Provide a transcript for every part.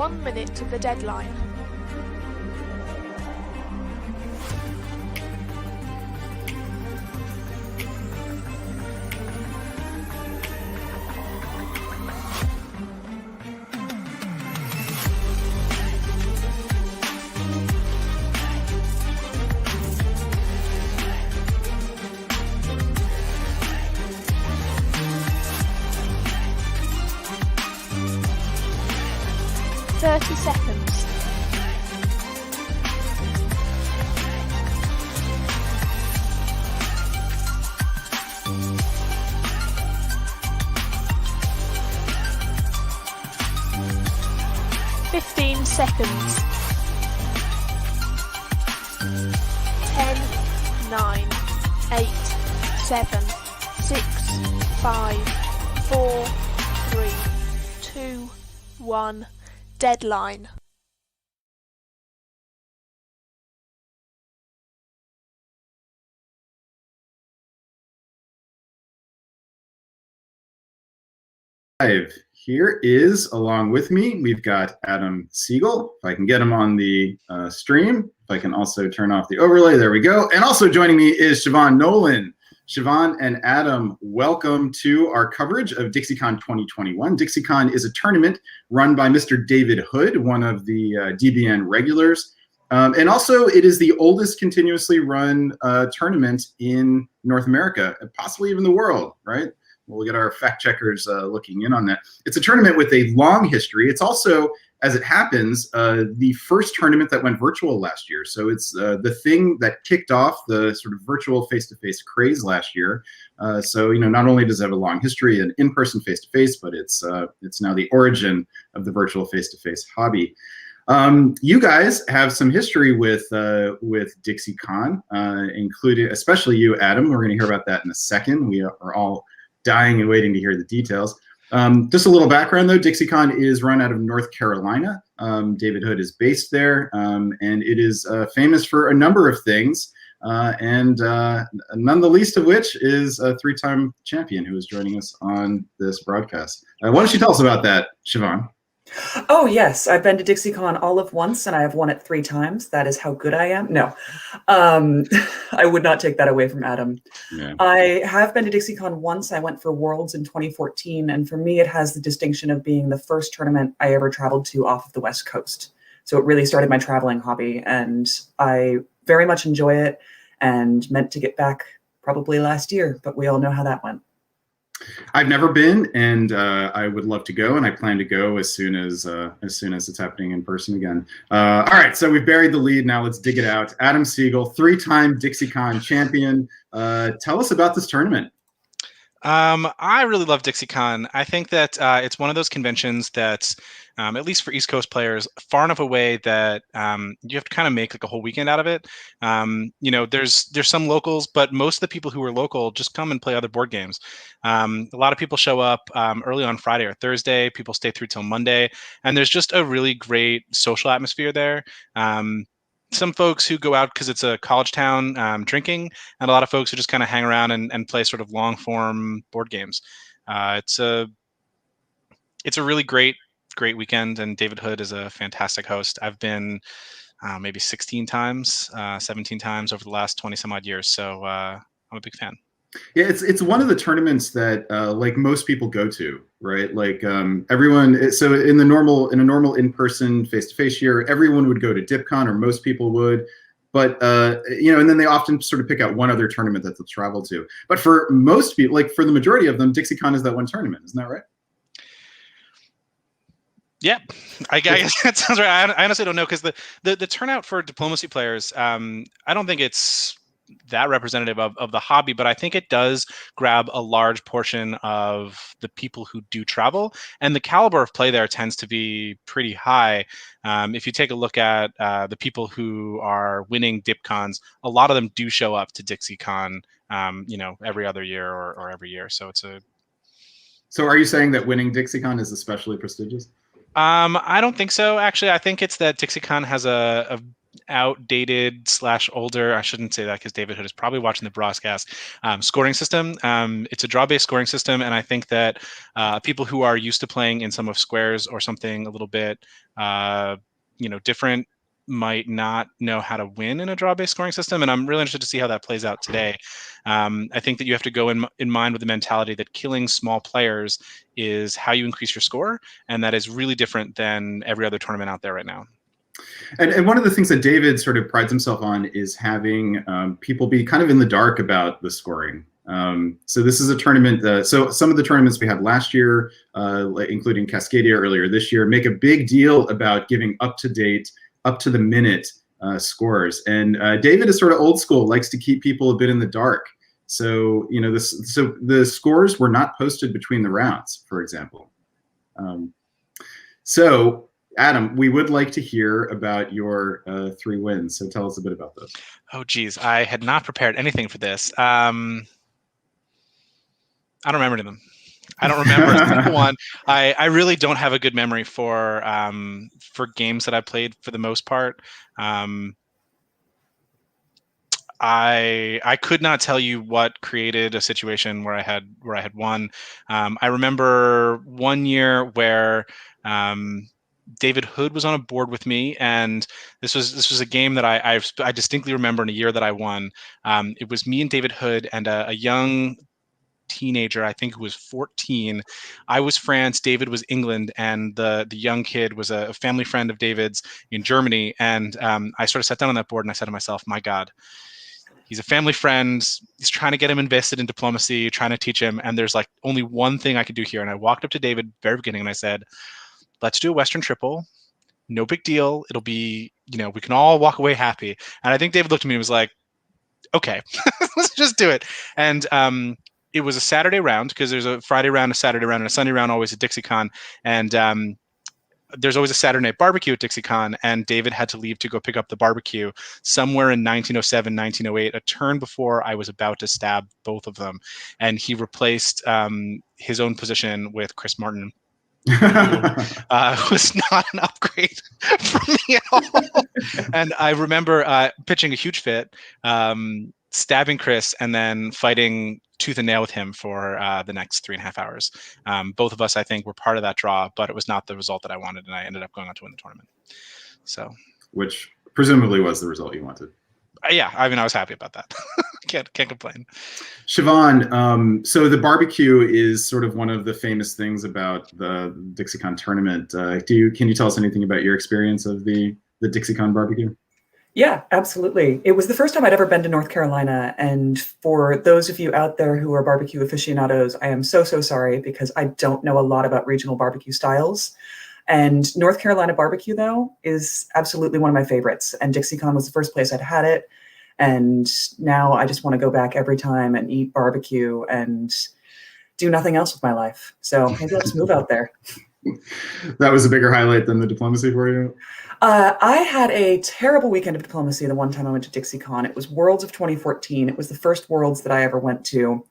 1 minute to the deadline. Thirty seconds. Fifteen seconds. 10, 9, 8, 7, 6, 5, 4, 3, 2, 1. Deadline. Here is, along with me, we've got Adam Siegel. If I can get him on the stream, if I can also turn off the overlay, there we go. And also joining me is Siobhan Nolan. Siobhan and Adam, welcome to our coverage of Dixiecon 2021. Dixiecon is a tournament run by Mr. David Hood, one of the DBN regulars. And also, it is the oldest continuously run tournament in North America, possibly even the world, right? We'll get our fact checkers looking in on that. It's a tournament with a long history. It's also, as it happens, the first tournament that went virtual last year. So it's the thing that kicked off the sort of virtual face-to-face craze last year. So, you know, not only does it have a long history and in-person face-to-face, but it's now the origin of the virtual face-to-face hobby. You guys have some history with Dixiecon, including, especially you, Adam. We're going to hear about that in a second. We are all dying and waiting to hear the details. Just a little background, though. Dixiecon is run out of North Carolina. David Hood is based there, and it is famous for a number of things, and none the least of which is a three-time champion who is joining us on this broadcast. Why don't you tell us about that, Siobhan? Oh, yes. I've been to Dixiecon all of once, and I have won it 3 times. That is how good I am. No, I would not take that away from Adam. Yeah. I have been to Dixiecon once. I went for Worlds in 2014, and for me, it has the distinction of being the first tournament I ever traveled to off of the West Coast. So it really started my traveling hobby, and I very much enjoy it and meant to get back probably last year, but we all know how that went. I've never been, and I would love to go, and I plan to go as soon as it's happening in person again. All right, so we've buried the lead. Now let's dig it out. Adam Siegel, 3-time Dixiecon champion. Tell us about this tournament. I really love Dixiecon. I think that it's one of those conventions that, at least for East Coast players, far enough away that you have to kind of make like a whole weekend out of it. You know, there's some locals, but most of the people who are local just come and play other board games. A lot of people show up early on Friday or Thursday. People stay through till Monday, and there's just a really great social atmosphere there. Some folks who go out because it's a college town drinking, and a lot of folks who just kind of hang around and play sort of long form board games. It's a really great weekend, and David Hood is a fantastic host. I've been maybe 16 times, 17 times over the last 20 some odd years, so I'm a big fan. Yeah, it's one of the tournaments that like most people go to, right? Like everyone. So in a normal in-person face-to-face year, everyone would go to DipCon, or most people would. But you know, and then they often sort of pick out one other tournament that they'll travel to. But for most people, like for the majority of them, Dixiecon is that one tournament. Isn't that right? Yeah, I guess that sounds right. I honestly don't know, because the turnout for diplomacy players, I don't think it's that representative of the hobby, but I think it does grab a large portion of the people who do travel, and the caliber of play there tends to be pretty high. If you take a look at the people who are winning DipCons, a lot of them do show up to Dixiecon, you know, every other year or every year. So it's a. So are you saying that winning Dixiecon is especially prestigious? I don't think so. Actually, I think it's that Dixiecon has a outdated / older, I shouldn't say that because David Hood is probably watching the broadcast, scoring system. It's a draw-based scoring system, and I think that people who are used to playing in some of Squares or something a little bit different might not know how to win in a draw-based scoring system, and I'm really interested to see how that plays out today. I think that you have to go in mind with the mentality that killing small players is how you increase your score, and that is really different than every other tournament out there right now. And one of the things that David sort of prides himself on is having people be kind of in the dark about the scoring. So this is a tournament. So some of the tournaments we had last year, including Cascadia earlier this year, make a big deal about giving up-to-date, up-to-the-minute scores. And David is sort of old school, likes to keep people a bit in the dark. So the scores were not posted between the rounds, for example. So Adam, we would like to hear about your 3 wins. So tell us a bit about those. Oh, geez. I had not prepared anything for this. I don't remember any of them. I don't remember a single one. I really don't have a good memory for games that I played for the most part. I could not tell you what created a situation where I had won. I remember one year where David Hood was on a board with me, and this was a game that I distinctly remember in a year that I won. It was me and David Hood and a young teenager, I think, who was 14. I was France, David was England, and the young kid was a family friend of David's in Germany. And I sort of sat down on that board and I said to myself, my God, he's a family friend. He's trying to get him invested in diplomacy, trying to teach him. And there's like only one thing I could do here. And I walked up to David at the very beginning and I said, let's do a Western triple. No big deal. It'll be, we can all walk away happy. And I think David looked at me and was like, okay, let's just do it. And it was a Saturday round because there's a Friday round, a Saturday round, and a Sunday round always at Dixiecon. And there's always a Saturday night barbecue at Dixiecon, and David had to leave to go pick up the barbecue somewhere in 1907, 1908, a turn before I was about to stab both of them. And he replaced his own position with Chris Martin. Was not an upgrade for me at all. And I remember pitching a huge fit, stabbing Chris, and then fighting tooth and nail with him for the next 3.5 hours. Both of us, I think, were part of that draw, but it was not the result that I wanted, and I ended up going on to win the tournament. So, which presumably was the result you wanted. Yeah, I mean, I was happy about that. Can't complain. Siobhan, so the barbecue is sort of one of the famous things about the Dixiecon tournament. Can you tell us anything about your experience of the Dixiecon barbecue? Yeah, absolutely. It was the first time I'd ever been to North Carolina. And for those of you out there who are barbecue aficionados, I am so sorry because I don't know a lot about regional barbecue styles. And North Carolina barbecue, though, is absolutely one of my favorites. And Dixiecon was the first place I'd had it. And now I just want to go back every time and eat barbecue and do nothing else with my life. So maybe I'll just move out there. That was a bigger highlight than the diplomacy for you? I had a terrible weekend of diplomacy the one time I went to Dixiecon. It was Worlds of 2014. It was the first Worlds that I ever went to.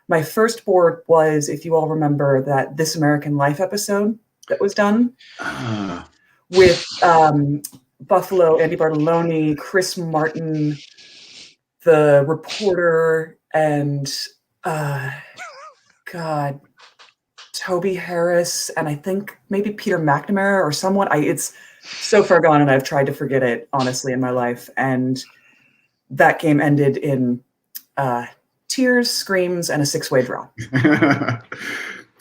My first board was, if you all remember, that This American Life episode that was done with Buffalo, Andy Bartoloni, Chris Martin, the reporter, and Toby Harris, and I think maybe Peter McNamara or someone. It's so far gone, and I've tried to forget it, honestly, in my life. And that game ended in tears, screams, and a 6-way draw.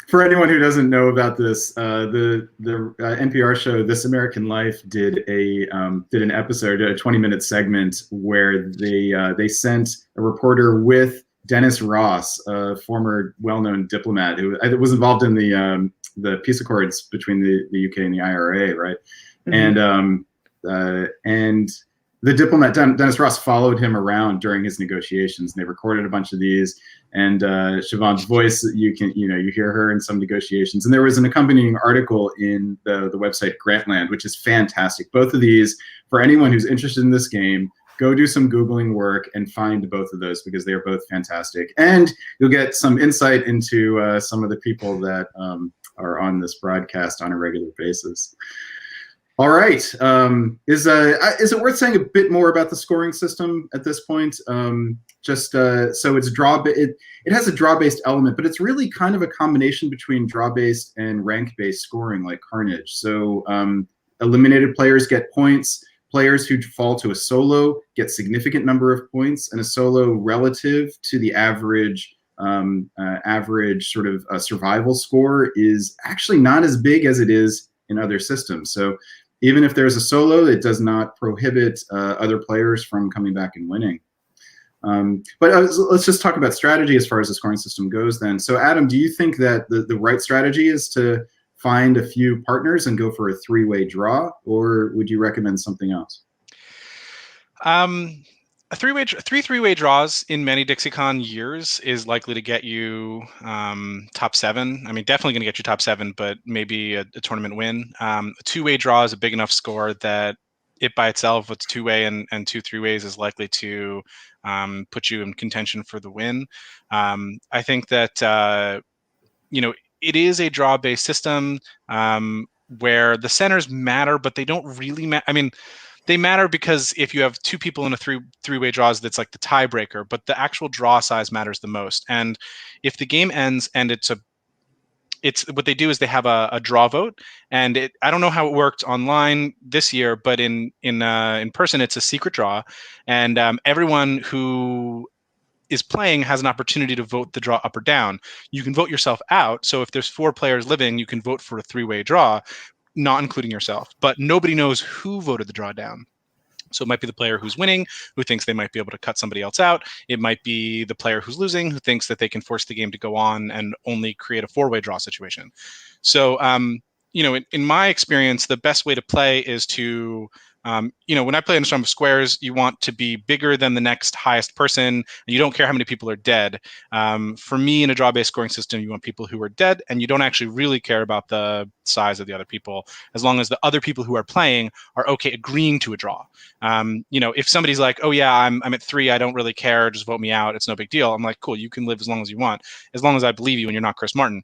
For anyone who doesn't know about this, the NPR show This American Life did an episode, a 20-minute segment where they sent a reporter with Dennis Ross, a former well-known diplomat who was involved in the peace accords between the UK and the IRA, right? Mm-hmm. And the diplomat Dennis Ross followed him around during his negotiations, and they recorded a bunch of these. And Siobhan's voice, you hear her in some negotiations. And there was an accompanying article in the website Grantland, which is fantastic. Both of these, for anyone who's interested in this game, go do some Googling work and find both of those because they are both fantastic. And you'll get some insight into some of the people that are on this broadcast on a regular basis. All right. Is it worth saying a bit more about the scoring system at this point? So it's it has a draw-based element, but it's really kind of a combination between draw-based and rank-based scoring, like Carnage. So eliminated players get points. Players who fall to a solo get significant number of points, and a solo relative to the average sort of survival score is actually not as big as it is in other systems. So even if there's a solo, it does not prohibit other players from coming back and winning. But let's just talk about strategy as far as the scoring system goes then. So Adam, do you think that the right strategy is to find a few partners and go for a three-way draw, or would you recommend something else? Three-way draws in many Dixiecon years is likely to get you top 7. I mean, definitely going to get you top 7, but maybe a tournament win. A two-way draw is a big enough score that it by itself, what's two-way and 2 3-ways, is likely to put you in contention for the win. I think that it is a draw-based system where the centers matter, but they don't really matter. I mean, they matter because if you have 2 people in a three-way draws, that's like the tiebreaker, but the actual draw size matters the most. And if the game ends and it's what they do is they have a draw vote, and I don't know how it worked online this year, but in person it's a secret draw, and everyone who is playing has an opportunity to vote the draw up or down. You can vote yourself out. So if there's 4 players living, you can vote for a 3-way draw, not including yourself. But nobody knows who voted the draw down. So it might be the player who's winning, who thinks they might be able to cut somebody else out. It might be the player who's losing, who thinks that they can force the game to go on and only create a 4-way draw situation. So, in my experience, the best way to play is to when I play in a storm of squares, you want to be bigger than the next highest person. You don't care how many people are dead. For me, in a draw-based scoring system, you want people who are dead, and you don't actually really care about the size of the other people, as long as the other people who are playing are okay agreeing to a draw. If somebody's like, "Oh yeah, I'm at 3, I don't really care, just vote me out, it's no big deal," I'm like, "Cool, you can live as long as you want, as long as I believe you and you're not Chris Martin."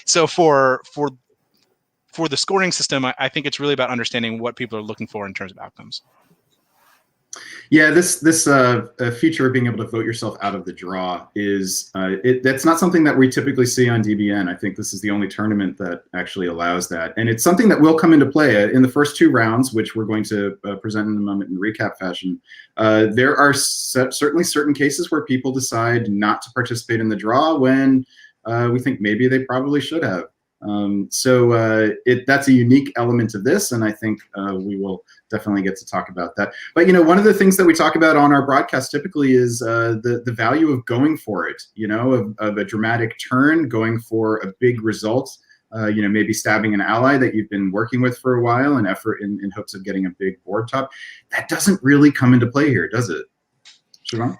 So for the scoring system, I think it's really about understanding what people are looking for in terms of outcomes. Yeah, this feature of being able to vote yourself out of the draw is that's not something that we typically see on DBN. I think this is the only tournament that actually allows that, and it's something that will come into play in the first 2 rounds, which we're going to present in a moment in recap fashion. There are certainly certain cases where people decide not to participate in the draw when we think maybe they probably should have. That's a unique element of this, and I think we will definitely get to talk about that. But one of the things that we talk about on our broadcast typically is the value of going for it. Of a dramatic turn, going for a big result. Maybe stabbing an ally that you've been working with for a while in hopes of getting a big board top. That doesn't really come into play here, does it, Siobhan?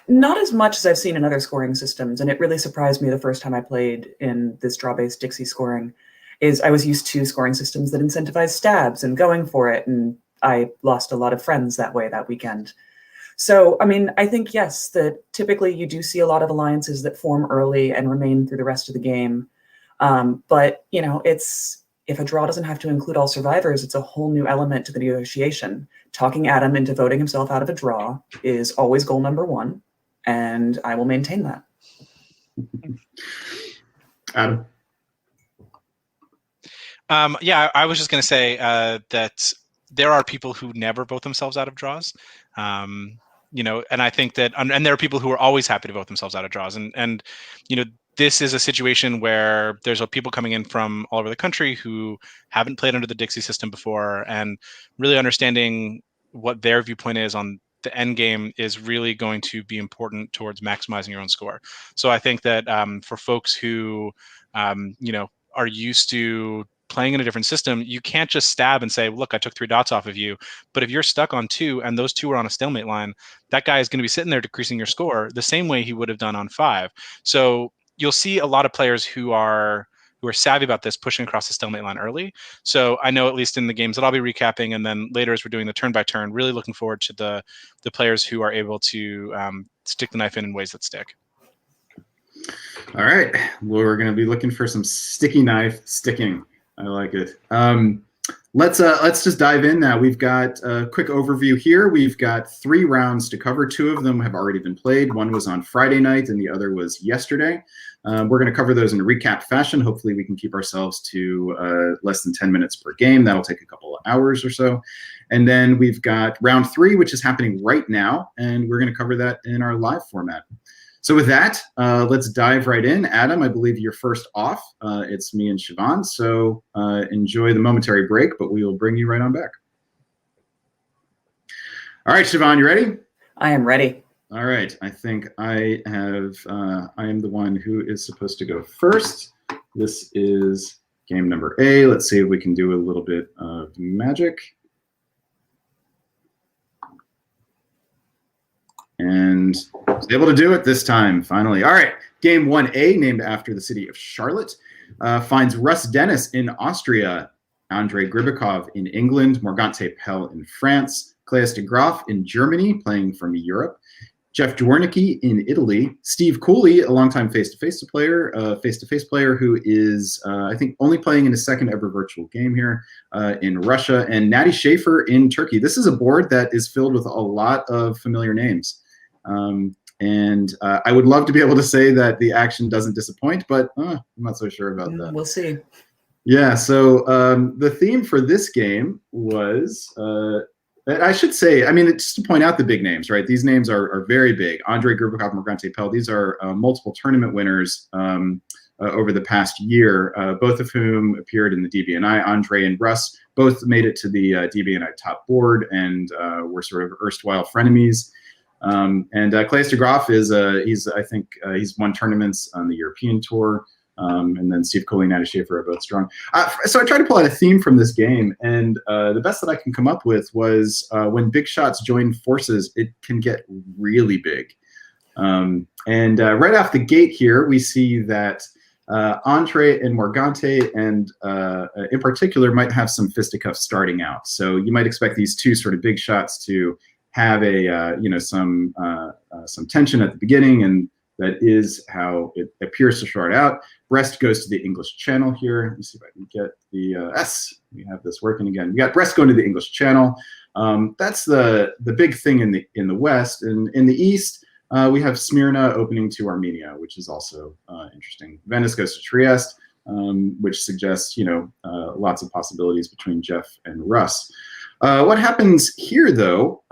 Not as much as I've seen in other scoring systems, and it really surprised me the first time I played in this draw-based Dixie scoring. Is I was used to scoring systems that incentivize stabs and going for it, and I lost a lot of friends that way that weekend. So, I mean, I think, yes, that typically you do see a lot of alliances that form early and remain through the rest of the game. But, if a draw doesn't have to include all survivors, it's a whole new element to the negotiation. Talking Adam into voting himself out of a draw is always goal number 1. And I will maintain that. Adam? I was just going to say that there are people who never vote themselves out of draws, and I think that, and there are people who are always happy to vote themselves out of draws, and this is a situation where there's people coming in from all over the country who haven't played under the Dixie system before, and really understanding what their viewpoint is on the end game is really going to be important towards maximizing your own score. So I think that for folks who, are used to playing in a different system, you can't just stab and say, look, I took 3 dots off of you. But if you're stuck on 2 and those 2 are on a stalemate line, that guy is going to be sitting there decreasing your score the same way he would have done on 5. So you'll see a lot of players who are savvy about this pushing across the stalemate line early. So I know, at least in the games that I'll be recapping, and then later as we're doing the turn by turn, really looking forward to the players who are able to stick the knife in ways that stick. All right, well, we're going to be looking for some sticky knife sticking. I like it. Let's just dive in now. We've got a quick overview here. We've got 3 rounds to cover. 2 of them have already been played. One was on Friday night and the other was yesterday. We're going to cover those in a recap fashion. Hopefully we can keep ourselves to less than 10 minutes per game. That'll take a couple of hours or so. And then we've got round 3, which is happening right now, and we're going to cover that in our live format. So with that, let's dive right in. Adam, I believe you're first off. It's me and Siobhan, so enjoy the momentary break, but we will bring you right on back. All right, Siobhan, you ready? I am ready. All right, I think I am the one who is supposed to go first. This is game number A. Let's see if we can do a little bit of magic. And was able to do it this time, finally. All right, game 1A, named after the city of Charlotte, finds Russ Dennis in Austria, Andrei Gribikov in England, Morgante Pell in France, Claes de Graaf in Germany, playing from Europe, Jeff Dwornicki in Italy, Steve Cooley, a longtime face-to-face player who is, I think, only playing in his second ever virtual game here in Russia, and Natty Schaefer in Turkey. This is a board that is filled with a lot of familiar names. And I would love to be able to say that the action doesn't disappoint, but I'm not so sure about that. We'll see. Yeah, so the theme for this game was, I should say, I mean, just to point out the big names, right? These names are very big. Andrei Gribikov, Morgante Pell, these are multiple tournament winners over the past year, both of whom appeared in the DBNI. Andrei and Russ both made it to the DBNI top board and were sort of erstwhile frenemies. And Claes de Graaf is he's won tournaments on the European tour, and then Steve Cooley and Natty Schaefer are both strong. So I tried to pull out a theme from this game, and the best that I can come up with was when big shots join forces, it can get really big. And right off the gate here, we see that Andrei and Morgante, and in particular, might have some fisticuffs starting out. So you might expect these 2 sort of big shots to have a some tension at the beginning, and that is how it appears to start out. Brest goes to the English Channel here. Let me see if I can get the S. We have this working again. We got Brest going to the English Channel. That's the big thing in the West, and in the East we have Smyrna opening to Armenia, which is also interesting. Venice goes to Trieste, which suggests lots of possibilities between Jeff and Russ. What happens here, though,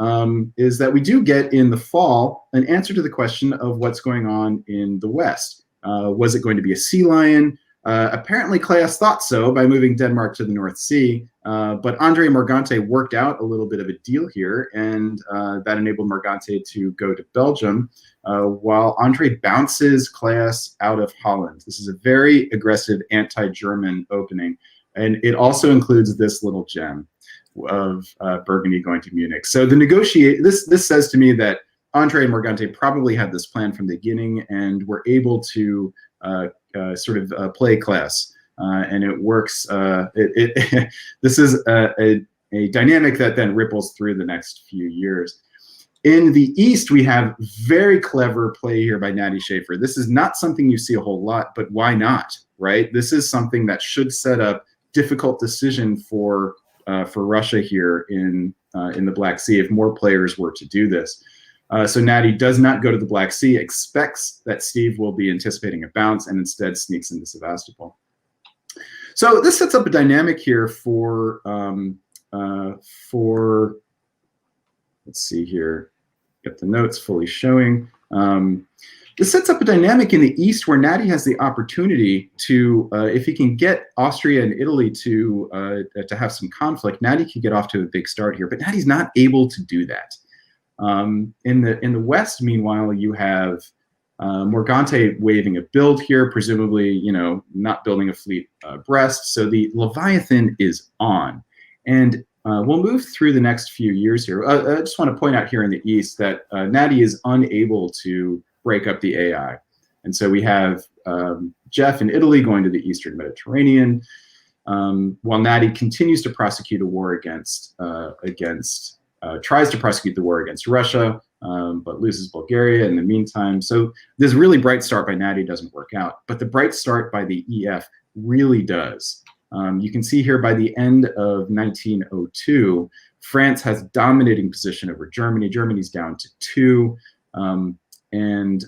is that we do get in the fall an answer to the question of what's going on in the West. Was it going to be a sea lion? Apparently, Claes thought so by moving Denmark to the North Sea, but Andrei and Morgante worked out a little bit of a deal here, and that enabled Morgante to go to Belgium, while Andrei bounces Claes out of Holland. This is a very aggressive anti-German opening, and it also includes this little gem of Burgundy going to Munich. So this says to me that Andrei and Morgante probably had this plan from the beginning and were able to play Claes, and it works. This is a dynamic that then ripples through the next few years. In the East, we have very clever play here by Natty Schaefer. This is not something you see a whole lot, but why not, right? This is something that should set up difficult decision for Russia here in the Black Sea if more players were to do this. So Natty does not go to the Black Sea, expects that Steve will be anticipating a bounce, and instead sneaks into Sevastopol. So this sets up a dynamic here for let's see here, get the notes fully showing. This sets up a dynamic in the East where Natty has the opportunity to, if he can get Austria and Italy to have some conflict, Natty can get off to a big start here. But Natty's not able to do that. In the West, meanwhile, you have Morgante waving a build here, presumably, not building a fleet Brest. So the Leviathan is on, and we'll move through the next few years here. I just want to point out here in the East that Natty is unable to break up the AI. And so we have Jeff in Italy going to the Eastern Mediterranean, while Natty continues to prosecute a war tries to prosecute the war against Russia, but loses Bulgaria in the meantime. So this really bright start by Natty doesn't work out, but the bright start by the EF really does. You can see here by the end of 1902, France has dominating position over Germany. Germany's down to 2, and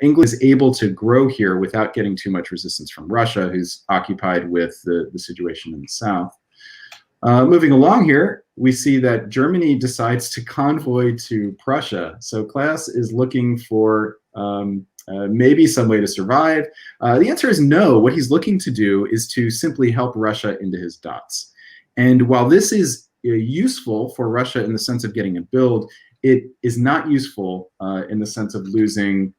England is able to grow here without getting too much resistance from Russia, who's occupied with the situation in the south. Moving along here, we see that Germany decides to convoy to Prussia. So Claes is looking for maybe some way to survive. The answer is no. What he's looking to do is to simply help Russia into his dots. And while this is useful for Russia in the sense of getting a build, it is not useful in the sense of losing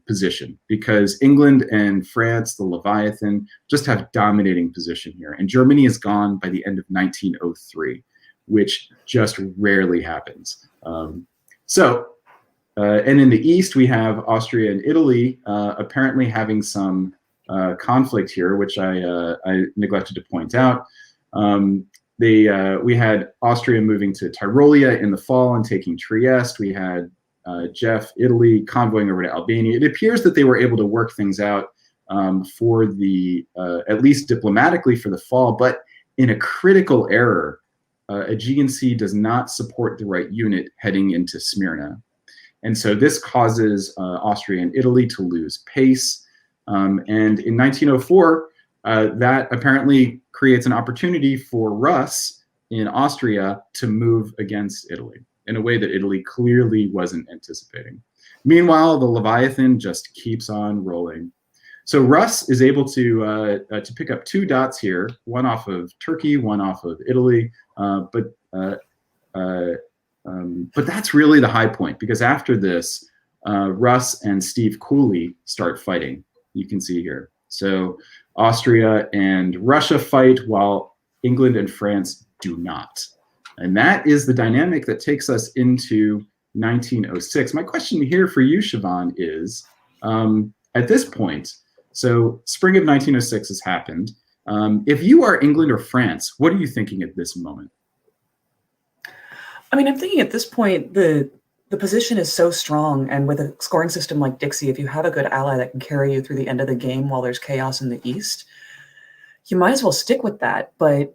position, because England and France, the Leviathan, just have dominating position here. And Germany is gone by the end of 1903, which just rarely happens. And in the east, we have Austria and Italy apparently having some conflict here, which I neglected to point out. We had Austria moving to Tyrolia in the fall and taking Trieste. We had Jeff, Italy, convoying over to Albania. It appears that they were able to work things out for at least diplomatically for the fall, but in a critical error, Aegean Sea does not support the right unit heading into Smyrna. And so this causes Austria and Italy to lose pace. And in 1904, that apparently creates an opportunity for Rus in Austria to move against Italy in a way that Italy clearly wasn't anticipating. Meanwhile, the Leviathan just keeps on rolling. So Rus is able to pick up 2 dots here, one off of Turkey, one off of Italy, but that's really the high point, because after this, Rus and Steve Cooley start fighting. You can see here. So Austria and Russia fight while England and France do not. And that is the dynamic that takes us into 1906. My question here for you, Siobhan, is at this point, so spring of 1906 has happened. If you are England or France, what are you thinking at this moment? I mean, I'm thinking at this point, the position is so strong, and with a scoring system like Dixie, if you have a good ally that can carry you through the end of the game while there's chaos in the east, you might as well stick with that. But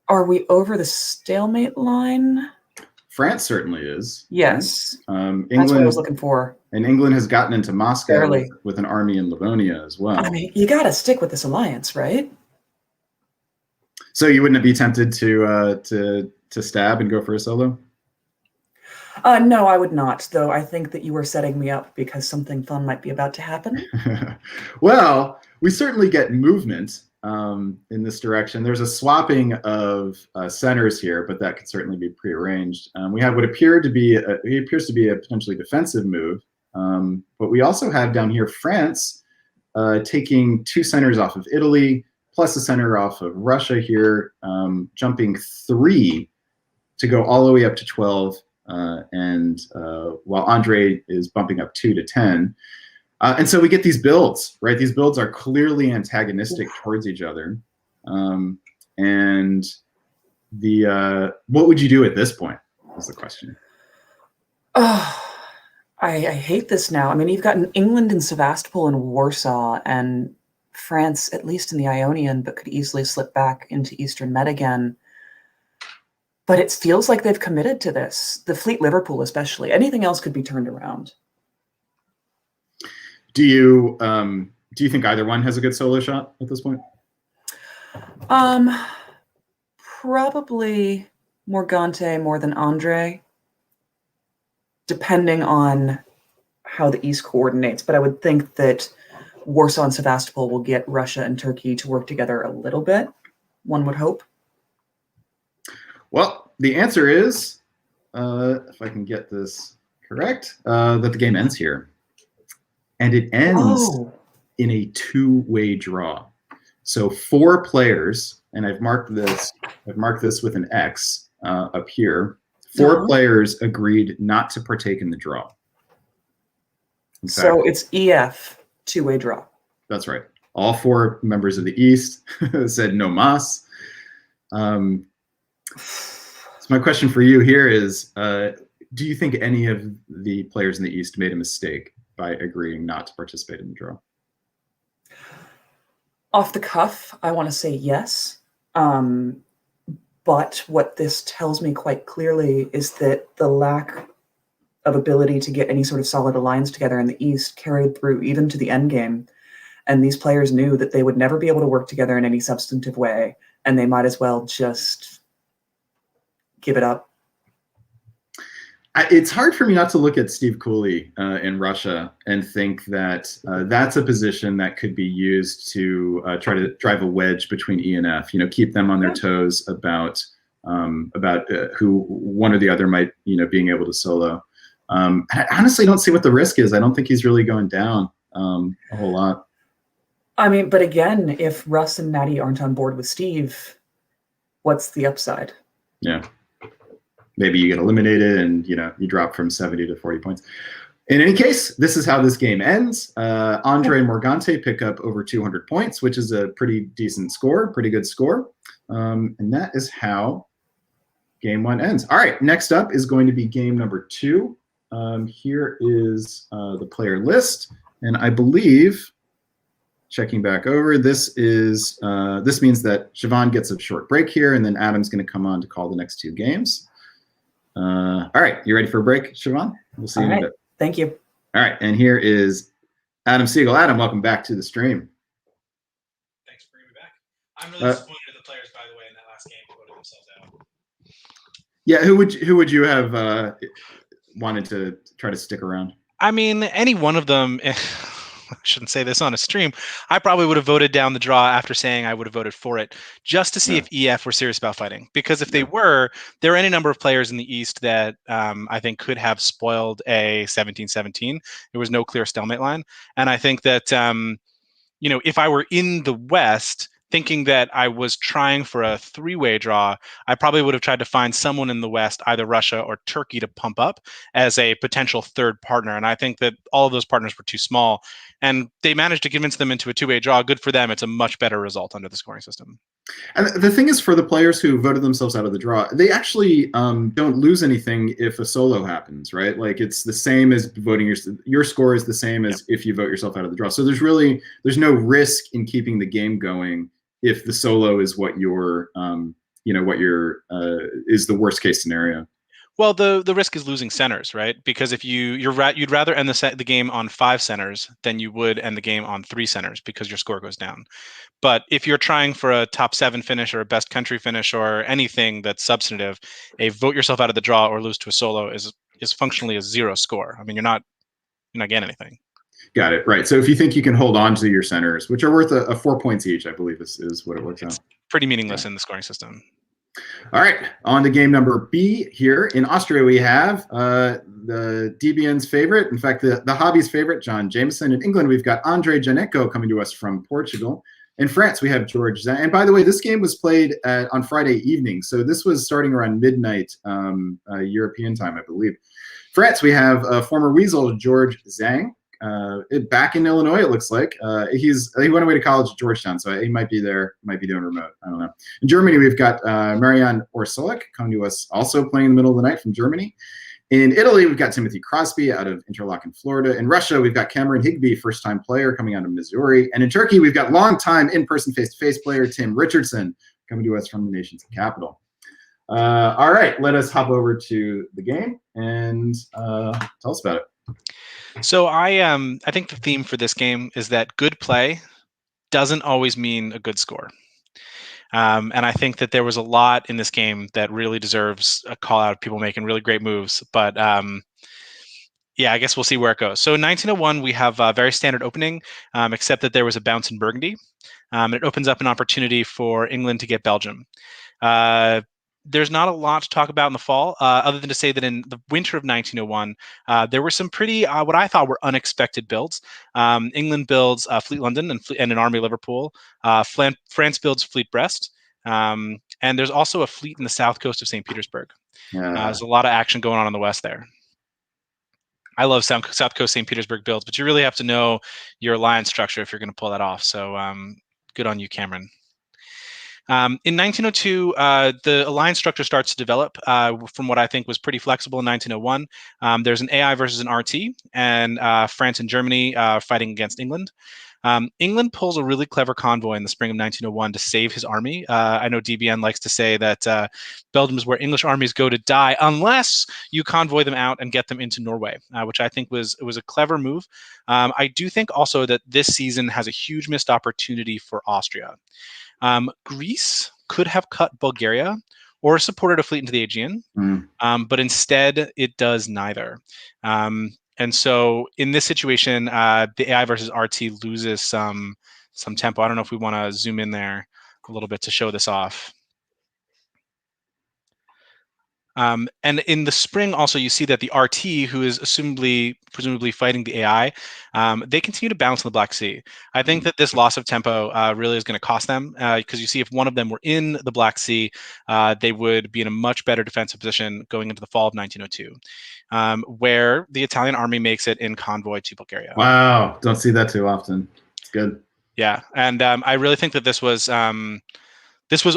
are we over the stalemate line? France certainly is. Yes. England, that's what I was looking for. And England has gotten into Moscow with an army in Livonia as well. I mean, you got to stick with this alliance, right? So you wouldn't be tempted to stab and go for a solo? No, I would not, though I think that you were setting me up because something fun might be about to happen. Well, we certainly get movement in this direction. There's a swapping of centers here, but that could certainly be prearranged. We have what appears to be a potentially defensive move, but we also have down here France taking 2 centers off of Italy, plus a center off of Russia here, jumping 3 to go all the way up to 12. While Andre is bumping up 2 to 10. And so we get these builds, right? These builds are clearly antagonistic towards each other. And what would you do at this point is the question. Oh, I hate this now. I mean, you've got England and Sevastopol and Warsaw, and France, at least in the Ionian, but could easily slip back into Eastern Med again. But it feels like they've committed to this. The Fleet Liverpool, especially. Anything else could be turned around. Do you think either one has a good solo shot at this point? Probably Morgante more than Andre, depending on how the East coordinates. But I would think that Warsaw and Sevastopol will get Russia and Turkey to work together a little bit, one would hope. Well, the answer is, if I can get this correct, that the game ends here. And it ends in a 2-way draw. So 4 players, and I've marked this with an X up here. 4 players agreed not to partake in the draw. In fact, so it's EF, 2-way draw. That's right. All 4 members of the East said no mas. So my question for you here is, do you think any of the players in the East made a mistake by agreeing not to participate in the draw? Off the cuff, I want to say yes. But what this tells me quite clearly is that the lack of ability to get any sort of solid alliance together in the East carried through even to the end game. And these players knew that they would never be able to work together in any substantive way, and they might as well just give it up. It's hard for me not to look at Steve Cooley in Russia and think that that's a position that could be used to try to drive a wedge between E and F. Keep them on their toes about who one or the other might being able to solo. I honestly don't see what the risk is. I don't think he's really going down a whole lot. I mean, but again, if Russ and Natty aren't on board with Steve, what's the upside? Yeah. Maybe you get eliminated and you drop from 70 to 40 points. In any case, this is how this game ends. Andre and Morgante pick up over 200 points, which is a pretty decent score, pretty good score. And that is how game 1 ends. All right, next up is going to be game number 2. Here is the player list. And I believe, checking back over, this means that Siobhan gets a short break here, and then Adam's going to come on to call the next 2 games. All right, you ready for a break, Siobhan? We'll see you in a bit. Thank you. All right, and here is Adam Siegel. Adam, welcome back to the stream. Thanks for bringing me back. I'm really disappointed in the players, by the way, in that last game who voted themselves out. Yeah, who would you have wanted to try to stick around? I mean, any one of them. I shouldn't say this on a stream. I probably would have voted down the draw after saying I would have voted for it, just to see if EF were serious about fighting. Because if they were, there are any number of players in the East that I think could have spoiled a 17-17. There was no clear stalemate line. And I think that, if I were in the West, thinking that I was trying for a 3-way draw, I probably would have tried to find someone in the West, either Russia or Turkey, to pump up as a potential third partner. And I think that all of those partners were too small. And they managed to convince them into a 2-way draw. Good for them. It's a much better result under the scoring system. And the thing is, for the players who voted themselves out of the draw, they actually don't lose anything if a solo happens, right? Like, it's the same as voting your score is the same as if you vote yourself out of the draw. So there's no risk in keeping the game going if the solo is what is the worst case scenario. Well, the risk is losing centers, right? Because if you'd rather end the game on 5 centers than you would end the game on 3 centers, because your score goes down. But if you're trying for a top 7 finish or a best country finish or anything that's substantive, a vote yourself out of the draw or lose to a solo is functionally a 0 score. I mean, you're not getting anything. Got it. Right. So if you think you can hold on to your centers, which are worth a 4 points each, I believe is what it works out. Pretty meaningless in the scoring system. All right, on to game number B here. In Austria, we have the DBN's favorite, in fact, the hobby's favorite, John Jameson. In England, we've got Andre Janeco coming to us from Portugal. In France, we have George Zhang. And by the way, this game was played on Friday evening, so this was starting around midnight European time, I believe. France, we have former Weasel, George Zhang. Back in Illinois, it looks like. He went away to college at Georgetown, so he might be there, might be doing remote. I don't know. In Germany, we've got Marianne Orsolik coming to us, also playing in the middle of the night from Germany. In Italy, we've got Timothy Crosby out of Interlaken, Florida. In Russia, we've got Cameron Higby, first-time player coming out of Missouri. And in Turkey, we've got long-time in-person face-to-face player Tim Richardson coming to us from the nation's capital. All right, let us hop over to the game and tell us about it. So I think the theme for this game is that good play doesn't always mean a good score. And I think that there was a lot in this game that really deserves a call out of people making really great moves. But yeah, I guess we'll see where it goes. So in 1901, we have a very standard opening, except that there was a bounce in Burgundy. It opens up an opportunity for England to get Belgium. There's not a lot to talk about in the fall, other than to say that in the winter of 1901, there were some pretty, what I thought were unexpected builds. England builds Fleet London and an Army Liverpool. France builds Fleet Brest. And there's also a fleet in the south coast of St. Petersburg. There's a lot of action going on the west there. I love South Coast St. Petersburg builds, but you really have to know your alliance structure if you're going to pull that off. So good on you, Cameron. In 1902, the alliance structure starts to develop from what I think was pretty flexible in 1901. There's an AI versus an RT, and France and Germany fighting against England. England pulls a really clever convoy in the spring of 1901 to save his army. I know DBN likes to say that Belgium is where English armies go to die unless you convoy them out and get them into Norway, which I think was a clever move. I do think also that this season has a huge missed opportunity for Austria. Greece could have cut Bulgaria or supported a fleet into the Aegean, but instead it does neither. And so in this situation, the AI versus RT loses some tempo. I don't know if we want to zoom in there a little bit to show this off. And in the spring, also, you see that the RT, who is presumably fighting the AI, they continue to bounce in the Black Sea. I think that this loss of tempo really is going to cost them, because you see if one of them were in the Black Sea, they would be in a much better defensive position going into the fall of 1902, where the Italian army makes it in convoy to Bulgaria. Wow, don't see that too often. It's good. Yeah, and I really think that this was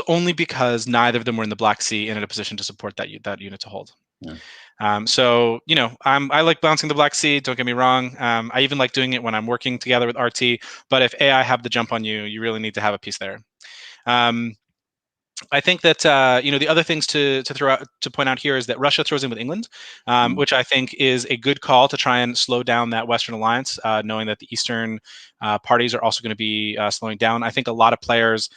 only because neither of them were in the Black Sea and in a position to support that unit to hold. Yeah. So, I like bouncing the Black Sea, don't get me wrong. I even like doing it when I'm working together with RT, but if AI have the jump on you, you really need to have a piece there. I think that the other things to point out here is that Russia throws in with England, which I think is a good call to try and slow down that Western alliance, knowing that the Eastern parties are also going to be slowing down. I think a lot of players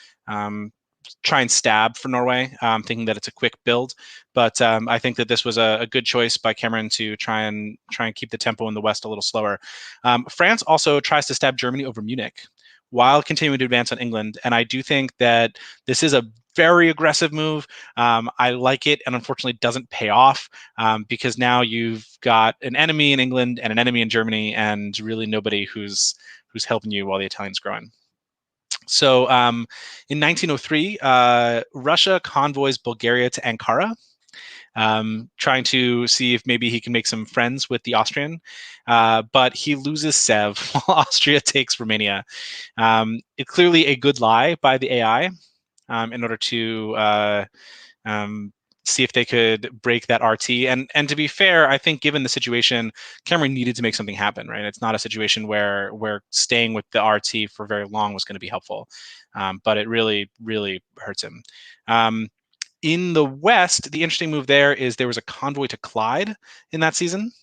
try and stab for Norway, thinking that it's a quick build. But I think that this was a good choice by Cameron to try and keep the tempo in the West a little slower. France also tries to stab Germany over Munich while continuing to advance on England. And I do think that this is a very aggressive move. I like it, and unfortunately doesn't pay off, because now you've got an enemy in England and an enemy in Germany, and really nobody who's helping you while the Italians growing. So in 1903, Russia convoys Bulgaria to Ankara, trying to see if maybe he can make some friends with the Austrian, but he loses Sev while Austria takes Romania. It's clearly a good lie by the AI in order to see if they could break that RT. And to be fair, I think given the situation, Cameron needed to make something happen, right? It's not a situation where staying with the RT for very long was going to be helpful, but it really, really hurts him. In the West, the interesting move there is there was a convoy to Clyde in that season.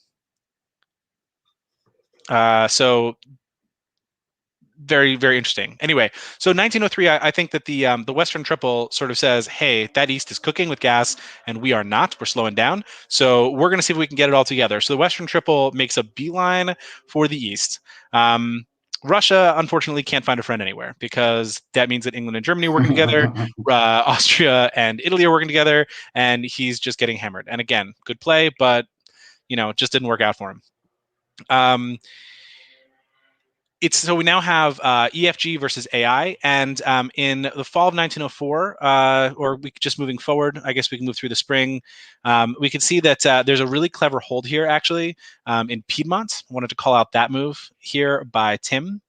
So very, very interesting. Anyway, so 1903, I think that the Western Triple sort of says, hey, that East is cooking with gas, and we are not. We're slowing down. So we're going to see if we can get it all together. So the Western Triple makes a beeline for the East. Russia, unfortunately, can't find a friend anywhere, because that means that England and Germany are working together, Austria and Italy are working together, and he's just getting hammered. And again, good play, but it just didn't work out for him. So we now have EFG versus AI, and in the fall of 1904, or just moving forward, I guess we can move through the spring. We can see that there's a really clever hold here, actually, in Piedmont. I wanted to call out that move here by Tim,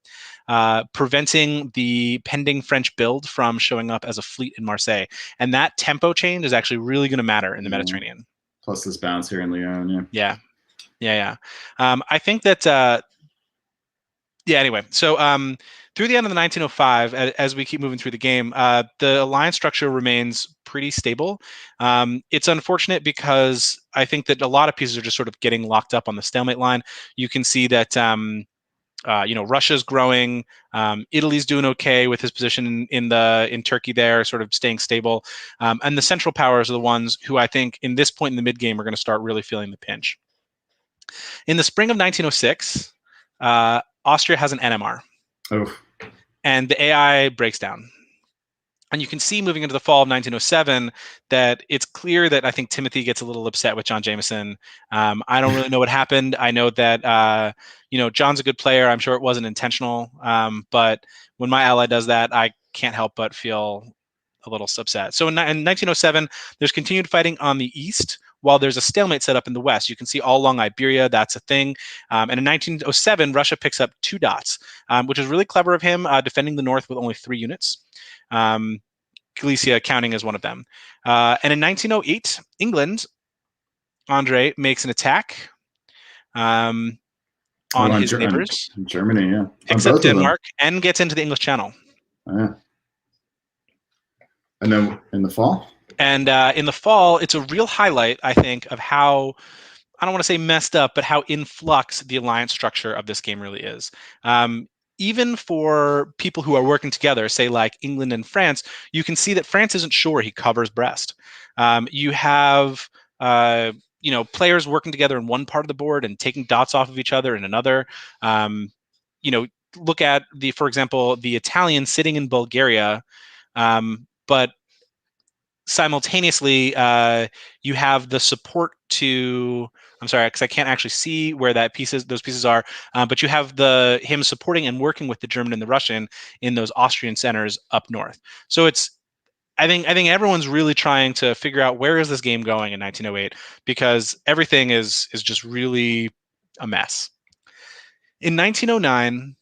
preventing the pending French build from showing up as a fleet in Marseille. And that tempo change is actually really going to matter in the Mediterranean. Plus this bounce here in Lyon, yeah. I think that. Anyway, so through the end of the 1905, as we keep moving through the game, the alliance structure remains pretty stable. It's unfortunate because I think that a lot of pieces are just sort of getting locked up on the stalemate line. You can see that Russia's growing, Italy's doing okay with his position in Turkey there, sort of staying stable, and the Central Powers are the ones who I think in this point in the mid game are going to start really feeling the pinch. In the spring of 1906. Austria has an NMR, and the AI breaks down. And you can see moving into the fall of 1907 that it's clear that I think Timothy gets a little upset with John Jameson. I don't really know what happened. I know that John's a good player. I'm sure it wasn't intentional, but when my ally does that, I can't help but feel a little upset. So in 1907, there's continued fighting on the east, while there's a stalemate set up in the west. You can see all along Iberia, that's a thing. And in 1907, Russia picks up 2 dots, which is really clever of him, defending the north with only 3 units. Galicia counting as one of them. And in 1908, England, Andre, makes an attack. on his neighbors. Germany, yeah. Picks up Denmark and gets into the English Channel. Yeah. And then in the fall? And in the fall, it's a real highlight, I think, of how, I don't want to say messed up, but how in flux the alliance structure of this game really is. Even for people who are working together, say like England and France, you can see that France isn't sure he covers Brest. You have players working together in one part of the board and taking dots off of each other in another. Look at for example, the Italians sitting in Bulgaria, but simultaneously you have the support to, I'm sorry because I can't actually see where those pieces are, but you have him supporting and working with the German and the Russian in those Austrian centers up north. So I think everyone's really trying to figure out where is this game going in 1908, because everything is just really a mess. In 1909,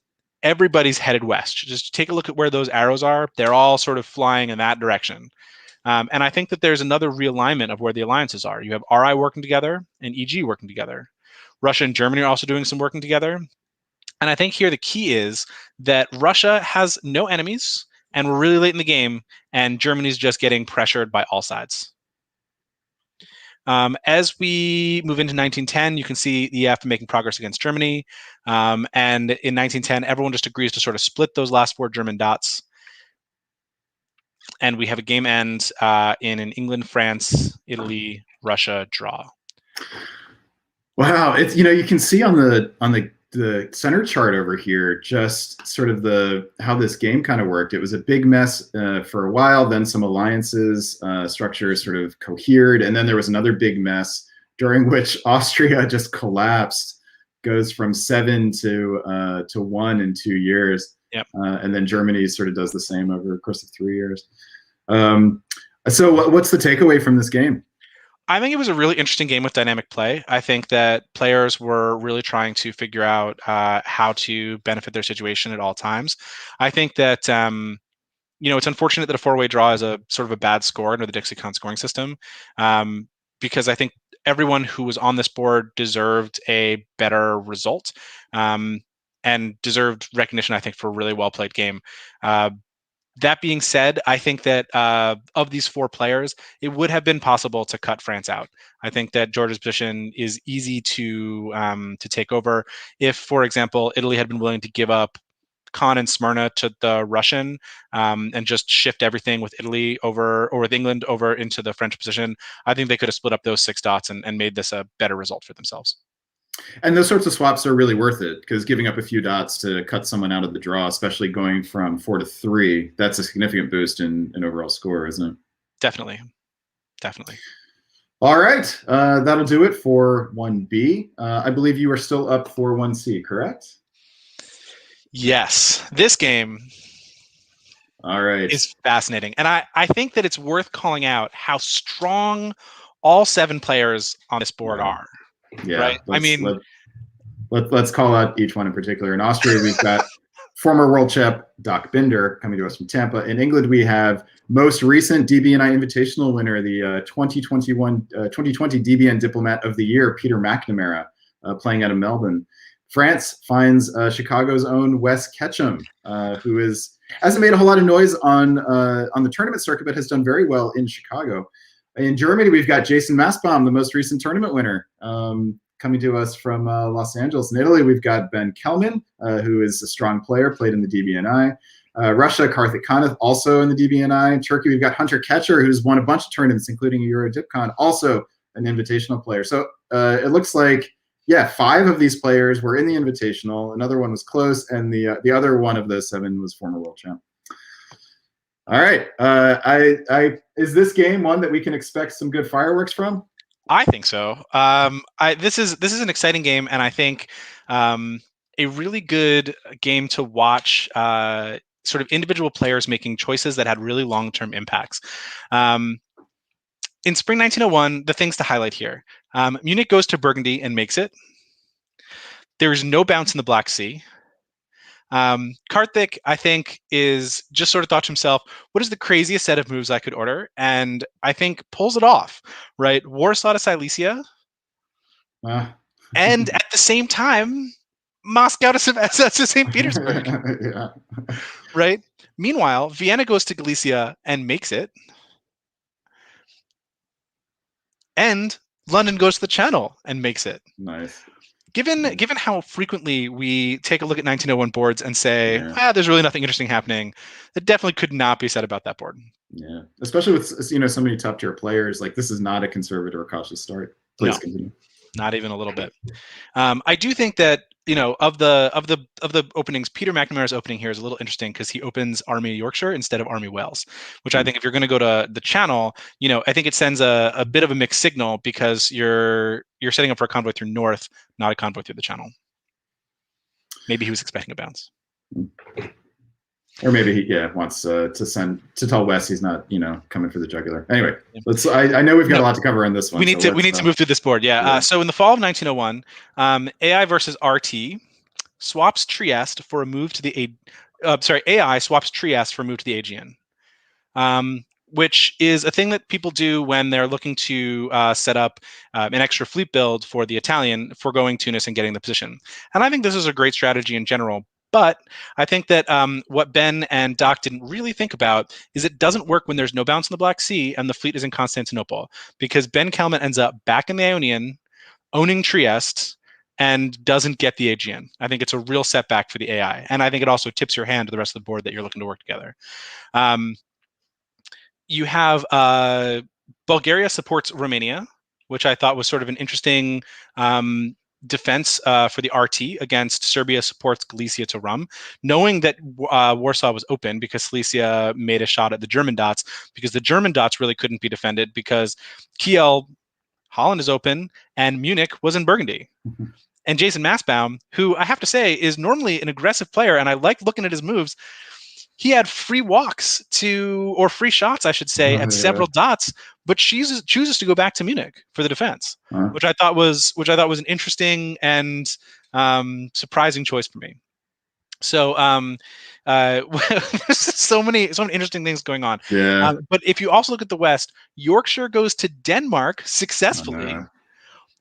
everybody's headed west. Just take a look at where those arrows are. They're all sort of flying in that direction. And I think that there's another realignment of where the alliances are. You have RI working together and EG working together. Russia and Germany are also doing some working together. And I think here the key is that Russia has no enemies, and we're really late in the game, and Germany's just getting pressured by all sides. As we move into 1910, you can see the EF making progress against Germany. And in 1910, everyone just agrees to sort of split those last 4 German dots. And we have a game end in an England, France, Italy, Russia draw. Wow, it's you can see on the center chart over here just sort of how this game kind of worked. It was a big mess for a while. Then some alliances structures sort of cohered, and then there was another big mess during which Austria just collapsed, goes from 7 to 1 in 2 years. Yep. And then Germany sort of does the same over the course of 3 years. So what's the takeaway from this game? I think it was a really interesting game with dynamic play. I think that players were really trying to figure out how to benefit their situation at all times. I think that it's unfortunate that a 4-way draw is a sort of a bad score under the Dixiecon scoring system, because I think everyone who was on this board deserved a better result, and deserved recognition, I think, for a really well played game. That being said, I think that of these 4 players, it would have been possible to cut France out. I think that Georgia's position is easy to take over. If, for example, Italy had been willing to give up Khan and Smyrna to the Russian and just shift everything with Italy or with England over into the French position, I think they could have split up those 6 dots and made this a better result for themselves. And those sorts of swaps are really worth it, because giving up a few dots to cut someone out of the draw, especially going from 4 to 3, that's a significant boost in overall score, isn't it? Definitely. All right, that'll do it for 1B. I believe you are still up for 1C, correct? Yes, this game all right is fascinating. And I think that it's worth calling out how strong all 7 players on this board are. Yeah, right? Let's call out each one in particular. In Austria, we've got former world champ Doc Binder coming to us from Tampa. In England, we have most recent DBNI Invitational winner, the 2020 DBN Diplomat of the Year, Peter McNamara, playing out of Melbourne. France finds Chicago's own Wes Ketchum, who hasn't made a whole lot of noise on the tournament circuit, but has done very well in Chicago. In Germany, we've got Jason Massbaum, the most recent tournament winner, coming to us from Los Angeles. In Italy, we've got Ben Kelman, who is a strong player, played in the DBNI. Russia, Karthik Kanath, also in the DBNI. In Turkey, we've got Hunter Ketcher, who's won a bunch of tournaments, including a Euro Dipcon, also an invitational player. So it looks like, 5 of these players were in the invitational. Another one was close, and the other one of those 7 was former world champ. All right. Is this game one that we can expect some good fireworks from? I think so. This is an exciting game, and I think a really good game to watch. Sort of individual players making choices that had really long-term impacts. In spring 1901, the things to highlight here: Munich goes to Burgundy and makes it. There is no bounce in the Black Sea. Karthik, I think, is just sort of thought to himself, what is the craziest set of moves I could order? And I think pulls it off, right? Warsaw to Silesia. And at the same time, Moscow to St. Petersburg, Yeah. right? Meanwhile, Vienna goes to Galicia and makes it. And London goes to the Channel and makes it. Nice. Given how frequently we take a look at 1901 boards and say, Yeah. there's really nothing interesting happening, that definitely could not be said about that board. Yeah, especially with so many top tier players. Like, this is not a conservative or cautious start. Please continue. Not even a little bit. I do think that of the openings, Peter McNamara's opening here is a little interesting because he opens Army Yorkshire instead of Army Wales, which I think if you're going to go to the Channel, I think it sends a bit of a mixed signal because you're setting up for a convoy through North, not a convoy through the Channel. Maybe he was expecting a bounce. Or maybe he wants to tell Wes he's not coming for the jugular. Anyway, let's. I know we've got a lot to cover on this one. We need to move through this board. Yeah. So in the fall of 1901, AI versus RT swaps Trieste for a move to the AI swaps Trieste for a move to the Aegean, which is a thing that people do when they're looking to set up an extra fleet build for the Italian, foregoing Tunis and getting the position. And I think this is a great strategy in general. But I think that what Ben and Doc didn't really think about is it doesn't work when there's no bounce in the Black Sea and the fleet is in Constantinople, because Ben Kelman ends up back in the Ionian, owning Trieste, and doesn't get the Aegean. I think it's a real setback for the AI. And I think it also tips your hand to the rest of the board that you're looking to work together. You have Bulgaria supports Romania, which I thought was sort of an interesting defense for the RT against Serbia supports Galicia to Rum, knowing that Warsaw was open because Silesia made a shot at the German dots, because the German dots really couldn't be defended because Kiel, Holland is open, and Munich was in Burgundy. Mm-hmm. And Jason Massbaum, who I have to say is normally an aggressive player, and I like looking at his moves, he had free walks or free shots, I should say, at several dots, but chooses to go back to Munich for the defense, which I thought was an interesting and surprising choice for me. So there's so many interesting things going on. Yeah. But if you also look at the West, Yorkshire goes to Denmark successfully,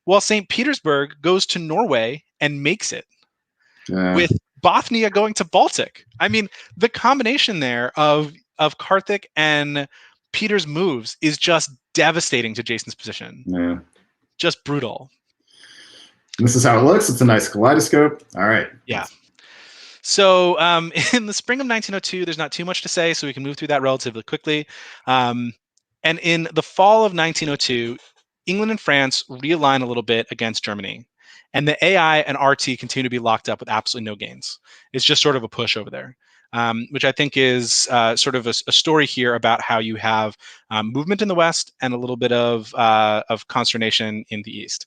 while St. Petersburg goes to Norway and makes it. With Bothnia going to Baltic. I mean, the combination there of Karthik and Peter's moves is just devastating to Jason's position. Yeah. Just brutal. And this is how it looks. It's a nice kaleidoscope. All right. Yeah. So in the spring of 1902, there's not too much to say, so we can move through that relatively quickly. And in the fall of 1902, England and France realign a little bit against Germany. And the AI and RT continue to be locked up with absolutely no gains. It's just sort of a push over there, which I think is sort of a story here about how you have movement in the West and a little bit of consternation in the East.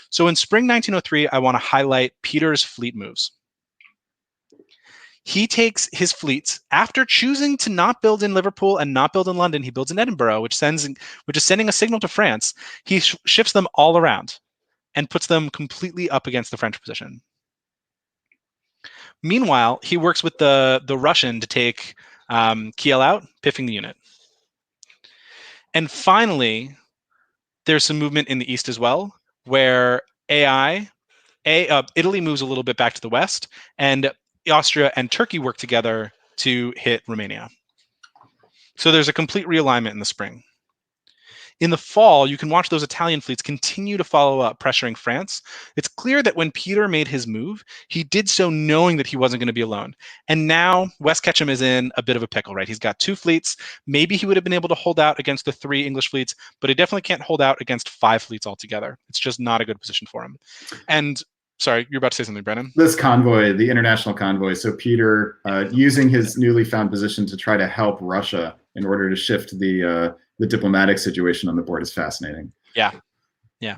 So in spring 1903, I want to highlight Peter's fleet moves. He takes his fleets after choosing to not build in Liverpool and not build in London. He builds in Edinburgh, which is sending a signal to France. He shifts them all around and puts them completely up against the French position. Meanwhile, he works with the Russian to take Kiel out, piffing the unit. And finally, there's some movement in the East as well, where Italy moves a little bit back to the West, and Austria and Turkey work together to hit Romania. So there's a complete realignment in the spring. In the fall, you can watch those Italian fleets continue to follow up, pressuring France. It's clear that when Peter made his move, he did so knowing that he wasn't going to be alone. And now West Ketchum is in a bit of a pickle, right? He's got 2 fleets. Maybe he would have been able to hold out against the 3 English fleets, but he definitely can't hold out against 5 fleets altogether. It's just not a good position for him. And sorry, you're about to say something, Brennan. This convoy, the international convoy. So Peter, using his newly found position to try to help Russia in order to shift the diplomatic situation on the board is fascinating. Yeah.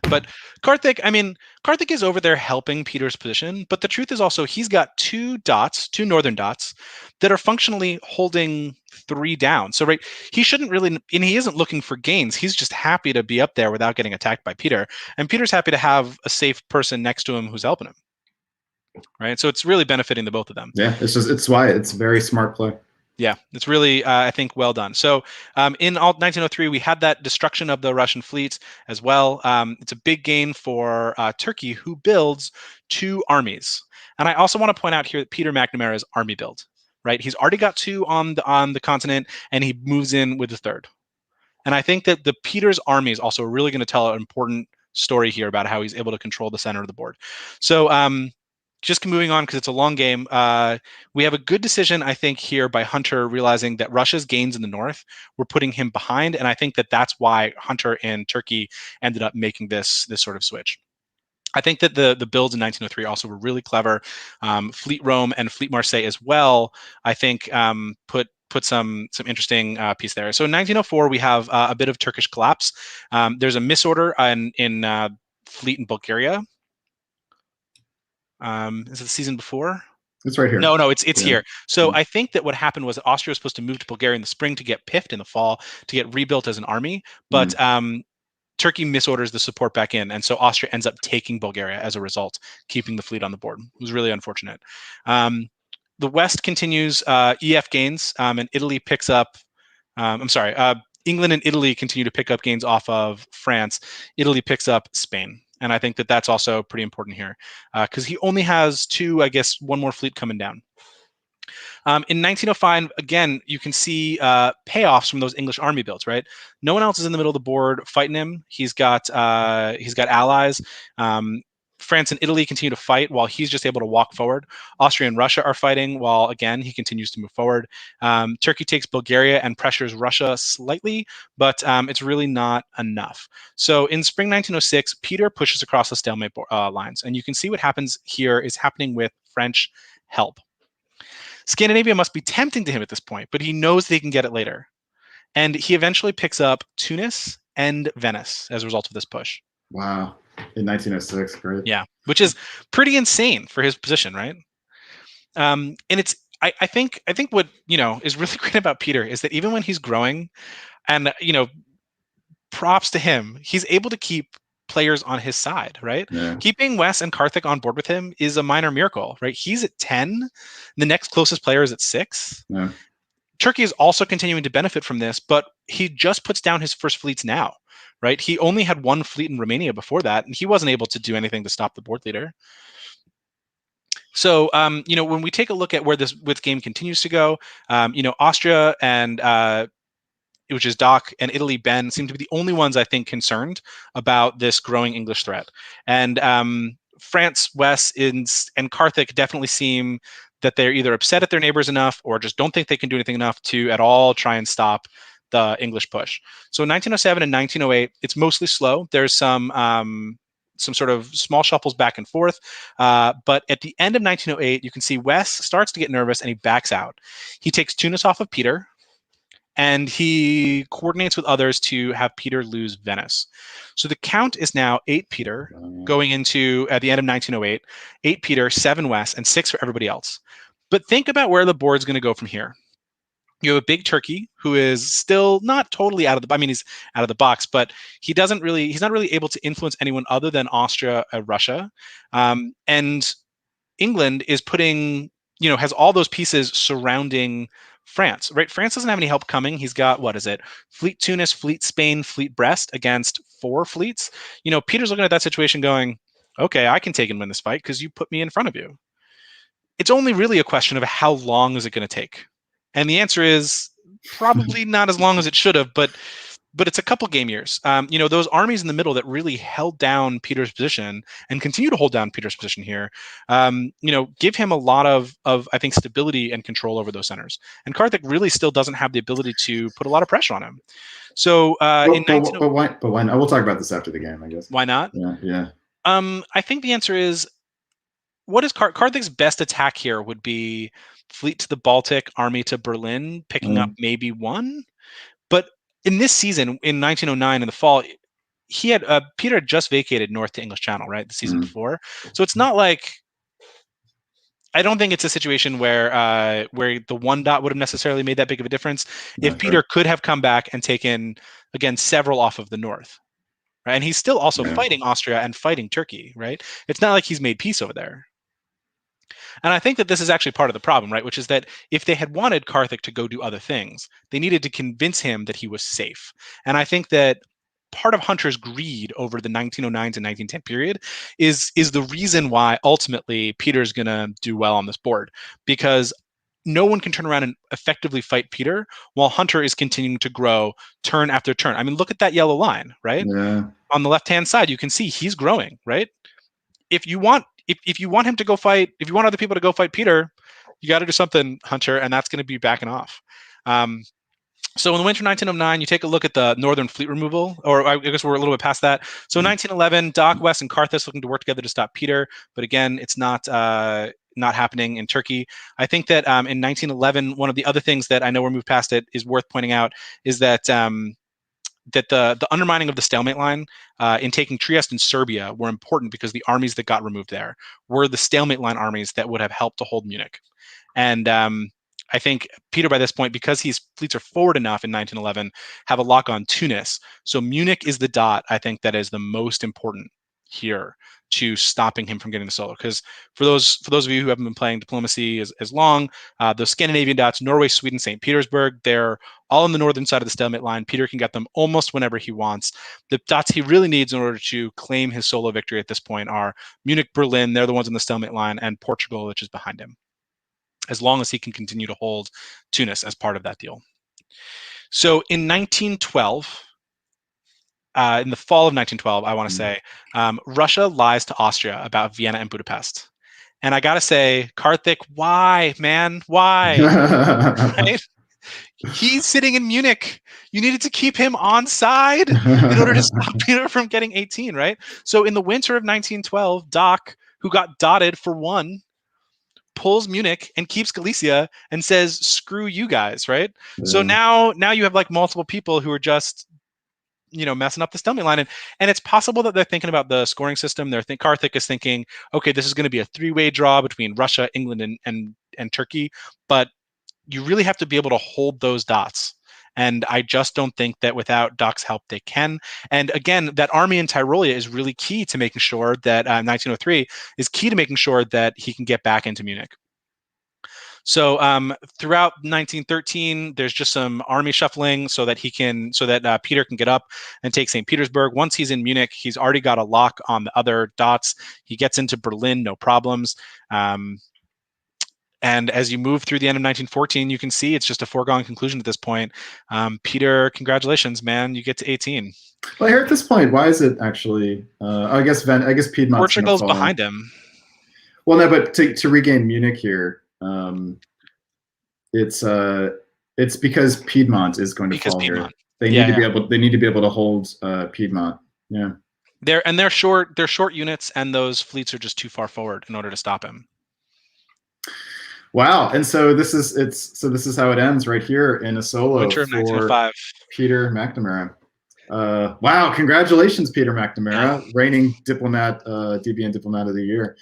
But Karthik is over there helping Peter's position. But the truth is also he's got 2 northern dots that are functionally holding 3 down. So, right, he shouldn't really, and he isn't looking for gains. He's just happy to be up there without getting attacked by Peter. And Peter's happy to have a safe person next to him who's helping him. Right. So it's really benefiting the both of them. Yeah, it's why it's a very smart play. Yeah, it's really, I think, well done. So in 1903, we had that destruction of the Russian fleet as well. It's a big gain for Turkey, who builds 2 armies. And I also want to point out here that Peter McNamara's army build, right? He's already got 2 on the continent, and he moves in with the 3rd. And I think that the Peter's army is also really going to tell an important story here about how he's able to control the center of the board. So just moving on, because it's a long game, we have a good decision, I think, here by Hunter, realizing that Russia's gains in the north were putting him behind, and I think that that's why Hunter and Turkey ended up making this sort of switch. I think that the builds in 1903 also were really clever. Fleet Rome and Fleet Marseille as well, I think, put some interesting piece there. So in 1904, we have a bit of Turkish collapse. There's a misorder in fleet in Bulgaria. Is it the season before? It's right here. No, it's here. So Yeah. I think that what happened was that Austria was supposed to move to Bulgaria in the spring to get piffed in the fall to get rebuilt as an army, but Turkey misorders the support back in, and so Austria ends up taking Bulgaria as a result, keeping the fleet on the board. It was really unfortunate. The West continues EF gains, and Italy picks up. England and Italy continue to pick up gains off of France. Italy picks up Spain. And I think that that's also pretty important here because he only has 2, I guess, 1 more fleet coming down. In 1905, again, you can see payoffs from those English army builds, right? No one else is in the middle of the board fighting him. He's got allies. France and Italy continue to fight while he's just able to walk forward. Austria and Russia are fighting while, again, he continues to move forward. Turkey takes Bulgaria and pressures Russia slightly, but it's really not enough. So in spring 1906, Peter pushes across the stalemate lines. And you can see what happens here is happening with French help. Scandinavia must be tempting to him at this point, but he knows they can get it later. And he eventually picks up Tunis and Venice as a result of this push. Wow. In 1906, great. Yeah, which is pretty insane for his position, right? And it's I think what is really great about Peter is that even when he's growing, and props to him, he's able to keep players on his side, right? Yeah. Keeping Wes and Karthik on board with him is a minor miracle, right? He's at 10. The next closest player is at 6. Yeah. Turkey is also continuing to benefit from this, but he just puts down his first fleets now, right? He only had 1 fleet in Romania before that, and he wasn't able to do anything to stop the board leader. So, when we take a look at where this game continues to go, Austria and which is Doc, and Italy, Ben, seem to be the only ones I think concerned about this growing English threat. And France, Wes, and Karthik definitely seem that they're either upset at their neighbors enough or just don't think they can do anything enough to at all try and stop the English push. So in 1907 and 1908, it's mostly slow. There's some sort of small shuffles back and forth. But at the end of 1908, you can see Wes starts to get nervous and he backs out. He takes Tunis off of Peter, and he coordinates with others to have Peter lose Venice. So the count is now 8 Peter going into, at the end of 1908, 8 Peter, 7 Wes, and 6 for everybody else. But think about where the board's going to go from here. You have a big Turkey who is still not totally out of the, he's out of the box, but he's not really able to influence anyone other than Austria and Russia. And England is putting, has all those pieces surrounding France, right? France doesn't have any help coming. He's got, Fleet Tunis, Fleet Spain, Fleet Brest against 4 fleets. Peter's looking at that situation going, okay, I can take and win this fight because you put me in front of you. It's only really a question of how long is it going to take? And the answer is probably not as long as it should have, but it's a couple game years. Those armies in the middle that really held down Peter's position and continue to hold down Peter's position here, give him a lot of I think, stability and control over those centers. And Karthik really still doesn't have the ability to put a lot of pressure on him. So why? We'll talk about this after the game, I guess. Why not? Yeah. I think the answer is, what is Karthik's best attack here would be fleet to the Baltic, army to Berlin, picking up maybe 1. But in this season, in 1909, in the fall, he had Peter had just vacated north to English Channel, right, the season before. So it's not like, I don't think it's a situation where the 1 dot would have necessarily made that big of a difference. If Peter could have come back and taken, again, several off of the north, right, and he's still also fighting Austria and fighting Turkey, right? It's not like he's made peace over there. And I think that this is actually part of the problem, right? Which is that if they had wanted Karthik to go do other things, they needed to convince him that he was safe. And I think that part of Hunter's greed over the 1909 to 1910 period is the reason why ultimately Peter's going to do well on this board, because no one can turn around and effectively fight Peter while Hunter is continuing to grow turn after turn. I mean, look at that yellow line, right? Yeah. On the left-hand side, you can see he's growing, right? If you want him to go fight, if you want other people to go fight Peter, you got to do something, Hunter, and that's going to be backing off. So in the winter 1909, you take a look at the Northern Fleet removal, or I guess we're a little bit past that. So 1911, Doc, West, and Karthus looking to work together to stop Peter, but again, it's not happening in Turkey. I think that in 1911, one of the other things that I know we're moved past it is worth pointing out is that that the undermining of the stalemate line in taking Trieste and Serbia were important because the armies that got removed there were the stalemate line armies that would have helped to hold Munich. And I think Peter, by this point, because his fleets are forward enough in 1911, have a lock on Tunis. So Munich is the dot, I think, that is the most important here to stopping him from getting the solo. Because for those of you who haven't been playing diplomacy as long, the Scandinavian dots, Norway, Sweden, St. Petersburg, they're all on the northern side of the stalemate line. Peter can get them almost whenever he wants. The dots he really needs in order to claim his solo victory at this point are Munich, Berlin, they're the ones on the stalemate line, and Portugal, which is behind him, as long as he can continue to hold Tunis as part of that deal. So in 1912, in the fall of 1912, I want to say, Russia lies to Austria about Vienna and Budapest. And I got to say, Karthik, why, man? Why? Right? He's sitting in Munich. You needed to keep him on side in order to stop Peter from getting 18, right? So in the winter of 1912, Doc, who got dotted for 1, pulls Munich and keeps Galicia and says, screw you guys, right? Yeah. So now you have like multiple people who are just, messing up the stalemate line. And it's possible that they're thinking about the scoring system. Karthik is thinking, okay, this is going to be a 3-way draw between Russia, England, and Turkey, but you really have to be able to hold those dots. And I just don't think that without Doc's help they can. And again, that army in Tyrolia is really key to making sure that 1903 is key to making sure that he can get back into Munich. So throughout 1913, there's just some army shuffling so that Peter can get up and take St. Petersburg. Once he's in Munich, he's already got a lock on the other dots. He gets into Berlin, no problems. And as you move through the end of 1914, you can see it's just a foregone conclusion at this point. Peter, congratulations, man! You get to 18. Well, here at this point, why is it actually? I guess Piedmont. Portugal's behind him. Well, no, but to regain Munich here, it's because Piedmont is going to fall here. They need to be able to hold Piedmont. Yeah. They're short units, and those fleets are just too far forward in order to stop him. Wow, and so this is how it ends right here in a solo winter of 1905. Peter McNamara. Wow, congratulations, Peter McNamara, reigning diplomat, DBN Diplomat of the Year.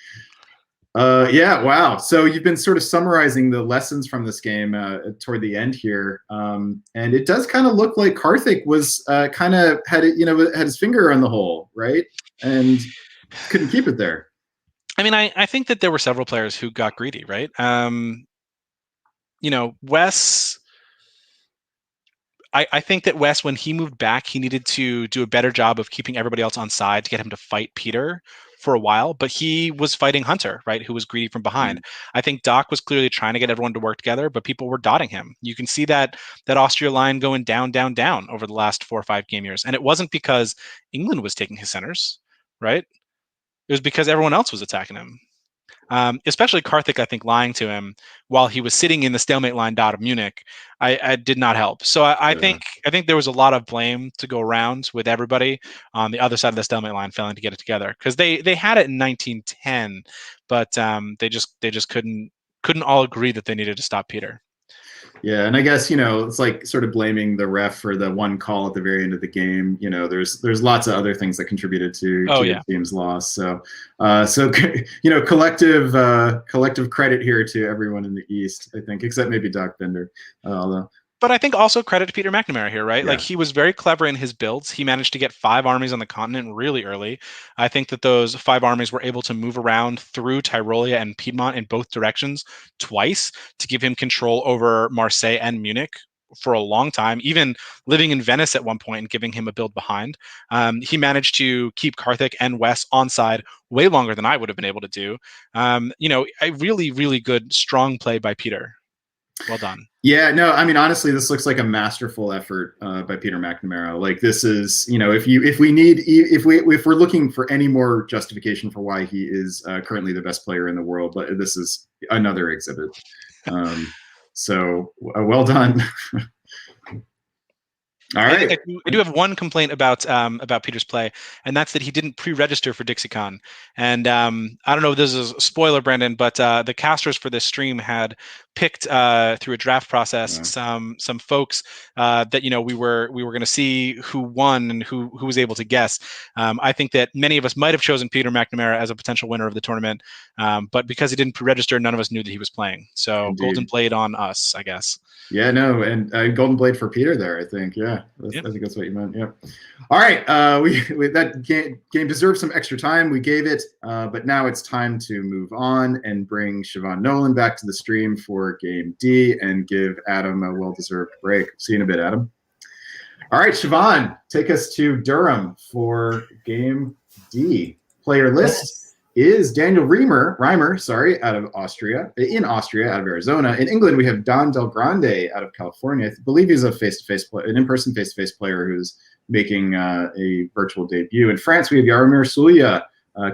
Yeah, wow. So you've been sort of summarizing the lessons from this game toward the end here, and it does kind of look like Karthik was kind of had his finger on the hole, right, and couldn't keep it there. I mean, I think that there were several players who got greedy, right? Wes. I think that Wes, when he moved back, he needed to do a better job of keeping everybody else on side to get him to fight Peter for a while, but he was fighting Hunter, right, who was greedy from behind. I think Doc was clearly trying to get everyone to work together, but people were dotting him. You can see that Austria line going down, down, down over the last 4 or 5 game years. And it wasn't because England was taking his centers, right? It was because everyone else was attacking him. Especially Karthik, I think, lying to him while he was sitting in the stalemate line dot of Munich, I did not help. So I think there was a lot of blame to go around with everybody on the other side of the stalemate line failing to get it together, because they had it in 1910, but they just couldn't all agree that they needed to stop Peter. Yeah, and I guess it's like sort of blaming the ref for the one call at the very end of the game. There's lots of other things that contributed to the team's loss. So collective credit here to everyone in the East, I think, except maybe Doc Bender. Although But I think also credit to Peter McNamara here, right? Yeah. Like he was very clever in his builds. He managed to get 5 armies on the continent really early. I think that those 5 armies were able to move around through Tyrolia and Piedmont in both directions twice to give him control over Marseille and Munich for a long time, even living in Venice at one point and giving him a build behind. He managed to keep Carthage and Wes on side way longer than I would have been able to do. A really, really good, strong play by Peter. Well done. Yeah, no, I mean, honestly, this looks like a masterful effort by Peter McNamara. Like this is, if we're looking for any more justification for why he is currently the best player in the world, this is another exhibit. So well done. All right. I do have one complaint about Peter's play, and that's that he didn't pre-register for Dixiecon. And I don't know if this is a spoiler, Brandon, but the casters for this stream had picked through a draft process some folks that we were going to see who won and who was able to guess. I think that many of us might have chosen Peter McNamara as a potential winner of the tournament, but because he didn't pre-register, none of us knew that he was playing. So Indeed. Golden Blade on us, I guess. Yeah, no, and Golden Blade for Peter there, I think. Yeah, I think that's what you meant. Yeah. All right, we that game deserves some extra time. We gave it, but now it's time to move on and bring Siobhan Nolan back to the stream for Game D and give Adam a well-deserved break. See you in a bit, Adam. All right, Siobhan, take us to Durham for Game D. Player list is Daniel Reimer, out of Austria, out of Arizona. In England, we have Don Del Grande out of California. I believe he's a an in-person face-to-face player who's making a virtual debut. In France, we have Jaromir Sulia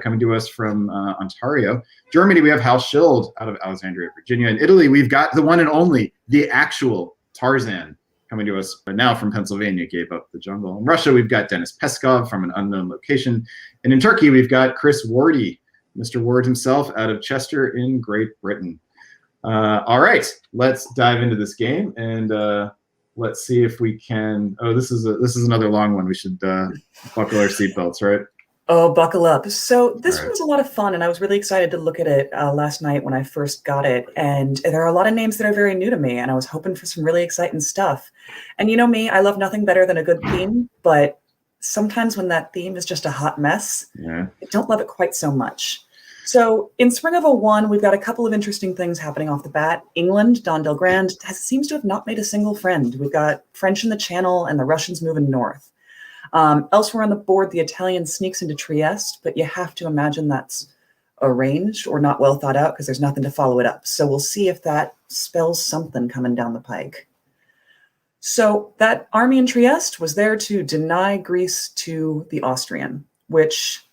coming to us from Ontario. Germany, we have Hal Schild out of Alexandria, Virginia. In Italy, we've got the one and only, the actual Tarzan coming to us now from Pennsylvania, gave up the jungle. In Russia, we've got Denis Peskov from an unknown location. And in Turkey, we've got Chris Wardy, Mr. Ward himself, out of Chester in Great Britain. All right, let's dive into this game and let's see if we can. Oh, this is another long one. We should buckle our seatbelts, right? Oh, buckle up. So this one was a lot of fun, and I was really excited to look at it last night when I first got it. And there are a lot of names that are very new to me, and I was hoping for some really exciting stuff. And you know me, I love nothing better than a good theme, but sometimes when that theme is just a hot mess, I don't love it quite so much. So in Spring of '01, we've got a couple of interesting things happening off the bat. England, Don Del Grande, seems to have not made a single friend. We've got French in the Channel and the Russians moving north. Elsewhere on the board, the Italian sneaks into Trieste, but you have to imagine that's arranged or not well thought out because there's nothing to follow it up. So we'll see if that spells something coming down the pike. So that army in Trieste was there to deny Greece to the Austrian, which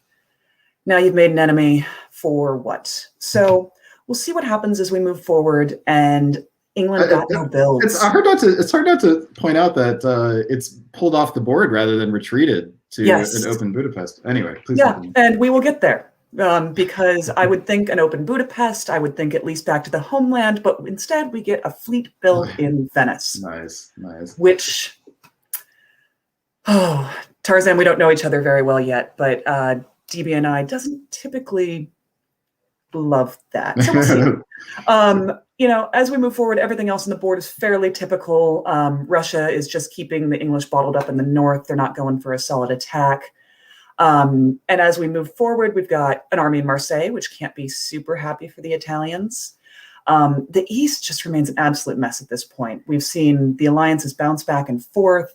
now you've made an enemy for what? So we'll see what happens as we move forward. And England got no builds. It's hard not to point out that it's pulled off the board rather than retreated to an open Budapest. Anyway, please. Yeah, and we will get there. Because I would think an open Budapest, I would think at least back to the homeland, but instead we get a fleet build in Venice. Nice. Which, Tarzan, we don't know each other very well yet, but DB&I doesn't typically love that. So we'll see. As we move forward, everything else on the board is fairly typical. Russia is just keeping the English bottled up in the north. They're not going for a solid attack. And as we move forward, we've got an army in Marseille, which can't be super happy for the Italians. The East just remains an absolute mess at this point. We've seen the alliances bounce back and forth,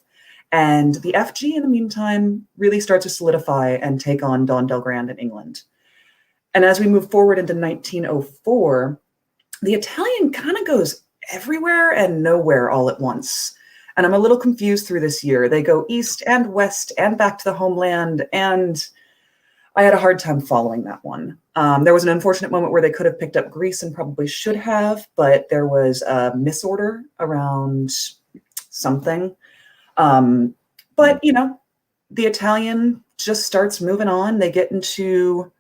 and the FG, in the meantime, really starts to solidify and take on Don Del Grande in England. And as we move forward into 1904, the Italian kind of goes everywhere and nowhere all at once. And I'm a little confused through this year. They go east and west and back to the homeland, and I had a hard time following that one. There was an unfortunate moment where they could have picked up Greece and probably should have, but there was a misorder around something. But, the Italian just starts moving on. They get into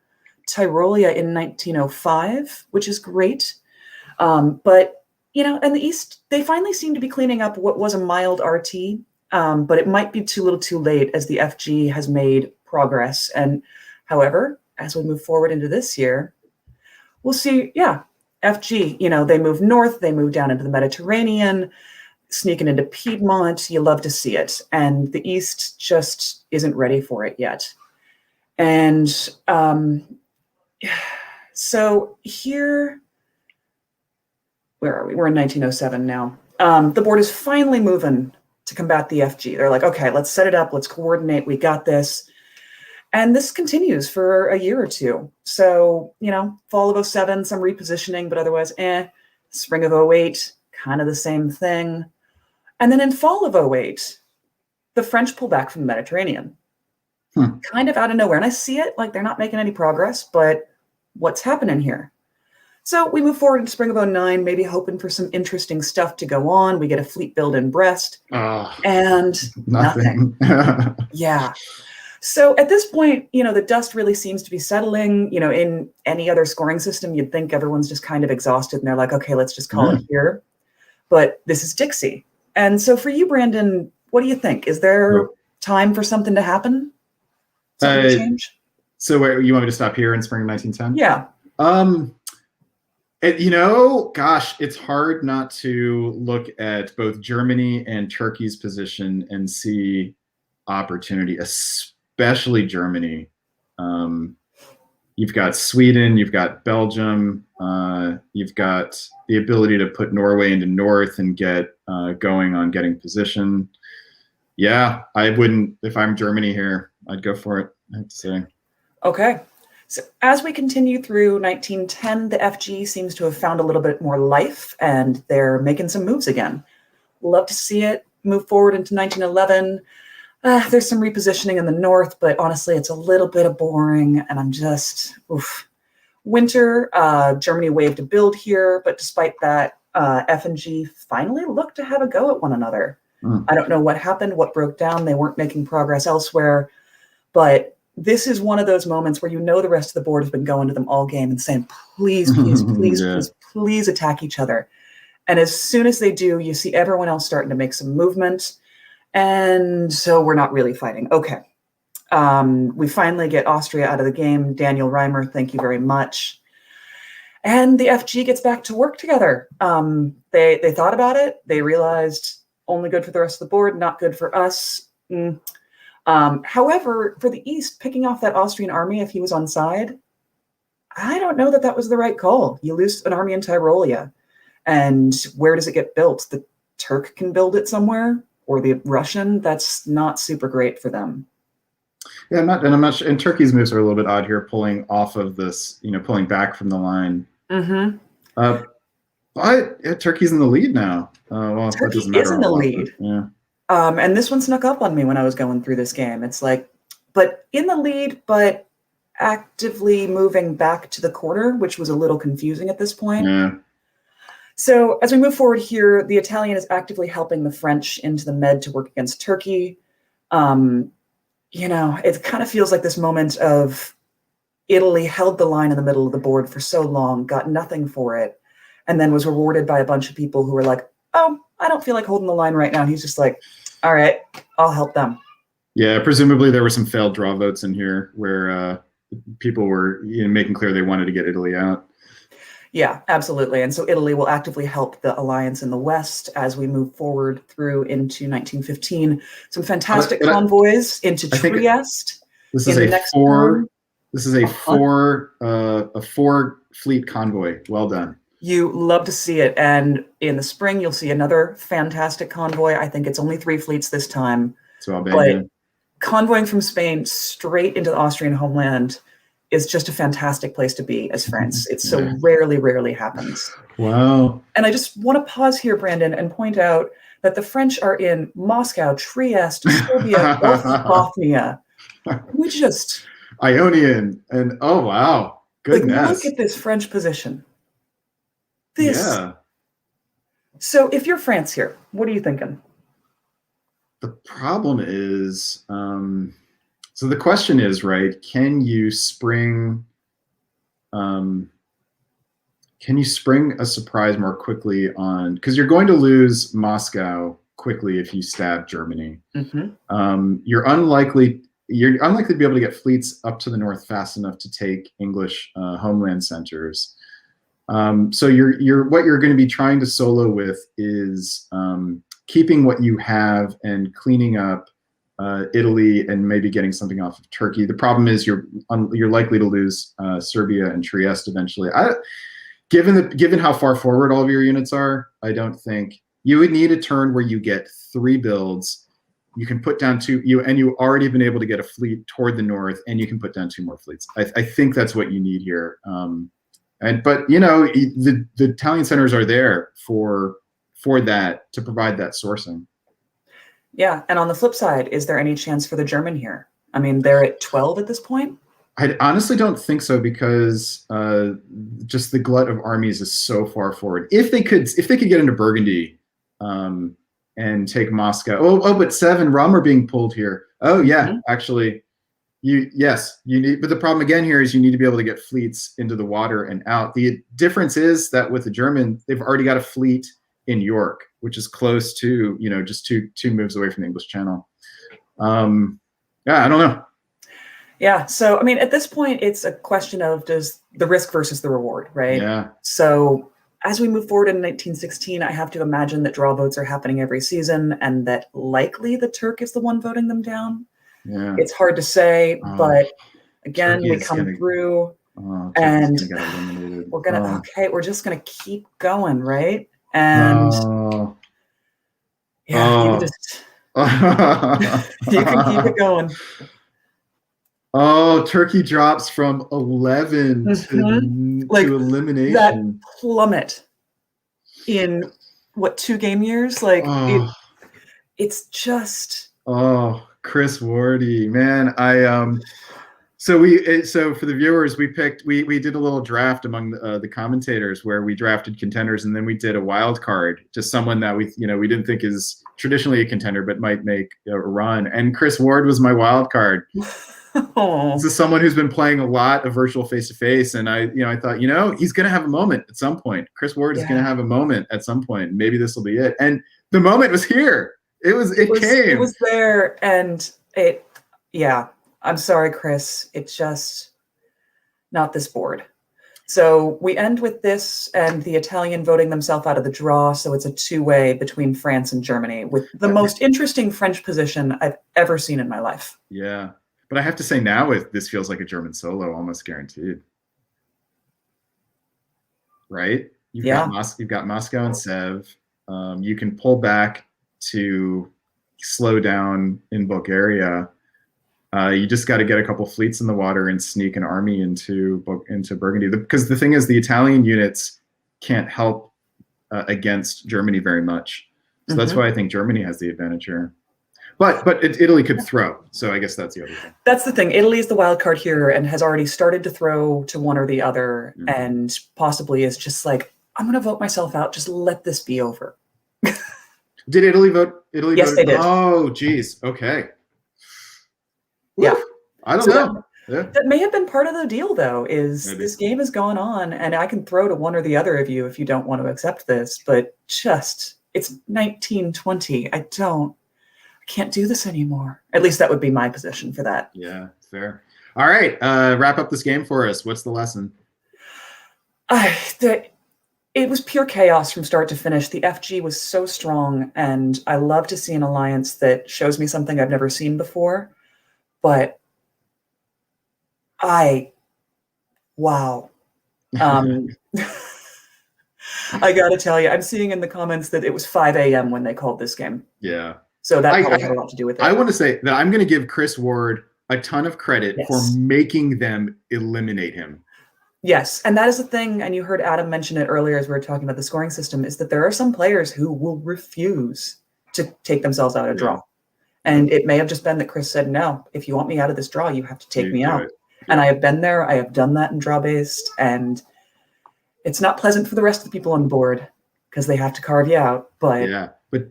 Tyrolia in 1905, which is great. But in the East, they finally seem to be cleaning up what was a mild RT, but it might be too little too late as the FG has made progress. And however, as we move forward into this year, we'll see, FG, they move north, they move down into the Mediterranean. sneaking into Piedmont. You love to see it. And the East just isn't ready for it yet. And so here, where are we? We're in 1907 now. The board is finally moving to combat the FG. They're like, okay, let's set it up. Let's coordinate. We got this. And this continues for a year or two. So, fall of 07, some repositioning, but otherwise, spring of 08, kind of the same thing. And then in fall of 08, the French pull back from the Mediterranean, kind of out of nowhere. And I see it like they're not making any progress, but what's happening here? So we move forward in spring of 09, maybe hoping for some interesting stuff to go on. We get a fleet build in Brest and nothing. Yeah. So at this point, the dust really seems to be settling. In any other scoring system, you'd think everyone's just kind of exhausted and they're like, okay, let's just call it here. But this is Dixie. And so for you, Brandon, what do you think? Is there time for something to happen? Something to change? So you want me to stop here in spring of 1910? Yeah. Gosh, it's hard not to look at both Germany and Turkey's position and see opportunity, especially Germany. You've got Sweden, you've got Belgium, you've got the ability to put Norway into north and get going on getting position. Yeah, I wouldn't, if I'm Germany here, I'd go for it, I have to say. Okay. So as we continue through 1910, the FG seems to have found a little bit more life and they're making some moves again. Love to see it move forward into 1911. There's some repositioning in the north, but honestly, it's a little bit of boring and I'm just, Winter, Germany waved a build here, but despite that, F and G finally looked to have a go at one another. I don't know what happened, what broke down. They weren't making progress elsewhere, but this is one of those moments where the rest of the board has been going to them all game and saying, please, please, please, please, please attack each other. And as soon as they do, you see everyone else starting to make some movement. And so we're not really fighting. Okay. We finally get Austria out of the game. Daniel Reimer, thank you very much. And the FG gets back to work together. They thought about it. They realized only good for the rest of the board, not good for us. However, for the East, picking off that Austrian army if he was on side, I don't know that was the right call. You lose an army in Tyrolia. And where does it get built? The Turk can build it somewhere, or the Russian. That's not super great for them. Yeah, I'm not sure. And Turkey's moves are a little bit odd here, pulling off of this, pulling back from the line. But Turkey's in the lead now. Turkey is in the lead. Yeah. And this one snuck up on me when I was going through this game. It's like, but in the lead, but actively moving back to the corner, which was a little confusing at this point. Yeah. So as we move forward here, the Italian is actively helping the French into the Med to work against Turkey. It kind of feels like this moment of Italy held the line in the middle of the board for so long, got nothing for it, and then was rewarded by a bunch of people who were like, oh, I don't feel like holding the line right now. And he's just like, all right, I'll help them. Yeah, presumably there were some failed draw votes in here where people were making clear they wanted to get Italy out. Yeah, absolutely. And so Italy will actively help the alliance in the West as we move forward through into 1915. Some fantastic convoys into Trieste. This is a four fleet convoy. Well done. You love to see it. And in the spring, you'll see another fantastic convoy. I think it's only 3 fleets this time. So Albania. But convoying from Spain straight into the Austrian homeland is just a fantastic place to be as France. It so rarely happens. Wow. And I just want to pause here, Brandon, and point out that the French are in Moscow, Trieste, Serbia, Bothnia. We just... Ionian. And oh, wow. Goodness. Look at this French position. Yeah. So if you're France here, what are you thinking? The problem is... So the question is, right, can you spring a surprise more quickly on, because you're going to lose Moscow quickly if you stab Germany. You're unlikely to be able to get fleets up to the north fast enough to take English homeland centers. So what you're going to be trying to solo with is keeping what you have and cleaning up Italy and maybe getting something off of Turkey. The problem is you're likely to lose Serbia and Trieste eventually. Given how far forward all of your units are, I don't think you would need a turn where you get 3 builds. You can put down 2, and you already been able to get a fleet toward the north, and you can put down 2 more fleets. I think that's what you need here. But the Italian centers are there for that, to provide that sourcing. Yeah, and on the flip side, is there any chance for the German here? I mean, they're at 12 at this point. I honestly don't think so, because just the glut of armies is so far forward. If they could get into Burgundy and take Moscow. Oh, but 7 Rum are being pulled here. Oh yeah, actually, you need. But the problem again here is you need to be able to get fleets into the water and out. The difference is that with the German, they've already got a fleet in York, which is close to just two moves away from the English Channel. Yeah, I don't know. Yeah, so I mean, at this point, it's a question of does the risk versus the reward, right? Yeah. So as we move forward in 1916, I have to imagine that draw votes are happening every season, and that likely the Turk is the one voting them down. Yeah. It's hard to say, but again, Turkey we is come through, Turkey's and gonna get eliminated. we're gonna we're just gonna keep going, right? And yeah, you just you can keep it going. Oh, Turkey drops from 11 to elimination. That plummet in what, 2 game years? Like it's just. Oh, Chris Wardy, man! So for the viewers, we did a little draft among the commentators where we drafted contenders, and then we did a wild card, just someone that we didn't think is traditionally a contender but might make a run. And Chris Ward was my wild card. This is someone who's been playing a lot of virtual face-to-face, and I thought, he's going to have a moment at some point. Chris Ward is going to have a moment at some point. Maybe this will be it. And the moment was here. It came. It was there, and I'm sorry, Chris. It's just not this board. So we end with this and the Italian voting themselves out of the draw. So it's a 2-way between France and Germany, with the most interesting French position I've ever seen in my life. Yeah. But I have to say now, this feels like a German solo, almost guaranteed. Right? You've got Moscow and Sev. You can pull back to slow down in Bulgaria. You just got to get a couple fleets in the water and sneak an army into Burgundy. Because the thing is, the Italian units can't help against Germany very much. So that's why I think Germany has the advantage here. But Italy could throw, so I guess that's the other thing. That's the thing. Italy is the wild card here and has already started to throw to one or the other, and possibly is just like, I'm going to vote myself out. Just let this be over. Did Italy vote? Yes, voted? They did. Oh, geez. Okay. Yeah. I don't know. That may have been part of the deal, though, is Maybe. This game has gone on, and I can throw to one or the other of you if you don't want to accept this, but it's 1920. I can't do this anymore. At least that would be my position for that. Yeah, fair. All right, wrap up this game for us. What's the lesson? It was pure chaos from start to finish. The FG was so strong, and I love to see an alliance that shows me something I've never seen before. But wow. I gotta tell you, I'm seeing in the comments that it was 5 a.m. when they called this game. Yeah. So that probably had a lot to do with it. I want to say that I'm going to give Chris Ward a ton of credit for making them eliminate him. Yes, and that is the thing, and you heard Adam mention it earlier as we were talking about the scoring system, is that there are some players who will refuse to take themselves out of draw. And it may have just been that Chris said, no, if you want me out of this draw, you have to take me out. And I have been there. I have done that in draw-based, and it's not pleasant for the rest of the people on the board because they have to carve you out. But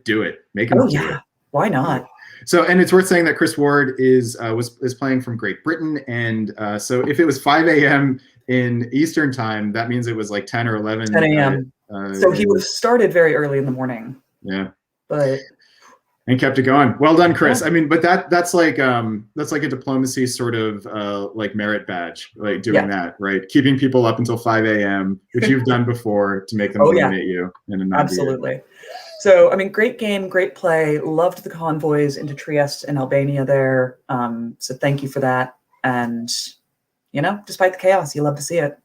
do it. Make them do it. Why not? So, and it's worth saying that Chris Ward is playing from Great Britain, and so if it was 5 a.m. in Eastern time, that means it was like 10 or 11. 10 a.m. So he would have started very early in the morning. Yeah. And kept it going. Well done, Chris. Yeah. I mean, but that's like a diplomacy sort of like merit badge, like doing that, right? Keeping people up until 5 a.m., which you've done before to make them eliminate you. Absolutely. So, I mean, great game, great play. Loved the convoys into Trieste and Albania there. So thank you for that. And, despite the chaos, you love to see it.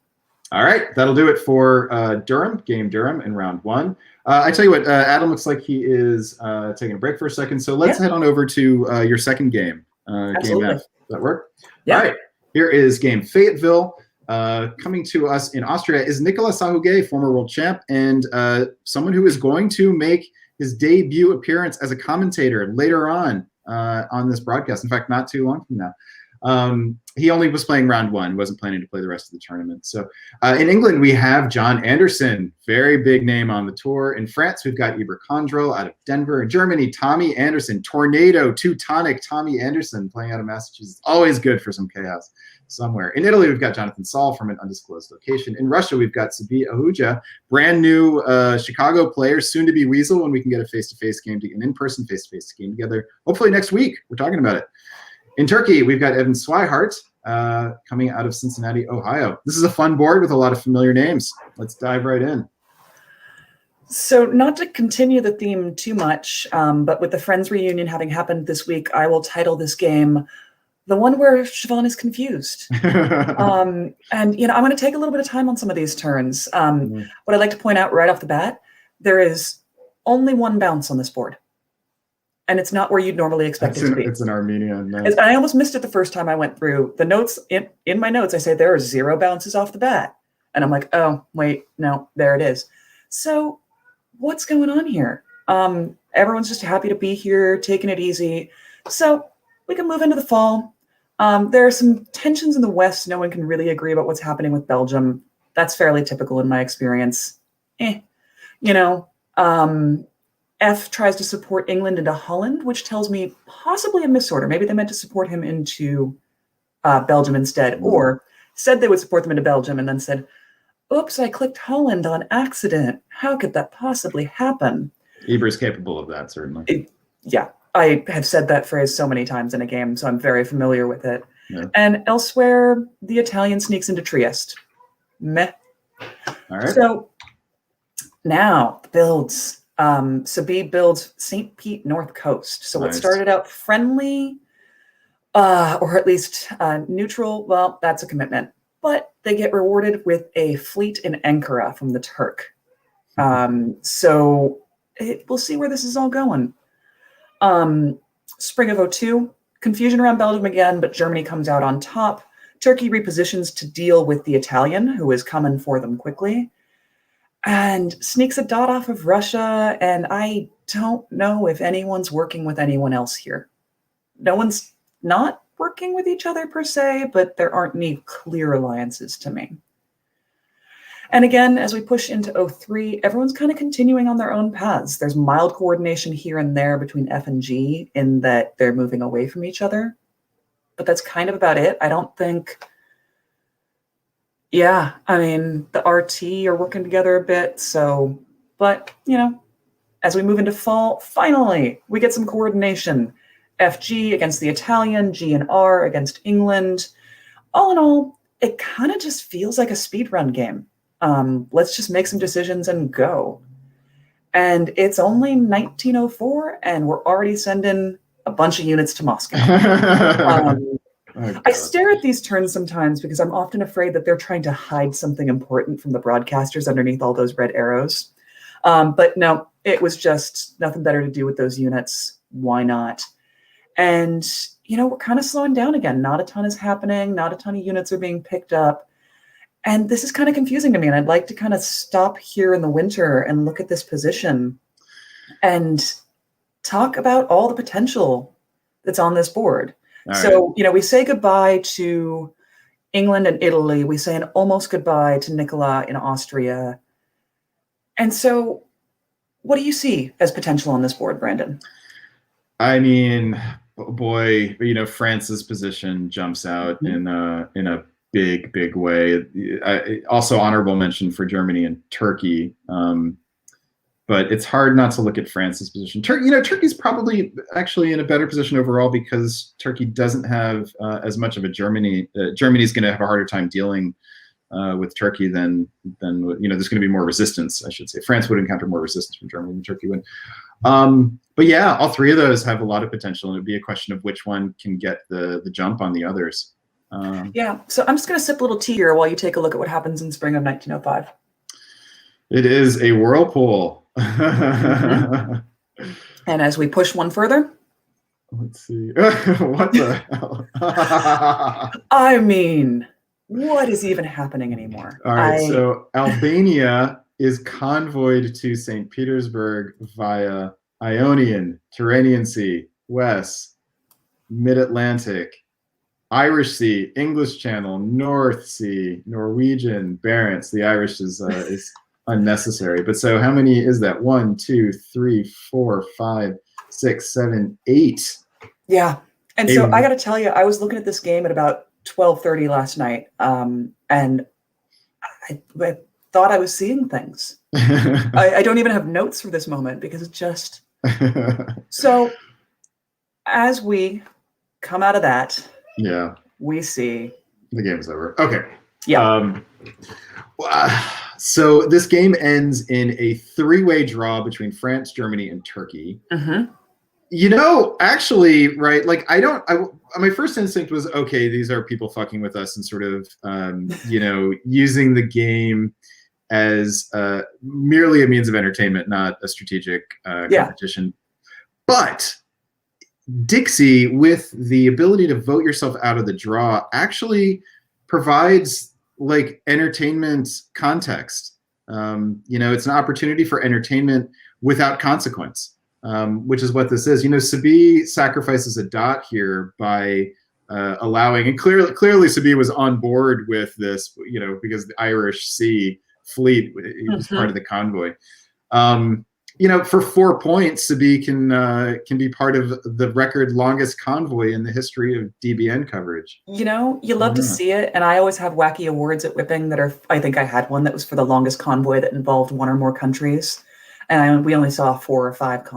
All right, that'll do it for Game Durham in round 1. I tell you what, Adam looks like he is taking a break for a second, so let's head on over to your second game, Game F. Does that work? Yeah. All right, here is Game Fayetteville. Coming to us in Austria is Nicola Sahuguet, former world champ, and someone who is going to make his debut appearance as a commentator later on this broadcast. In fact, not too long from now. He only was playing round 1, wasn't planning to play the rest of the tournament. So in England, we have John Anderson, very big name on the tour. In France, we've got Iber Kondrel out of Denver. In Germany, Tommy Anderson, Tornado, Teutonic Tommy Anderson playing out of Massachusetts. Always good for some chaos somewhere. In Italy, we've got Jonathan Saul from an undisclosed location. In Russia, we've got Sabi Ahuja, brand new Chicago player, soon to be Weasel when we can get a face-to-face game, an in-person face-to-face game together. Hopefully next week. We're talking about it. In Turkey, we've got Evan Swihart coming out of Cincinnati, Ohio. This is a fun board with a lot of familiar names. Let's dive right in. So not to continue the theme too much, but with the Friends reunion having happened this week, I will title this game the one where Siobhan is confused. And, I'm going to take a little bit of time on some of these turns. What I'd like to point out right off the bat, there is only one bounce on this board. And it's not where you'd normally expect it to be. It's an Armenian. I almost missed it the first time I went through the notes. In my notes, I say there are 0 bounces off the bat. And I'm like, oh, wait, no, there it is. So what's going on here? Everyone's just happy to be here, taking it easy. So we can move into the fall. There are some tensions in the West. No one can really agree about what's happening with Belgium. That's fairly typical in my experience. F tries to support England into Holland, which tells me possibly a misorder. Maybe they meant to support him into Belgium instead, or said they would support them into Belgium and then said, oops, I clicked Holland on accident. How could that possibly happen? Eber's capable of that, certainly. I have said that phrase so many times in a game, so I'm very familiar with it. Yeah. And elsewhere, the Italian sneaks into Trieste. Meh. All right. So now the builds. Sabi builds St. Pete North Coast. So what started out friendly, or at least neutral, well, that's a commitment. But they get rewarded with a fleet in Ankara from the Turk. So we'll see where this is all going. Spring of 2002, confusion around Belgium again, but Germany comes out on top. Turkey repositions to deal with the Italian, who is coming for them quickly, and sneaks a dot off of Russia, and I don't know if anyone's working with anyone else here. No one's not working with each other per se, but there aren't any clear alliances to me. And again, as we push into 2003, everyone's kind of continuing on their own paths. There's mild coordination here and there between F and G in that they're moving away from each other. But that's kind of about it. I don't think... Yeah, I mean, the RT are working together a bit. So, but, as we move into fall, finally, we get some coordination. FG against the Italian, G and R against England. All in all, it kind of just feels like a speedrun game. Let's just make some decisions and go. And it's only 1904, and we're already sending a bunch of units to Moscow. I stare at these turns sometimes because I'm often afraid that they're trying to hide something important from the broadcasters underneath all those red arrows. But no, it was just nothing better to do with those units. Why not? And, we're kind of slowing down again. Not a ton is happening. Not a ton of units are being picked up. And this is kind of confusing to me. And I'd like to kind of stop here in the winter and look at this position and talk about all the potential that's on this board. So, we say goodbye to England and Italy. We say an almost goodbye to Nicola in Austria. And so what do you see as potential on this board, Brandon? I mean, boy, France's position jumps out in a big way. Also honorable mention for Germany and Turkey. But it's hard not to look at France's position. Turkey's probably actually in a better position overall because Turkey doesn't have as much of a Germany. Germany's going to have a harder time dealing with Turkey, then there's going to be more resistance, I should say. France would encounter more resistance from Germany than Turkey would. But yeah, all three of those have a lot of potential, and it'd be a question of which one can get the jump on the others. Yeah, so I'm just going to sip a little tea here while you take a look at what happens in spring of 1905. It is a whirlpool. And as we push one further. Let's see. What the hell? I mean, what is even happening anymore? All right, so Albania is convoyed to St. Petersburg via Ionian, Tyrrhenian Sea, West, Mid-Atlantic, Irish Sea, English Channel, North Sea, Norwegian, Barents. The Irish is unnecessary. But so how many is that? 1, 2, 3, 4, 5, 6, 7, 8. Yeah. And so I got to tell you, I was looking at this game at about 12:30 last night, and I thought I was seeing things. I don't even have notes for this moment because it just... So as we come out of that, yeah, we see the game's over. Okay. Yeah. So this game ends in a 3-way draw between France, Germany, and Turkey. Mm-hmm. Actually, right, like my first instinct was, okay, these are people fucking with us and sort of, using the game as merely a means of entertainment, not a strategic competition. But Dixie, with the ability to vote yourself out of the draw, actually provides like entertainment context. It's an opportunity for entertainment without consequence, which is what this is. Sabi sacrifices a dot here by allowing, and clearly Sabi was on board with this, because the Irish Sea fleet was part of the convoy. For 4 points, Sabi can be part of the record longest convoy in the history of DBN coverage. You love to see it, and I always have wacky awards at Whipping that are. I think I had one that was for the longest convoy that involved one or more countries, and we only saw 4 or 5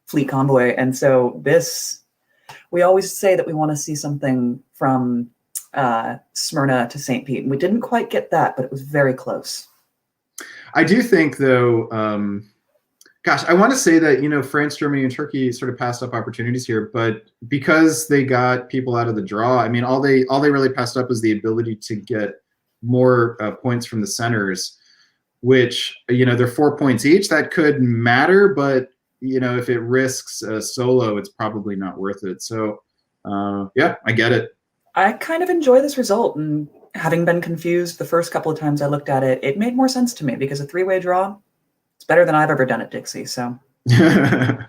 fleet convoy, and so this, we always say that we want to see something from Smyrna to St. Pete, and we didn't quite get that, but it was very close. I do think, though. Gosh, I want to say that, France, Germany, and Turkey sort of passed up opportunities here, but because they got people out of the draw, I mean, all they really passed up was the ability to get more points from the centers, which, they're 4 points each. That could matter, but, if it risks solo, it's probably not worth it. So, yeah, I get it. I kind of enjoy this result, and having been confused the first couple of times I looked at it, it made more sense to me because a 3-way draw, it's better than I've ever done at Dixie. So, and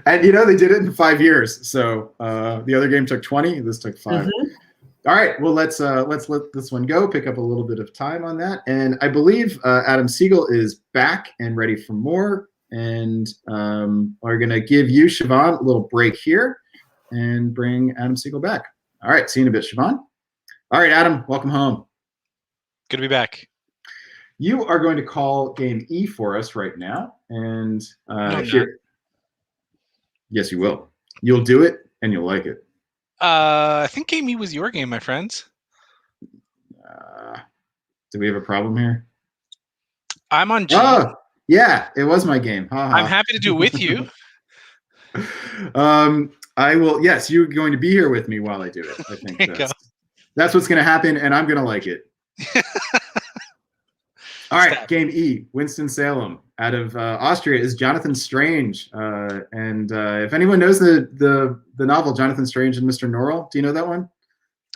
they did it in 5 years. So the other game took 20. This took 5. Mm-hmm. All right. Well, let's let this one go. Pick up a little bit of time on that, and I believe Adam Siegel is back and ready for more. And we're gonna give you, Siobhan, a little break here, and bring Adam Siegel back. All right. See you in a bit, Siobhan. All right, Adam. Welcome home. Good to be back. You are going to call game E for us right now, and yes, you will. You'll do it, and you'll like it. I think game E was your game, my friends. Do we have a problem here? I'm on G. Oh, yeah, it was my game. I'm happy to do it with you. I will. Yes, you're going to be here with me while I do it. I think that's what's going to happen, and I'm going to like it. All right, game E, Winston-Salem. Out of Austria is Jonathan Strange. And if anyone knows the novel Jonathan Strange and Mr. Norrell, do you know that one?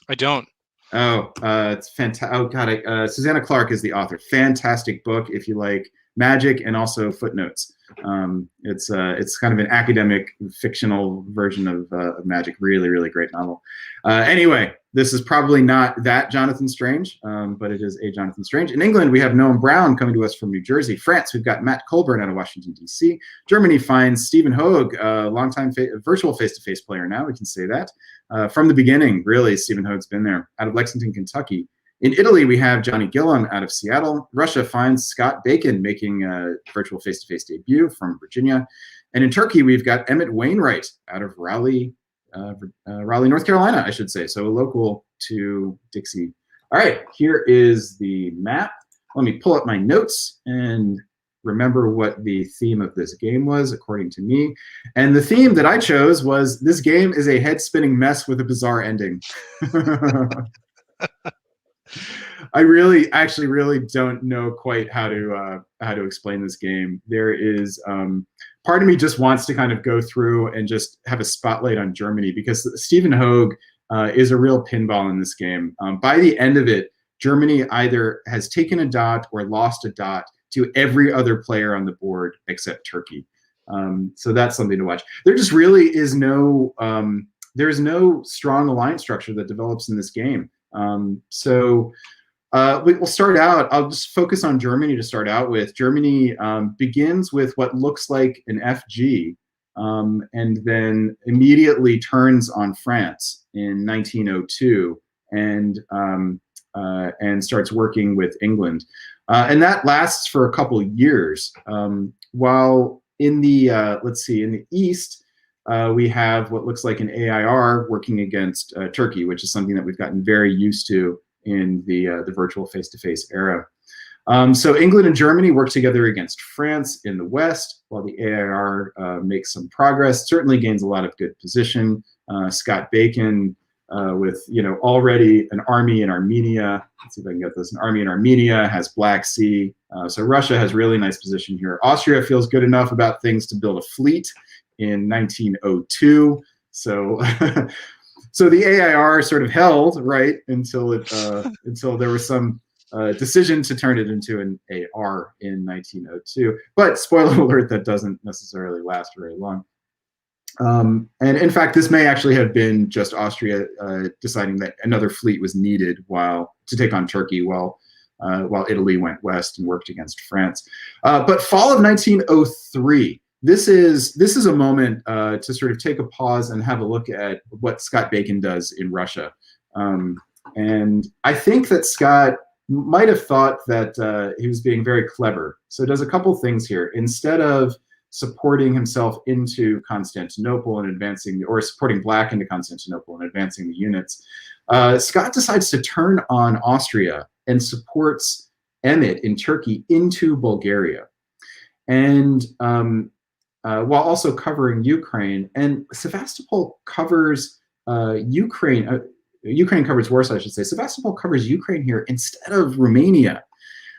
I don't. Oh, it's fantastic. Oh, God. Susanna Clark is the author. Fantastic book if you like magic and also footnotes. It's kind of an academic fictional version of magic. Really, really great novel. Anyway, this is probably not that Jonathan Strange, but it is a Jonathan Strange. In England, we have Noam Brown coming to us from New Jersey. France, we've got Matt Colburn out of Washington, D.C. Germany finds Stephen Hoag, a longtime virtual face-to-face player now, we can say that. From the beginning, really, Stephen Hoag's been there. Out of Lexington, Kentucky. In Italy, we have Johnny Gillam out of Seattle. Russia finds Scott Bacon making a virtual face-to-face debut from Virginia. And in Turkey, we've got Emmett Wainwright out of Raleigh, North Carolina, I should say. So local to Dixie All right, here is the map. Let me pull up my notes and remember what the theme of this game was, according to me. And the theme that I chose was, this game is a head-spinning mess with a bizarre ending. I actually really don't know quite how to explain this game. There is part of me just wants to kind of go through and just have a spotlight on Germany, because Stephen Hogue is a real pinball in this game. By the end of it, Germany either has taken a dot or lost a dot to every other player on the board except Turkey. So that's something to watch. There just really is there's no strong alliance structure that develops in this game. So we'll start out. I'll just focus on Germany to start out with. Germany begins with what looks like an FG, and then immediately turns on France in 1902 and starts working with England. And that lasts for a couple of years. While in the, in the East, we have what looks like an AIR working against Turkey, which is something that we've gotten very used to in the virtual face-to-face era. So England and Germany work together against France in the West, while the AIR makes some progress, certainly gains a lot of good position. Scott Bacon with already an army in Armenia. Let's see if I can get this. An army in Armenia, has Black Sea. So Russia has really nice position here. Austria feels good enough about things to build a fleet in 1902. So so the AIR sort of held right until there was some decision to turn it into an AR in 1902. But spoiler alert, that doesn't necessarily last very long. And in fact, this may actually have been just Austria deciding that another fleet was needed to take on Turkey while Italy went west and worked against France. But fall of 1903, this is a moment to sort of take a pause and have a look at what Scott Bacon does in Russia. And I think that Scott might have thought that he was being very clever. So does a couple things here. Instead of supporting himself into Constantinople and advancing, or supporting Black into Constantinople and advancing the units, Scott decides to turn on Austria and supports Emmet in Turkey into Bulgaria. And while also covering Ukraine, and Sevastopol covers Ukraine. Ukraine covers Warsaw, I should say. Sevastopol covers Ukraine here instead of Romania,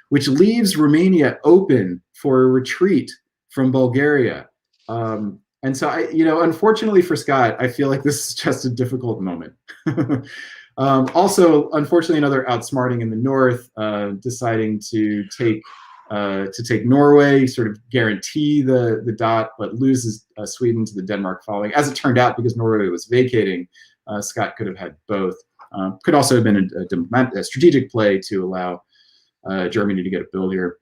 which leaves Romania open for a retreat from Bulgaria. And so, unfortunately for Scott, I feel like this is just a difficult moment. Also, unfortunately, another outsmarting in the north, deciding to take Norway, sort of guarantee the dot, but loses Sweden to the Denmark following. As it turned out, because Norway was vacating, Scott could have had both. Could also have been a strategic play to allow Germany to get a build here.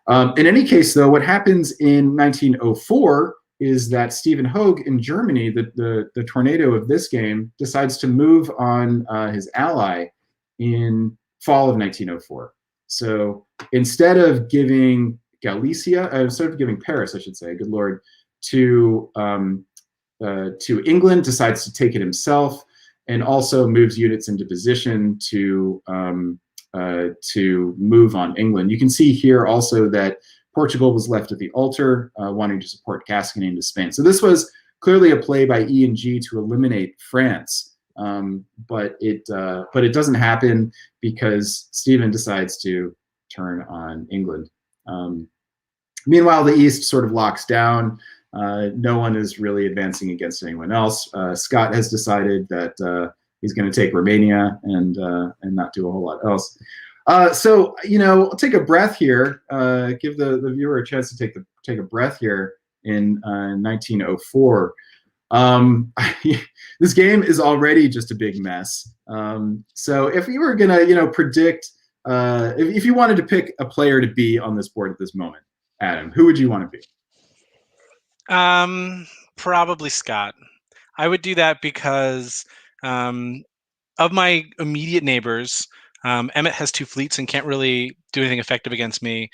In any case, though, what happens in 1904 is that Stephen Hogue in Germany, the tornado of this game, decides to move on his ally in fall of 1904. So instead of giving Paris, I should say, good Lord, to England, decides to take it himself, and also moves units into position to move on England. You can see here also that Portugal was left at the altar, wanting to support Gascony into Spain. So this was clearly a play by E and G to eliminate France, but it doesn't happen because Stephen decides to turn on England. Meanwhile, the East sort of locks down. No one is really advancing against anyone else. Scott has decided that he's going to take Romania and not do a whole lot else. So I'll take a breath here. Give the viewer a chance to take a breath here in 1904. This game is already just a big mess. So if you were gonna predict, if you wanted to pick a player to be on this board at this moment, Adam, who would you want to be? Probably Scott. I would do that because of my immediate neighbors, Emmett has 2 fleets and can't really do anything effective against me.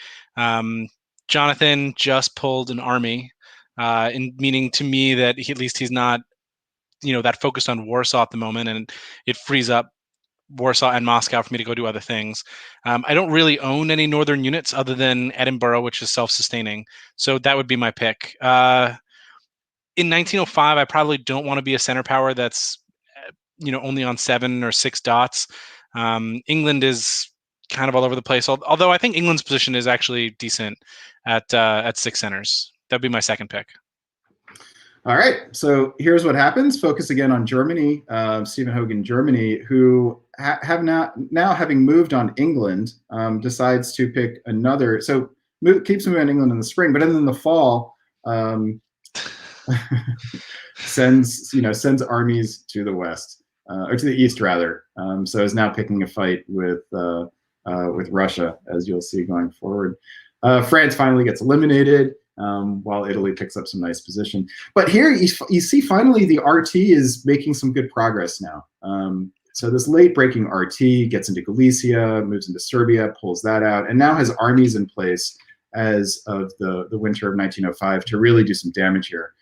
Jonathan just pulled an army, meaning to me that at least he's not, that focused on Warsaw at the moment, and it frees up Warsaw and Moscow for me to go do other things. I don't really own any northern units other than Edinburgh, which is self-sustaining. So that would be my pick. In 1905, I probably don't want to be a center power that's only on 7 or 6 dots. England is kind of all over the place, although I think England's position is actually decent at 6 centers. That'd be my second pick. All right, so here's what happens. Focus again on Germany. Stephen Hogan, Germany, who have now having moved on England, decides to pick another. So keeps moving on England in the spring, but then in the fall, sends armies to the west, or to the east rather. So is now picking a fight with Russia, as you'll see going forward. France finally gets eliminated, while Italy picks up some nice position. But here you see finally the RT is making some good progress now. So this late breaking RT gets into Galicia, moves into Serbia, pulls that out, and now has armies in place as of the winter of 1905 to really do some damage here.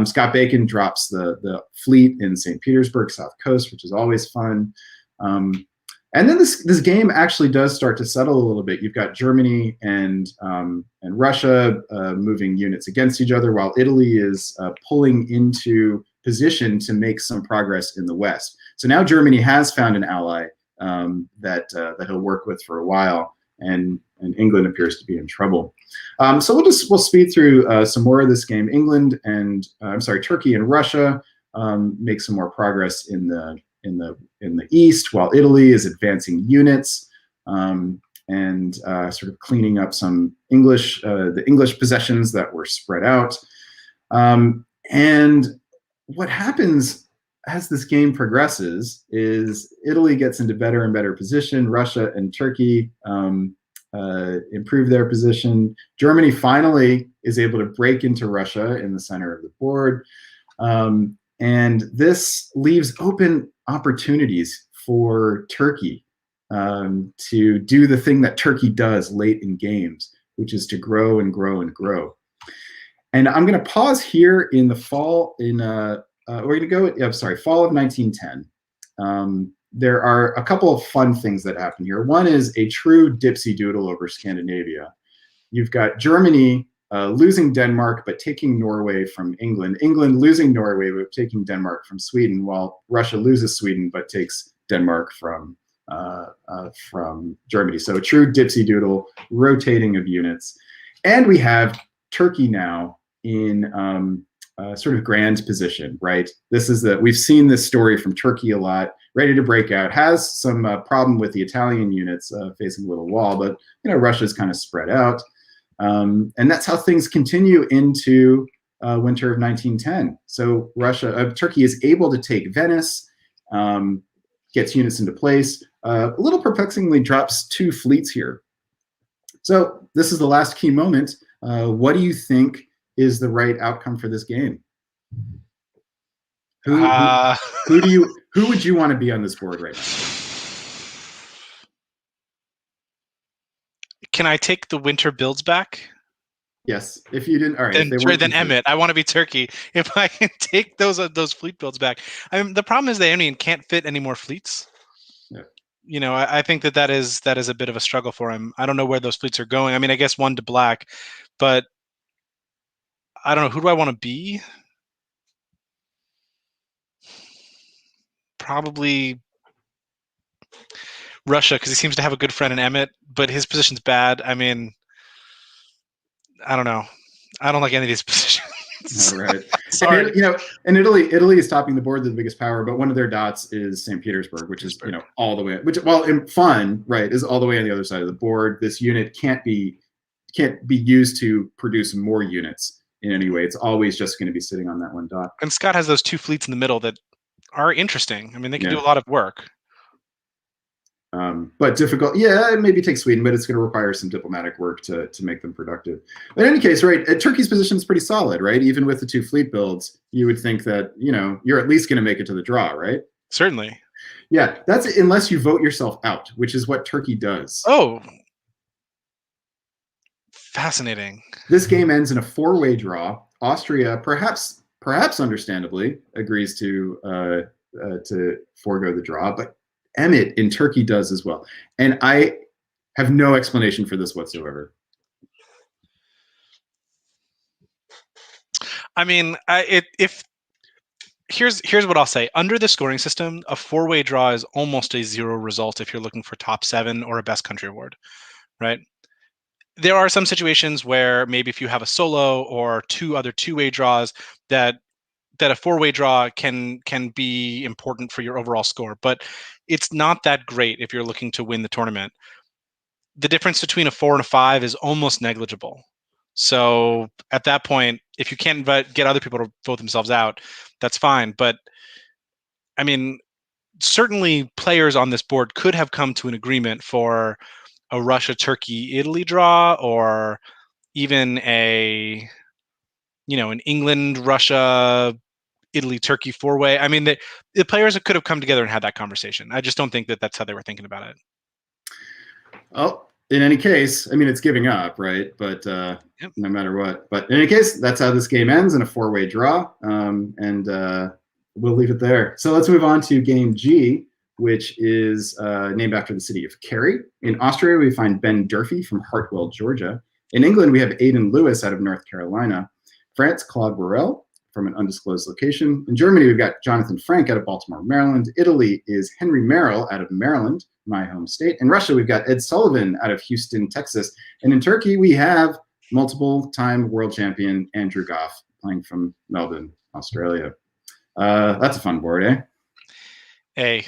Scott Bacon drops the fleet in St. Petersburg, South Coast, which is always fun. And then this game actually does start to settle a little bit. You've got Germany and Russia moving units against each other, while Italy is pulling into position to make some progress in the west. So now Germany has found an ally that he'll work with for a while, and England appears to be in trouble. So we'll speed through some more of this game. Turkey and Russia make some more progress in the east, while Italy is advancing units and sort of cleaning up some the English possessions that were spread out. And what happens as this game progresses is Italy gets into better and better position. Russia and Turkey improve their position. Germany finally is able to break into Russia in the center of the board. And this leaves open opportunities for Turkey to do the thing that Turkey does late in games, which is to grow and grow and grow. And I'm going to pause here in the fall we're going to go, fall of 1910. There are a couple of fun things that happen here. One is a true dipsy doodle over Scandinavia. You've got Germany losing Denmark, but taking Norway from England. England losing Norway, but taking Denmark from Sweden, while Russia loses Sweden, but takes Denmark from Germany. So a true dipsy doodle, rotating of units. And we have Turkey now in sort of grand position, right? We've seen this story from Turkey a lot, ready to break out, has some problem with the Italian units facing a little wall, but Russia's kind of spread out. And that's how things continue into winter of 1910. So Turkey is able to take Venice, gets units into place, a little perplexingly drops 2 fleets here. So this is the last key moment. What do you think is the right outcome for this game? Who would you want to be on this board right now? Can I take the winter builds back? Yes. If you didn't, all right. Then Emmett, I want to be Turkey. If I can take those fleet builds back, the problem is they can't fit any more fleets. Yeah. I think that is a bit of a struggle for him. I don't know where those fleets are going. I guess 1 to black, but I don't know. Who do I want to be? Probably Russia, because he seems to have a good friend in Emmett, but his position's bad. I don't know. I don't like any of these positions. All right. Sorry. And Italy is topping the board, the biggest power, but one of their dots is St. Petersburg, which is all the way, in fun, right, is all the way on the other side of the board. This unit can't be used to produce more units in any way. It's always just going to be sitting on that one dot. And Scott has those 2 fleets in the middle that are interesting. They can do a lot of work. But difficult. Yeah, it maybe take Sweden, but it's going to require some diplomatic work to make them productive. But in any case, right, Turkey's position is pretty solid, right? Even with the 2 fleet builds, you would think that, you're at least going to make it to the draw, right? Certainly. Yeah, that's unless you vote yourself out, which is what Turkey does. Oh, fascinating. This game ends in a 4-way draw. Austria, perhaps understandably, agrees to forego the draw, but Emmet in Turkey does as well. And I have no explanation for this whatsoever. I mean, here's what I'll say. Under the scoring system, a 4-way draw is almost a 0 result if you're looking for top 7 or a best country award, right? There are some situations where maybe if you have a solo or 2 other 2-way draws, that a 4-way draw can be important for your overall score, but it's not that great if you're looking to win the tournament. The difference between a 4 and a 5 is almost negligible. So at that point, if you can't get other people to vote themselves out, that's fine. But I mean, certainly players on this board could have come to an agreement for a Russia, Turkey, Italy draw, or even an England, Russia, Italy, Turkey 4-way. I mean, the players could have come together and had that conversation. I just don't think that that's how they were thinking about it. Oh, in any case, I mean, it's giving up, right? But Yep. No matter what. But in any case, that's how this game ends, in a 4-way draw. And we'll leave it there. So let's move on to game G, which is named after the city of Kerry. In Austria, we find Ben Durfee from Hartwell, Georgia. In England, we have Aidan Lewis out of North Carolina. France, Claude Worrell from an undisclosed location. In Germany, we've got Jonathan Frank out of Baltimore, Maryland. Italy is Henry Merrill out of Maryland, my home state. In Russia, we've got Ed Sullivan out of Houston, Texas. And in Turkey, we have multiple-time world champion Andrew Goff playing from Melbourne, Australia. That's a fun board, eh? Hey.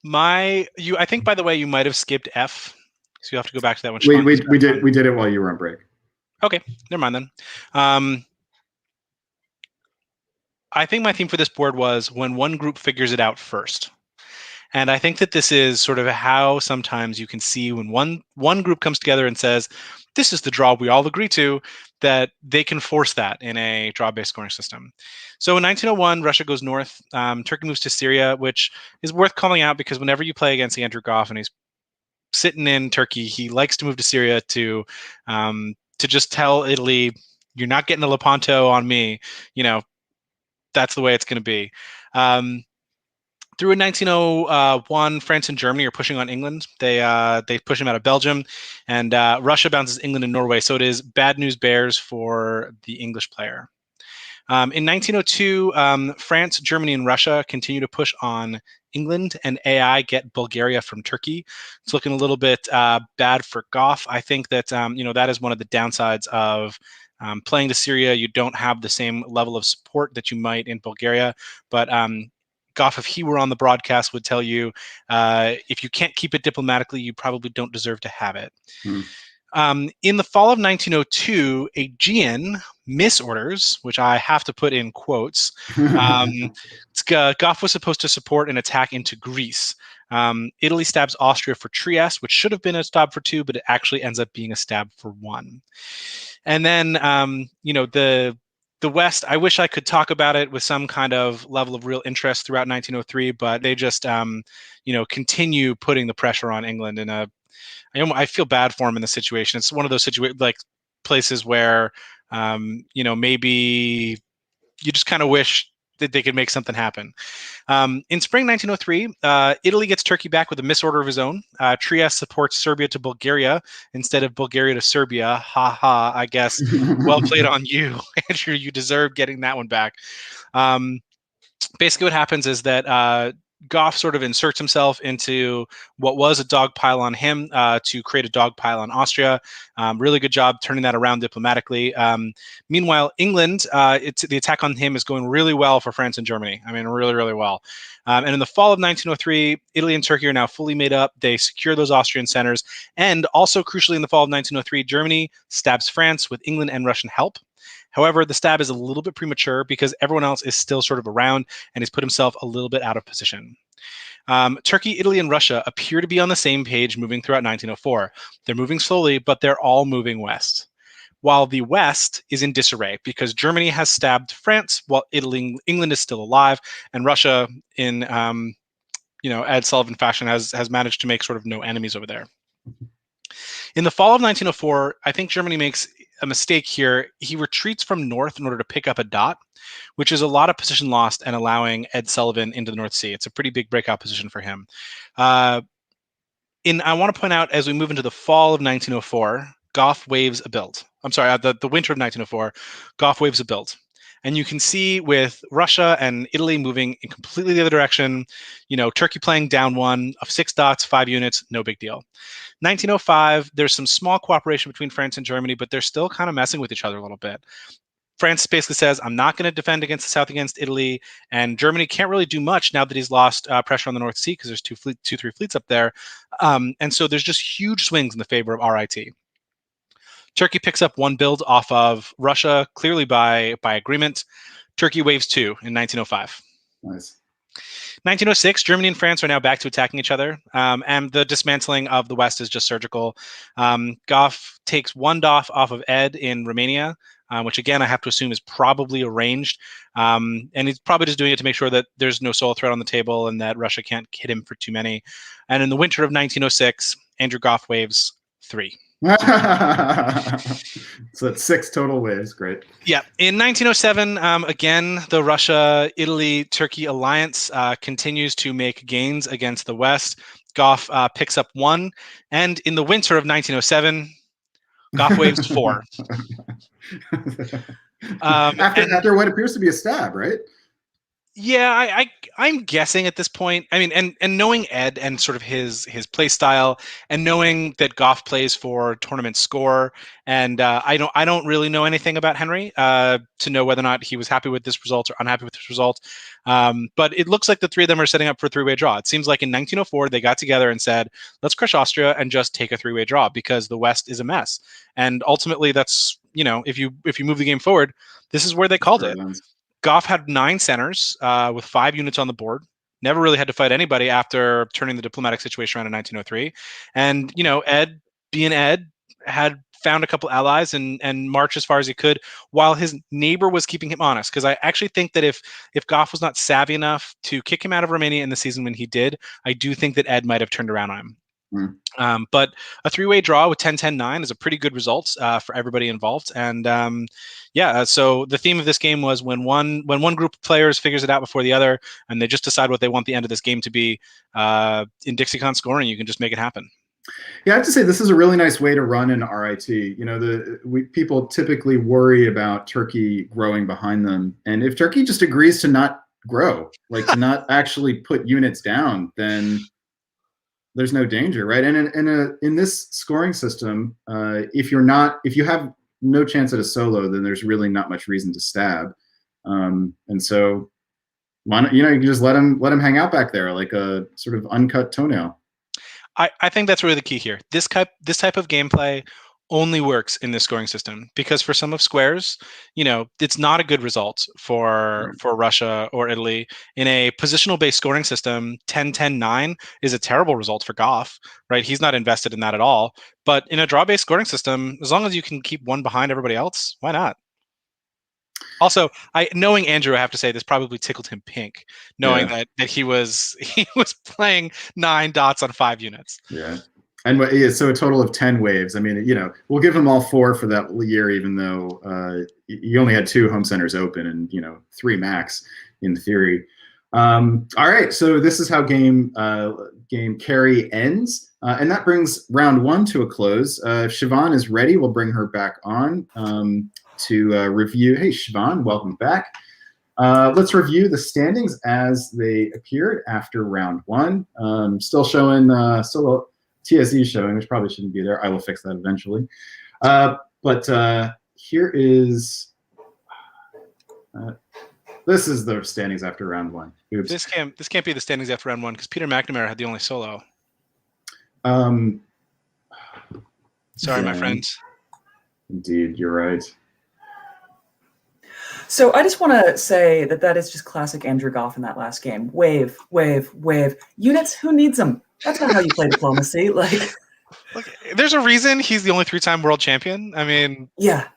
I think, by the way, you might have skipped F, so you have to go back to that one. We did it while you were on break. Okay, never mind then. I think my theme for this board was when one group figures it out first. And I think that this is sort of how sometimes you can see when one group comes together and says, this is the draw we all agree to, that they can force that in a draw-based scoring system. So in 1901, Russia goes north. Turkey moves to Syria, which is worth calling out because whenever you play against Andrew Goff and he's sitting in Turkey, he likes to move to Syria to just tell Italy, you're not getting a Lepanto on me. That's the way it's going to be. Through in 1901, France and Germany are pushing on England. They push him out of Belgium, and Russia bounces England and Norway. So it is bad news bears for the English player. In 1902, France, Germany, and Russia continue to push on England, and AI get Bulgaria from Turkey. It's looking a little bit bad for Goff. I think that that is one of the downsides of playing to Syria. You don't have the same level of support that you might in Bulgaria, but Goff, if he were on the broadcast, would tell you if you can't keep it diplomatically, you probably don't deserve to have it. In the fall of 1902, Aegean misorders, which I have to put in quotes, Goff was supposed to support an attack into Greece. Italy stabs Austria for Trieste, which should have been a stab for 2, but it actually ends up being a stab for 1. And then, the West, I wish I could talk about it with some kind of level of real interest throughout 1903, but they just, continue putting the pressure on England. And I feel bad for him in the situation. It's one of those places where, maybe you just kind of wish that they could make something happen. In spring 1903, Italy gets Turkey back with a misorder of his own. Trieste supports Serbia to Bulgaria instead of Bulgaria to Serbia. Ha ha, I guess. Well played on you, Andrew. You deserve getting that one back. Basically what happens is that Goff sort of inserts himself into what was a dog pile on him to create a dog pile on Austria. Really good job turning that around diplomatically. Meanwhile, England, the attack on him is going really well for France and Germany. I mean, really, really well. And in the fall of 1903, Italy and Turkey are now fully made up. They secure those Austrian centers. And also, crucially, in the fall of 1903, Germany stabs France with England and Russian help. However, the stab is a little bit premature because everyone else is still sort of around and has put himself a little bit out of position. Turkey, Italy, and Russia appear to be on the same page moving throughout 1904. They're moving slowly, but they're all moving west. While the West is in disarray because Germany has stabbed France while England is still alive, and Russia, in Ed Sullivan fashion, has managed to make sort of no enemies over there. In the fall of 1904, I think Germany makes a mistake here. He retreats from north in order to pick up a dot, which is a lot of position lost and allowing Ed Sullivan into the North Sea. It's a pretty big breakout position for him. I want to point out, as we move into the fall of 1904, Goff waves a build. I'm sorry, the winter of 1904, Goff waves a build. And you can see with Russia and Italy moving in completely the other direction, Turkey playing down 1 of 6 dots, 5 units, no big deal. 1905, there's some small cooperation between France and Germany, but they're still kind of messing with each other a little bit. France basically says, I'm not going to defend against the south against Italy, and Germany can't really do much now that he's lost pressure on the North Sea because there's 3 fleets up there. And so there's just huge swings in the favor of RIT. Turkey picks up 1 build off of Russia, clearly by agreement. Turkey waves 2 in 1905. Nice. 1906, Germany and France are now back to attacking each other, and the dismantling of the West is just surgical. Goff takes 1 DOF off of Ed in Romania, which again I have to assume is probably arranged, and he's probably just doing it to make sure that there's no solo threat on the table and that Russia can't hit him for too many. And in the winter of 1906, Andrew Goff waves 3. So that's 6 total waves. Great. Yeah. In 1907, again, the Russia-Italy-Turkey alliance continues to make gains against the West. Goff picks up 1. And in the winter of 1907, Goff waves 4. After what appears to be a stab, right? Yeah, I'm guessing at this point. I mean, and knowing Ed and sort of his play style, and knowing that Goff plays for tournament score, and I don't really know anything about Henry to know whether or not he was happy with this result or unhappy with this result. But it looks like the 3 of them are setting up for a 3-way draw. It seems like in 1904 they got together and said, let's crush Austria and just take a 3-way draw because the West is a mess. And ultimately, that's if you move the game forward, this is where they called it. Goff had 9 centers with 5 units on the board. Never really had to fight anybody after turning the diplomatic situation around in 1903. And, Ed, being Ed, had found a couple allies and marched as far as he could while his neighbor was keeping him honest. Because I actually think that if Goff was not savvy enough to kick him out of Romania in the season when he did, I do think that Ed might have turned around on him. But a 3-way draw with 10-10-9 is a pretty good result for everybody involved. And so the theme of this game was when one group of players figures it out before the other, and they just decide what they want the end of this game to be. In Dixiecon scoring, you can just make it happen. Yeah, I have to say this is a really nice way to run an RIT. People typically worry about Turkey growing behind them, and if Turkey just agrees to not grow, like to not actually put units down, then there's no danger, right? And in this scoring system, if you have no chance at a solo, then there's really not much reason to stab. And so, you can just let him hang out back there like a sort of uncut toenail. I think that's really the key here. This type of gameplay only works in this scoring system because for some of squares, it's not a good result for Russia or Italy. In a positional based scoring system, 10-10-9 is a terrible result for Goff, right? He's not invested in that at all. But in a draw based scoring system, as long as you can keep one behind everybody else, why not? Also, knowing Andrew, I have to say this probably tickled him pink, knowing that he was playing 9 dots on 5 units. Yeah. And so a total of 10 waves. I mean, we'll give them all 4 for that year, even though you only had 2 home centers open and 3 max in theory. All right, so this is how game carry ends, and that brings round 1 to a close. If Siobhan is ready, we'll bring her back on to review. Hey, Siobhan, welcome back. Let's review the standings as they appeared after round 1. Still showing TSE showing, which probably shouldn't be there. I will fix that eventually. But here is this is the standings after round 1. Oops. This can't be the standings after round 1 because Peter McNamara had the only solo. Sorry, my friend. Indeed, you're right. So I just want to say that is just classic Andrew Goff in that last game. Wave, wave, wave. Units, who needs them? That's not how you play diplomacy. Look, there's a reason he's the only 3-time world champion. I mean, yeah,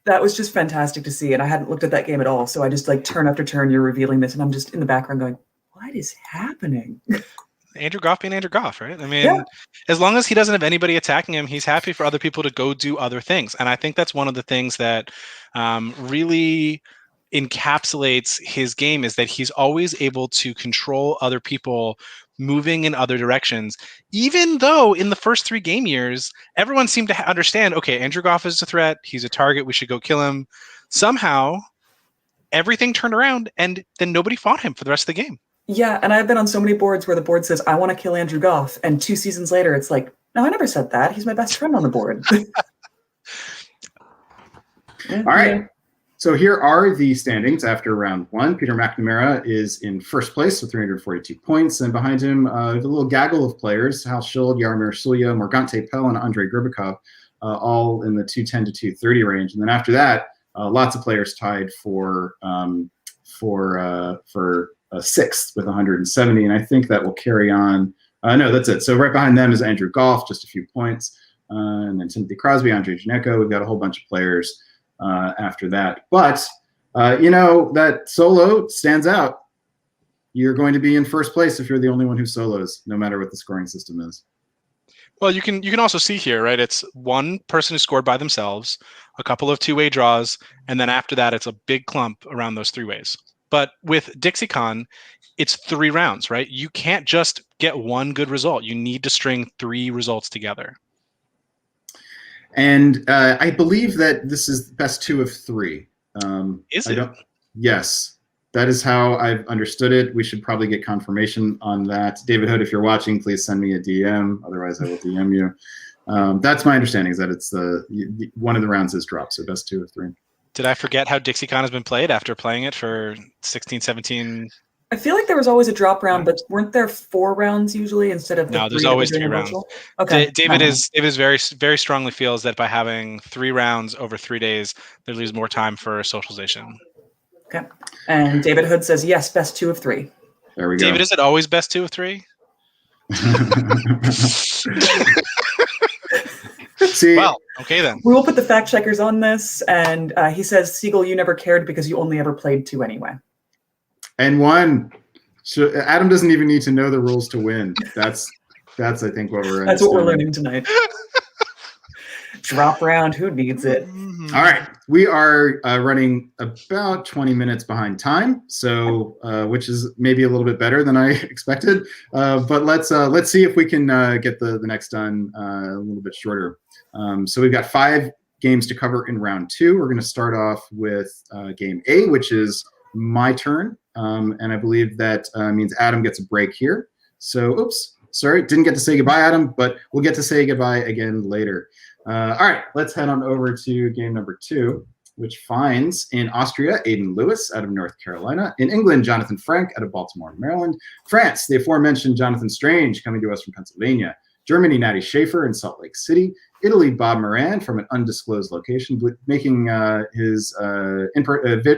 that was just fantastic to see, and I hadn't looked at that game at all. So I just turn after turn, you're revealing this, and I'm just in the background going, "What is happening?" Andrew Goff being Andrew Goff, right? I mean, Yeah. as long as he doesn't have anybody attacking him, he's happy for other people to go do other things. And I think that's one of the things that really encapsulates his game, is that he's always able to control other people moving in other directions, even though in the first 3 game years, everyone seemed to understand, okay, Andrew Goff is a threat. He's a target. We should go kill him. Somehow, everything turned around, and then nobody fought him for the rest of the game. Yeah, and I've been on so many boards where the board says, I want to kill Andrew Goff, and 2 seasons later, it's like, no, I never said that. He's my best friend on the board. All right. So here are the standings after round 1. Peter McNamara is in first place with 342 points, and behind him, a little gaggle of players: Hal Schild, Jaromir Sulja, Morgante Pell, and Andrei Gribikov, all in the 210 to 230 range. And then after that, lots of players tied for 6th with 170, and I think that will carry on. No, that's it. So right behind them is Andrew Goff, just a few points, and then Timothy Crosby, Andrei Janeko. We've got a whole bunch of players after that. But that solo stands out. You're going to be in first place if you're the only one who solos, no matter what the scoring system is. Well, you can also see here, right? It's one person who scored by themselves, a couple of 2-way draws, and then after that, it's a big clump around those 3 ways. But with Dixiecon, it's 3 rounds, right? You can't just get one good result. You need to string 3 results together. And I believe that this is best 2 of 3. Is it? Yes, that is how I've understood it. We should probably get confirmation on that. David Hood, if you're watching, please send me a DM. Otherwise, I will DM you. That's my understanding, is that it's one of the rounds is dropped, so best 2 of 3. Did I forget how Dixiecon has been played after playing it for 16, 17? I feel like there was always a drop round, but weren't there 4 rounds usually instead of the 3? No, there's always 3 rounds. Okay. David is very, very strongly feels that by having 3 rounds over 3 days, they lose more time for socialization. Okay. And David Hood says, yes, best 2 of 3. There we go. David, is it always best 2 of 3? See, well, okay then. We will put the fact checkers on this, and he says, Siegel, you never cared because you only ever played 2 anyway. And won. So Adam doesn't even need to know the rules to win. That's I think what we're. That's what we're learning tonight. Drop round. Who needs it? All right, we are running about 20 minutes behind time, so which is maybe a little bit better than I expected. But let's see if we can get the next done a little bit shorter. So we've got 5 games to cover in round 2. We're going to start off with game A, which is my turn, and I believe that means Adam gets a break here. So, oops, sorry, didn't get to say goodbye, Adam, but we'll get to say goodbye again later. All right, let's head on over to game number 2, which finds in Austria, Aidan Lewis out of North Carolina. In England, Jonathan Frank out of Baltimore, Maryland. France, the aforementioned Jonathan Strange coming to us from Pennsylvania. Germany, Natty Schaefer in Salt Lake City. Italy, Bob Moran from an undisclosed location, making his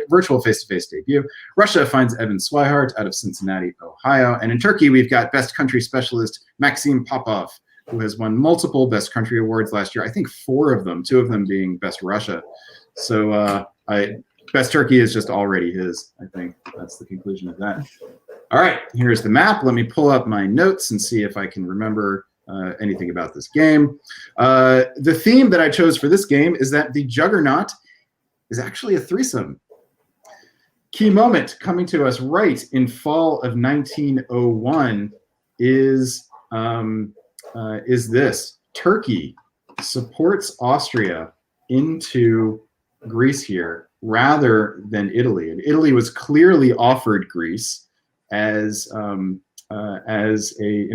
virtual face-to-face debut. Russia finds Evan Swihart out of Cincinnati, Ohio. And in Turkey, we've got best country specialist Maxim Popov, who has won multiple best country awards last year. I think 4 of them, 2 of them being best Russia. So best Turkey is just already his. I think that's the conclusion of that. All right, here's the map. Let me pull up my notes and see if I can remember anything about this game. The theme that I chose for this game is that the Juggernaut is actually a threesome. Key moment coming to us right in fall of 1901 is this: Turkey supports Austria into Greece here rather than Italy. And Italy was clearly offered Greece as an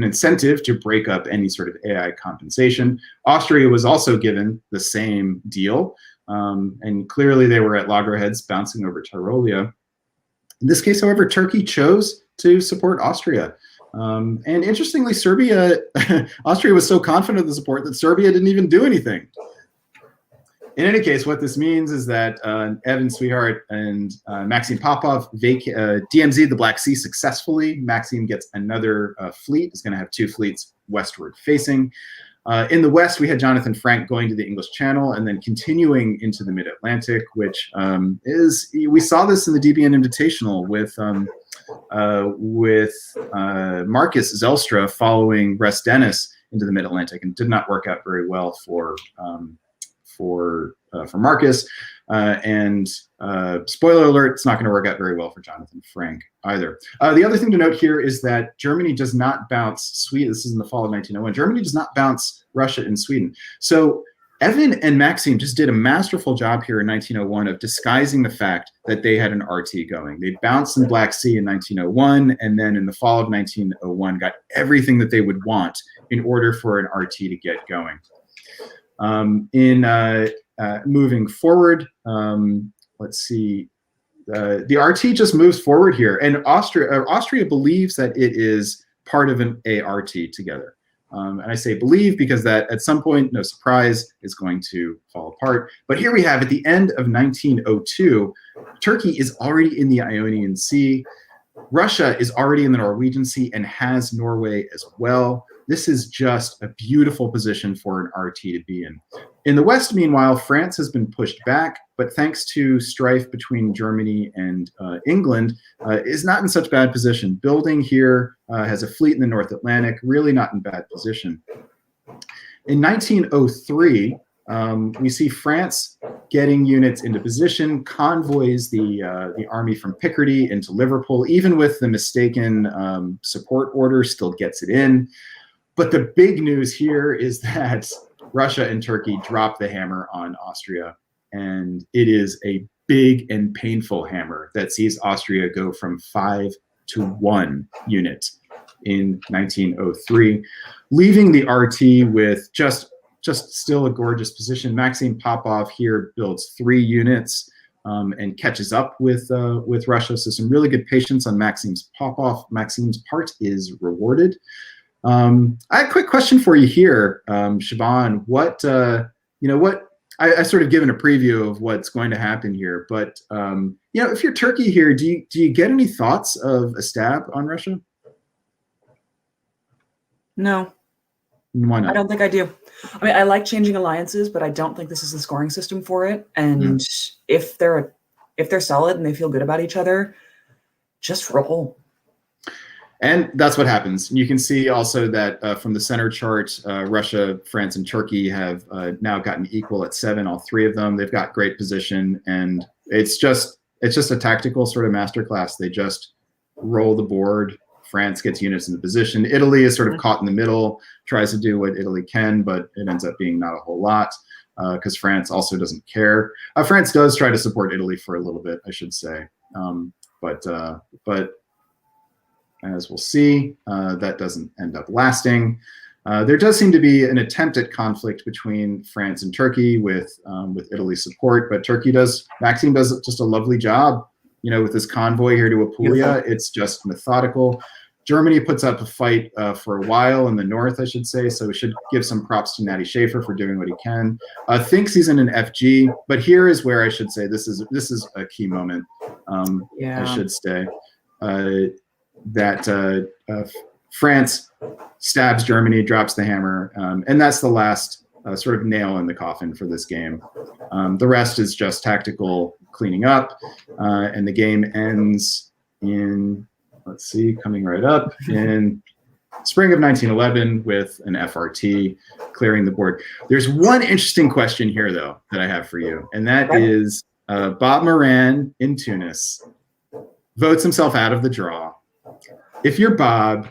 incentive to break up any sort of AI compensation. Austria was also given the same deal, and clearly they were at loggerheads bouncing over Tyrolia. In this case, however, Turkey chose to support Austria. And interestingly, Austria was so confident of the support that Serbia didn't even do anything. In any case, what this means is that Evan Swihart and Maxim Popov DMZ'd the Black Sea successfully. Maxim gets another fleet. He's going to have 2 fleets westward facing. In the west, we had Jonathan Frank going to the English Channel and then continuing into the Mid-Atlantic, which we saw this in the DBN Invitational with with Marcus Zelstra following Russ Dennis into the Mid-Atlantic, and did not work out very well for Marcus. And spoiler alert, it's not going to work out very well for Jonathan Frank either. The other thing to note here is that Germany does not bounce Sweden. This is in the fall of 1901. Germany does not bounce Russia and Sweden. So Evan and Maxime just did a masterful job here in 1901 of disguising the fact that they had an RT going. They bounced in Black Sea in 1901, and then in the fall of 1901 got everything that they would want in order for an RT to get going. Moving forward, let's see, the RT just moves forward here, and Austria believes that it is part of an ART together. And I say believe because that at some point, no surprise, is going to fall apart. But here we have, at the end of 1902, Turkey is already in the Ionian Sea. Russia is already in the Norwegian Sea and has Norway as well. This is just a beautiful position for an RT to be in. In the West, meanwhile, France has been pushed back, but thanks to strife between Germany and England, is not in such bad position. Building here has a fleet in the North Atlantic, really not in bad position. In 1903, we see France getting units into position, convoys the army from Picardy into Liverpool, even with the mistaken support order, still gets it in. But the big news here is that Russia and Turkey drop the hammer on Austria, and it is a big and painful hammer that sees Austria go from 5 to 1 unit in 1903, leaving the RT with just still a gorgeous position. Maxime Popov here builds 3 units and catches up with Russia. So some really good patience on Maxime's Popov. Maxime's part is rewarded. I have a quick question for you here, Siobhan. I sort of given a preview of what's going to happen here, but if you're Turkey here, do you get any thoughts of a stab on Russia? No. Why not? I don't think I do. I mean, I like changing alliances, but I don't think this is the scoring system for it. And if they're solid and they feel good about each other, just roll. And that's what happens. You can see also that from the center chart, Russia, France, and Turkey have now gotten equal at 7, all 3 of them. They've got great position, and it's just a tactical sort of masterclass. They just roll the board. France gets units into position. Italy is sort of caught in the middle, tries to do what Italy can, but it ends up being not a whole lot because France also doesn't care. France does try to support Italy for a little bit, I should say, but as we'll see, that doesn't end up lasting. There does seem to be an attempt at conflict between France and Turkey with Italy's support, but Maxime does just a lovely job, with this convoy here to Apulia. It's just methodical. Germany puts up a fight for a while in the north, I should say, so we should give some props to Natty Schaefer for doing what he can. Thinks he's in an FG, but here is where I should say this is a key moment, I should say. That France stabs Germany, drops the hammer, and that's the last sort of nail in the coffin for this game. The rest is just tactical cleaning up, and the game ends in, coming right up, in spring of 1911 with an FRT clearing the board. There's one interesting question here, though, that I have for you, and that is Bob Moran in Tunis votes himself out of the draw. If you're Bob,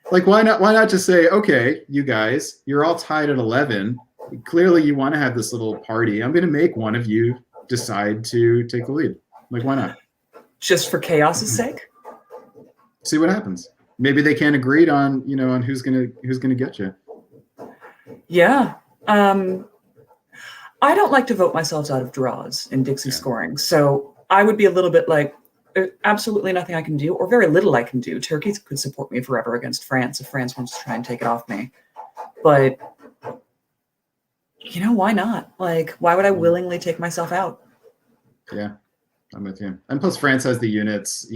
why not just say, okay, you guys, you're all tied at 11. Clearly you want to have this little party. I'm going to make one of you decide to take the lead. Why not? Just for chaos's sake? See what happens. Maybe they can't agree on who's going to get you. Yeah. I don't like to vote myself out of draws in Dixie scoring. So I would be a little bit like, there's absolutely nothing I can do, or very little I can do. Turkey could support me forever against France if France wants to try and take it off me. But, why not? Why would I willingly take myself out? Yeah, I'm with you. And plus France has the units,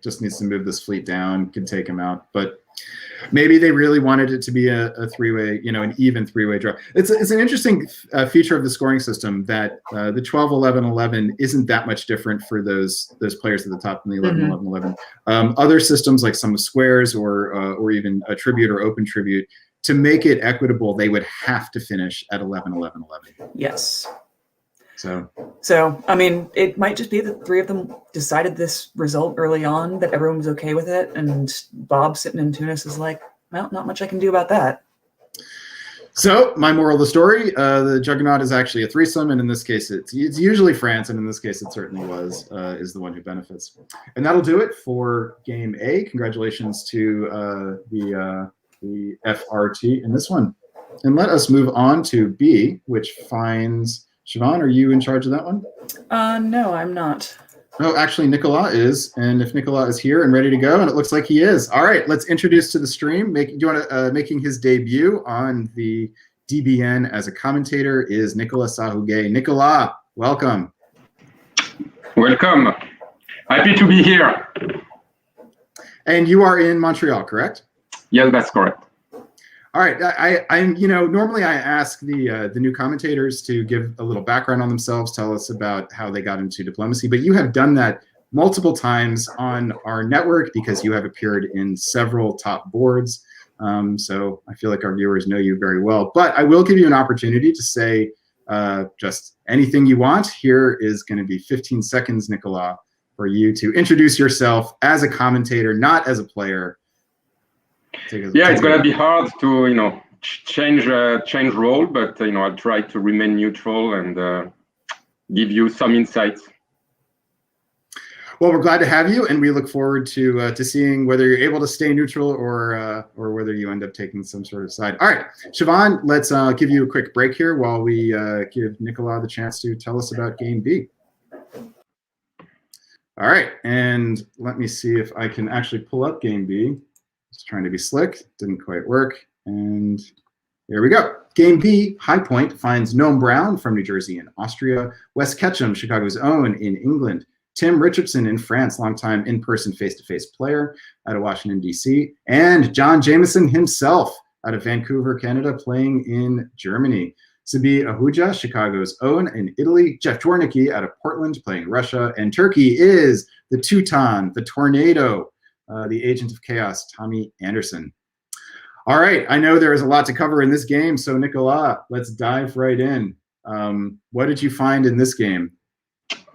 just needs to move this fleet down, can take him out. But Maybe they really wanted it to be a three-way, an even three-way draw. It's an interesting feature of the scoring system that the 12-11-11 isn't that much different for those players at the top in the 11-11-11. Other systems like Sum of Squares or even a tribute or open tribute, to make it equitable, they would have to finish at 11-11-11. Yes. So I mean, it might just be that three of them decided this result early on, that everyone was okay with it, and Bob sitting in Tunis is like, well, not much I can do about that. So my moral of the story, the Juggernaut is actually a threesome, and in this case, it's usually France, and in this case, it certainly is the one who benefits. And that'll do it for Game A. Congratulations to the FRT in this one. And let us move on to B, which finds... Siobhan, are you in charge of that one? No, I'm not. Oh, actually, Nicolas is. And if Nicolas is here and ready to go, and it looks like he is. All right, let's introduce to the stream. Making his debut on the DBN as a commentator is Nicolas Sahuguet. Nicolas, welcome. Welcome. Happy to be here. And you are in Montreal, correct? Yes, that's correct. All right, I'm normally I ask the new commentators to give a little background on themselves, tell us about how they got into diplomacy, but you have done that multiple times on our network because you have appeared in several top boards. So I feel like our viewers know you very well. But I will give you an opportunity to say just anything you want. Here is going to be 15 seconds, Nicolas, for you to introduce yourself as a commentator, not as a player. Yeah, it's gonna be hard to change role, but I'll try to remain neutral and give you some insights. Well, we're glad to have you, and we look forward to seeing whether you're able to stay neutral or whether you end up taking some sort of side. All right, Siobhan, let's give you a quick break here while we give Nicolas the chance to tell us about Game B. All right, and let me see if I can actually pull up Game B. Just trying to be slick, didn't quite work, and here we go. Game B, High Point finds Noam Brown from New Jersey in Austria, Wes Ketchum, Chicago's own, in England, Tim Richardson in France, longtime in-person face-to-face player out of Washington, D.C., and John Jameson himself out of Vancouver, Canada, playing in Germany. Sabi Ahuja, Chicago's own, in Italy, Jeff Dwornicki out of Portland, playing Russia, and Turkey is the Teuton, the Tornado, the Agent of Chaos, Tommy Anderson. All right, I know there is a lot to cover in this game, so Nicolas, let's dive right in. What did you find in this game?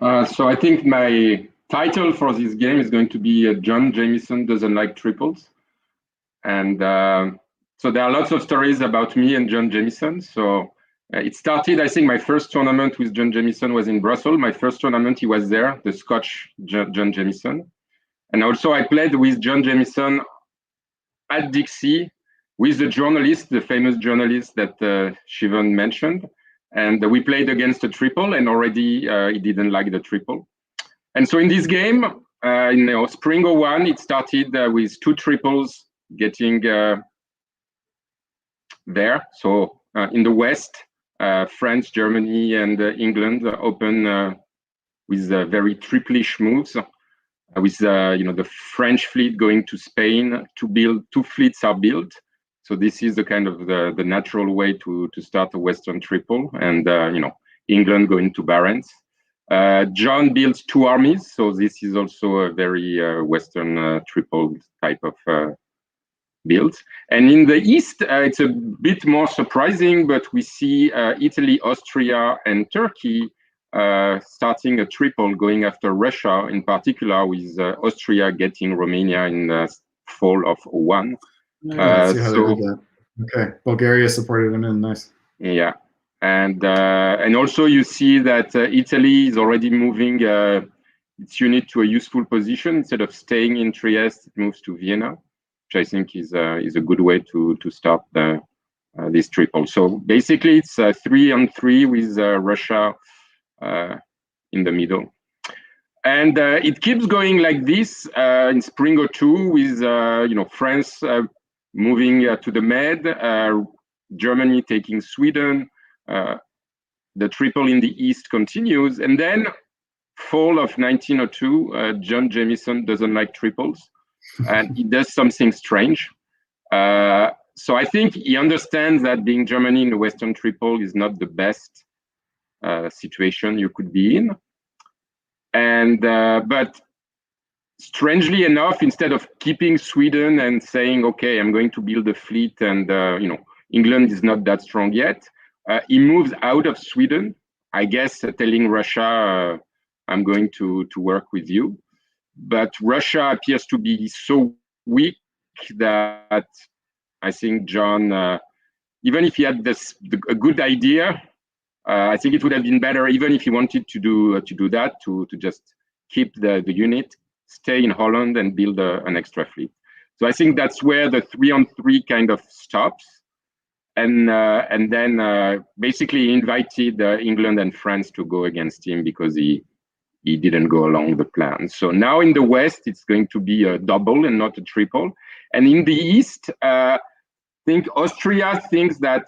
So I think my title for this game is going to be John Jameson Doesn't Like Triples. And so there are lots of stories about me and John Jameson. So it started, I think my first tournament with John Jameson was in Brussels. My first tournament, he was there, the Scotch John Jameson. And also I played with John Jameson at Dixie with the journalist, the famous journalist that Siobhan mentioned. And we played against a triple, and already he didn't like the triple. And so in this game, in Spring 01, it started with two triples getting there. So in the West, France, Germany, and England open with very triplish moves. With the French fleet going to Spain to build, two fleets are built. So this is the kind of the natural way to start a Western triple, and England going to Barents. John builds two armies, so this is also a very Western triple type of build. And in the East, it's a bit more surprising, but we see Italy, Austria, and Turkey starting a triple going after Russia, in particular with Austria getting Romania in the fall of 01. Okay, Bulgaria supported him in, nice. Yeah, and also you see that Italy is already moving its unit to a useful position. Instead of staying in Trieste, it moves to Vienna, which I think is a good way to start this triple. So basically, it's 3-on-3 with Russia in the middle. And it keeps going like this in Spring 02 with France moving to the Med, Germany taking Sweden. The triple in the East continues, and then fall of 1902, John Jameson doesn't like triples, and he does something strange. So I think he understands that being Germany in the Western Triple is not the best situation you could be in. And but strangely enough, instead of keeping Sweden and saying, okay, I'm going to build a fleet and, England is not that strong yet, he moves out of Sweden, I guess, telling Russia, I'm going to work with you. But Russia appears to be so weak that I think John, even if he had a good idea, I think it would have been better, even if he wanted to do that, to just keep the unit, stay in Holland and build an extra fleet. So I think that's where the 3-on-3 kind of stops. And then basically invited England and France to go against him because he didn't go along the plan. So now in the West, it's going to be a double and not a triple. And in the East, I think Austria thinks that,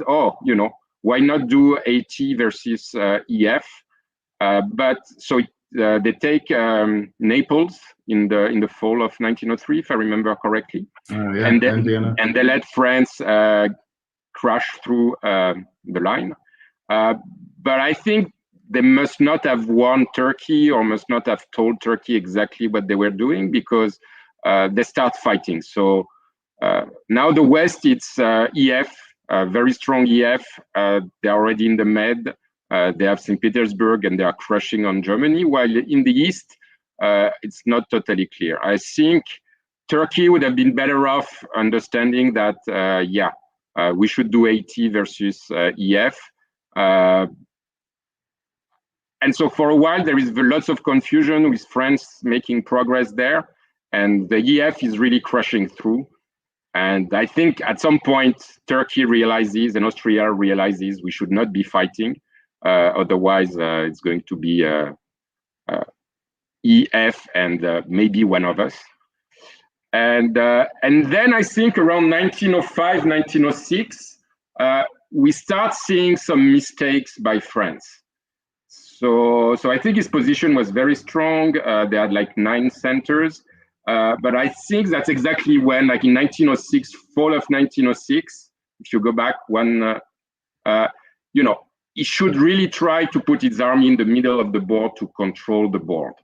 why not do AT versus EF? But so they take Naples in the fall of 1903, if I remember correctly. Yeah, and they let France crash through the line. But I think they must not have warned Turkey or must not have told Turkey exactly what they were doing because they start fighting. So now the West, it's EF, very strong EF. They're already in the Med. They have St. Petersburg and they are crushing on Germany, while in the East, it's not totally clear. I think Turkey would have been better off understanding that, we should do AT versus EF. And so for a while, there is lots of confusion with France making progress there. And the EF is really crushing through. And I think at some point, Turkey realizes and Austria realizes we should not be fighting. Otherwise, it's going to be EF and maybe one of us. And then I think around 1905, 1906, we start seeing some mistakes by France. So I think his position was very strong. They had like 9 centers. But I think that's exactly when, like in 1906, fall of 1906, if you go back he should really try to put his army in the middle of the board to control the board,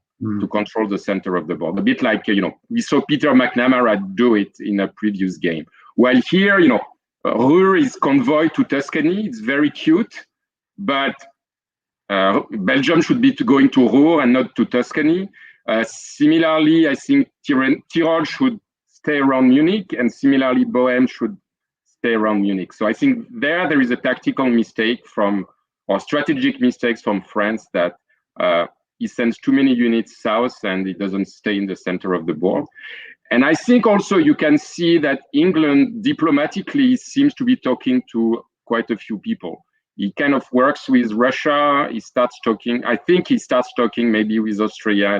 to control the center of the board. A bit like, we saw Peter McNamara do it in a previous game. While here, Ruhr is convoy to Tuscany. It's very cute, but Belgium should be going to Ruhr and not to Tuscany. Similarly, I think Tyrol should stay around Munich, and similarly, Bohème should stay around Munich. So I think there is a tactical mistake or strategic mistakes from France that he sends too many units south and it doesn't stay in the center of the board. And I think also you can see that England diplomatically seems to be talking to quite a few people. He kind of works with Russia. He starts talking maybe with Austria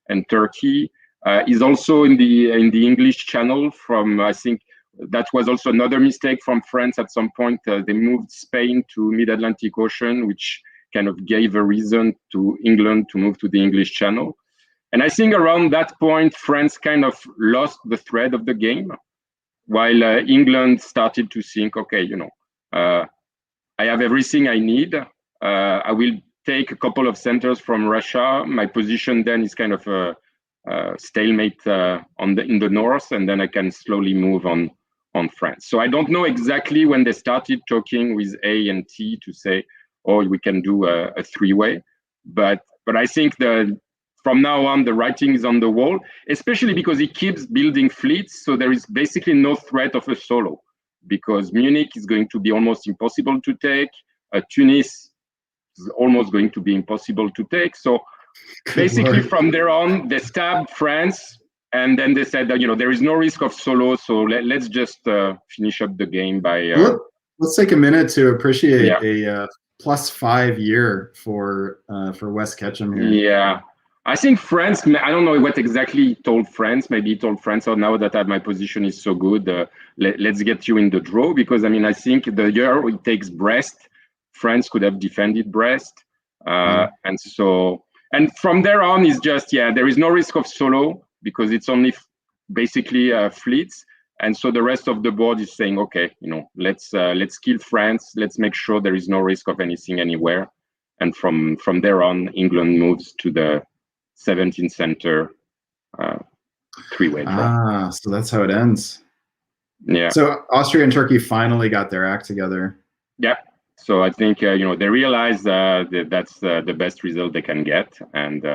and Turkey. He's also in the English Channel from, I think that was also another mistake from France at some point. They moved Spain to Mid-Atlantic Ocean, which kind of gave a reason to England to move to the English Channel. And I think around that point, France kind of lost the thread of the game, while England started to think, okay, I have everything I need. I will take a couple of centers from Russia. My position then is kind of a stalemate in the north, and then I can slowly move on France. So I don't know exactly when they started talking with A and T to say, oh, we can do a 3-way. But I think from now on, the writing is on the wall, especially because he keeps building fleets. So there is basically no threat of a solo, because Munich is going to be almost impossible to take. Tunis is almost going to be impossible to take. So basically from there on, they stabbed France. And then they said that, there is no risk of solo. So let's just finish up the game by... let's take a minute to appreciate a +5 year for Wes Ketchum here. Yeah. I think France, I don't know what exactly he told France. Maybe he told France, oh, now that my position is so good, let's get you in the draw. Because, I think the year it takes Brest, France could have defended Brest. And from there on, it's just, there is no risk of solo, because it's only basically fleets. And so the rest of the board is saying, okay, let's kill France. Let's make sure there is no risk of anything anywhere. And from there on, England moves to the 17 center three-way draw. So that's how it ends. Yeah. So Austria and Turkey finally got their act together. Yeah. So I think they realize that that's the best result they can get, and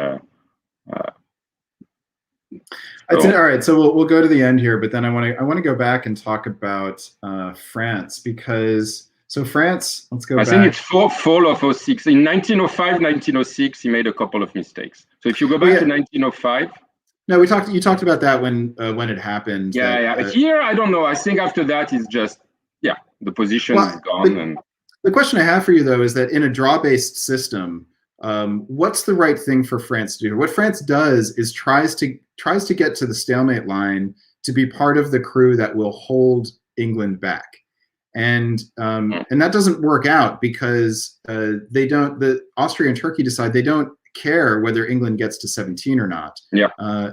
All right. So we'll go to the end here, but then I want to go back and talk about France, because France. Let's go back. I think it's fall of 06. In 1905, 1906, he made a couple of mistakes. So if you go back to 1905. No, you talked about that when it happened. Yeah. Here, I don't know. I think after that is just the position is gone. The question I have for you though is that in a draw-based system, what's the right thing for France to do? What France does is tries to get to the stalemate line to be part of the crew that will hold England back, and that doesn't work out because the Austria and Turkey decide they don't care whether England gets to 17 or not. Yeah.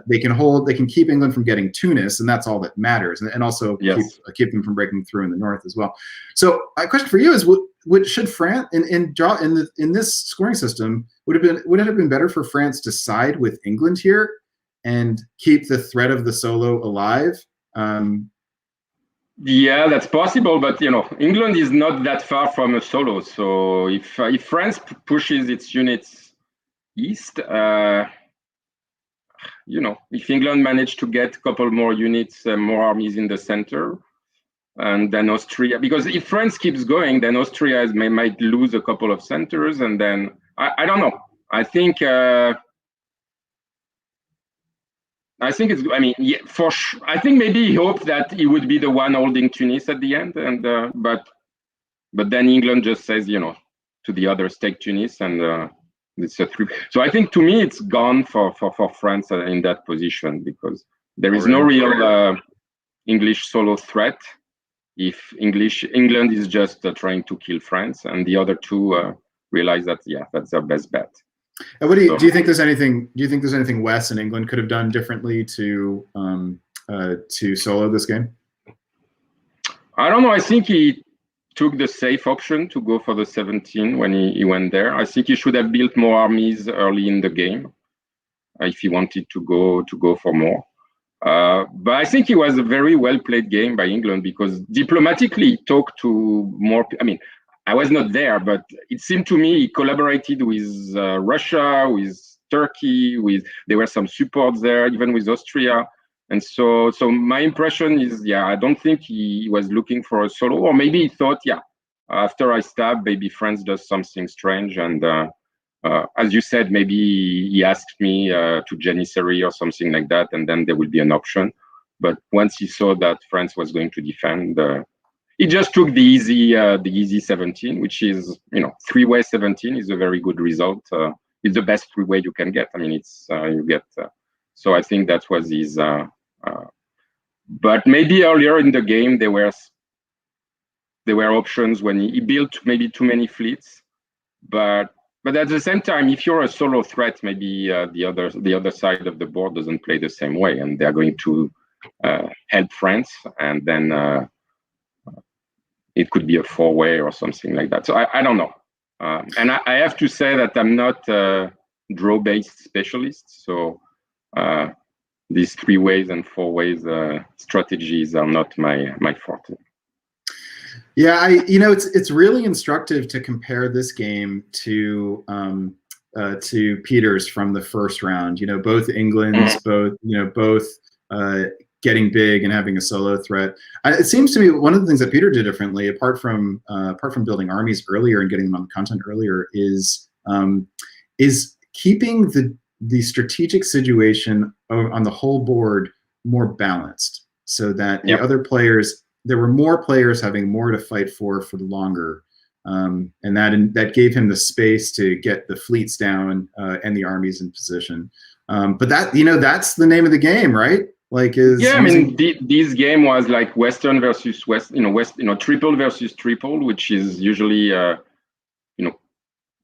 They can keep England from getting Tunis, and that's all that matters, and also keep them from breaking through in the north as well. So my question for you is, should France in this scoring system, would it have been better for France to side with England here and keep the threat of the solo alive? Yeah, that's possible, but England is not that far from a solo. So if France pushes its units east, if England managed to get a couple more units, more armies in the center, and then Austria, because if France keeps going, then Austria might lose a couple of centers, and then I don't know. I think it's. I mean, for sure. I think maybe he hoped that he would be the one holding Tunis at the end, and but then England just says, to the others, take Tunis, and it's a 3. So I think to me it's gone for France in that position, because there is no real English solo threat. If England is just trying to kill France, and the other two realize that that's their best bet. And what do you think there's anything? Do you think there's anything Wes and England could have done differently to solo this game? I don't know. I think he took the safe option to go for the 17 when he went there. I think he should have built more armies early in the game if he wanted to go for more. But I think it was a very well played game by England, because diplomatically he talked to more. I mean, I was not there, but it seemed to me he collaborated with Russia, with Turkey, there were some supports there, even with Austria. And so my impression is, I don't think he was looking for a solo, or maybe he thought, after I stab, maybe France does something strange. And as you said, maybe he asked me to Janissary or something like that, and then there will be an option. But once he saw that France was going to defend, he just took the easy 17, which is, three-way 17 is a very good result. It's the best three-way you can get. I mean, it's you get. So I think that was his. But maybe earlier in the game there were options when he built maybe too many fleets, but at the same time, if you're a solo threat, maybe the other side of the board doesn't play the same way, and they're going to help France, and then it could be a 4-way or something like that. So I don't know, and I have to say that I'm not a draw-based specialist, so these 3-ways and 4-ways strategies are not my forte. Yeah, it's really instructive to compare this game to Peter's from the first round. Both England's, both getting big and having a solo threat. It seems to me one of the things that Peter did differently, apart from building armies earlier and getting them on the content earlier, is keeping the strategic situation on the whole board more balanced, so that the other players. There were more players having more to fight for longer, and that gave him the space to get the fleets down and the armies in position. But that's the name of the game, right? This game was like Western versus West, triple versus triple, which is usually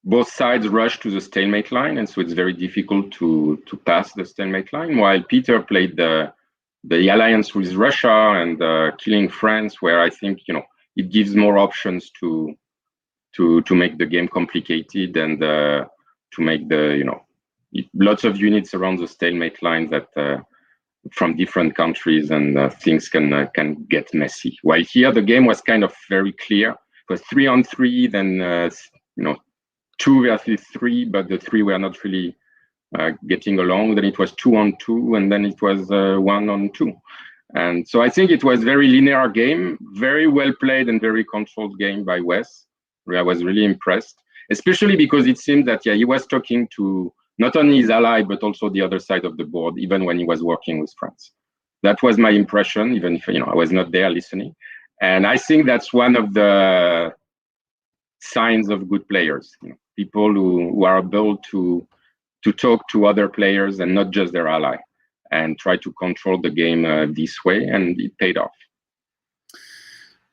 both sides rush to the stalemate line, and so it's very difficult to pass the stalemate line. While Peter played the the alliance with Russia and killing France, where I think it gives more options to make the game complicated and to make lots of units around the stalemate line that from different countries, and things can get messy. While here the game was kind of very clear. It was 3-on-3, then 2 versus 3, but the 3 were not really getting along. Then it was 2-on-2, and then it was 1-on-2. And so I think it was very linear game, very well played and very controlled game by Wes. I was really impressed, especially because it seemed that he was talking to not only his ally, but also the other side of the board, even when he was working with France. That was my impression, even if I was not there listening. And I think that's one of the signs of good players, people who are able to talk to other players and not just their ally, and try to control the game this way, and it paid off.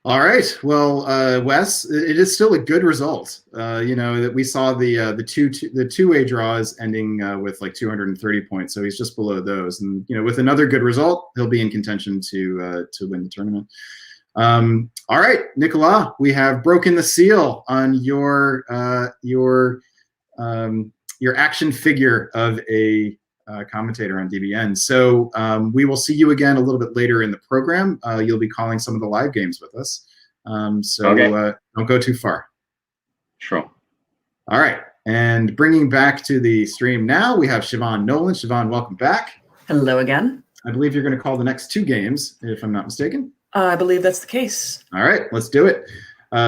All right. Well, Wes, it is still a good result. That we saw the two-way draws ending with like 230 points, so he's just below those. And with another good result, he'll be in contention to win the tournament. All right, Nicolas, we have broken the seal on your action figure of a commentator on DBN. So we will see you again a little bit later in the program. You'll be calling some of the live games with us. Okay. Don't go too far. Sure. All right. And bringing back to the stream now, we have Siobhan Nolan. Siobhan, welcome back. Hello again. I believe you're going to call the next 2 games, if I'm not mistaken. I believe that's the case. All right, let's do it.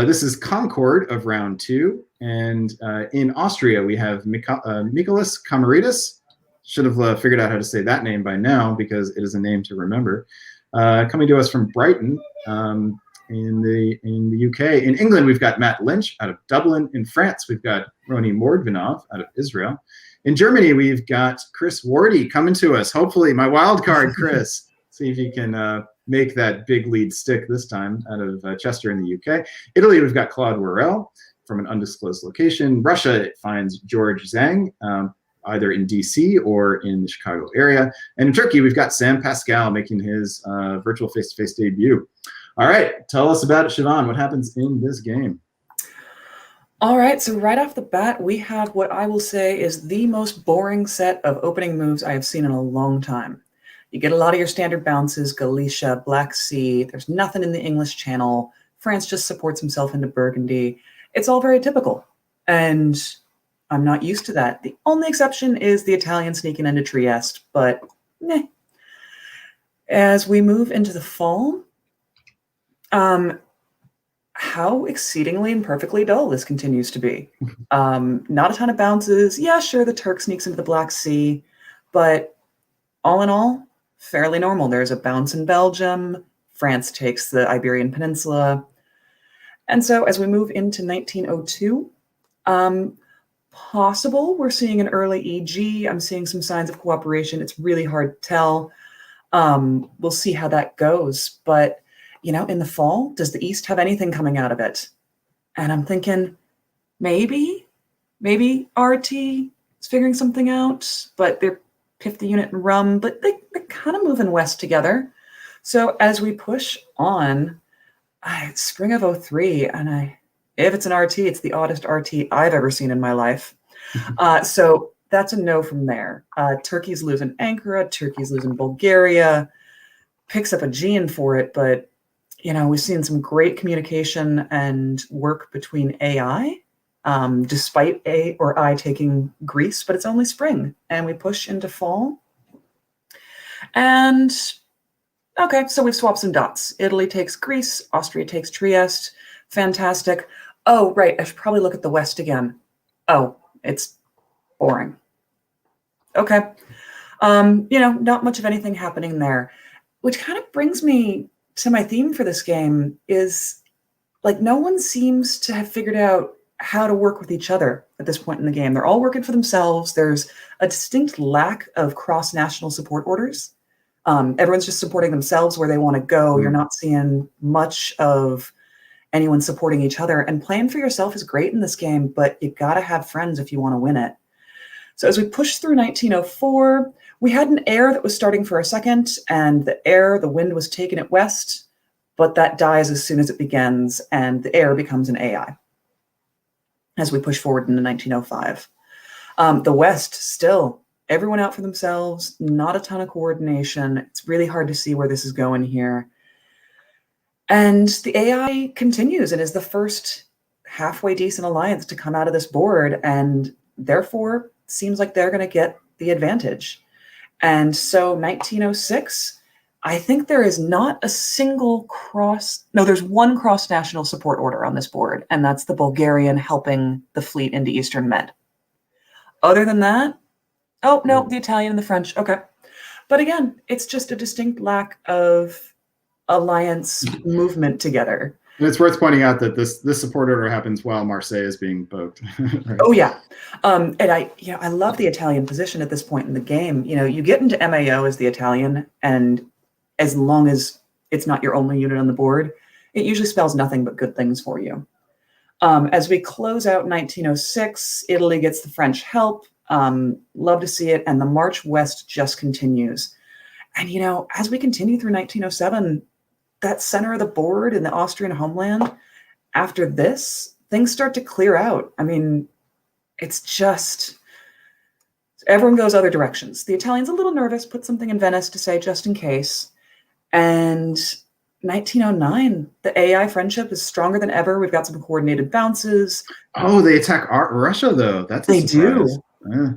This is Concord of round 2. And in Austria, we have Mikolas Kamaridis. Should have figured out how to say that name by now, because it is a name to remember. Coming to us from Brighton in the UK. In England, we've got Matt Lynch out of Dublin. In France, we've got Roni Mordvinov out of Israel. In Germany, we've got Chris Wardy coming to us. Hopefully, my wild card, Chris. See if you can make that big lead stick this time out of Chester in the UK. Italy, we've got Claude Worrell from an undisclosed location. Russia, it finds George Zhang, either in DC or in the Chicago area. And in Turkey, we've got Sam Pascal making his virtual face-to-face debut. All right, tell us about it, Siobhan. What happens in this game? All right, so right off the bat, we have what I will say is the most boring set of opening moves I have seen in a long time. You get a lot of your standard bounces, Galicia, Black Sea. There's nothing in the English Channel. France just supports himself into Burgundy. It's all very typical, and I'm not used to that. The only exception is the Italian sneaking into Trieste, but meh. As we move into the fall, how exceedingly and perfectly dull this continues to be. Not a ton of bounces. Yeah, sure, the Turk sneaks into the Black Sea, but all in all, fairly normal. There's a bounce in Belgium. France takes the Iberian Peninsula. And so as we move into 1902, possible we're seeing an early EG. I'm seeing some signs of cooperation. It's really hard to tell. We'll see how that goes. But, in the fall, does the East have anything coming out of it? And I'm thinking, maybe RT is figuring something out, but they're 50 unit and rum, but they're kind of moving west together. So as we push on, spring of 03, and if it's an RT, it's the oddest RT I've ever seen in my life. So that's a no from there. Turkey's losing Ankara, Turkey's losing Bulgaria, picks up a Aegean for it, but we've seen some great communication and work between AI, despite A or I taking Greece, but it's only spring, and we push into fall. And okay, so we've swapped some dots. Italy takes Greece, Austria takes Trieste. Fantastic. Oh, right, I should probably look at the West again. Oh, it's boring. Okay. Not much of anything happening there, which kind of brings me to my theme for this game is, no one seems to have figured out how to work with each other at this point in the game. They're all working for themselves. There's a distinct lack of cross-national support orders. Everyone's just supporting themselves where they want to go. You're not seeing much of anyone supporting each other. And playing for yourself is great in this game, but you got to have friends if you want to win it. So as we push through 1904, We had an air that was starting for a second, and the wind was taking it west, but that dies as soon as it begins, and the air becomes an AI as we push forward into 1905. The west, still, everyone out for themselves, not a ton of coordination. It's really hard to see where this is going here. And the AI continues and is the first halfway decent alliance to come out of this board, and therefore seems like they're going to get the advantage. And so 1906, I think there is not a single there's one cross-national support order on this board, and that's the Bulgarian helping the fleet into Eastern Med. Other than that, oh, no, the Italian and the French, okay. But again, it's just a distinct lack of alliance movement together. And it's worth pointing out that this support order happens while Marseille is being poked. Right? Oh yeah, and I love the Italian position at this point in the game. You get into MAO as the Italian, and as long as it's not your only unit on the board, it usually spells nothing but good things for you. As we close out 1906, Italy gets the French help. Love to see it, and the march west just continues. And as we continue through 1907. That center of the board in the Austrian homeland, after this, things start to clear out. I mean, it's just, everyone goes other directions. The Italians a little nervous, put something in Venice to say just in case. And 1909, the AI friendship is stronger than ever. We've got some coordinated bounces. Oh, they attack Russia, though. That's a surprise. They do. Yeah.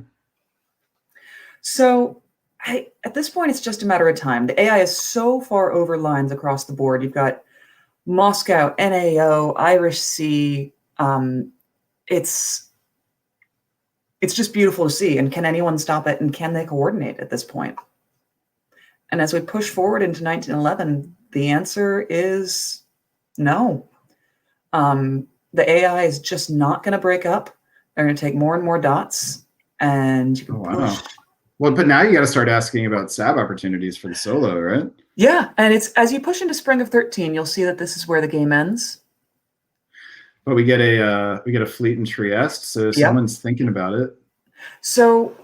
So at this point, it's just a matter of time. The AI is so far over lines across the board. You've got Moscow, NAO, Irish Sea. It's just beautiful to see. And can anyone stop it? And can they coordinate at this point? And as we push forward into 1911, the answer is no. The AI is just not going to break up. They're going to take more and more dots. And you can push. Well, but now you got to start asking about SAB opportunities for the solo, right? Yeah, and it's as you push into spring of 13, you'll see that this is where the game ends. But we get a fleet in Trieste, so someone's thinking about it. So,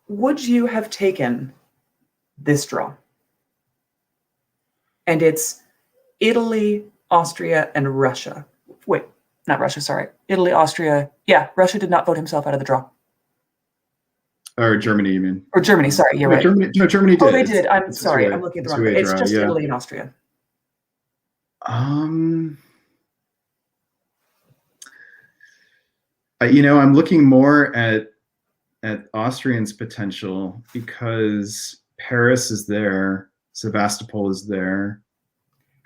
would you have taken this draw? And it's Italy, Austria, and Russia. Wait, not Russia, sorry. Italy, Austria. Yeah, Russia did not vote himself out of the draw. Or Germany, you mean? Or Germany, sorry, you're right. Germany did. Oh, they did. I'm sorry, I'm looking at the wrong one. It's just Italy and Austria. I'm looking more at Austrians' potential because Paris is there, Sevastopol is there,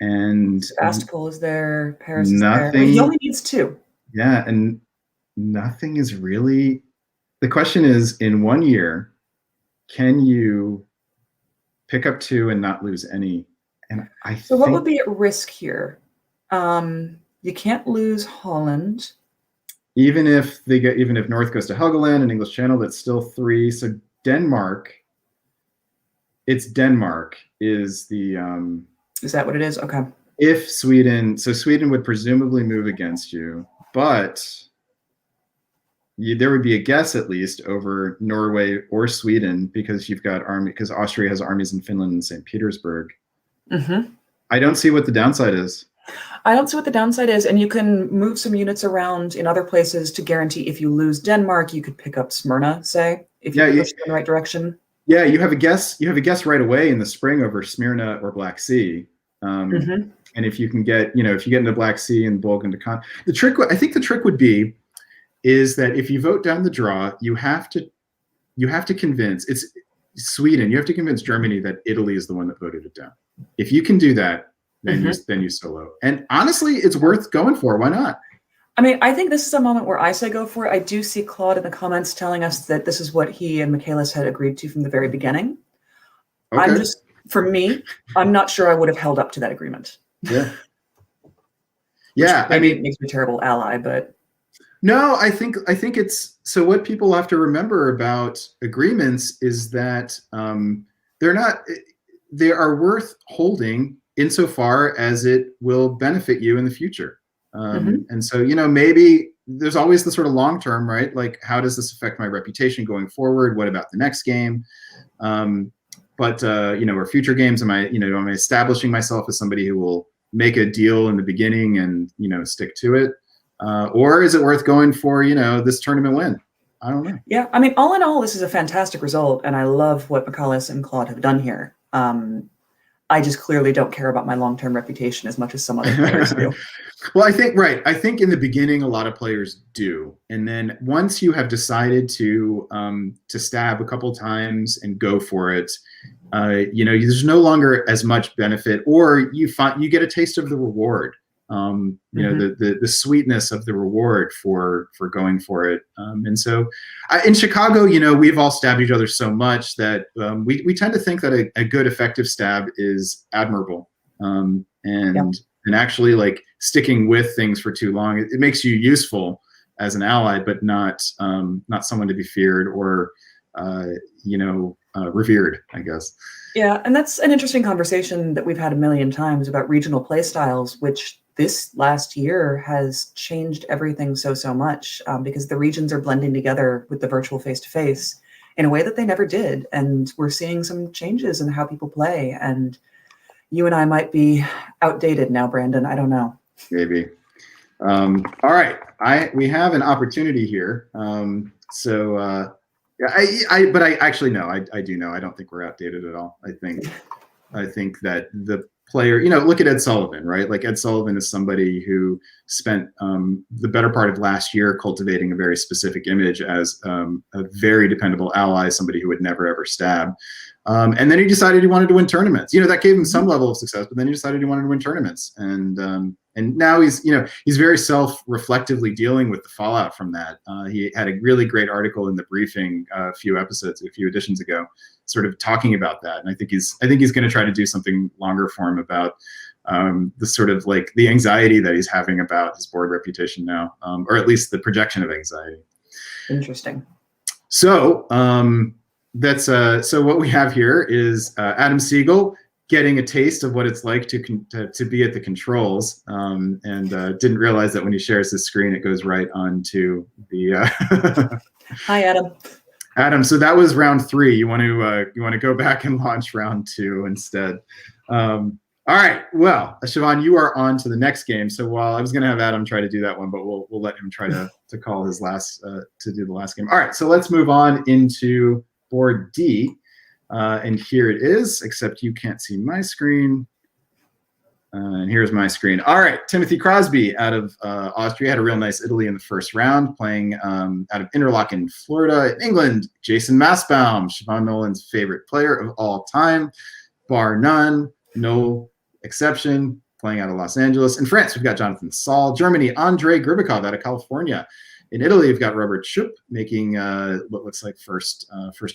and Sevastopol is there, Paris is there. He only needs 2. Yeah, and nothing is really. The question is, in 1 year, can you pick up 2 and not lose any? And So what would be at risk here? You can't lose Holland. Even if North goes to Helgoland and English Channel, that's still 3. So Denmark. It's Denmark is the. Is that what it is? Okay. If Sweden would presumably move against you, but. There would be a guess at least over Norway or Sweden because because Austria has armies in Finland and St. Petersburg. Mm-hmm. I don't see what the downside is. I don't see what the downside is, and you can move some units around in other places to guarantee if you lose Denmark, you could pick up Smyrna, say, if you push in the right direction. Yeah, you have a guess. You have a guess right away in the spring over Smyrna or Black Sea. And if you can get, if you get into Black Sea and Bulg into I think the trick would be. Is that if you vote down the draw, you have to convince it's Sweden. You have to convince Germany that Italy is the one that voted it down. If you can do that, then you solo. And honestly, it's worth going for. Why not? I mean, I think this is a moment where I say go for it. I do see Claude in the comments telling us that this is what he and Michaelis had agreed to from the very beginning. Okay. For me, I'm not sure I would have held up to that agreement. Yeah. Yeah. I mean, it makes me a terrible ally, but. No, I think it's so. What people have to remember about agreements is that they are worth holding insofar as it will benefit you in the future. And so, maybe there's always the sort of long term, right? Like, how does this affect my reputation going forward? What about the next game? Or future games, am I establishing myself as somebody who will make a deal in the beginning and stick to it, or is it worth going for this tournament win? I don't know. Yeah, I mean, all in all, this is a fantastic result, and I love what Michalis and Claude have done here. I just clearly don't care about my long-term reputation as much as some other players do. Well, I think in the beginning a lot of players do, and then once you have decided to stab a couple times and go for it, there's no longer as much benefit, or you get a taste of the reward. The sweetness of the reward for going for it. And so in Chicago, we've all stabbed each other so much that we tend to think that a good effective stab is admirable. And actually like sticking with things for too long, it makes you useful as an ally, but not someone to be feared or, revered, I guess. Yeah, and that's an interesting conversation that we've had a million times about regional play styles, which this last year has changed everything so much because the regions are blending together with the virtual face-to-face in a way that they never did. And we're seeing some changes in how people play. And you and I might be outdated now, Brandon. I don't know. Maybe. All right. We have an opportunity here. But I actually know. I do know. I don't think we're outdated at all. I think that the player, look at Ed Sullivan, right? Like Ed Sullivan is somebody who spent the better part of last year cultivating a very specific image as a very dependable ally, somebody who would never ever stab. And then he decided he wanted to win tournaments. That gave him some level of success, but then he decided he wanted to win tournaments. And now he's very self-reflectively dealing with the fallout from that. He had a really great article in the briefing a few editions ago, sort of talking about that. And I think he's going to try to do something longer form about the sort of like the anxiety that he's having about his board reputation now, or at least the projection of anxiety. Interesting. So so what we have here is Adam Siegel getting a taste of what it's like to be at the controls, and didn't realize that when he shares his screen, it goes right onto the. Hi, Adam. Adam, so that was round 3. You want to go back and launch round 2 instead. All right. Well, Siobhan, you are on to the next game. So while I was going to have Adam try to do that one, but we'll let him try to call his last to do the last game. All right. So let's move on into board D. And here it is, except you can't see my screen. And here's my screen. All right, Timothy Crosby out of Austria had a real nice Italy in the first round, playing out of Interlaken, Florida. In England, Jason Massbaum, Siobhan Nolan's favorite player of all time, bar none, no exception, playing out of Los Angeles. In France, we've got Jonathan Saul. Germany, Andrei Gribikov out of California. In Italy, we've got Robert Schupp making what looks like first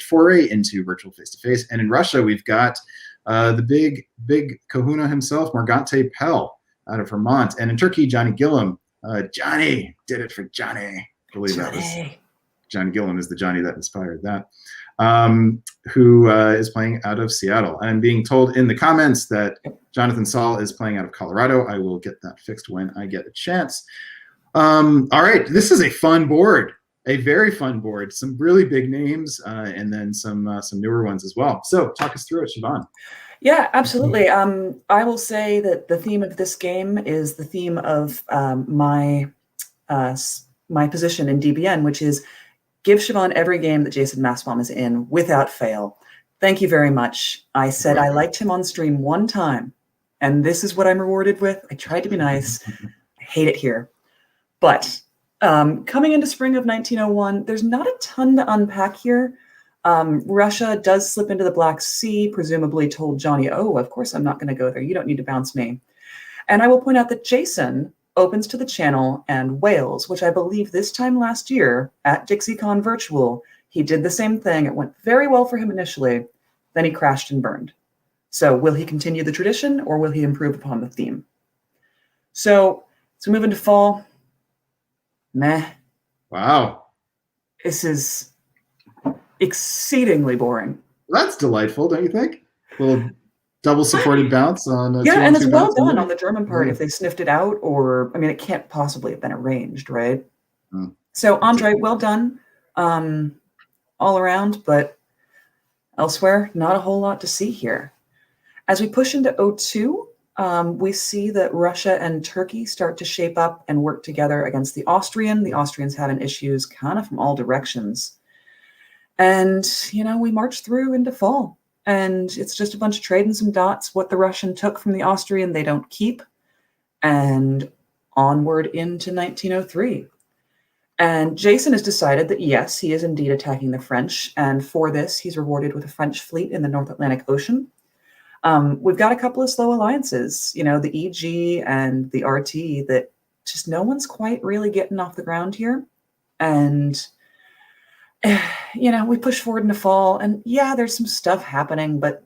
foray into virtual face-to-face. And in Russia, we've got the big kahuna himself, Morgante Pell out of Vermont. And in Turkey, Johnny Gillam. Johnny did it for Johnny. I believe that was Johnny Gillam is the Johnny that inspired that. Who is playing out of Seattle. I'm being told in the comments that Jonathan Saul is playing out of Colorado. I will get that fixed when I get a chance. All right, this is a fun board, a very fun board. Some really big names, and then some newer ones as well. So talk us through it, Siobhan. Yeah, absolutely. I will say that the theme of this game is the theme of my position in DBN, which is give Siobhan every game that Jason Massbaum is in without fail. Thank you very much. I said I liked him on stream one time, and this is what I'm rewarded with. I tried to be nice. I hate it here. But coming into spring of 1901, there's not a ton to unpack here. Russia does slip into the Black Sea, presumably told Johnny, oh, of course I'm not going to go there. You don't need to bounce me. And I will point out that Jason opens to the channel and Wales, which I believe this time last year at Dixiecon Virtual, he did the same thing. It went very well for him initially. Then he crashed and burned. So will he continue the tradition or will he improve upon the theme? So let's move into fall. Meh. Wow. This is exceedingly boring. Well, that's delightful, don't you think? A little double supported bounce on yeah, and it's well done on the German part if they sniffed it out, or I mean, it can't possibly have been arranged, right? So Andre, well done, all around, but Elsewhere, not a whole lot to see here. As we push into O2, we see that Russia and Turkey start to shape up and work together against the Austrian. The Austrians having issues kind of from all directions. And, we march through into fall. And it's just a bunch of trading some dots. What the Russian took from the Austrian, they don't keep. And onward into 1903. And Jason has decided that, yes, he is indeed attacking the French. And for this, he's rewarded with a French fleet in the North Atlantic Ocean. We've got a couple of slow alliances, the EG and the RT, that just no one's quite really getting off the ground here. And, we push forward into fall. And yeah, there's some stuff happening, but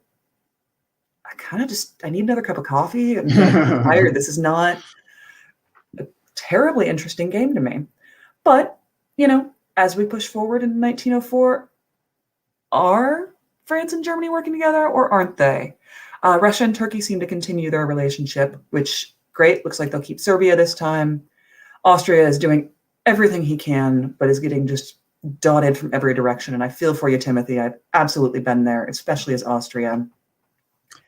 I need another cup of coffee. I'm tired. This is not a terribly interesting game to me. But, as we push forward in 1904, are France and Germany working together or aren't they? Russia and Turkey seem to continue their relationship, which, great, looks like they'll keep Serbia this time. Austria is doing everything he can, but is getting just dotted from every direction. And I feel for you, Timothy. I've absolutely been there, especially as Austria.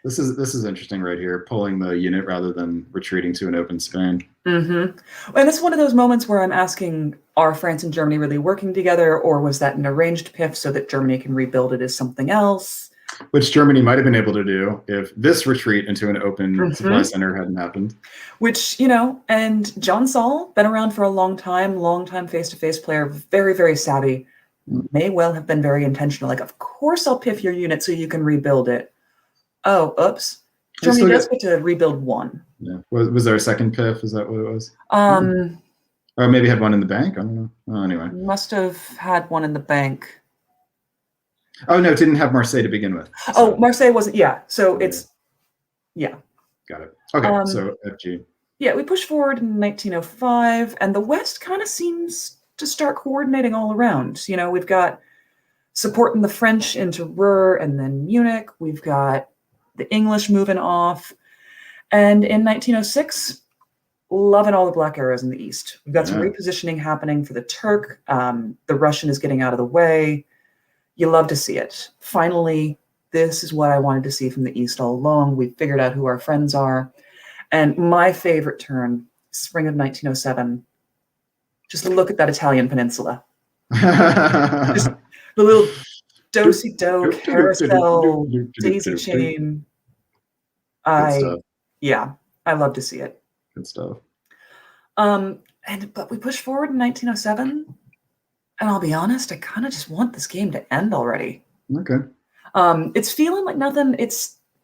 This is interesting right here, pulling the unit rather than retreating to an open Spain. And it's one of those moments where I'm asking, are France and Germany really working together, or was that an arranged PIF so that Germany can rebuild it as something else? Which Germany might have been able to do if this retreat into an open supply center hadn't happened. Which, and John Saul, been around for a long time face-to-face player, very, very savvy, may well have been very intentional. Like, of course I'll PIF your unit so you can rebuild it. Oh, oops. Germany does get to rebuild one. Yeah. Was there a second PIF? Is that what it was? Or maybe had one in the bank? I don't know. Oh, anyway. Must have had one in the bank. Oh, no, it didn't have Marseille to begin with. So. Oh, Marseille wasn't, yeah. So it's, yeah. Got it. Okay, so FG. Yeah, we push forward in 1905, and the West kind of seems to start coordinating all around. We've got supporting the French into Ruhr and then Munich. We've got the English moving off. And in 1906, loving all the black arrows in the East. We've got some repositioning happening for the Turk. The Russian is getting out of the way. You love to see it. Finally, this is what I wanted to see from the East all along. We've figured out who our friends are. And my favorite turn, spring of 1907, just look at that Italian peninsula. Just the little do-si-do, carousel, daisy chain. I love to see it. Good stuff. But we push forward in 1907, and I'll be honest, I kind of just want this game to end already. Okay. It's feeling like nothing. We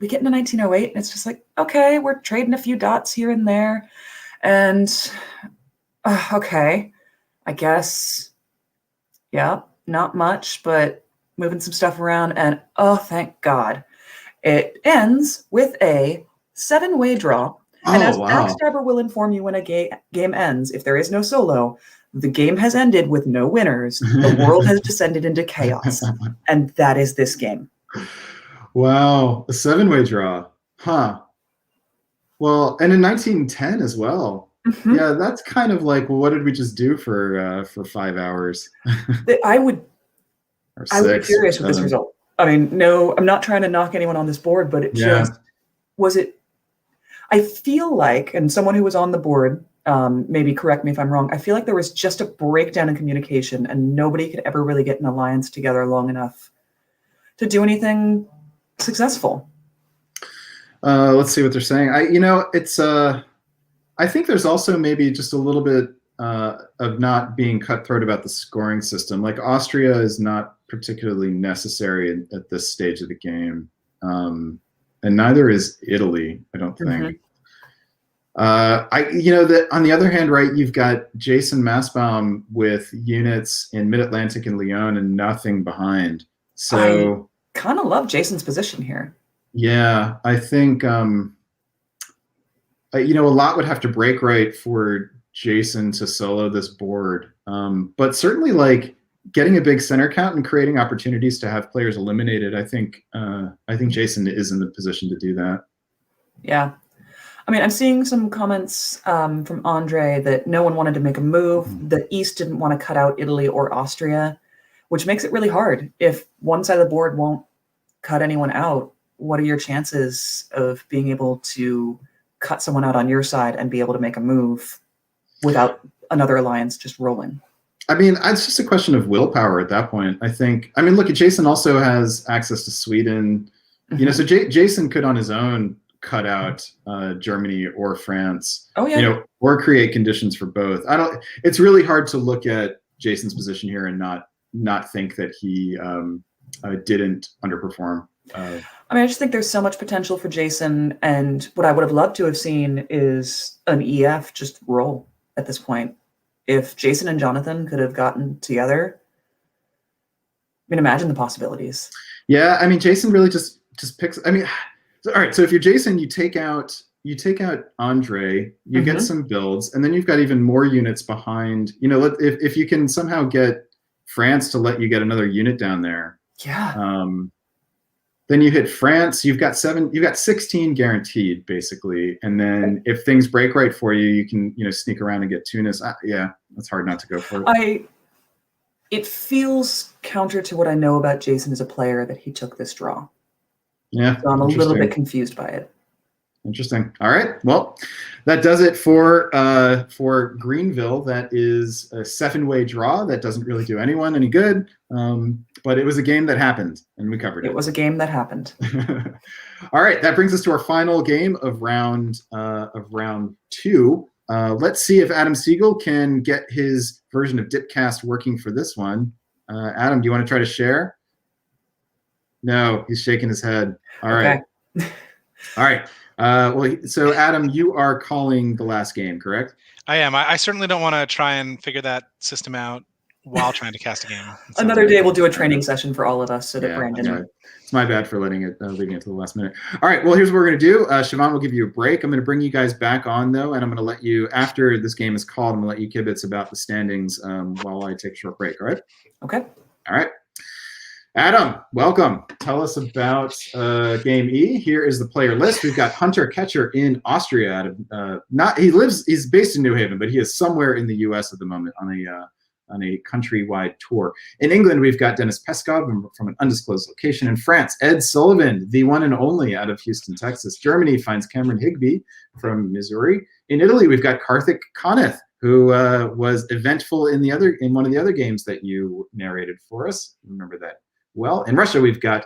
get into 1908, and it's just like, okay, we're trading a few dots here and there, and okay, I guess, yeah, not much, but moving some stuff around, and oh, thank God, it ends with a 7-way draw. And as Backstabber will inform you when a game ends, if there is no solo, the game has ended with no winners. The world has descended into chaos. And that is this game. Wow. A 7-way draw. Huh. Well, and in 1910 as well. Yeah, that's kind of like, well, what did we just do for 5 hours? I would be curious with this result. I mean, no, I'm not trying to knock anyone on this board, but I feel like, and someone who was on the board, maybe correct me if I'm wrong, I feel like there was just a breakdown in communication and nobody could ever really get an alliance together long enough to do anything successful. Let's see what they're saying. I think there's also maybe just a little bit of not being cutthroat about the scoring system. Like Austria is not particularly necessary at this stage of the game. And neither is Italy, I don't think. On the other hand, right, you've got Jason Massbaum with units in Mid-Atlantic and Lyon and nothing behind. So I kind of love Jason's position here. Yeah, I think a lot would have to break right for Jason to solo this board. But certainly, like, getting a big center count and creating opportunities to have players eliminated, I think Jason is in the position to do that. Yeah. I mean, I'm seeing some comments from Andre that no one wanted to make a move. The East didn't want to cut out Italy or Austria, which makes it really hard if one side of the board won't cut anyone out, what are your chances of being able to cut someone out on your side and be able to make a move without another alliance just rolling? I mean, it's just a question of willpower at that point. I think. I mean, look, Jason also has access to Sweden. You know, so Jason could on his own cut out Germany or France. Oh yeah. You know, or create conditions for both. I don't. It's really hard to look at Jason's position here and not think that he didn't underperform. I mean, I just think there's so much potential for Jason, and what I would have loved to have seen is an EF just roll at this point. If Jason and Jonathan could have gotten together, I mean, imagine the possibilities. Yeah, I mean, Jason really just picks. I mean, all right. So if you're Jason, you take out Andre, you get some builds, and then you've got even more units behind. You know, if you can somehow get France to let you get another unit down there. Yeah. Then you hit France. You've got 16 guaranteed, basically. And then if things break right for you, you can sneak around and get Tunis. Yeah, it's hard not to go for it. It feels counter to what I know about Jason as a player that he took this draw. Yeah, so I'm a little bit confused by it. Interesting. All right. Well, that does it for Greenville. That is a 7-way draw. That doesn't really do anyone any good. But it was a game that happened, and we covered it. It was a game that happened. All right. That brings us to our final game of round 2. Let's see if Adam Siegel can get his version of Dipcast working for this one. Adam, do you want to try to share? No, he's shaking his head. All right. All right. Well, so Adam, you are calling the last game, correct? I am. I certainly don't want to try and figure that system out while trying to cast a game. Another day we'll do a training session for all of us so that Brandon... It's my bad for leaving it to the last minute. All right, well, here's what we're going to do. Siobhan will give you a break. I'm going to bring you guys back on, though, and I'm going to let you, after this game is called, I'm going to let you kibitz about the standings while I take a short break, all right? Okay. All right. Adam, welcome. Tell us about Game E. Here is the player list. We've got Hunter Ketcher in Austria. He's based in New Haven, but he is somewhere in the U.S. at the moment on a countrywide tour. In England, we've got Dennis Peskov from an undisclosed location. In France, Ed Sullivan, the one and only, out of Houston, Texas. Germany finds Cameron Higby from Missouri. In Italy, we've got Karthik Coneth, who was eventful in one of the other games that you narrated for us. Remember that well. In Russia, we've got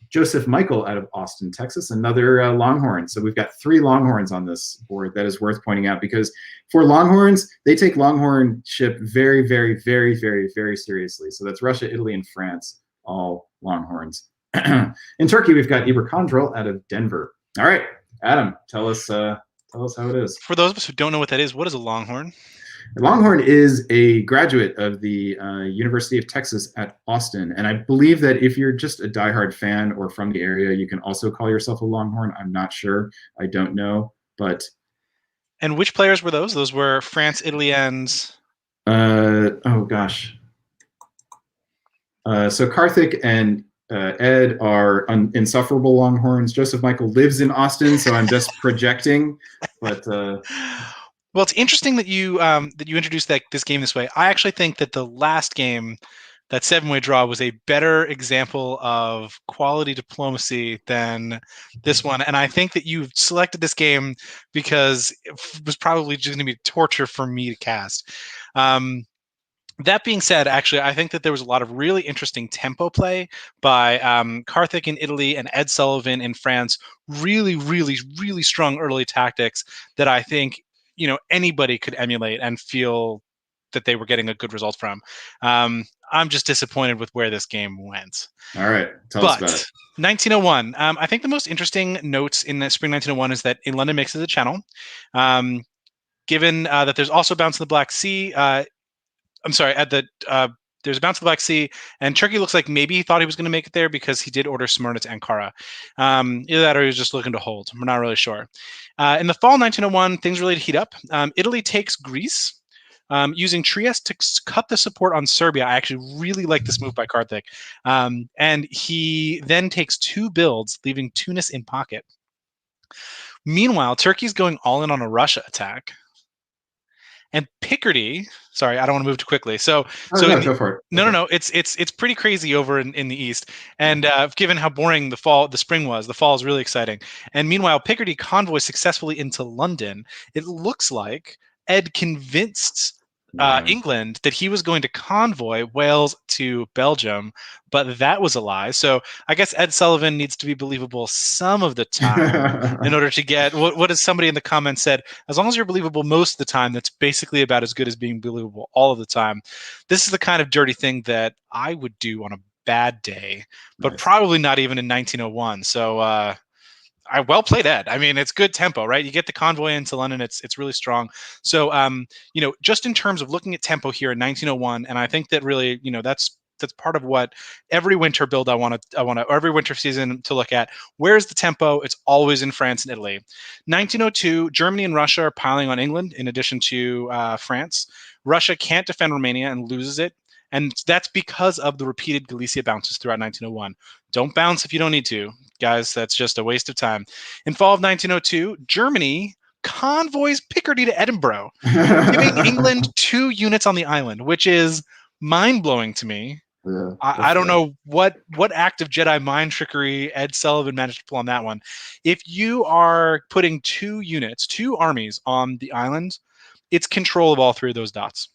Joseph Michael out of Austin, Texas, another Longhorn. So we've got 3 Longhorns on this board. That is worth pointing out, because for Longhorns, they take Longhornship very, very, very, very, very seriously. So that's Russia, Italy, and France, all Longhorns. In Turkey, we've got Iber Kondrel out of Denver. All right, Adam, tell us how it is. For those of us who don't know what that is, what is a Longhorn? Longhorn is a graduate of the University of Texas at Austin. And I believe that if you're just a diehard fan or from the area, you can also call yourself a Longhorn. I'm not sure. I don't know. But and which players were those? Those were France, Italy, and... oh, gosh. So Karthik and Ed are insufferable Longhorns. Joseph Michael lives in Austin, so I'm just projecting. But... Well, it's interesting that you introduced this game this way. I actually think that the last game, that 7-way draw, was a better example of quality diplomacy than this one. And I think that you've selected this game because it was probably just going to be torture for me to cast. That being said, actually, I think that there was a lot of really interesting tempo play by Karthik in Italy and Ed Sullivan in France. Really, really, really strong early tactics that I think anybody could emulate and feel that they were getting a good result from. I'm just disappointed with where this game went. All right, tell us about it. 1901. I think the most interesting notes in the spring 1901 is that in London mixes a channel. Given that there's also bounce in the Black Sea. There's a bounce in the Black Sea, and Turkey looks like maybe he thought he was going to make it there because he did order Smyrna to Ankara. Either that or he was just looking to hold. We're not really sure. In the fall 1901, things really heat up. Italy takes Greece, using Trieste to cut the support on Serbia. I actually really like this move by Karthik. And he then takes 2 builds, leaving Tunis in pocket. Meanwhile, Turkey's going all in on a Russia attack. And Picardy sorry, I don't want to move too quickly. So No, go for it. No. It's pretty crazy over in the East. And given how boring the spring was, the fall is really exciting. And meanwhile, Picardy convoys successfully into London. It looks like Ed convinced England that he was going to convoy Wales to Belgium, but that was a lie. So I guess Ed Sullivan needs to be believable some of the time in order to get what has somebody in the comments said, as long as you're believable most of the time, that's basically about as good as being believable all of the time. This is the kind of dirty thing that I would do on a bad day, but probably not even in 1901. So I well played, Ed. I mean, it's good tempo, right? You get the convoy into London; it's really strong. So, just in terms of looking at tempo here in 1901, and I think that really, that's part of what every winter build I want to, or every winter season to look at. Where's the tempo? It's always in France and Italy. 1902, Germany and Russia are piling on England in addition to France. Russia can't defend Romania and loses it. And that's because of the repeated Galicia bounces throughout 1901. Don't bounce if you don't need to, guys. That's just a waste of time. In fall of 1902, Germany convoys Picardy to Edinburgh, giving England 2 units on the island, which is mind-blowing to me. Yeah, I don't know what act of Jedi mind trickery Ed Sullivan managed to pull on that one. If you are putting 2 units, 2 armies on the island, it's control of all 3 of those dots.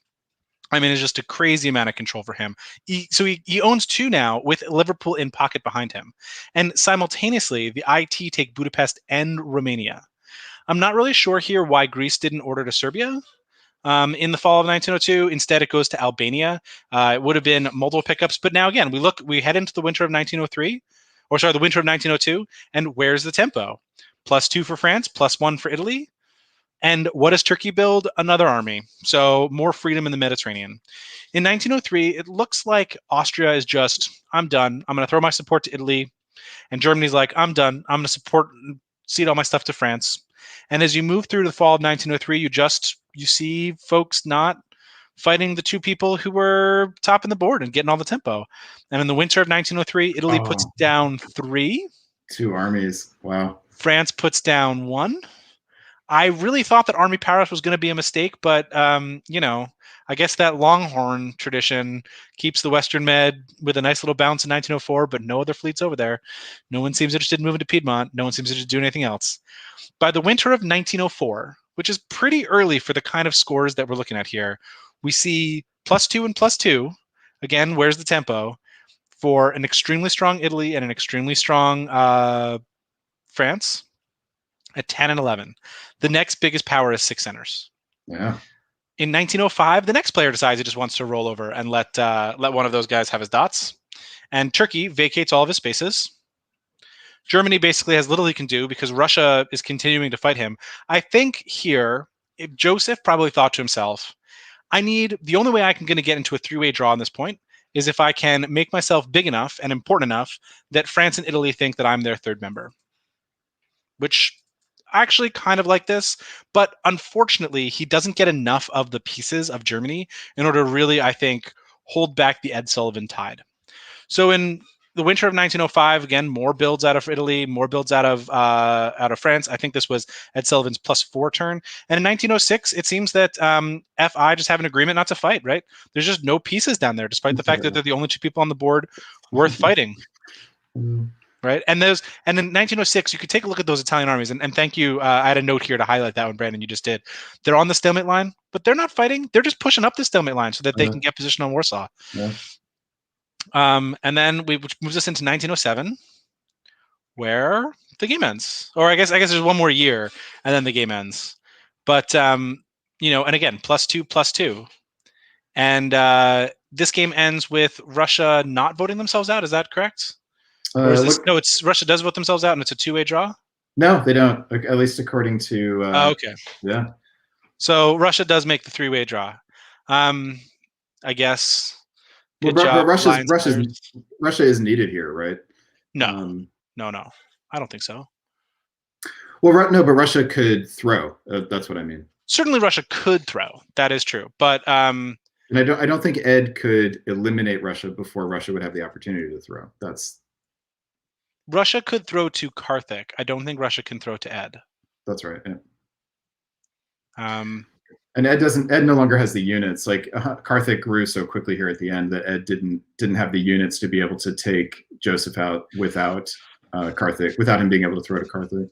I mean, it's just a crazy amount of control for him. He owns 2 now with Liverpool in pocket behind him. And simultaneously, the IT take Budapest and Romania. I'm not really sure here why Greece didn't order to Serbia in the fall of 1902. Instead, it goes to Albania. It would have been multiple pickups. But now, again, we head into the winter of 1903, the winter of 1902. And where's the tempo? +2 for France, +1 for Italy. And what does Turkey build? Another army. So more freedom in the Mediterranean. In 1903, it looks like Austria is just, I'm done. I'm going to throw my support to Italy. And Germany's like, I'm done. I'm going to cede all my stuff to France. And as you move through the fall of 1903, you see folks not fighting the 2 people who were topping the board and getting all the tempo. And in the winter of 1903, Italy puts down 3. 2 armies. Wow. France puts down 1. I really thought that Army Paris was going to be a mistake, but I guess that Longhorn tradition keeps the Western Med with a nice little bounce in 1904, but no other fleets over there. No one seems interested in moving to Piedmont. No one seems interested in doing anything else. By the winter of 1904, which is pretty early for the kind of scores that we're looking at here, we see +2 and +2. Again, where's the tempo? For an extremely strong Italy and an extremely strong France. At 10 and 11. The next biggest power is 6 centers. Yeah. In 1905, the next player decides he just wants to roll over and let one of those guys have his dots. And Turkey vacates all of his spaces. Germany basically has little he can do because Russia is continuing to fight him. I think here, if Joseph probably thought to himself, the only way I'm going to get into a 3-way draw on this point is if I can make myself big enough and important enough that France and Italy think that I'm their 3rd member. Which actually kind of like this, but unfortunately, he doesn't get enough of the pieces of Germany in order to really, I think, hold back the Ed Sullivan tide. So in the winter of 1905, again, more builds out of Italy, more builds out of France. I think this was Ed Sullivan's +4 turn. And in 1906, it seems that FI just have an agreement not to fight, right? There's just no pieces down there, despite the fact that they're the only 2 people on the board worth fighting. Right. And in 1906, you could take a look at those Italian armies. And thank you. I had a note here to highlight that one, Brandon. You just did. They're on the stalemate line, but they're not fighting. They're just pushing up the stalemate line so that they can get position on Warsaw. Yeah. And then which moves us into 1907, where the game ends. Or I guess there's one more year and then the game ends. But, and again, +2, +2. And this game ends with Russia not voting themselves out. Is that correct? Or is this, no, it's Russia does vote themselves out and it's a 2-way draw? No, they don't, at least according to... okay. Yeah. So Russia does make the 3-way draw. I guess. Good job. Russia is needed here, right? No. No. I don't think so. Well, no, but Russia could throw. That's what I mean. Certainly Russia could throw. That is true. But... and I don't think Ed could eliminate Russia before Russia would have the opportunity to throw. Russia could throw to Karthik. I don't think Russia can throw to Ed. That's right. Yeah. And Ed no longer has the units. Like Karthik grew so quickly here at the end that Ed didn't have the units to be able to take Joseph out without Karthik, without him being able to throw to Karthik.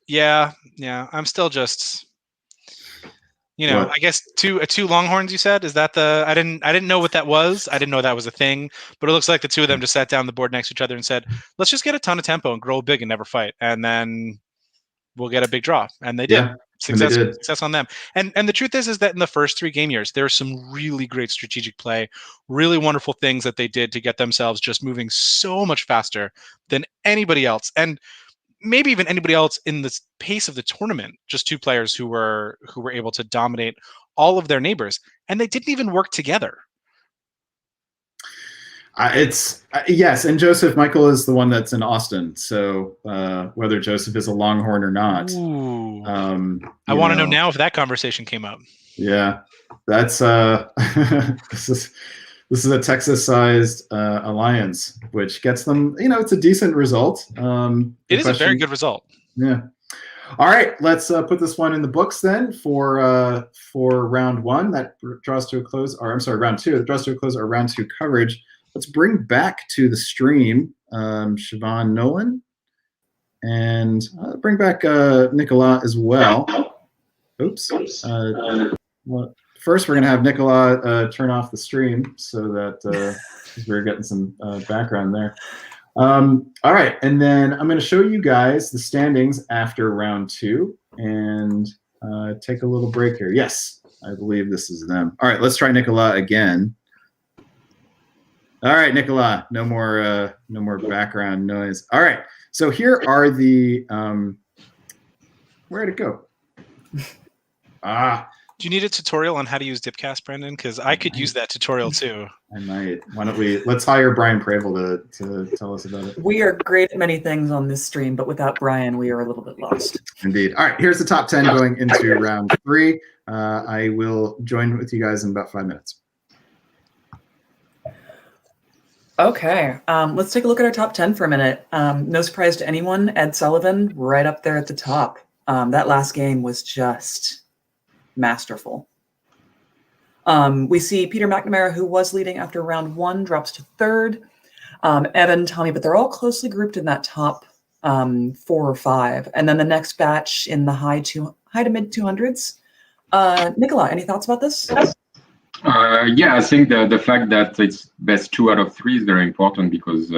Yeah. I'm still just, I guess two Longhorns. You said, is that the? I didn't know what that was. I didn't know that was a thing. But it looks like the two of them just sat down the board next to each other and said, "Let's just get a ton of tempo and grow big and never fight, and then we'll get a big draw." And they did. Yeah. Success on them. And the truth is that in the first 3 game years, there's some really great strategic play, really wonderful things that they did to get themselves just moving so much faster than anybody else, and maybe even anybody else in the pace of the tournament. Just 2 players who were able to dominate all of their neighbors, and they didn't even work together. Yes, and Michael is the one that's in Austin. So whether Joseph is a Longhorn or not, I want to know now if that conversation came up. Yeah, that's this is a Texas-sized alliance, which gets them. It's a decent result. It is a very good result. Yeah. All right, let's put this one in the books then for round 1. That draws to a close. Or I'm sorry, round 2. That draws to a close. Or round 2 coverage. Let's bring back to the stream Siobhan Nolan, and bring back Nicolas as well. Oops. Well, first, we're going to have Nicolas turn off the stream so that we're getting some background there. All right, and then I'm going to show you guys the standings after round 2 and take a little break here. Yes, I believe this is them. All right, let's try Nicolas again. All right, Nicolas, no more background noise. All right, so here are the where'd it go? Do you need a tutorial on how to use Dipcast, Brendan? Because I could use that tutorial too. I might. Why don't let's hire Brian Pravel to tell us about it. We are great at many things on this stream, but without Brian, we are a little bit lost. Indeed. All right, here's the top 10 going into round 3. I will join with you guys in about 5 minutes. Okay, let's take a look at our top 10 for a minute. No surprise to anyone, Ed Sullivan right up there at the top. That last game was just masterful. We see Peter McNamara, who was leading after round 1, drops to 3rd. Evan, Tommy, but they're all closely grouped in that top 4 or 5. And then the next batch in the high to mid 200s. Nicolas, any thoughts about this? Yeah, I think the fact that it's best 2 out of 3 is very important because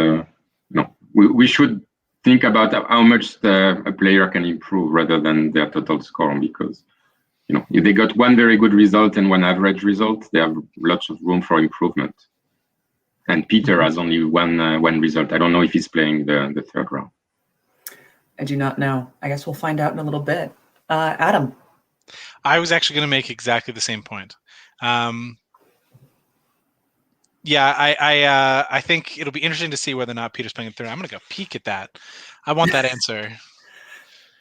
we should think about how much a player can improve rather than their total score, because if they got 1 very good result and 1 average result, they have lots of room for improvement. And Peter has only one result. I don't know if he's playing the 3rd round. I do not know. I guess we'll find out in a little bit. Adam. I was actually going to make exactly the same point. I think it'll be interesting to see whether or not Peter's playing in 3rd. I'm going to go peek at that. I want that answer.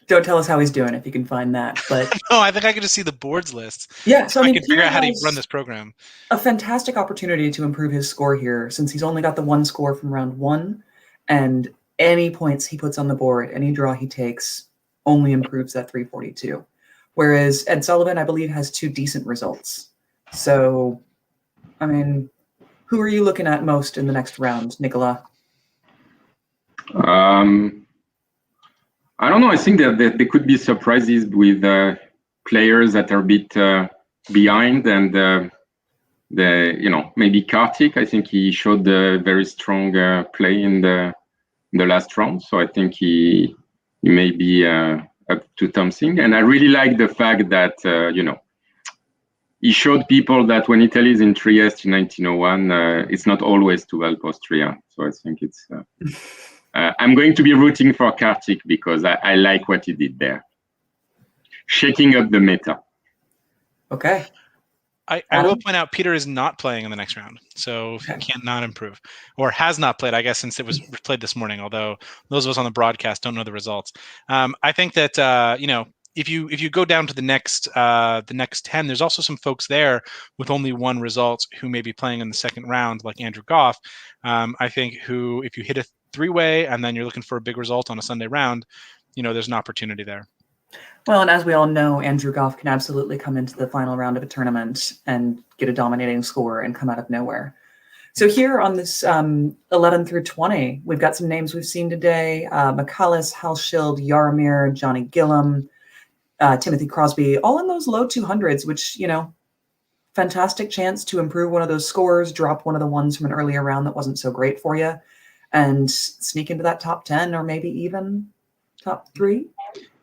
Don't tell us how he's doing if you can find that. But no, I think I can just see the boards list. Yeah, so I can figure out how to run this program. A fantastic opportunity to improve his score here, since he's only got the 1 score from round 1, and any points he puts on the board, any draw he takes, only improves that 342. Whereas Ed Sullivan, I believe, has 2 decent results. So, I mean, who are you looking at most in the next round, Nicolas? I don't know. I think that there could be surprises with players that are a bit behind, and maybe Karthik. I think he showed a very strong play in the last round, so I think he may be up to something. And I really like the fact that he showed people that when Italy is in Trieste in 1901, it's not always to help Austria. So I think it's. I'm going to be rooting for Karthik because I like what he did there, shaking up the meta. Okay. I will point out Peter is not playing in the next round, so he cannot improve, or has not played, I guess, since it was played this morning. Although those of us on the broadcast don't know the results. I think that if you go down to the next 10, there's also some folks there with only 1 result who may be playing in the 2nd round, like Andrew Goff. I think who, if you hit a 3-way and then you're looking for a big result on a Sunday round, there's an opportunity there. Well, and as we all know, Andrew Goff can absolutely come into the final round of a tournament and get a dominating score and come out of nowhere. So here on this 11 through 20, we've got some names we've seen today. McCullis, Halshild, Yaromir, Johnny Gillum, Timothy Crosby, all in those low 200s, which, fantastic chance to improve one of those scores, drop one of the ones from an earlier round that wasn't so great for you, and sneak into that top 10 or maybe even top 3.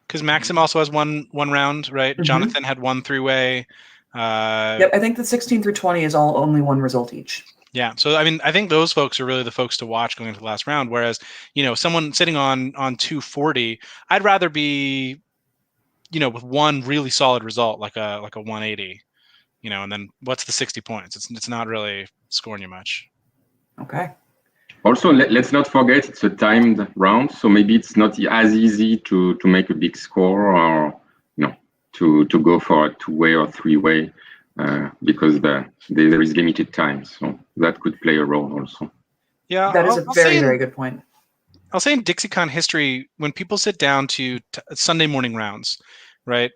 Because Maxim also has one round, right? Mm-hmm. Jonathan had one three-way. Yep, I think the 16 through 20 is all only one result each. Yeah, so I mean, I think those folks are really the folks to watch going into the last round. Whereas, someone sitting on 240, I'd rather be, with one really solid result, like a 180, and then what's the 60 points? It's not really scoring you much. Okay. Also, let's not forget it's a timed round, so maybe it's not as easy to make a big score or to go for a 2-way or 3-way because there is limited time. So that could play a role also. Yeah, that is a very good point. I'll say in Dixiecon history, when people sit down to Sunday morning rounds, right?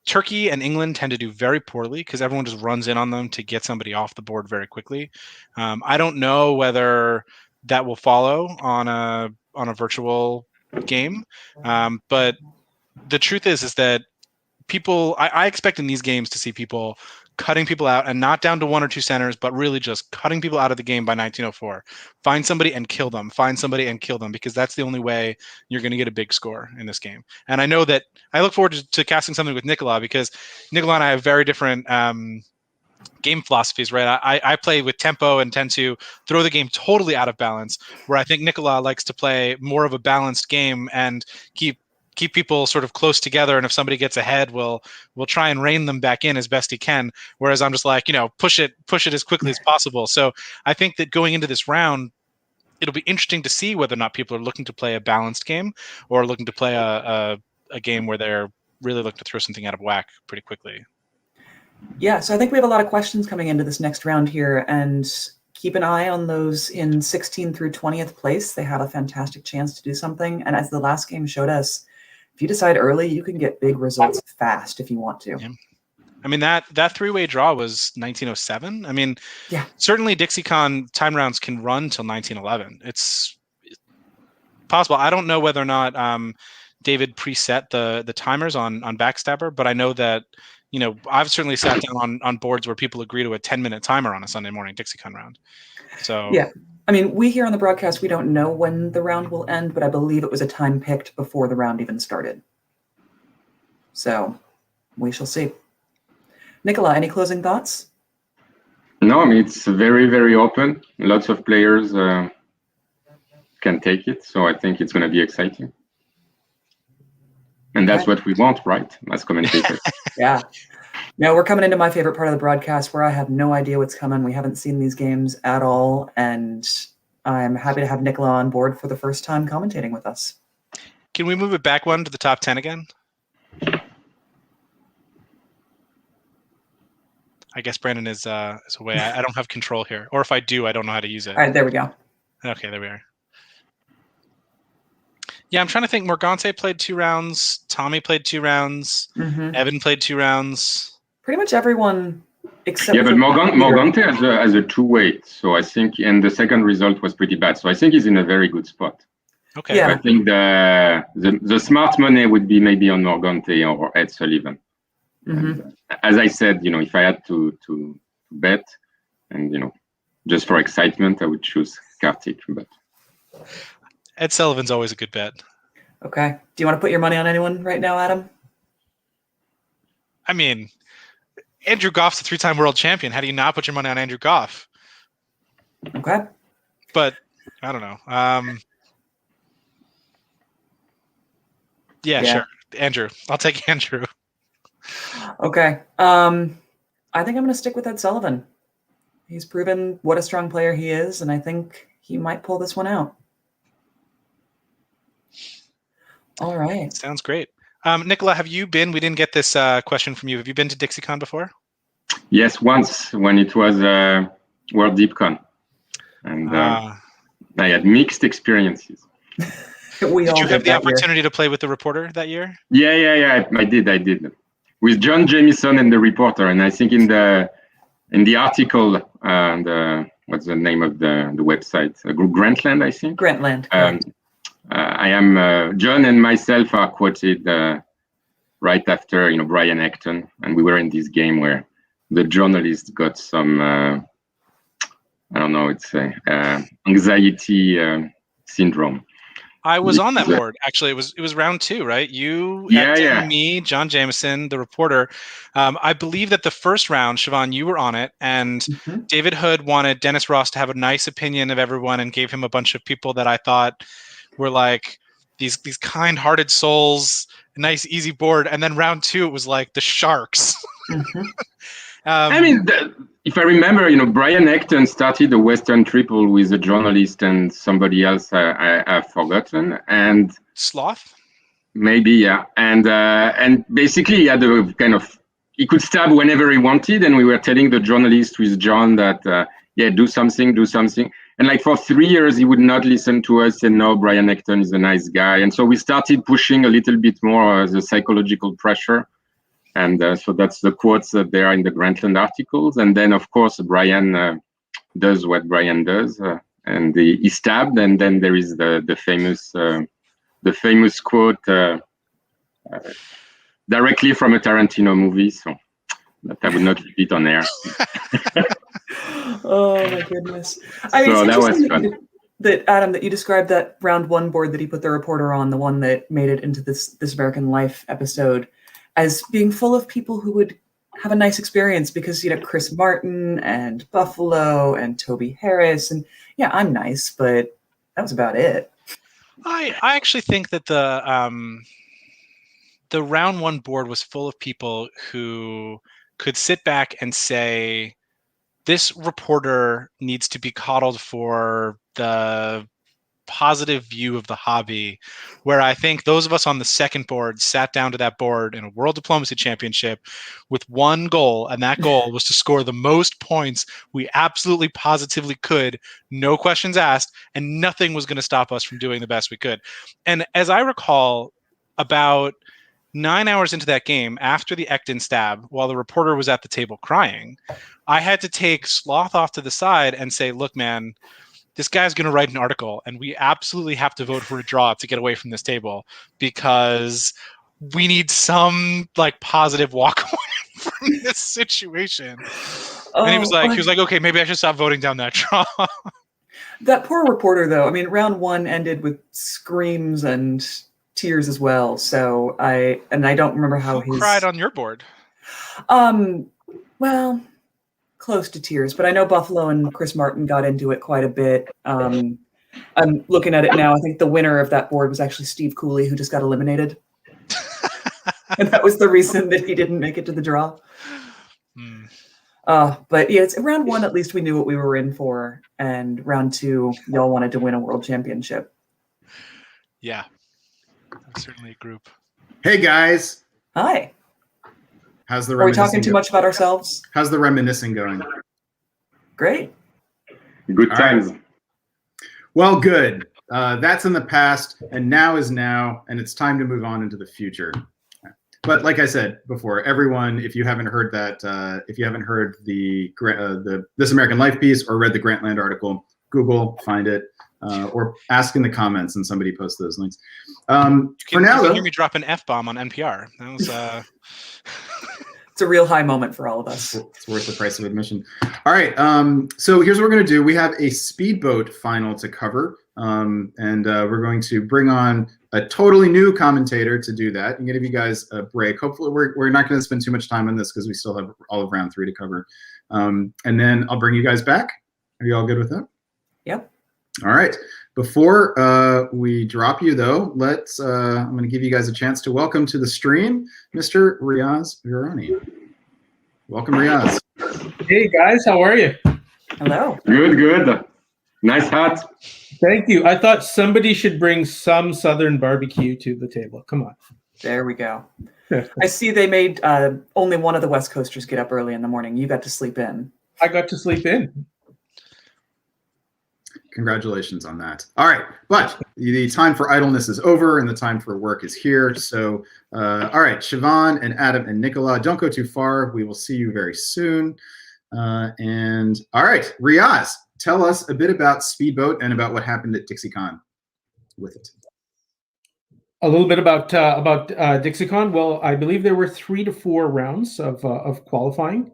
Turkey and England tend to do very poorly because everyone just runs in on them to get somebody off the board very quickly. I don't know whether that will follow on a virtual game, but the truth is that people, I expect in these games to see people cutting people out, and not down to 1 or 2 centers, but really just cutting people out of the game by 1904. Find somebody and kill them. Find somebody and kill them, because that's the only way you're going to get a big score in this game. And I know that I look forward to casting something with Nicola, because Nicola and I have very different game philosophies, right? I play with tempo and tend to throw the game totally out of balance, where I think Nicola likes to play more of a balanced game and keep people sort of close together, and if somebody gets ahead, we'll try and rein them back in as best he can. Whereas I'm just like, push it as quickly as possible. So I think that going into this round, it'll be interesting to see whether or not people are looking to play a balanced game or looking to play a game where they're really looking to throw something out of whack pretty quickly. Yeah, so I think we have a lot of questions coming into this next round here, and keep an eye on those in 16 through 20th place. They have a fantastic chance to do something. And as the last game showed us, if you decide early, you can get big results fast if you want to. Yeah. I mean, that 3-way draw was 1907. I mean, yeah, certainly Dixiecon time rounds can run till 1911. It's possible. I don't know whether or not David preset the timers on Backstabber, but I know that, I've certainly sat down on boards where people agree to a 10-minute timer on a Sunday morning Dixiecon round. So yeah. I mean, we here on the broadcast, we don't know when the round will end, but I believe it was a time picked before the round even started. So we shall see. Nicola, any closing thoughts? No, I mean, it's very, very open. Lots of players can take it. So I think it's going to be exciting. And that's what we want, right? As commentators. Yeah. Now we're coming into my favorite part of the broadcast, where I have no idea what's coming. We haven't seen these games at all, and I'm happy to have Nicola on board for the first time commentating with us. Can we move it back one to the top 10 again? I guess Brandon is away. I don't have control here, or if I do, I don't know how to use it. All right, there we go. Okay, there we are. Yeah, I'm trying to think. Morgante played 2 rounds. Tommy played 2 rounds. Mm-hmm. Evan played 2 rounds. Pretty much everyone except. Yeah, but Morgante has a 2-way, so I think, and the second result was pretty bad. So I think he's in a very good spot. Okay. Yeah. I think the smart money would be maybe on Morgante or Ed Sullivan. Mm-hmm. And, as I said, if I had to bet, and just for excitement, I would choose Kartik. But Ed Sullivan's always a good bet. Okay. Do you want to put your money on anyone right now, Adam? I mean, Andrew Goff's a 3-time world champion. How do you not put your money on Andrew Goff? Okay. But I don't know. Yeah, sure. Andrew. I'll take Andrew. Okay. I think I'm going to stick with Ed Sullivan. He's proven what a strong player he is, and I think he might pull this one out. All right. Sounds great. Nicola, have you been? We didn't get this question from you. Have you been to Dixiecon before? Yes, once when it was World DeepCon, and I had mixed experiences. We Did all you have the that year. opportunity to play with the reporter that year? Yeah. I did. With John Jamieson and the reporter, and I think in the article, what's the name of the website? Group Grantland, I think. Grantland. I am John and myself are quoted right after Brian Acton, and we were in this game where the journalist got some I don't know, it's anxiety syndrome. I was on that board actually. It was round 2, right? You, Acton, me, John Jameson, the reporter. I believe that the first round, Siobhan, you were on it, and David Hood wanted Dennis Ross to have a nice opinion of everyone and gave him a bunch of people that I thought were like these kind-hearted souls, nice easy board. And then round 2, it was like the Sharks. I mean, if I remember, Brian Acton started the Western Triple with a journalist and somebody else I've forgotten, and Sloth. Maybe, yeah, and basically he had a kind of, he could stab whenever he wanted, and we were telling the journalist with John that do something, and like for 3 years he would not listen to us and no, Brian Acton is a nice guy, and so we started pushing a little bit more the psychological pressure. And so that's the quotes that there are in the Grantland articles. And then, of course, Brian does what Brian does, and he stabbed. And then there is the famous quote directly from a Tarantino movie. So that I would not repeat on air. Oh my goodness! I mean, so that was fun. That Adam, that you described that round 1 board that he put the reporter on, the one that made it into this American Life episode, as being full of people who would have a nice experience because, Chris Martin and Buffalo and Toby Harris. And yeah, I'm nice, but that was about it. I actually think that the round 1 board was full of people who could sit back and say, this reporter needs to be coddled for the positive view of the hobby, where I think those of us on the second board sat down to that board in a World Diplomacy Championship with one goal, and that goal was to score the most points we absolutely positively could, no questions asked, and nothing was going to stop us from doing the best we could. And as I recall, about 9 hours into that game, after the Ecton stab, while the reporter was at the table crying, I had to take Sloth off to the side and say, look, man, this guy's going to write an article, and we absolutely have to vote for a draw to get away from this table because we need some positive walk away from this situation. And he was like, okay, maybe I should stop voting down that draw. That poor reporter, though. I mean, round 1 ended with screams and tears as well. So I don't remember how Who cried on your board? Well, close to tears, but I know Buffalo and Chris Martin got into it quite a bit. I'm looking at it now. I think the winner of that board was actually Steve Cooley, who just got eliminated. And that was the reason that he didn't make it to the draw. But yeah, it's round 1, at least we knew what we were in for. And round 2, y'all wanted to win a world championship. Yeah, certainly a group. Hey, guys. Hi. How's the Are we talking too much about ourselves? How's the reminiscing going? Great. Good times. Well, good. That's in the past, and now is now, and it's time to move on into the future. But like I said before, everyone, if you haven't heard that, if you haven't heard the This American Life piece or read the Grantland article, Google, find it, or ask in the comments, and somebody post those links. For now, though, hear me drop an F-bomb on NPR. That was. It's a real high moment for all of us. It's worth the price of admission. All right. So here's what we're going to do. We have a speedboat final to cover, and we're going to bring on a totally new commentator to do that. I'm going to give you guys a break. Hopefully, we're not going to spend too much time on this because we still have all of round 3 to cover. And then I'll bring you guys back. Are you all good with that? Yep. All right. Before we drop you, though, I'm going to give you guys a chance to welcome to the stream Mr. Riaz Virani. Welcome, Riaz. Hey, guys. How are you? Hello. Good. Nice hat. Thank you. I thought somebody should bring some Southern barbecue to the table. Come on. There we go. I see they made only one of the West Coasters get up early in the morning. You got to sleep in. I got to sleep in. Congratulations on that. All right, but the time for idleness is over and the time for work is here. So, all right, Siobhan and Adam and Nicola, don't go too far. We will see you very soon. And all right, Riaz, tell us a bit about Speedboat and about what happened at Dixiecon with it. A little bit about Dixiecon. Well, I believe there were 3 to 4 rounds of qualifying.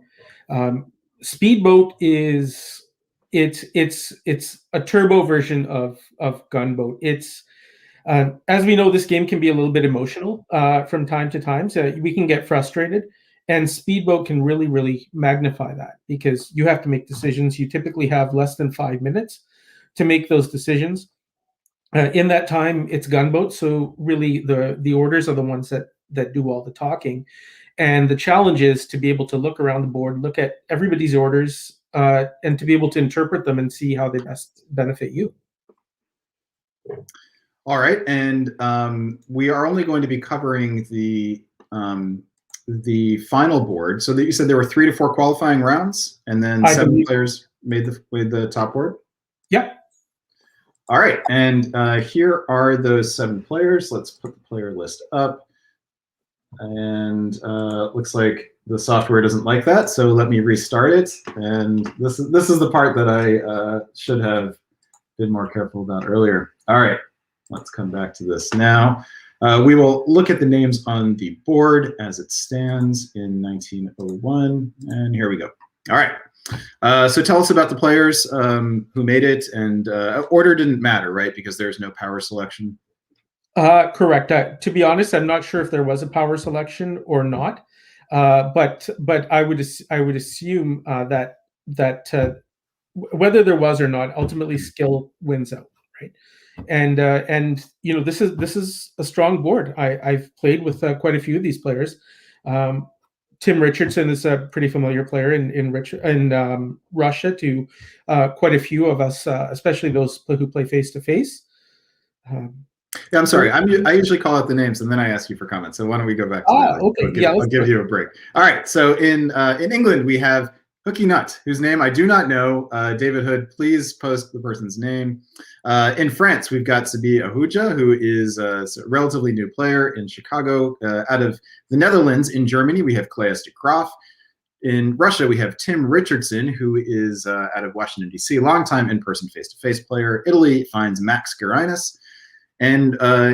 Speedboat is it's a turbo version of Gunboat. It's as we know, this game can be a little bit emotional from time to time. So we can get frustrated, and Speedboat can really magnify that because you have to make decisions. You typically have less than 5 minutes to make those decisions. In that time, it's Gunboat, so really the orders are the ones that do all the talking. And the challenge is to be able to look around the board, look at everybody's orders, and to be able to interpret them and see how they best benefit you. All right, and we are only going to be covering the final board. So that you said there were 3 to 4 qualifying rounds, and then 7 players made the top board. Yep. All right, and here are those 7 players. Let's put the player list up. And looks like the software doesn't like that, so let me restart it. And this is the part that I should have been more careful about earlier. All right, let's come back to this now. We will look at the names on the board as it stands in 1901, and here we go. All right, so tell us about the players who made it, and order didn't matter, right? Because there's no power selection. Correct. To be honest, I'm not sure if there was a power selection or not, but I would assume that whether there was or not, ultimately skill wins out, right? And you know, this is a strong board. I've played with quite a few of these players. Tim Richardson is a pretty familiar player in Russia to quite a few of us, especially those who play face to face. Yeah, I'm sorry. I usually call out the names and then I ask you for comments. So why don't we go back to that? Okay. I'll give you a break. All right. So in England, we have Hooky Nut, whose name I do not know. David Hood, please post the person's name. In France, we've got Sabi Ahuja, who is a relatively new player in Chicago. Out of the Netherlands, in Germany, we have Claes de Graaf. In Russia, we have Tim Richardson, who is out of Washington, D.C., longtime in-person face-to-face player. Italy finds Max Garinas. And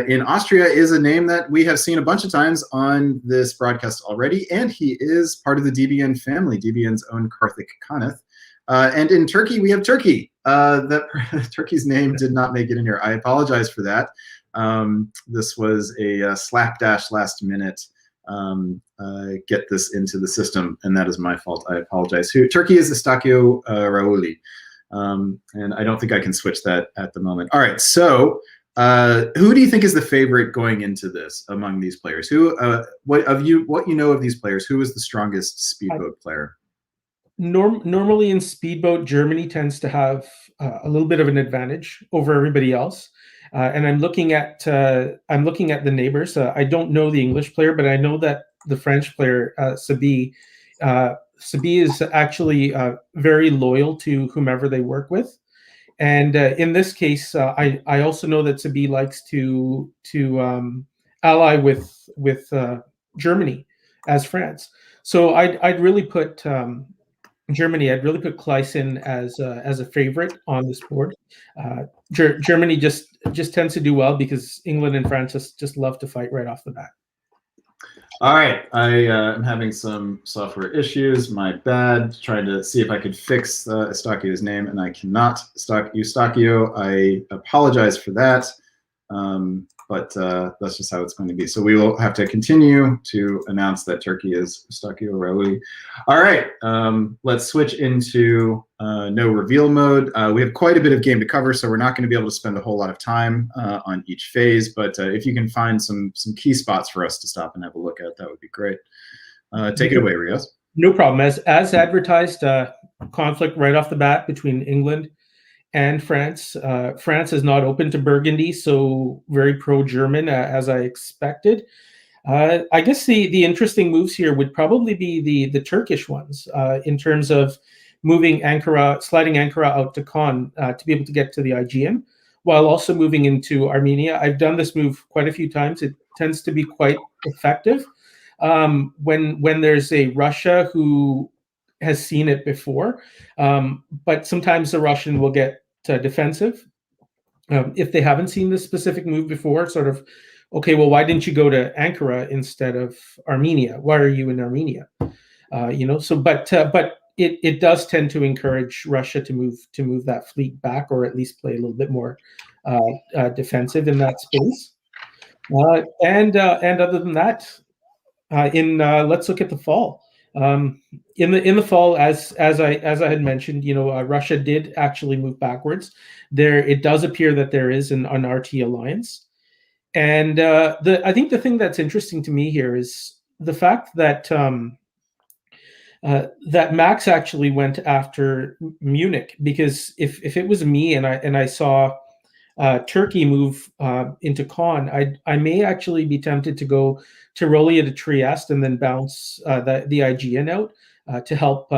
in Austria is a name that we have seen a bunch of times on this broadcast already, and he is part of the DBN family, DBN's own Karthik Kanath. And in Turkey, we have Turkey. Turkey's name did not make it in here. I apologize for that. This was a slapdash last minute get this into the system, and that is my fault. I apologize. Turkey is Eustakio Raouli, and I don't think I can switch that at the moment. All right, so who do you think is the favorite going into this among these players? What you know of these players? Who is the strongest speedboat player? Normally in speedboat, Germany tends to have a little bit of an advantage over everybody else. And I'm looking at the neighbors. I don't know the English player, but I know that the French player Sabi is actually very loyal to whomever they work with. And in this case, I also know that Sabi likes to ally with Germany as France. So I'd really put Germany. I'd really put Kleisen as a favorite on this board. Germany just tends to do well because England and France just love to fight right off the bat. All right, I am having some software issues. My bad. Trying to see if I could fix Eustakio's name, and I cannot. Eustakio, I apologize for that, but that's just how it's going to be. So we will have to continue to announce that Turkey is Eustakio Raouli. All right, let's switch into no reveal mode. We have quite a bit of game to cover, so we're not going to be able to spend a whole lot of time on each phase, but if you can find some key spots for us to stop and have a look at, that would be great. Take it away, Riaz. No problem. As advertised, conflict right off the bat between England and France. France is not open to Burgundy, so very pro-German, as I expected. I guess the interesting moves here would probably be the Turkish ones in terms of moving Ankara, sliding Ankara out to Khan to be able to get to the Aegean, while also moving into Armenia. I've done this move quite a few times. It tends to be quite effective when there's a Russia who has seen it before, but sometimes the Russian will get defensive if they haven't seen this specific move before. Sort of, okay, well, why didn't you go to Ankara instead of Armenia? Why are you in Armenia? So but it does tend to encourage Russia to move that fleet back, or at least play a little bit more defensive in that space. And other than that, let's look at the fall. In the fall, as I had mentioned, Russia did actually move backwards. It does appear that there is an RT alliance, and I think the thing that's interesting to me here is the fact that that Max actually went after Munich, because if it was me and I saw Turkey move into Khan, I may actually be tempted to go Tyrolia to Trieste and then bounce the Aegean out to help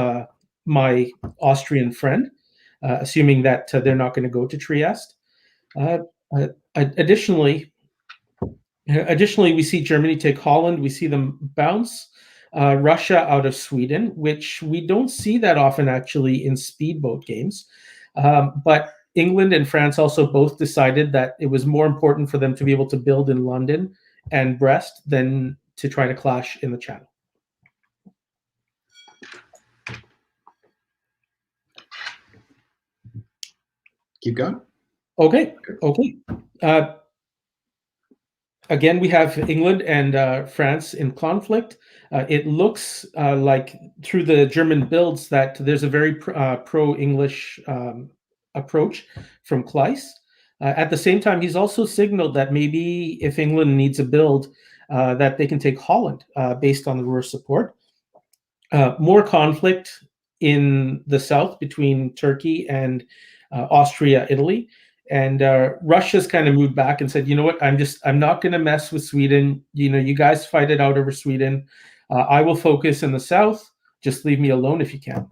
my Austrian friend, assuming that they're not going to go to Trieste. Additionally, we see Germany take Holland. We see them bounce Russia out of Sweden, which we don't see that often actually in speedboat games. But England and France also both decided that it was more important for them to be able to build in London and Brest than to try to clash in the Channel. Keep going. Okay. Again, we have England and France in conflict. It looks like through the German builds that there's a very pro-English approach from Kleiss. At the same time, he's also signaled that maybe if England needs a build, that they can take Holland based on the Ruhr support. More conflict in the south between Turkey and Austria, Italy. And Russia's kind of moved back and said, you know what, I'm not going to mess with Sweden. You guys fight it out over Sweden. I will focus in the south. Just leave me alone if you can.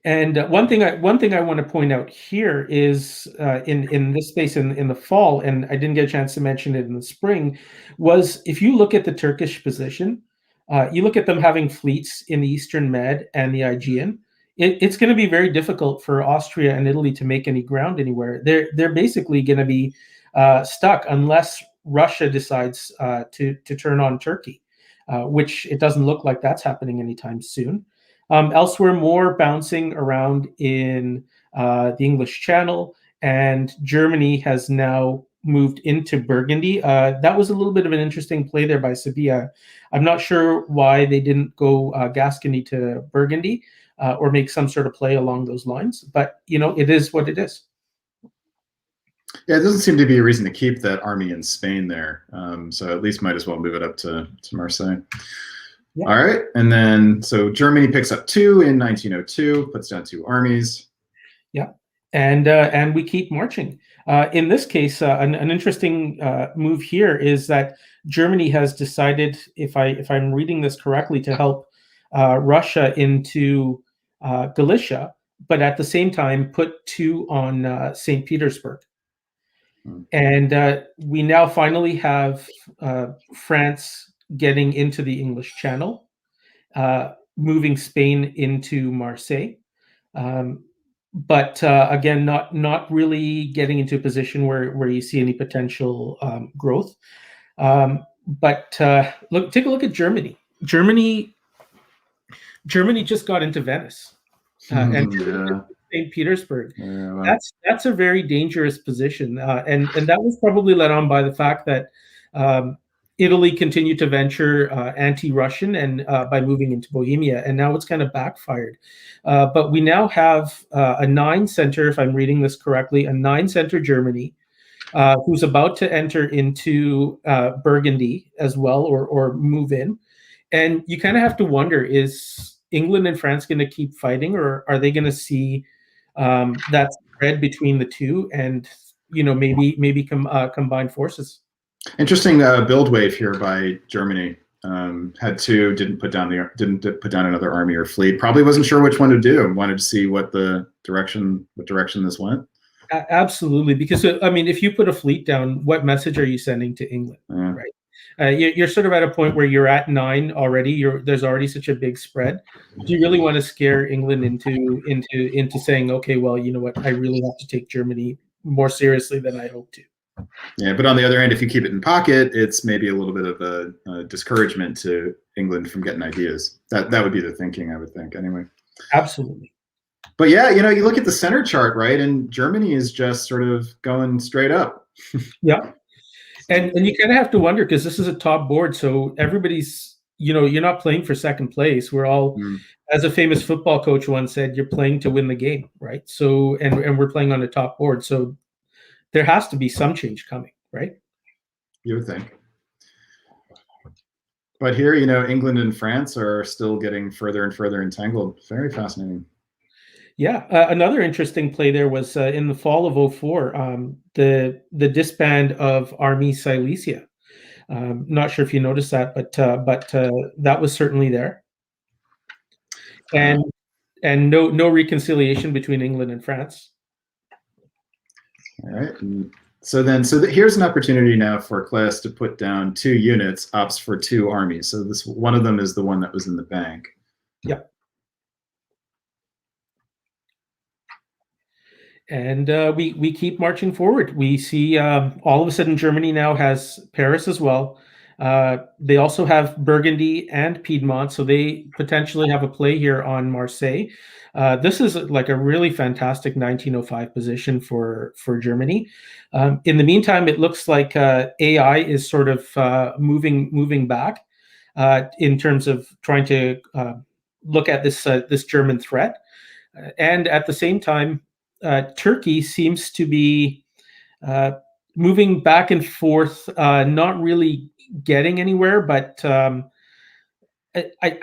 And one thing I want to point out here is in this space in the fall, and I didn't get a chance to mention it in the spring, was if you look at the Turkish position, you look at them having fleets in the Eastern Med and the Aegean. It's going to be very difficult for Austria and Italy to make any ground anywhere. They're basically going to be stuck unless Russia decides to turn on Turkey, which it doesn't look like that's happening anytime soon. Elsewhere, more bouncing around in the English Channel, and Germany has now moved into Burgundy. That was a little bit of an interesting play there by Sevilla. I'm not sure why they didn't go Gascony to Burgundy or make some sort of play along those lines, but it is what it is. Yeah, it doesn't seem to be a reason to keep that army in Spain there, so at least might as well move it up to Marseille. Yeah. All right, and then so Germany picks up 2 in 1902, puts down 2 armies. Yeah, and we keep marching. In this case, an interesting move here is that Germany has decided, if I'm reading this correctly, to help Russia into Galicia, but at the same time put 2 on St. Petersburg. And we now finally have France getting into the English Channel, moving Spain into Marseille, but again, not really getting into a position where you see any potential growth. But take a look at Germany. Germany just got into Venice and St. Petersburg. Yeah, well. That's a very dangerous position, and that was probably led on by the fact that Italy continued to venture anti-Russian and by moving into Bohemia, and now it's kind of backfired. But we now have a 9 center, if I'm reading this correctly, a 9 center Germany who's about to enter into Burgundy as well, or move in. And you kind of have to wonder, is England and France going to keep fighting, or are they going to see that spread between the two and maybe combine forces? Interesting build wave here by Germany. had two, didn't put down another army or fleet. Probably wasn't sure which one to do. Wanted to see what direction this went. Absolutely, because I mean, if you put a fleet down, what message are you sending to England, right? You're sort of at a point where you're at 9 already. There's already such a big spread. Do you really want to scare England into saying, okay, well, you know what, I really have to take Germany more seriously than I hope to? Yeah, but on the other hand, if you keep it in pocket, it's maybe a little bit of a discouragement to England from getting ideas. That would be the thinking, I would think, anyway. Absolutely. But yeah, you look at the center chart, right, and Germany is just sort of going straight up. Yeah, and you kind of have to wonder, because this is a top board, so everybody's, you're not playing for second place. We're all, as a famous football coach once said, you're playing to win the game, right? So, and we're playing on the top board, so there has to be some change coming, right? You would think. But here, England and France are still getting further and further entangled. Very fascinating. Yeah, another interesting play there was in the fall of 2004, the disband of Army Silesia. Not sure if you noticed that, but that was certainly there, and no reconciliation between England and France. All right. So here's an opportunity now for Claes to put down 2 units, ops for 2 armies. So this one of them is the one that was in the bank. Yeah. And we keep marching forward. We see all of a sudden Germany now has Paris as well. They also have Burgundy and Piedmont, so they potentially have a play here on Marseille. This is like a really fantastic 1905 position for Germany. In the meantime, it looks like AI is sort of moving back in terms of trying to look at this German threat, and at the same time, Turkey seems to be moving back and forth, not really getting anywhere. But I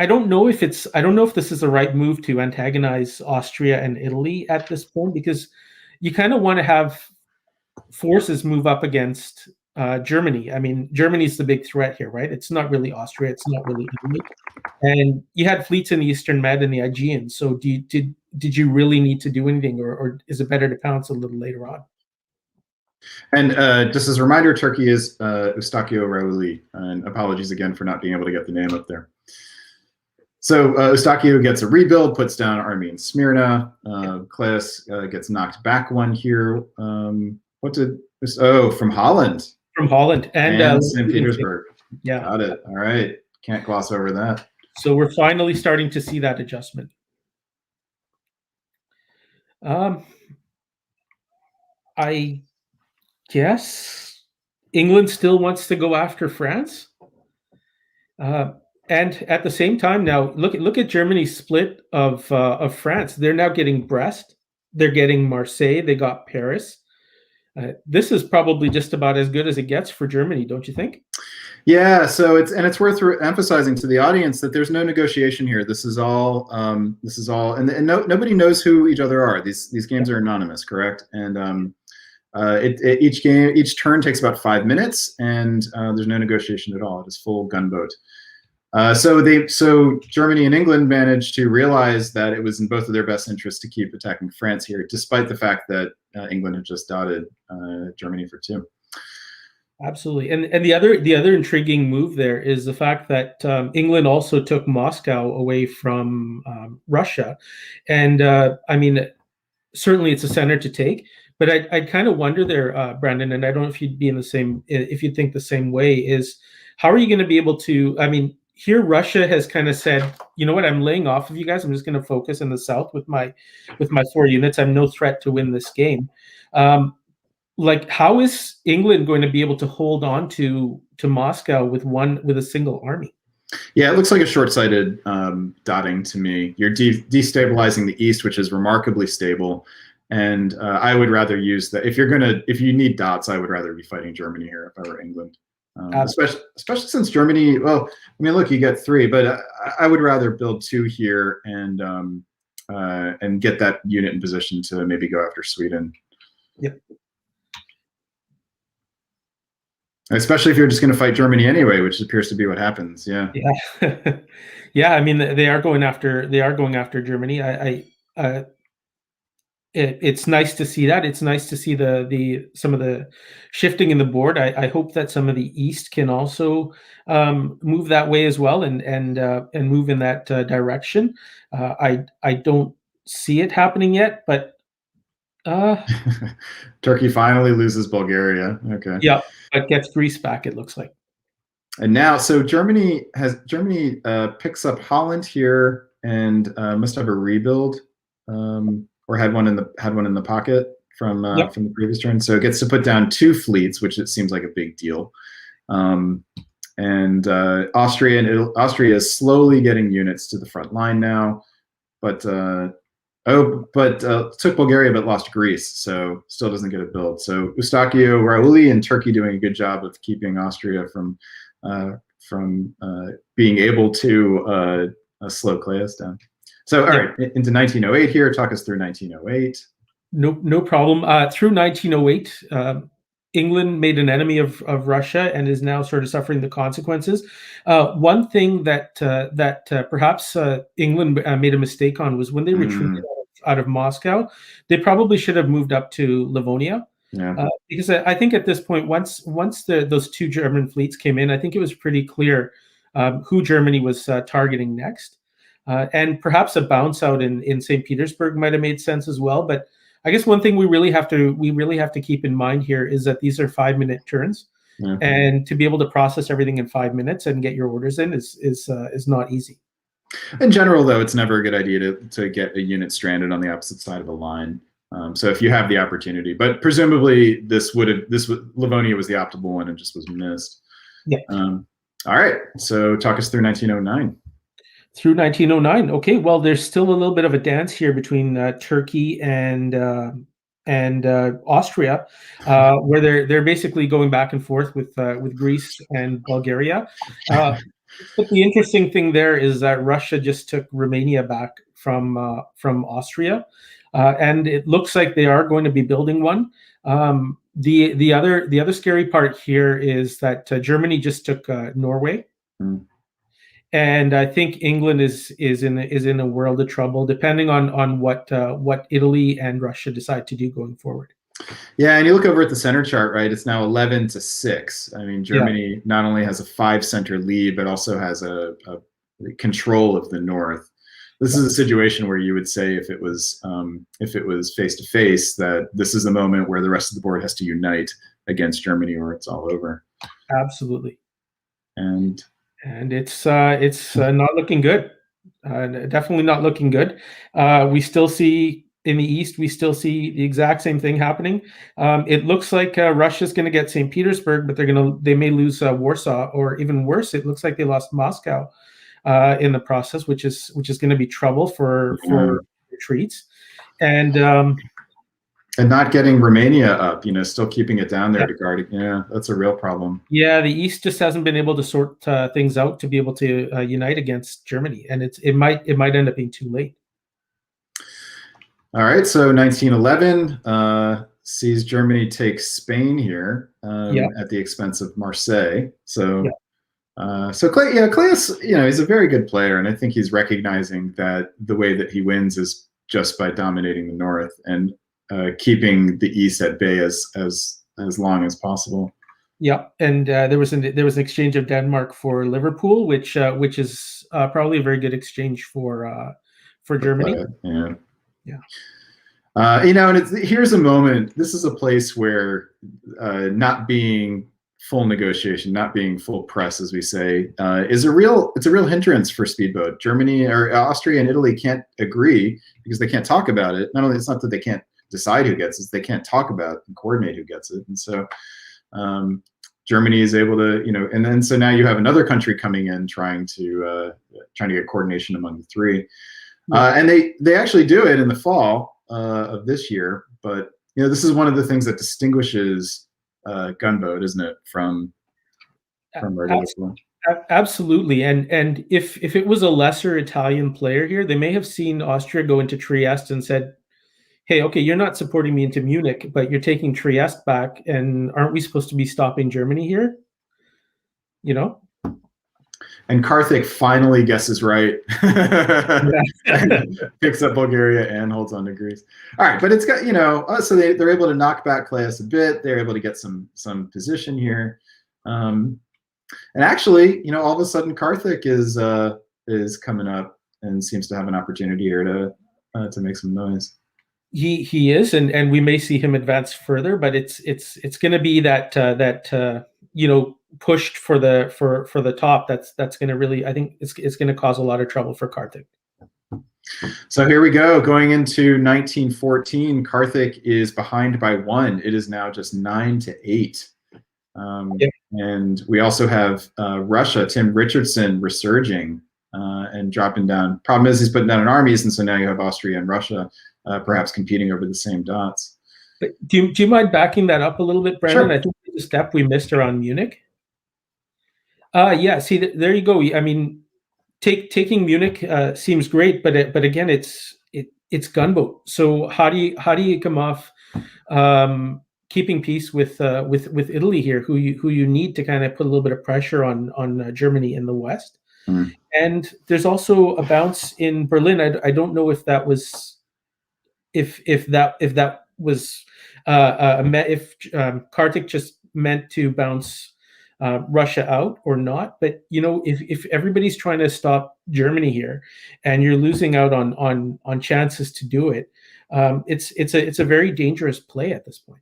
don't know if this is the right move to antagonize Austria and Italy at this point, because you kind of want to have forces move up against Germany. I mean, Germany's the big threat here, right? It's not really Austria, it's not really Italy. And you had fleets in the Eastern Med and the Aegean. So did you really need to do anything, or is it better to pounce a little later on? And just as a reminder, Turkey is Eustachio Raouli, and apologies again for not being able to get the name up there. So Eustachio gets a rebuild, puts down an army in Smyrna. Claes gets knocked back one here. From Holland. From Holland and St. Petersburg. Yeah, got it. All right, can't gloss over that. So we're finally starting to see that adjustment. I guess England still wants to go after France. And at the same time, now look at Germany's split of France. They're now getting Brest, they're getting Marseille, they got Paris. This is probably just about as good as it gets for Germany, don't you think? Yeah. So it's worth emphasizing to the audience that there's no negotiation here. This is all, and nobody knows who each other are. These games are anonymous, correct? And each turn takes about 5 minutes, and there's no negotiation at all. It is full gunboat. So Germany and England managed to realize that it was in both of their best interests to keep attacking France here, despite the fact that England had just dotted Germany for 2. Absolutely, and the other intriguing move there is the fact that England also took Moscow away from Russia, and I mean, certainly it's a center to take. But I kind of wonder there, Brandon, and I don't know if if you'd think the same way, is how are you going to be able to? I mean, here Russia has kind of said, you know what, I'm laying off of you guys. I'm just going to focus in the south with my 4 units. I'm no threat to win this game. Like, how is England going to be able to hold on to Moscow with a single army? Yeah, it looks like a short-sighted dotting to me. You're destabilizing the east, which is remarkably stable. And I would rather use that. If you need dots, I would rather be fighting Germany here if I were England. Especially since Germany, well, I mean, look, you get 3, but I would rather build 2 here and get that unit in position to maybe go after Sweden. Yep. Especially if you're just going to fight Germany anyway, which appears to be what happens. Yeah. Yeah. Yeah. I mean, they are going after Germany. It's nice to see that. It's nice to see some of the shifting in the board. I hope that some of the East can also move that way as well, and move in that direction. I don't see it happening yet, but Turkey finally loses Bulgaria. Okay. yeah, but gets Greece back, it looks like. And now, so Germany picks up Holland here and must have a rebuild, or had one in the pocket from the previous turn. So it gets to put down 2 fleets, which it seems like a big deal. And Austria is slowly getting units to the front line now, but took Bulgaria but lost Greece, so still doesn't get a build. So Eustachio, Raouli, and Turkey doing a good job of keeping Austria from being able to slow Claes down. So, all right, into 1908 here. Talk us through 1908. No problem. Through 1908, England made an enemy of Russia and is now sort of suffering the consequences. One thing that perhaps England made a mistake on was when they retreated out of Moscow, they probably should have moved up to Livonia. Yeah. Because I think at this point, once those 2 German fleets came in, I think it was pretty clear who Germany was targeting next. And perhaps a bounce out in St. Petersburg might have made sense as well. But I guess one thing we really have to keep in mind here is that these are 5-minute turns, and to be able to process everything in 5 minutes and get your orders in is not easy. In general, though, it's never a good idea to get a unit stranded on the opposite side of a line. So if you have the opportunity, but presumably Livonia was the optimal one and just was missed. Yeah. All right. So talk us through 1909. Through 1909. Okay. Well, there's still a little bit of a dance here between Turkey and Austria, where they're basically going back and forth with Greece and Bulgaria. But the interesting thing there is that Russia just took Romania back from Austria, and it looks like they are going to be building one. The other scary part here is that Germany just took Norway. And I think England is in a world of trouble, depending on what Italy and Russia decide to do going forward. Yeah, and you look over at the center chart, right? It's now 11-6. I mean, Germany not only has a 5-center lead, but also has a control of the north. This is a situation where you would say, if it was face to face, that this is the moment where the rest of the board has to unite against Germany, or it's all over. Absolutely. And it's not looking good. Definitely not looking good. We still see in the East, we still see the exact same thing happening. It looks like Russia's going to get St. Petersburg, but they may lose Warsaw, or even worse, it looks like they lost Moscow in the process, which is going to be trouble for retreats. And not getting Romania up, still keeping it down there to guard it. Yeah, that's a real problem. Yeah, the East just hasn't been able to sort things out to be able to unite against Germany, and it might end up being too late. All right, so 1911 sees Germany take Spain here at the expense of Marseille. So, Claes, he's a very good player, and I think he's recognizing that the way that he wins is just by dominating the north and keeping the East at bay as long as possible. Yeah, and there was an exchange of Denmark for Liverpool, which is probably a very good exchange for Germany. Yeah. And here's a moment. This is a place where not being full negotiation, not being full press, as we say, it's a real hindrance for speedboat. Germany or Austria and Italy can't agree because they can't talk about it. Not only it's not that they can't decide who gets it, they can't talk about and coordinate who gets it. And so Germany is able to, and then so now you have another country coming in trying to get coordination among the three. And they actually do it in the fall of this year. But this is one of the things that distinguishes gunboat, isn't it, from regular flow? Absolutely. And if it was a lesser Italian player here, they may have seen Austria go into Trieste and said, hey, okay, you're not supporting me into Munich, but you're taking Trieste back, and aren't we supposed to be stopping Germany here? you know. And Karthik finally guesses right. Picks up Bulgaria and holds on to Greece. All right, but it's got, so they're able to knock back Claes a bit. They're able to get some position here. And actually, all of a sudden Karthik is coming up and seems to have an opportunity here to make some noise. He is, and we may see him advance further, but it's going to be that pushed for the top. That's going to really, I think it's going to cause a lot of trouble for Karthik. So here we go, going into 1914. Karthik is behind by 1. It is now just 9-8. And we also have Russia, Tim Richardson resurging and dropping down. Problem is he's putting down in armies, and so now you have Austria and Russia perhaps competing over the same dots. But do you mind backing that up a little bit, Brandon? Sure. I think there's a step we missed around Munich. Yeah, see, there you go. I mean, taking Munich seems great, but again, it's gunboat. So how do you come off keeping peace with Italy here, who you need to kind of put a little bit of pressure on Germany in the west? Mm. And there's also a bounce in Berlin. I don't know if that was if that was if Karthik just meant to bounce Russia out or not. But if everybody's trying to stop Germany here, and you're losing out on chances to do it, it's a very dangerous play at this point.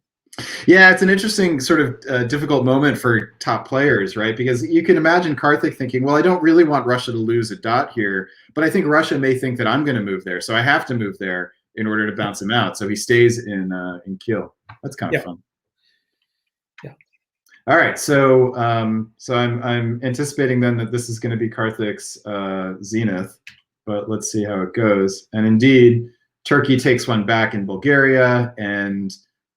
Yeah, it's an interesting sort of difficult moment for top players, right? Because you can imagine Karthik thinking, well, I don't really want Russia to lose a dot here, but I think Russia may think that I'm going to move there, so I have to move there in order to bounce him out. So he stays in Kiel. That's kind of fun. Yeah. All right, so I'm anticipating then that this is going to be Karthik's zenith, but let's see how it goes. And indeed, Turkey takes one back in Bulgaria, and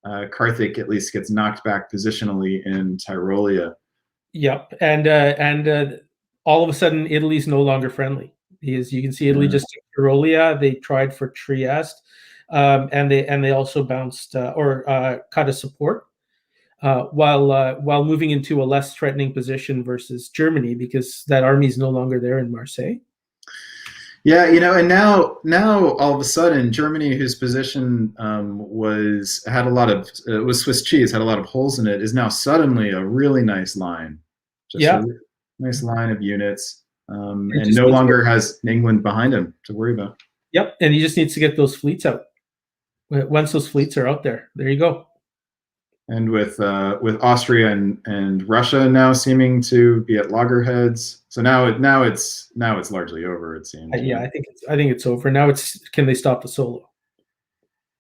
Karthik at least gets knocked back positionally in Tyrolia. Yep, and all of a sudden, Italy's no longer friendly. You can see Italy just took Tyrolia. They tried for Trieste, and they also bounced or cut a support while moving into a less threatening position versus Germany, because that army is no longer there in Marseille. Yeah, and now all of a sudden Germany, whose position was Swiss cheese, had a lot of holes in it, is now suddenly a really nice line. Just a nice line of units. And no longer has England behind him to worry about. Yep, and he just needs to get those fleets out. Once those fleets are out there you go. And with Austria and Russia now seeming to be at loggerheads, so now it's largely over, it seems. Yeah, I think it's over now. Can they stop the solo?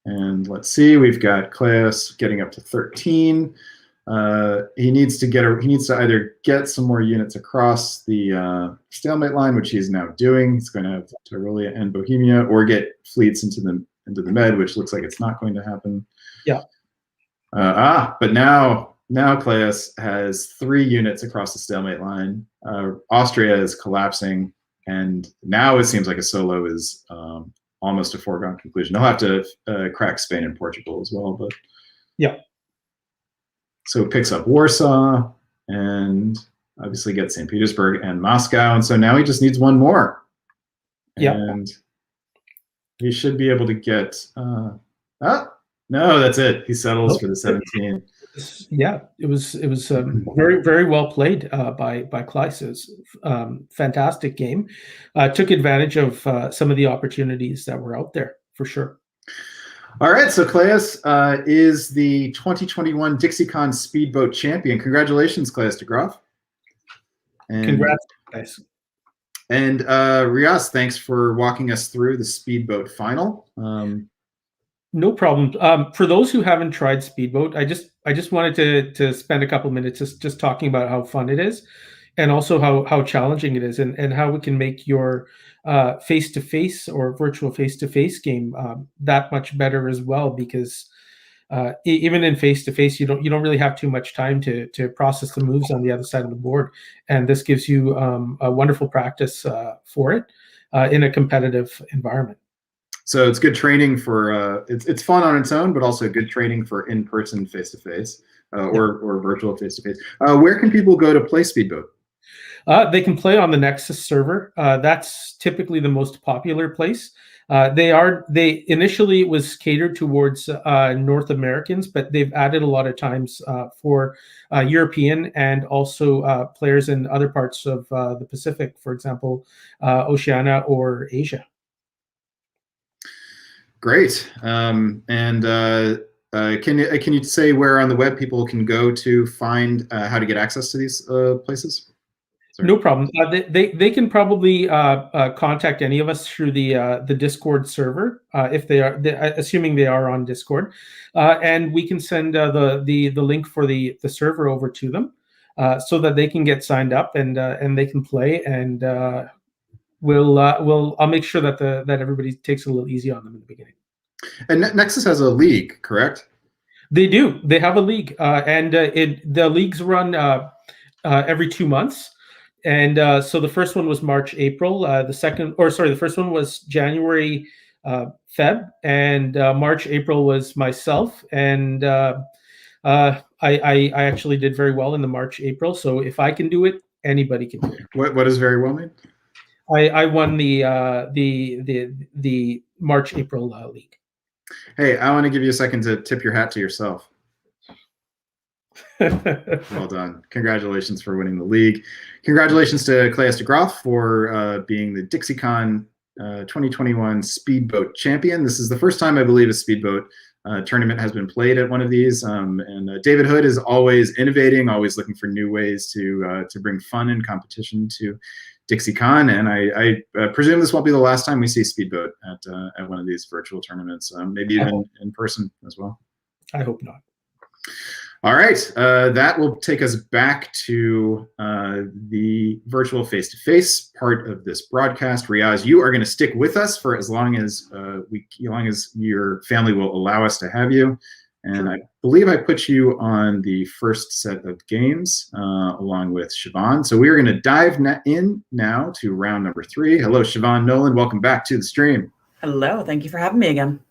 And let's see, we've got Claes getting up to 13. He needs to either get some more units across the stalemate line, which he's now doing. He's going to have Tyrolia and Bohemia, or get fleets into the Med, which looks like it's not going to happen. Yeah. But now Claes has 3 units across the stalemate line. Austria is collapsing, and now it seems like a solo is almost a foregone conclusion. They'll have to crack Spain and Portugal as well, but yeah. So it picks up Warsaw and obviously gets St. Petersburg and Moscow. And so now he just needs one more. Yeah. And he should be able to get, no, that's it. He settles for the 17. Yeah, it was very, very well played by Claes. It was fantastic game. Took advantage of some of the opportunities that were out there, for sure. All right, so Claes is the 2021 Dixiecon Speedboat Champion. Congratulations, Claes de Graaf. Congrats, guys. And Riaz, thanks for walking us through the Speedboat final. No problem. For those who haven't tried Speedboat, I just wanted to spend a couple minutes just talking about how fun it is, and also how challenging it is, and how it can make your face-to-face or virtual face-to-face game that much better as well, because even in face-to-face you don't really have too much time to process the moves on the other side of the board, and this gives you a wonderful practice for it in a competitive environment. So it's good training for it's fun on its own, but also good training for in-person face-to-face or virtual face-to-face. Where can people go to play Speedboat? They can play on the Nexus server. That's typically the most popular place. They initially it was catered towards North Americans, but they've added a lot of times for European and also players in other parts of the Pacific, for example, Oceania or Asia. Great. Can you say where on the web people can go to find how to get access to these places? Sorry. No problem. They can probably contact any of us through the Discord server if they are, assuming they are on Discord, and we can send the link for the server over to them so that they can get signed up and they can play. And I'll make sure that that everybody takes it a little easy on them in the beginning. And Nexus has a league, correct? They do. They have a league, and the leagues run every 2 months. And so the first one was March, April. The first one was January, Feb, and March, April was myself. And I actually did very well in the March, April. So if I can do it, anybody can do it. What does very well mean? I won the March, April league. Hey, I want to give you a second to tip your hat to yourself. Well done. Congratulations for winning the league. Congratulations to Claes de Groff for being the Dixiecon 2021 Speedboat Champion. This is the first time, I believe, a Speedboat tournament has been played at one of these. David Hood is always innovating, always looking for new ways to bring fun and competition to Dixiecon. And I presume this won't be the last time we see Speedboat at one of these virtual tournaments, maybe even in person as well. I hope not. All right, that will take us back to the virtual face-to-face part of this broadcast. Riaz, you are going to stick with us for as long as your family will allow us to have you. And I believe I put you on the first set of games along with Siobhan. So we are going to dive in now to round number 3. Hello, Siobhan Nolan. Welcome back to the stream. Hello. Thank you for having me again.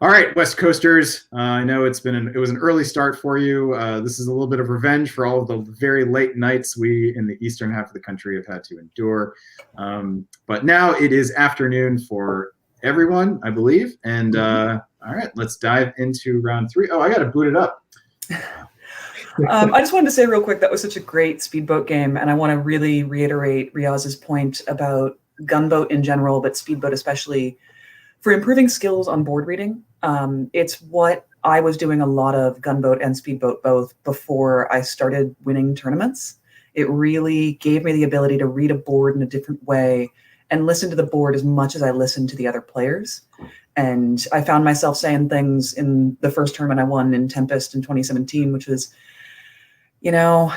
All right, West Coasters. I know it was an early start for you. This is a little bit of revenge for all of the very late nights we in the eastern half of the country have had to endure. But now it is afternoon for everyone, I believe. And all right, let's dive into round 3. Oh, I got to boot it up. I just wanted to say real quick, that was such a great Speedboat game. And I want to really reiterate Riaz's point about Gunboat in general, but Speedboat especially, for improving skills on board reading. It's what I was doing a lot of, Gunboat and Speedboat both, before I started winning tournaments. It really gave me the ability to read a board in a different way and listen to the board as much as I listened to the other players. And I found myself saying things in the first tournament I won in Tempest in 2017, which was, I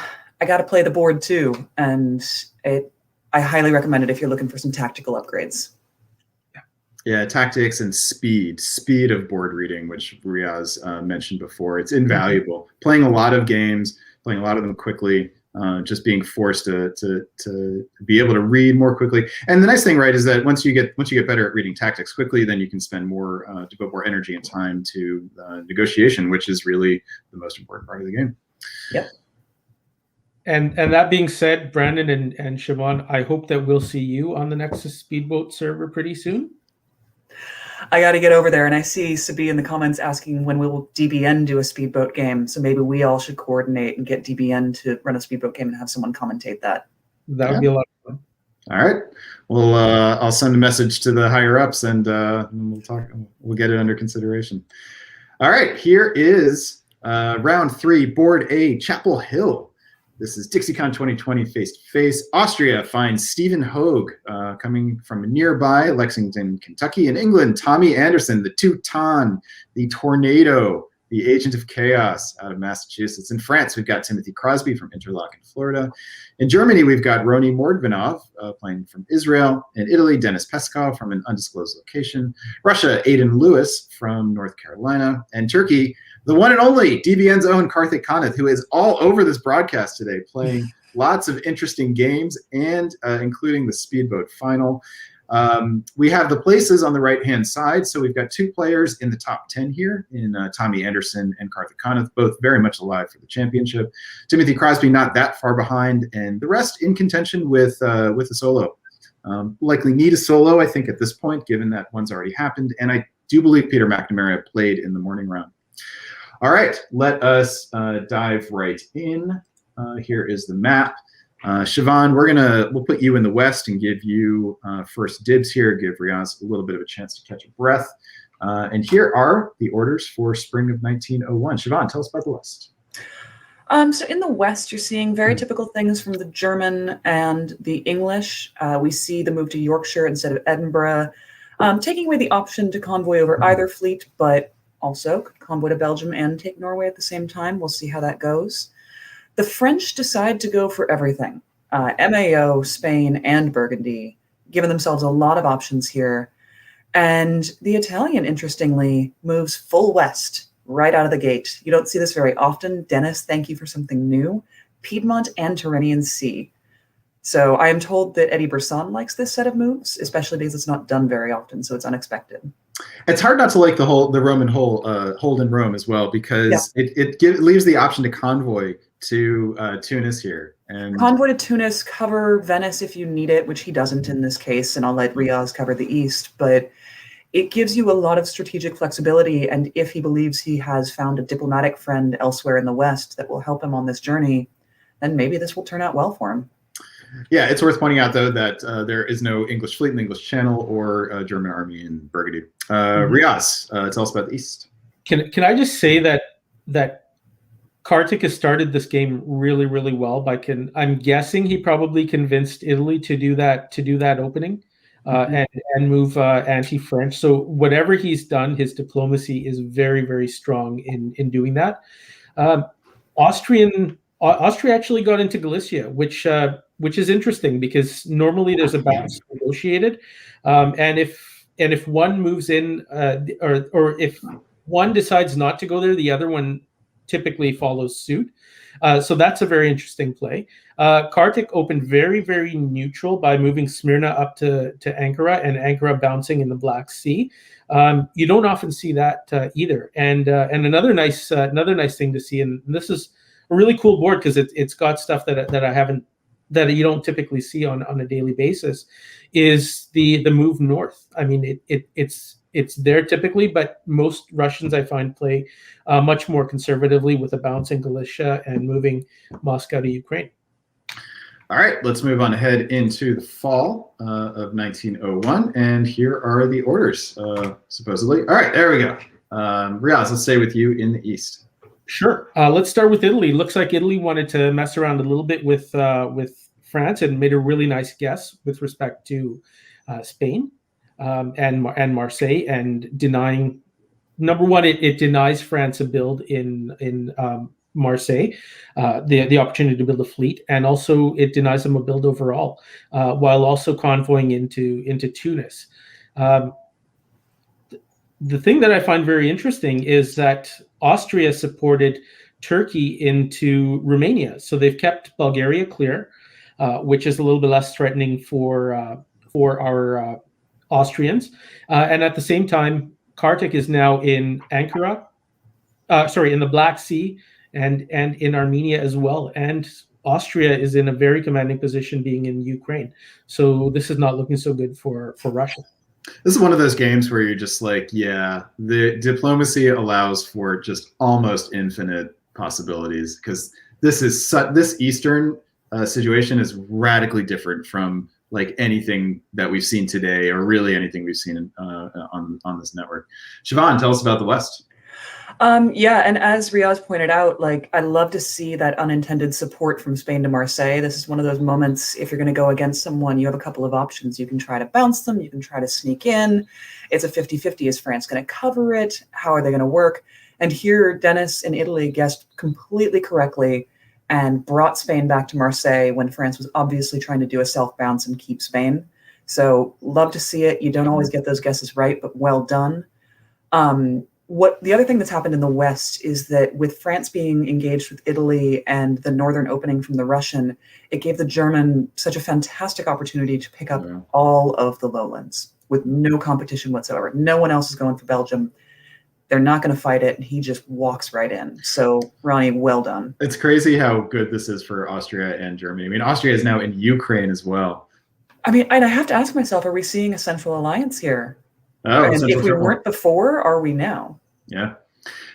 got to play the board too. And I highly recommend it if you're looking for some tactical upgrades. Yeah, tactics and speed of board reading, which Riaz mentioned before. It's invaluable. Playing a lot of games, playing a lot of them quickly, just being forced to be able to read more quickly. And the nice thing, right, is that once you get better at reading tactics quickly, then you can spend devote more energy and time to negotiation, which is really the most important part of the game. Yep. And that being said, Brandon and Siobhan, I hope that we'll see you on the Nexus Speedboat server pretty soon. I got to get over there, and I see Sabi in the comments asking when will DBN do a Speedboat game. So maybe we all should coordinate and get DBN to run a Speedboat game and have someone commentate that. That would be a lot of fun. All right. Well, I'll send a message to the higher ups, and we'll talk. We'll get it under consideration. All right. Here is round 3, Board A, Chapel Hill. This is Dixiecon 2020 face-to-face. Austria finds Stephen Hogue, coming from nearby Lexington, Kentucky. In England, Tommy Anderson, the Teuton, the Tornado, the Agent of Chaos out of Massachusetts. In France, we've got Timothy Crosby from Interlaken, Florida. In Germany, we've got Roni Mordvinov playing from Israel. In Italy, Dennis Peskov from an undisclosed location. Russia, Aidan Lewis from North Carolina. And Turkey, the one and only DBN's own Karthik Kanath, who is all over this broadcast today, playing lots of interesting games and including the Speedboat final. We have the places on the right-hand side. So we've got 2 players in the top 10 here in Tommy Anderson and Karthik Kanath, both very much alive for the championship. Timothy Crosby not that far behind, and the rest in contention with a solo. Likely need a solo, I think, at this point, given that one's already happened. And I do believe Peter McNamara played in the morning round. All right, let us dive right in. Here is the map. Siobhan, we'll put you in the west and give you first dibs here, give Riaz a little bit of a chance to catch a breath. And here are the orders for spring of 1901. Siobhan, tell us about the west. So in the west, you're seeing very typical things from the German and the English. We see the move to Yorkshire instead of Edinburgh, taking away the option to convoy over either fleet, but also could convoy to Belgium and take Norway at the same time. We'll see how that goes. The French decide to go for everything. MAO, Spain, and Burgundy, giving themselves a lot of options here. And the Italian, interestingly, moves full west right out of the gate. You don't see this very often. Dennis, thank you for something new. Piedmont and Tyrrhenian Sea. So I am told that Eddie Bresson likes this set of moves, especially because it's not done very often, so it's unexpected. It's hard not to like the Roman hold in Rome as well, because it leaves the option to convoy to Tunis here. And convoy to Tunis, cover Venice if you need it, which he doesn't in this case, and I'll let Riaz cover the east, but it gives you a lot of strategic flexibility, and if he believes he has found a diplomatic friend elsewhere in the west that will help him on this journey, then maybe this will turn out well for him. Yeah, it's worth pointing out, though, that there is no English fleet in the English Channel or German army in Burgundy. Riaz, tell us about the east. Can I just say that Kartik has started this game really, really well. I'm guessing he probably convinced Italy to do that opening and move anti-French. So whatever he's done, his diplomacy is very, very strong in doing that. Austria actually got into Galicia, which is interesting because normally there's a balance negotiated, and if one moves in, or if one decides not to go there, the other one typically follows suit. So that's a very interesting play. Kartik opened very, very neutral by moving Smyrna up to Ankara, and Ankara bouncing in the Black Sea. You don't often see that either. And another nice thing to see, and this is a really cool board because it's got stuff that you don't typically see on a daily basis, is the move north. I mean, it's there typically, but most Russians I find play much more conservatively with a bounce in Galicia and moving Moscow to Ukraine. All right, let's move on ahead into the fall of 1901, and here are the orders, supposedly. All right, there we go. Riaz, let's stay with you in the east. Sure. Let's start with Italy. Looks like Italy wanted to mess around a little bit with France and made a really nice guess with respect to Spain and Marseille, and denying, number one, it denies France a build in Marseille, the opportunity to build a fleet, and also it denies them a build overall, while also convoying into Tunis. The thing that I find very interesting is that Austria supported Turkey into Romania, so they've kept Bulgaria clear, which is a little bit less threatening for our Austrians, and at the same time, Kartik is now in Ankara, in the Black Sea, and in Armenia as well, and Austria is in a very commanding position being in Ukraine. So this is not looking so good for Russia. This is one of those games where you're just like, yeah, the diplomacy allows for just almost infinite possibilities, because this Eastern situation is radically different from like anything that we've seen today, or really anything we've seen on this network. Siobhan, tell us about the West. Yeah, and as Riaz pointed out, like, I love to see that unintended support from Spain to Marseille. This is one of those moments, if you're going to go against someone, you have a couple of options. You can try to bounce them, you can try to sneak in. It's a 50-50. Is France going to cover it? How are they going to work? And here, Dennis in Italy guessed completely correctly and brought Spain back to Marseille when France was obviously trying to do a self-bounce and keep Spain. So love to see it. You don't always get those guesses right, but well done. what the other thing that's happened in the West is that with France being engaged with Italy and the northern opening from the Russian, it gave the German such a fantastic opportunity to pick up all of the lowlands with no competition whatsoever. No one else is going for Belgium. They're not going to fight it, and he just walks right in. So, Ronnie, well done. It's crazy how good this is for Austria and Germany. I mean, Austria is now in Ukraine as well. I mean, and I have to ask myself, are we seeing a central alliance here? Oh, and if we weren't before, are we now? Yeah.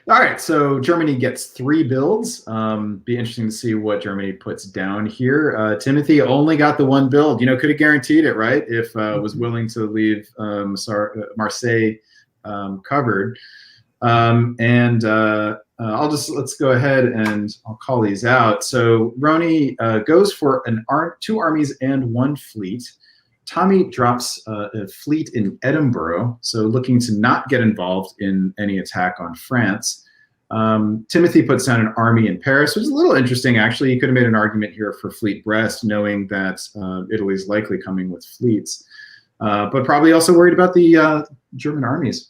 All right. So Germany gets 3 builds. Be interesting to see what Germany puts down here. Timothy only got the 1 build. You know, could have guaranteed it, right? If was willing to leave Marseille covered. Let's go ahead and I'll call these out. So Roni goes for 2 armies and 1 fleet. Tommy drops a fleet in Edinburgh, so looking to not get involved in any attack on France. Timothy puts down an army in Paris, which is a little interesting, actually. You could have made an argument here for Fleet Brest, knowing that Italy's likely coming with fleets, but probably also worried about the German armies.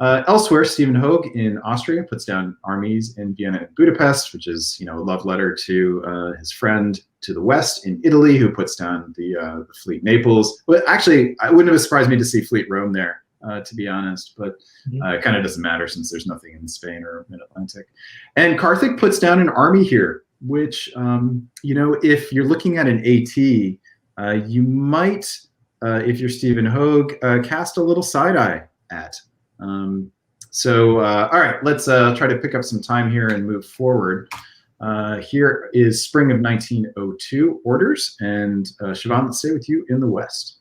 Elsewhere, Stephen Hogue in Austria puts down armies in Vienna and Budapest, which is, you know, a love letter to his friend to the west in Italy, who puts down the fleet Naples. But actually, it wouldn't have surprised me to see fleet Rome there, to be honest. But it kind of doesn't matter since there's nothing in Spain or Mid-Atlantic. And Karthik puts down an army here, which, you know, if you're looking at an AT, you might, if you're Stephen Hogue, cast a little side eye at. All right, let's try to pick up some time here and move forward. Here is spring of 1902 orders, and Siobhan, let's stay with you in the West.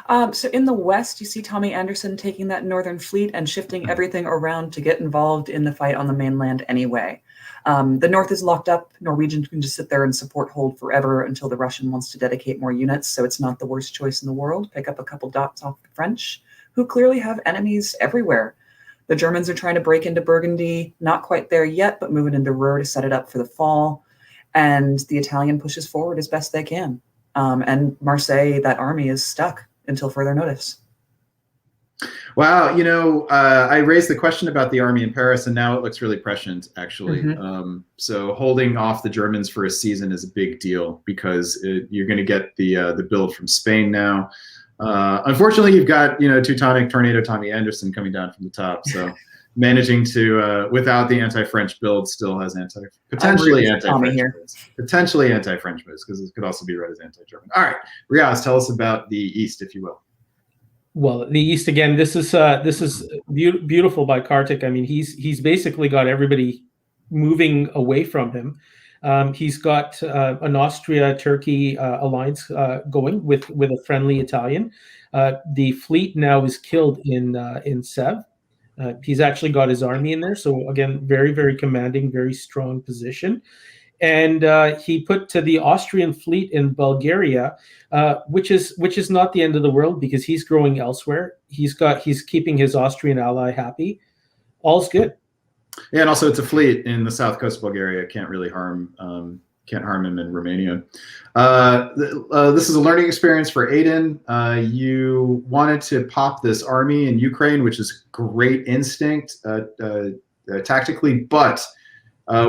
So in the West, you see Tommy Anderson taking that northern fleet and shifting everything around to get involved in the fight on the mainland anyway. The North is locked up. Norwegians can just sit there and support hold forever until the Russian wants to dedicate more units, so it's not the worst choice in the world. Pick up a couple dots off the French, who clearly have enemies everywhere. The Germans are trying to break into Burgundy, not quite there yet, but moving into Ruhr to set it up for the fall. And the Italian pushes forward as best they can. And Marseille, that army is stuck until further notice. Wow, you know, I raised the question about the army in Paris, and now it looks really prescient, actually. So holding off the Germans for a season is a big deal because you're going to get the build from Spain now. Unfortunately, you've got, you know, Teutonic Tornado Tommy Anderson coming down from the top. So managing to, without the anti-French build, still has potentially anti-French moves, because it could also be read as anti-German. All right, Riaz, tell us about the East, if you will. Well, the East again. This is beautiful by Kartik. I mean, he's basically got everybody moving away from him. He's got an Austria-Turkey alliance going with a friendly Italian. The fleet now is killed in Sèvres. He's actually got his army in there. So again, very, very commanding, very strong position. And he put to the Austrian fleet in Bulgaria, which is not the end of the world because he's growing elsewhere. He's keeping his Austrian ally happy. All's good. Yeah, and also it's a fleet in the south coast of Bulgaria. Can't really harm him in Romania. This is a learning experience for Aiden. You wanted to pop this army in Ukraine, which is great instinct tactically, but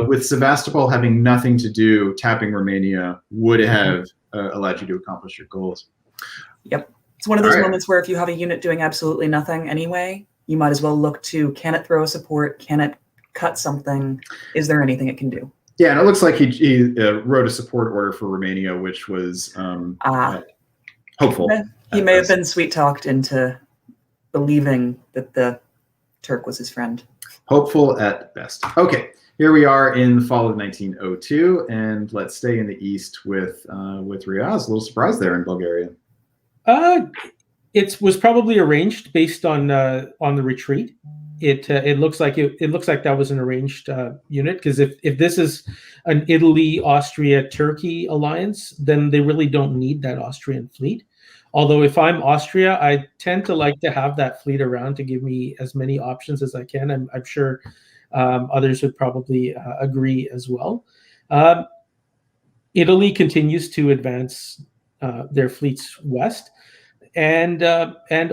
with Sevastopol having nothing to do, tapping Romania would have allowed you to accomplish your goals. Yep. It's one of those moments where if you have a unit doing absolutely nothing anyway, you might as well look to, can it throw a support? Can it cut something? Is there anything it can do? Yeah, and it looks like he wrote a support order for Romania, which was hopeful. He may have been sweet-talked into believing that the Turk was his friend. Hopeful at best. Okay, here we are in the fall of 1902, and let's stay in the East with Riaz. A little surprise there in Bulgaria. It was probably arranged based on the retreat. It looks like that was an arranged unit, because if this is an Italy, Austria, Turkey alliance, then they really don't need that Austrian fleet. Although if I'm Austria, I tend to like to have that fleet around to give me as many options as I can. I'm sure others would probably agree as well. Italy continues to advance their fleets west, and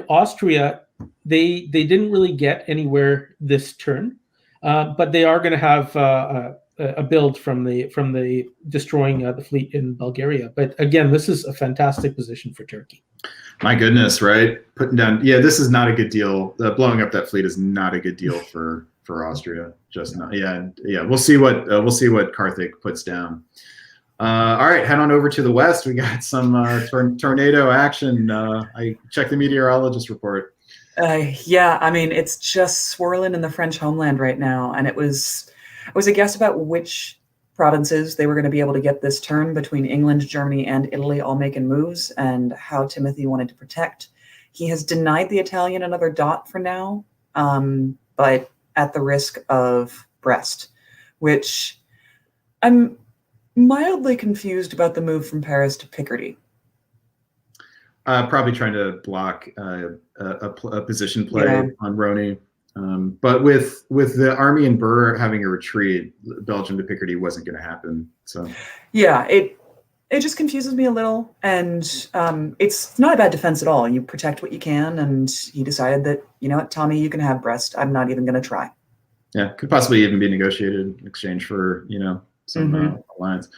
Austria they didn't really get anywhere this turn, but they are going to have a build from the destroying the fleet in Bulgaria. But again, this is a fantastic position for Turkey. My goodness, right? Putting down, yeah, this is not a good deal. Blowing up that fleet is not a good deal for Austria. Just not, yeah. We'll see what Karthik puts down. All right, head on over to the west. We got some tornado action. I checked the meteorologist report. Yeah, I mean, it's just swirling in the French homeland right now, and it was a guess about which provinces they were going to be able to get this turn between England, Germany, and Italy all making moves, and how Timothy wanted to protect. He has denied the Italian another dot for now, but at the risk of Brest, which I'm mildly confused about the move from Paris to Picardy. Probably trying to block a position play on Rony. But with the army and Burr having a retreat, Belgium to Picardy wasn't going to happen. So yeah, it just confuses me a little, and it's not a bad defense at all. You protect what you can, and he decided that, you know what, Tommy, you can have Brest. I'm not even going to try. Yeah, could possibly even be negotiated in exchange for some alliance.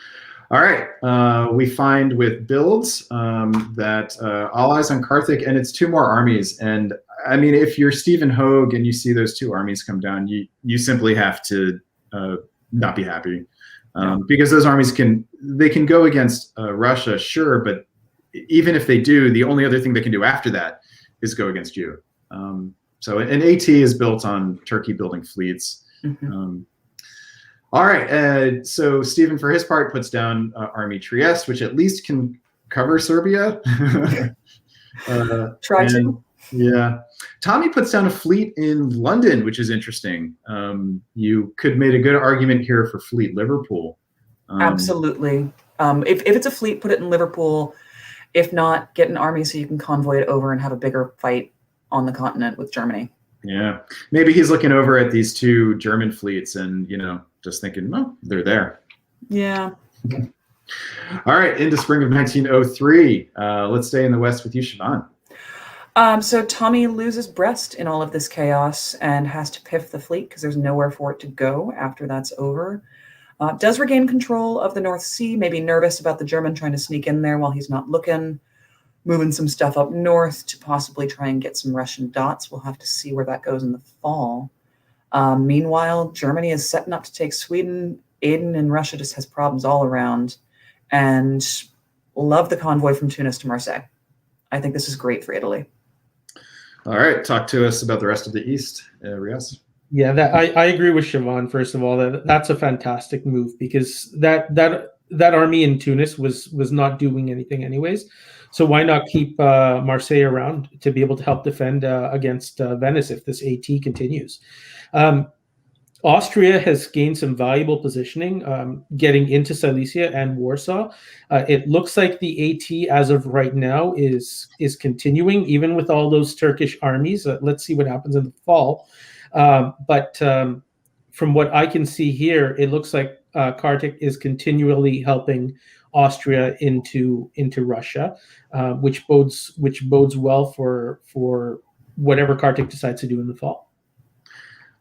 All right, we find with builds that all eyes on Karthik, and it's 2 more armies. And I mean, if you're Stephen Hogue and you see those 2 armies come down, you simply have to not be happy, because those armies can go against Russia, sure, but even if they do, the only other thing they can do after that is go against you. So an AT is built on Turkey building fleets. All right, so Stephen, for his part, puts down Army Trieste, which at least can cover Serbia. Try to. Yeah. Tommy puts down a fleet in London, which is interesting. You could make a good argument here for Fleet Liverpool. Absolutely. If it's a fleet, put it in Liverpool. If not, get an army so you can convoy it over and have a bigger fight on the continent with Germany. Yeah. Maybe he's looking over at these 2 German fleets and, just thinking, well, they're there. Yeah. All right, into spring of 1903. Let's stay in the West with you, Siobhan. So Tommy loses Brest in all of this chaos and has to piff the fleet because there's nowhere for it to go after that's over. Does regain control of the North Sea, maybe nervous about the German trying to sneak in there while he's not looking, moving some stuff up north to possibly try and get some Russian dots. We'll have to see where that goes in the fall. Meanwhile, Germany is setting up to take Sweden. Aden and Russia just has problems all around. And love the convoy from Tunis to Marseille. I think this is great for Italy. All right, talk to us about the rest of the East, Riaz. Yeah, I agree with Siobhan. First of all, that's a fantastic move, because that army in Tunis was not doing anything anyways. So why not keep Marseille around to be able to help defend against Venice if this AT continues? Austria has gained some valuable positioning, getting into Silesia and Warsaw. It looks like the AT, as of right now, is continuing, even with all those Turkish armies. Let's see what happens in the fall. But from what I can see here, it looks like Kartik is continually helping Austria into Russia, which bodes well for whatever Kartik decides to do in the fall.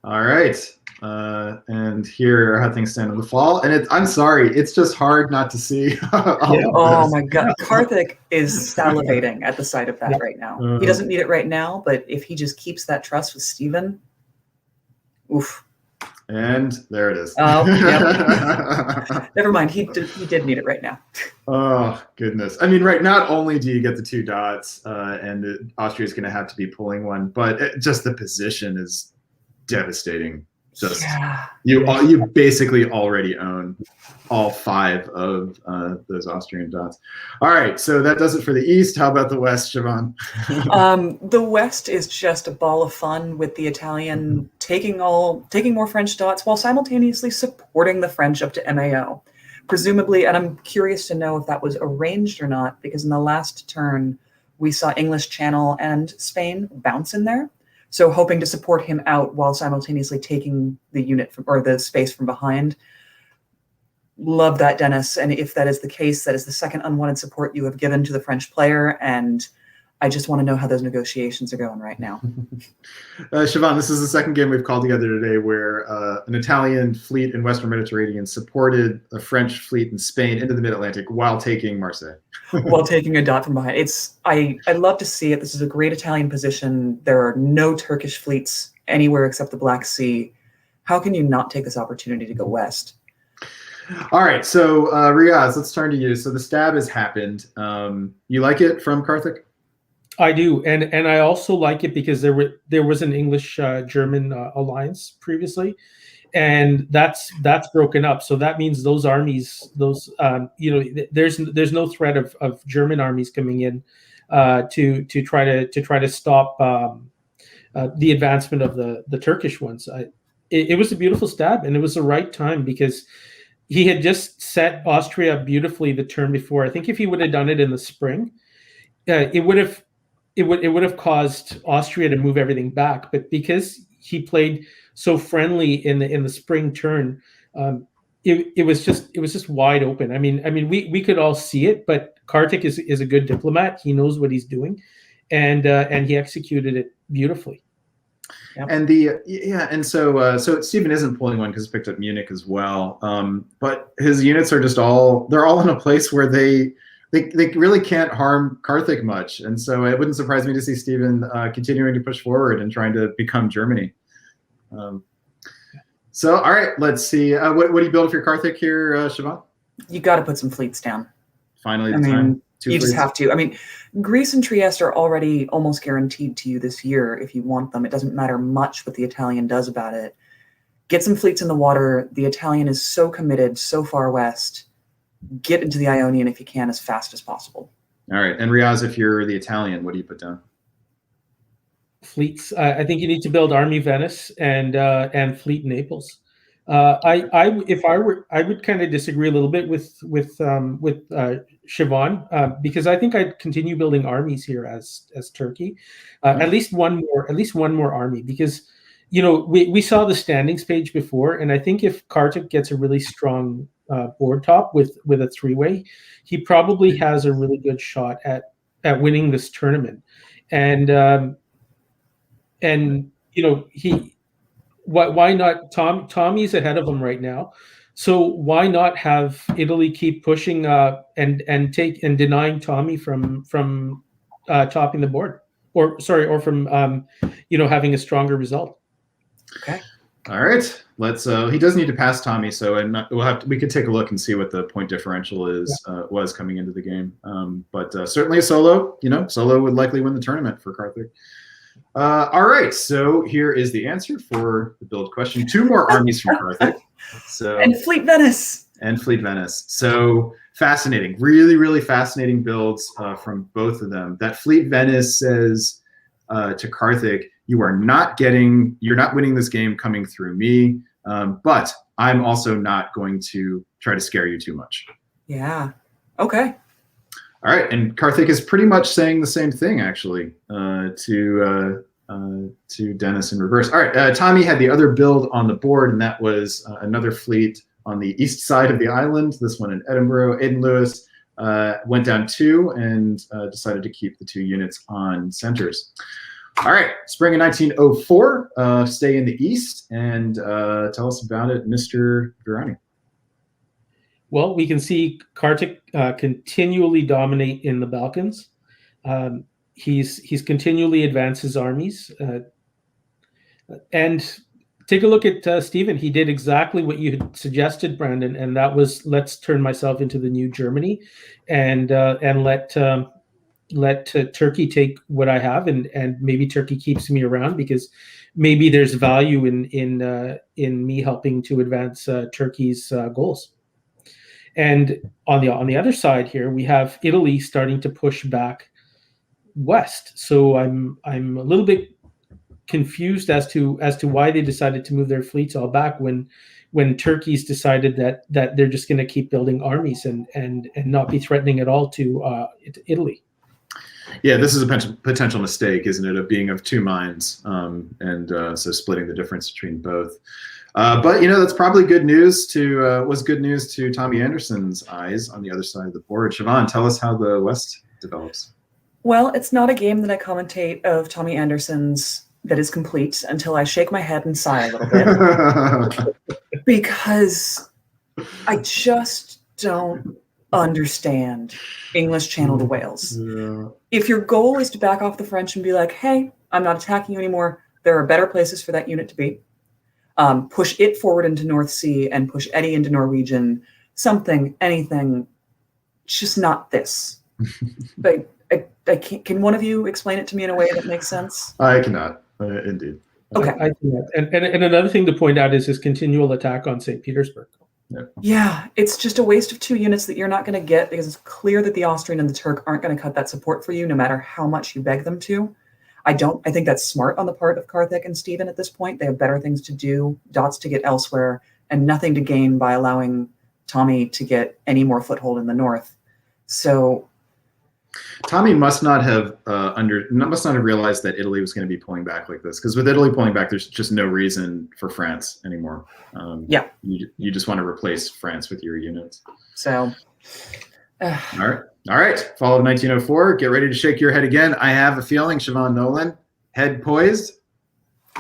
All right. And here are how things stand in the fall. And I'm sorry, it's just hard not to see. Oh my God. Karthik is salivating at the sight of that right now. He doesn't need it right now, but if he just keeps that trust with Stephen, oof. And there it is. Oh, yep. Never mind. He did need it right now. Oh, goodness. I mean, right, not only do you get the 2 dots, and Austria is going to have to be pulling one, but just the position is devastating. Just you basically already own all 5 of those Austrian dots. All right, so that does it for the East. How about the West, Siobhan? The West is just a ball of fun with the Italian taking more French dots while simultaneously supporting the French up to MAO. Presumably, and I'm curious to know if that was arranged or not, because in the last turn, we saw English Channel and Spain bounce in there. So hoping to support him out while simultaneously taking the unit or the space from behind. Love that, Dennis. And if that is the case, that is the second unwanted support you have given to the French player. And I just want to know how those negotiations are going right now. Siobhan, this is the second game we've called together today where an Italian fleet in Western Mediterranean supported a French fleet in Spain into the Mid-Atlantic while taking Marseille. While taking a dot from behind. I love to see it. This is a great Italian position. There are no Turkish fleets anywhere except the Black Sea. How can you not take this opportunity to go west? All right, so Riaz, let's turn to you. So the stab has happened. You like it from Karthik? I do, and I also like it because there was an English-German alliance previously, and that's broken up. So that means those armies, there's no threat of German armies coming in to try to stop the advancement of the Turkish ones. It was a beautiful stab, and it was the right time because he had just set Austria up beautifully the turn before. I think if he would have done it in the spring, it would have caused Austria to move everything back. But because he played so friendly in the spring turn, it was just wide open. I mean, we could all see it, but Kartik is a good diplomat. He knows what he's doing, and he executed it beautifully. Yep. And so Stephen isn't pulling one because he picked up Munich as well. But his units are they're all in a place where they really can't harm Karthik much, and so it wouldn't surprise me to see Stephen continuing to push forward and trying to become Germany. So all right, let's see. What do you build for your Karthik here, Siobhan? You got to put some fleets down. Finally, time. You just have to. I mean, Greece and Trieste are already almost guaranteed to you this year if you want them. It doesn't matter much what the Italian does about it. Get some fleets in the water. The Italian is so committed, so far west. Get into the Ionian if you can as fast as possible. All right. And Riaz, if you're the Italian, what do you put down? Fleets. I think you need to build Army Venice and Fleet Naples. I would kind of disagree a little bit with Siobhan because I think I'd continue building armies here as Turkey, at least one more army, because we saw the standings page before, and I think if Kartik gets a really strong board top with a three-way, he probably has a really good shot at winning this tournament, and why not? Tommy's ahead of him right now, so why not have Italy keep pushing and denying Tommy from topping the board, or from having a stronger result. Okay. All right. Let's. He does need to pass Tommy, so we could take a look and see what the point differential was coming into the game. But certainly a solo. Solo would likely win the tournament for Karthik. All right, so here is the answer for the build question. 2 more armies from Karthik. And Fleet Venice. So fascinating, really, really fascinating builds from both of them. That Fleet Venice says to Karthik, you're not winning this game coming through me, but I'm also not going to try to scare you too much. Yeah. Okay. All right, and Karthik is pretty much saying the same thing, actually, to Dennis in reverse. All right, Tommy had the other build on the board, and that was another fleet on the east side of the island. This one in Edinburgh. Aidan Lewis went down 2 and decided to keep the 2 units on centers. All right, spring of 1904. Stay in the east and tell us about it, Mr. Virani. Well, we can see Kartik continually dominate in the Balkans. He's continually advanced his armies. And take a look at Stephen. He did exactly what you had suggested, Brandon, and that was, let's turn myself into the new Germany, and let Turkey take what I have, and maybe Turkey keeps me around because maybe there's value in me helping to advance Turkey's goals. And on the other side here, we have Italy starting to push back west. So I'm a little bit confused as to why they decided to move their fleets all back when Turkey's decided that they're just going to keep building armies and not be threatening at all to Italy. Yeah, this is a potential mistake, isn't it, of being of 2 minds, so splitting the difference between both. But that's probably good news was good news to Tommy Anderson's eyes on the other side of the board. Siobhan, tell us how the West develops. Well, it's not a game that I commentate of Tommy Anderson's that is complete until I shake my head and sigh a little bit. Because I just don't understand English Channel to Wales. Yeah. If your goal is to back off the French and be like, hey, I'm not attacking you anymore, there are better places for that unit to be. Push it forward into North Sea and push Eddie into Norwegian, something, anything, just not this. But I can't, can one of you explain it to me in a way that makes sense? I cannot, indeed. Okay. I think that. And another thing to point out is his continual attack on St. Petersburg. Yeah, it's just a waste of 2 units that you're not going to get because it's clear that the Austrian and the Turk aren't going to cut that support for you no matter how much you beg them to. I think that's smart on the part of Karthik and Stephen at this point. They have better things to do, dots to get elsewhere, and nothing to gain by allowing Tommy to get any more foothold in the north. So Tommy must not have realized that Italy was going to be pulling back like this, because with Italy pulling back, there's just no reason for France anymore. Yeah, you just want to replace France with your units. So, all right. Fall of 1904. Get ready to shake your head again. I have a feeling, Siobhan Nolan, head poised.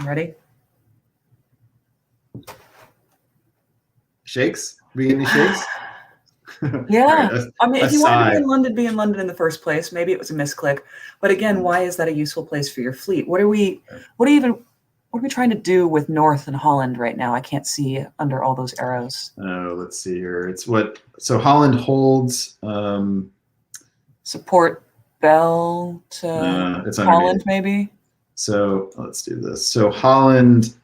Ready? Shakes. We get any shakes? Yeah. Right, I mean, if you wanted to aside. be in London in the first place, maybe it was a misclick. But again, why is that a useful place for your fleet? What are we trying to do with North and Holland right now? I can't see under all those arrows. Let's see here. So Holland holds Support Bell to it's Holland, underneath. maybe. So let's do this. So Holland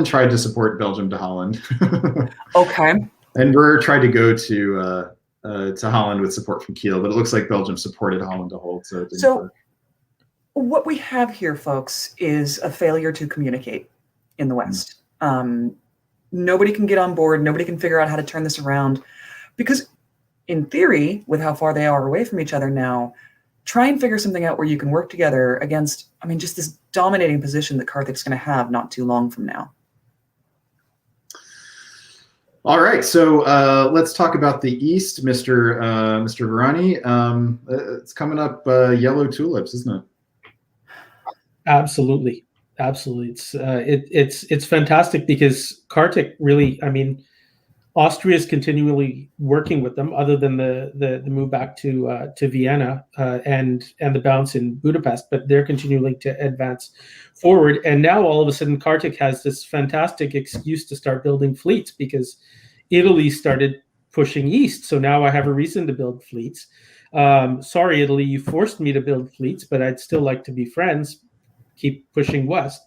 tried to support Belgium to Holland. Okay. And Ruhr tried to go to Holland with support from Kiel, but it looks like Belgium supported Holland to hold. So what we have here, folks, is a failure to communicate in the West. Nobody can get on board. Nobody can figure out how to turn this around, because in theory, with how far they are away from each other now, try and figure something out where you can work together against, just this dominating position that Karthik's going to have not too long from now. All right, so let's talk about the East, Mr. Varani. It's coming up yellow tulips, isn't it? Absolutely. It's fantastic because Karthik really, Austria is continually working with them, other than the move back to Vienna and the bounce in Budapest, but they're continuing to advance forward. And now all of a sudden, Karthik has this fantastic excuse to start building fleets because Italy started pushing east. So now I have a reason to build fleets. Sorry, Italy, you forced me to build fleets, but I'd still like to be friends. Keep pushing west.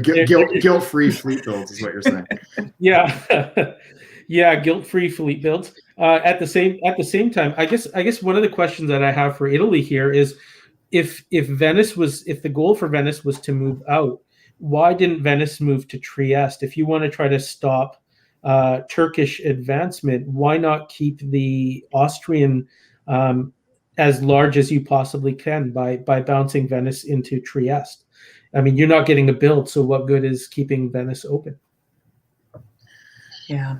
Guilt-free fleet builds is what you're saying. Yeah, yeah, guilt-free fleet builds. At the same time, I guess one of the questions that I have for Italy here is, if the goal for Venice was to move out, why didn't Venice move to Trieste? If you want to try to stop Turkish advancement, why not keep the Austrian as large as you possibly can by bouncing Venice into Trieste? You're not getting a build, so what good is keeping Venice open? Yeah.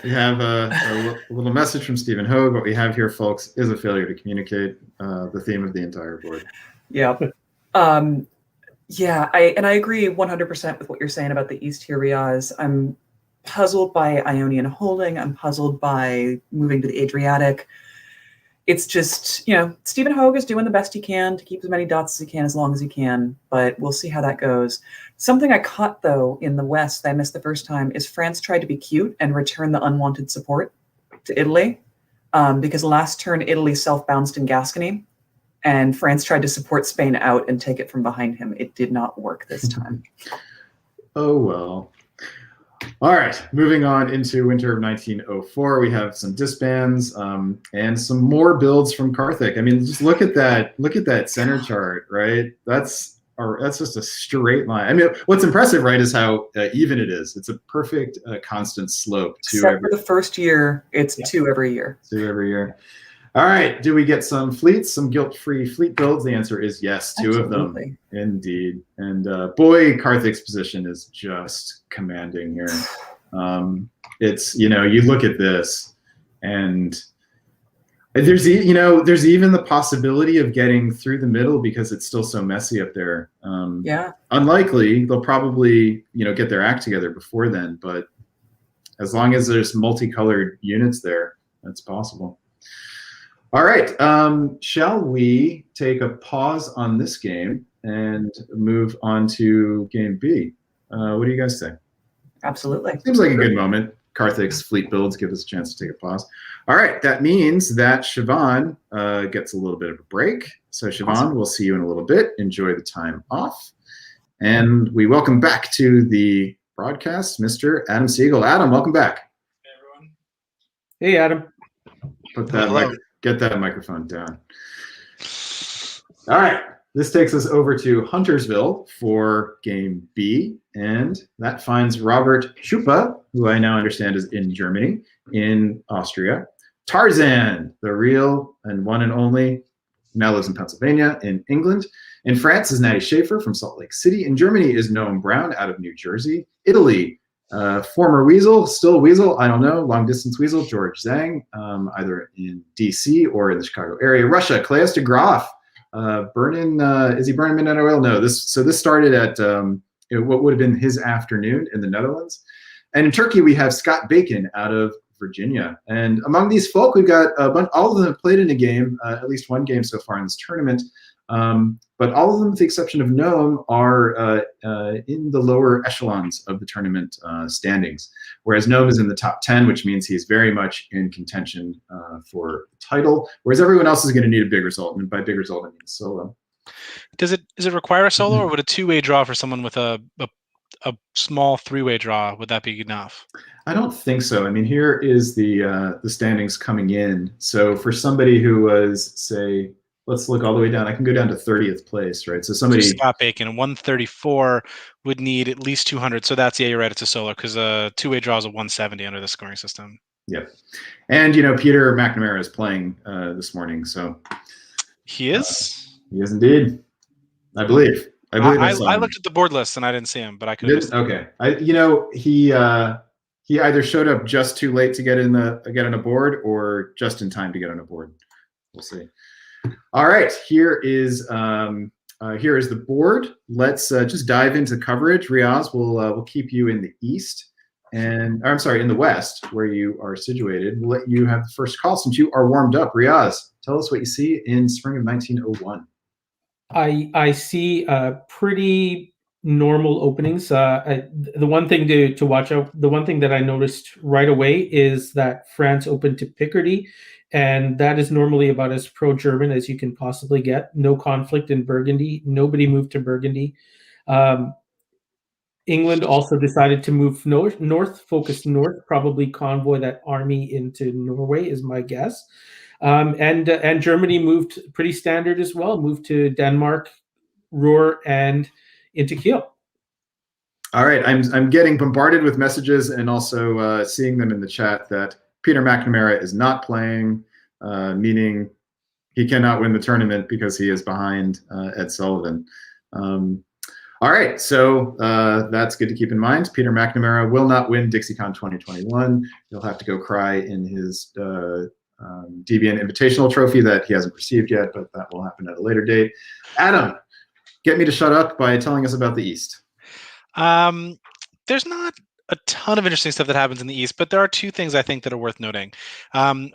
We have a little message from Stephen Hogue. What we have here, folks, is a failure to communicate, the theme of the entire board. Yeah. Yeah, I agree 100% with what you're saying about the East here, Riaz. I'm puzzled by Ionian holding. I'm puzzled by moving to the Adriatic. It's just, Stephen Hogue is doing the best he can to keep as many dots as he can as long as he can, but we'll see how that goes. Something I caught, though, in the West that I missed the first time is France tried to be cute and return the unwanted support to Italy, because last turn Italy self-bounced in Gascony, and France tried to support Spain out and take it from behind him. It did not work this time. Oh, well. All right, moving on into winter of 1904, we have some disbands and some more builds from Karthik. Just look at that center chart, right? That's just a straight line. What's impressive, right, is how even it is. It's a perfect constant slope. Except for the first year, it's 2 every year. 2 every year. All right, do we get some fleets, some guilt-free fleet builds? The answer is yes, 2 of them, indeed. And boy, Karthik's position is just commanding here. It's, you look at this, and There's there's even the possibility of getting through the middle because it's still so messy up there. Yeah. Unlikely. They'll probably get their act together before then, but as long as there's multicolored units there, that's possible. All right. Shall we take a pause on this game and move on to game B? What do you guys think? Absolutely. Seems like a good moment. Karthik's fleet builds give us a chance to take a pause. All right, that means that Siobhan gets a little bit of a break. So Siobhan, awesome. We'll see you in a little bit. Enjoy the time off. And we welcome back to the broadcast, Mr. Adam Siegel. Adam, welcome back. Hey, everyone. Hey, Adam. Get that microphone down. All right. This takes us over to Huntersville for game B, and that finds Robert Schupa, who I now understand is in Germany, in Austria. Tarzan, the real and one and only, now lives in Pennsylvania, in England. In France is Natty Schaefer from Salt Lake City. In Germany is Noam Brown out of New Jersey. Italy, former Weasel, still Weasel, I don't know, long distance Weasel, George Zhang, either in DC or in the Chicago area. Russia, Claes de Graaf. Is he burning midnight oil? No. This started at what would have been his afternoon in the Netherlands. And in Turkey, we have Scott Bacon out of Virginia. And among these folk, we've got all of them have played in a game, at least one game so far in this tournament. But all of them, with the exception of Noam, are in the lower echelons of the tournament standings, whereas Noam is in the top 10, which means he's very much in contention for the title, whereas everyone else is going to need a big result, and by big result, I mean solo. Does it require a solo, or would a two-way draw for someone with a small three-way draw, would that be enough? I don't think so. I mean, here is the standings coming in. So for somebody who was, say, let's look all the way down. I can go down to 30th place, right? So somebody... Scott Bacon, 134 would need at least 200. So that's, yeah, you're right, it's a solo, because a two-way draw is a 170 under the scoring system. Yep. And, Peter McNamara is playing this morning, so... He is? He is indeed, I believe. I looked at the board list and I didn't see him, but I could have. Okay. He either showed up just too late to get on a board or just in time to get on a board. We'll see. All right, here is the board. Let's just dive into coverage. Riaz, we'll keep you in the east, in the west, where you are situated. We'll let you have the first call since you are warmed up. Riaz, tell us what you see in spring of 1901. I see pretty normal openings. The one thing to watch out, the one thing that I noticed right away is that France opened to Picardy, and that is normally about as pro-German as you can possibly get. No conflict in Burgundy. Nobody moved to Burgundy. England also decided to move north, focus north, probably convoy that army into Norway is my guess. And Germany moved pretty standard as well, moved to Denmark, Ruhr, and into Kiel. All right, I'm getting bombarded with messages and also seeing them in the chat that Peter McNamara is not playing, meaning he cannot win the tournament because he is behind Ed Sullivan. All right, so that's good to keep in mind. Peter McNamara will not win Dixiecon 2021. He'll have to go cry in his Debian Invitational trophy that he hasn't received yet, but that will happen at a later date. Adam, get me to shut up by telling us about the East. There's not a ton of interesting stuff that happens in the East, but there are two things I think that are worth noting.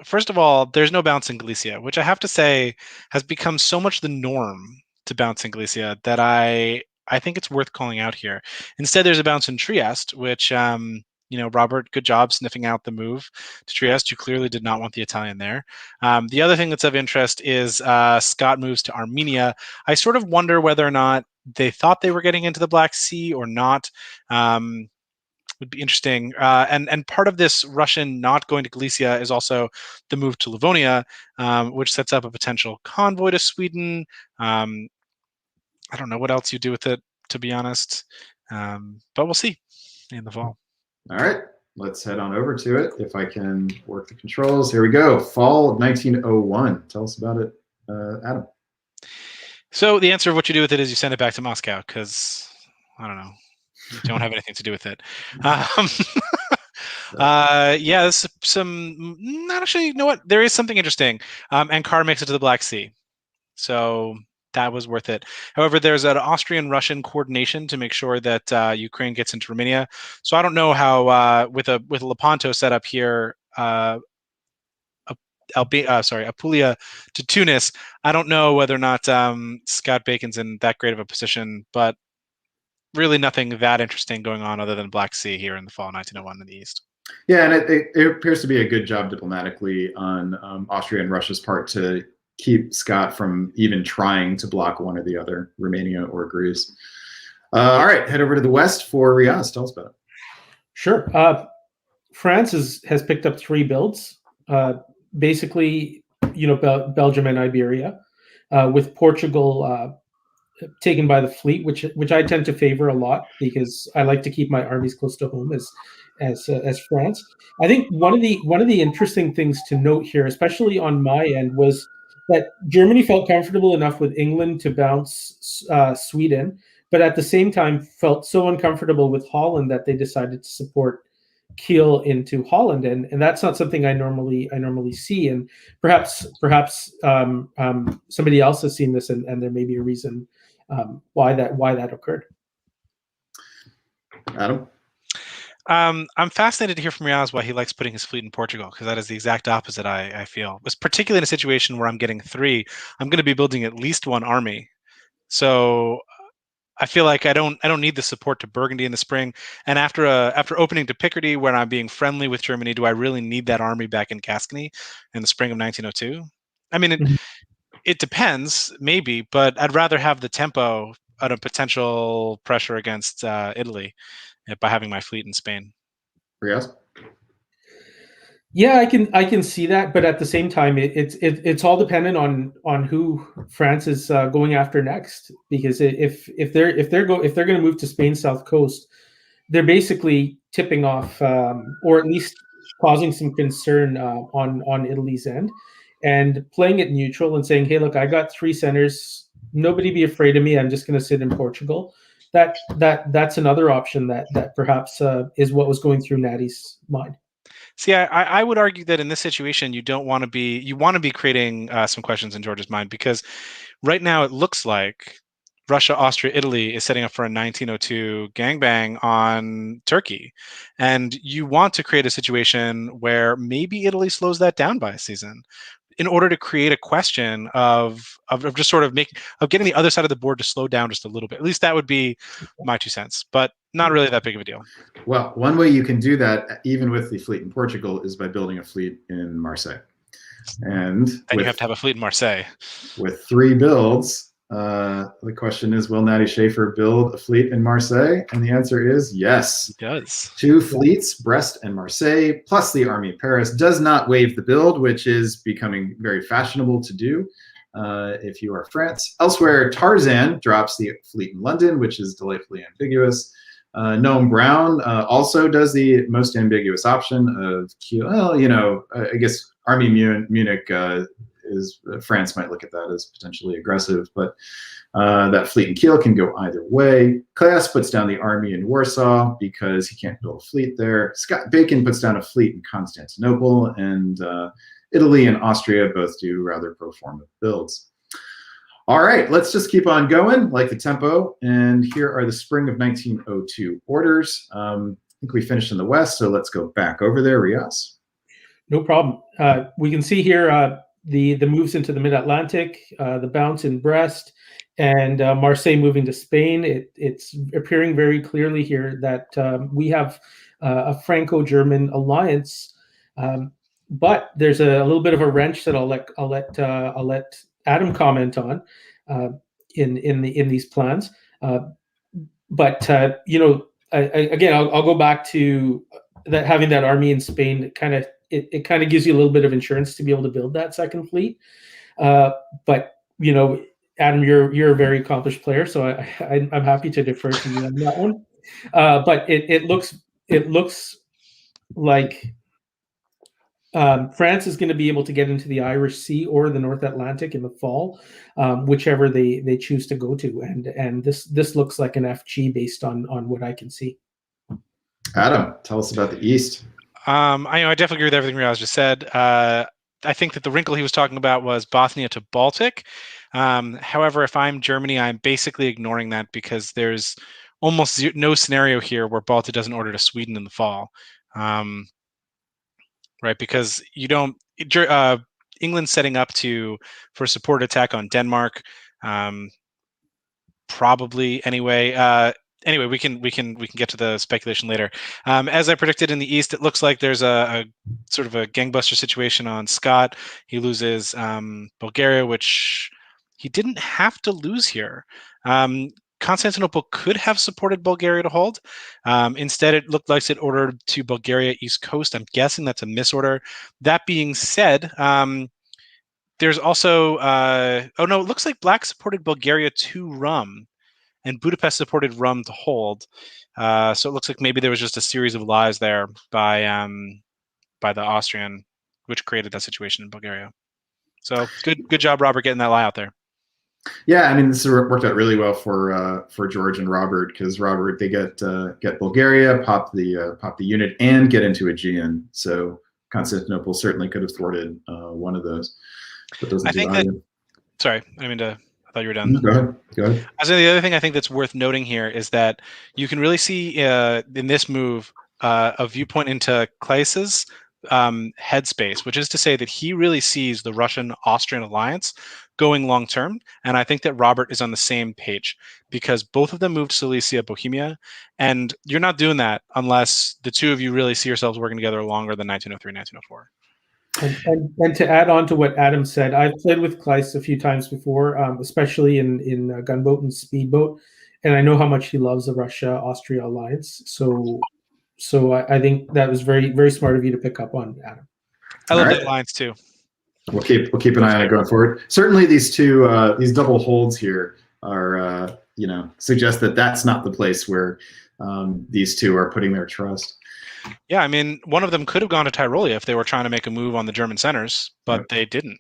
First of all, there's no bounce in Galicia, which I have to say has become so much the norm to bounce in Galicia that I think it's worth calling out here. Instead, there's a bounce in Trieste, which, Robert, good job sniffing out the move to Trieste. You clearly did not want the Italian there. The other thing that's of interest is Scott moves to Armenia. I sort of wonder whether or not they thought they were getting into the Black Sea or not. Would be interesting. And part of this Russian not going to Galicia is also the move to Livonia, which sets up a potential convoy to Sweden. I don't know what else you do with it, to be honest. But we'll see in the fall. All right, let's head on over to it. If I can work the controls. Here we go. Fall 1901. Tell us about it, Adam. So the answer of what you do with it is you send it back to Moscow because, I don't know, you don't have anything to do with it. Yeah, there's some. Not actually. You know what? There is something interesting. Ankara makes it to the Black Sea, so that was worth it. However, there's an Austrian-Russian coordination to make sure that Ukraine gets into Romania. So I don't know how with a Lepanto set up here. Apulia to Tunis. I don't know whether or not Scott Bacon's in that great of a position, but really nothing that interesting going on other than Black Sea here in the fall of 1901 in the East. Yeah, and it appears to be a good job diplomatically on Austria and Russia's part to keep Scott from even trying to block one or the other, Romania or Greece. All right, head over to the west for Riaz. Tell us about it. Sure. France has picked up 3 builds. Basically, Belgium and Iberia, with Portugal taken by the fleet, which I tend to favor a lot because I like to keep my armies close to home as France. I think one of the interesting things to note here, especially on my end, was that Germany felt comfortable enough with England to bounce Sweden, but at the same time felt so uncomfortable with Holland that they decided to support Kiel into Holland, and that's not something I normally see. And perhaps somebody else has seen this, and there may be a reason why that occurred. Adam? I'm fascinated to hear from Riaz why he likes putting his fleet in Portugal, because that is the exact opposite I feel. It's particularly in a situation where I'm getting 3, I'm going to be building at least 1 army. So I feel like I don't need the support to Burgundy in the spring. And after opening to Picardy, where I'm being friendly with Germany, do I really need that army back in Gascony in the spring of 1902? I mean, it depends, maybe, but I'd rather have the tempo at a potential pressure against Italy by having my fleet in Spain. Riaz? Yeah, I can see that, but at the same time, it's all dependent on who France is going after next. Because if they're going to move to Spain's south coast, they're basically tipping off, or at least causing some concern on Italy's end, and playing it neutral and saying, "Hey, look, I got 3 centers. Nobody be afraid of me. I'm just going to sit in Portugal." That's another option that perhaps is what was going through Natty's mind. See, I would argue that in this situation, you want to be creating some questions in George's mind, because right now it looks like Russia, Austria, Italy is setting up for a 1902 gangbang on Turkey. And you want to create a situation where maybe Italy slows that down by a season in order to create a question of just sort of getting the other side of the board to slow down just a little bit. At least that would be my 2 cents, but not really that big of a deal. Well, one way you can do that, even with the fleet in Portugal, is by building a fleet in Marseille. And then you have to have a fleet in Marseille. With 3 builds, the question is, will Natty Schaefer build a fleet in Marseille? And the answer is yes. He does. 2 fleets, Brest and Marseille, plus the Army of Paris, does not waive the build, which is becoming very fashionable to do if you are France. Elsewhere, Tarzan drops the fleet in London, which is delightfully ambiguous. Noam Brown also does the most ambiguous option of I guess Army Munich is France might look at that as potentially aggressive, but that fleet in Kiel can go either way. Claes puts down the army in Warsaw because he can't build a fleet there. Scott Bacon puts down a fleet in Constantinople, and Italy and Austria both do rather pro forma builds. All right, let's just keep on going, like the tempo. And here are the spring of 1902 orders. I think we finished in the west, so let's go back over there. Riaz? No problem. We can see here the moves into the mid-Atlantic, the bounce in Brest, and Marseille moving to Spain. It's appearing very clearly here that we have a Franco-German alliance, but there's a little bit of a wrench that I'll let Adam comment on in these plans. But again, I'll go back to that, having that army in Spain. It kind of gives you a little bit of insurance to be able to build that second fleet. But Adam, you're a very accomplished player, so I'm happy to defer to you on that one. But it looks like France is going to be able to get into the Irish Sea or the North Atlantic in the fall, whichever they choose to go to, and this looks like an FG based on what I can see. Adam, tell us about the East. I definitely agree with everything Riaz just said. I think that the wrinkle he was talking about was Bosnia to Baltic. However, if I'm Germany, I'm basically ignoring that because there's almost no scenario here where Baltic doesn't order to Sweden in the fall. Right, because you don't. England's setting up for a support attack on Denmark. Probably anyway. Anyway, we can get to the speculation later. As I predicted in the East, it looks like there's a sort of a gangbuster situation on Scott. He loses Bulgaria, which he didn't have to lose here. Constantinople could have supported Bulgaria to hold. Instead, it looked like it ordered to Bulgaria East Coast. I'm guessing that's a misorder. That being said, there's also oh no, it looks like Black supported Bulgaria to Rum, and Budapest supported Rum to hold. So it looks like maybe there was just a series of lies there by the Austrian, which created that situation in Bulgaria. So good job, Robert, getting that lie out there. Yeah, I mean, this worked out really well for George and Robert, because Robert, they get Bulgaria, pop the unit, and get into Aegean. So Constantinople certainly could have thwarted one of those. But I think that. Sorry, I mean to. I thought you were done. Go ahead. So the other thing I think that's worth noting here is that you can really see in this move a viewpoint into Claes's headspace, which is to say that he really sees the Russian-Austrian alliance going long term, and I think that Robert is on the same page because both of them moved to Silesia, Bohemia, and you're not doing that unless the two of you really see yourselves working together longer than 1903, 1904. And to add on to what Adam said, I've played with Kleist a few times before, especially in Gunboat and Speedboat, and I know how much he loves the Russia-Austria alliance. So I think that was very, very smart of you to pick up on, Adam. I love that alliance too. We'll keep an eye on it going forward. Certainly, these double holds here are suggest that that's not the place where these two are putting their trust. Yeah, I mean, one of them could have gone to Tyrolia if they were trying to make a move on the German centers, but they didn't.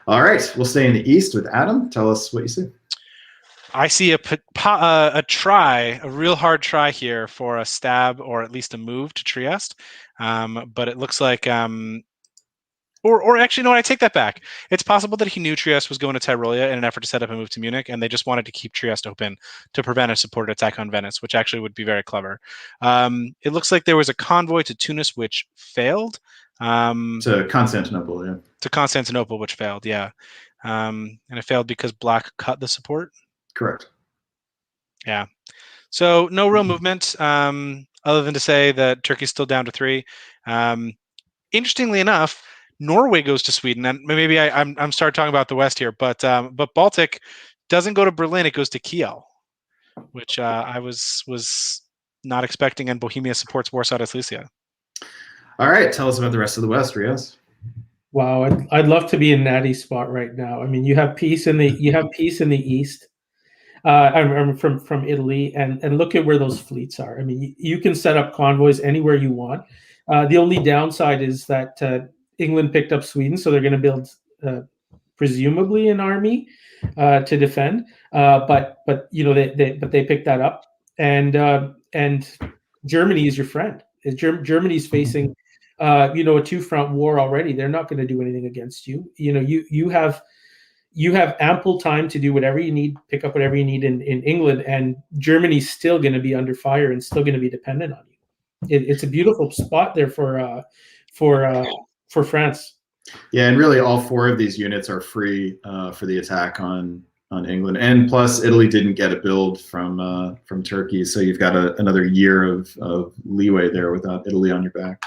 All right, we'll stay in the East with Adam. Tell us what you see. I see a real hard try here for a stab or at least a move to Trieste, but it looks like, or actually, no, I take that back. It's possible that he knew Trieste was going to Tyrolia in an effort to set up a move to Munich, and they just wanted to keep Trieste open to prevent a supported attack on Venice, which actually would be very clever. It looks like there was a convoy to Tunis, which failed. To Constantinople, yeah. To Constantinople, which failed, yeah. And it failed because Black cut the support? Correct. Yeah. So no real movement, other than to say that Turkey's still down to 3. Interestingly enough, Norway goes to Sweden, and maybe I'm starting talking about the West here, but Baltic doesn't go to Berlin; it goes to Kiel, which I was not expecting. And Bohemia supports Warsaw to Silesia. All right, tell us about the rest of the West, Riaz. Wow, I'd love to be in Natty's spot right now. I mean, you have peace in the East. I'm from Italy, and look at where those fleets are. I mean, you can set up convoys anywhere you want. The only downside is that England picked up Sweden, so they're going to build presumably an army to defend. But they picked that up, and Germany is your friend. Germany's facing a 2-front war already. They're not going to do anything against you. You have ample time to do whatever you need, pick up whatever you need in England, and Germany's still going to be under fire and still going to be dependent on you. It's a beautiful spot there for France. Yeah, and really all 4 of these units are free for the attack on England, and plus Italy didn't get a build from Turkey, so you've got another year of leeway there without Italy on your back.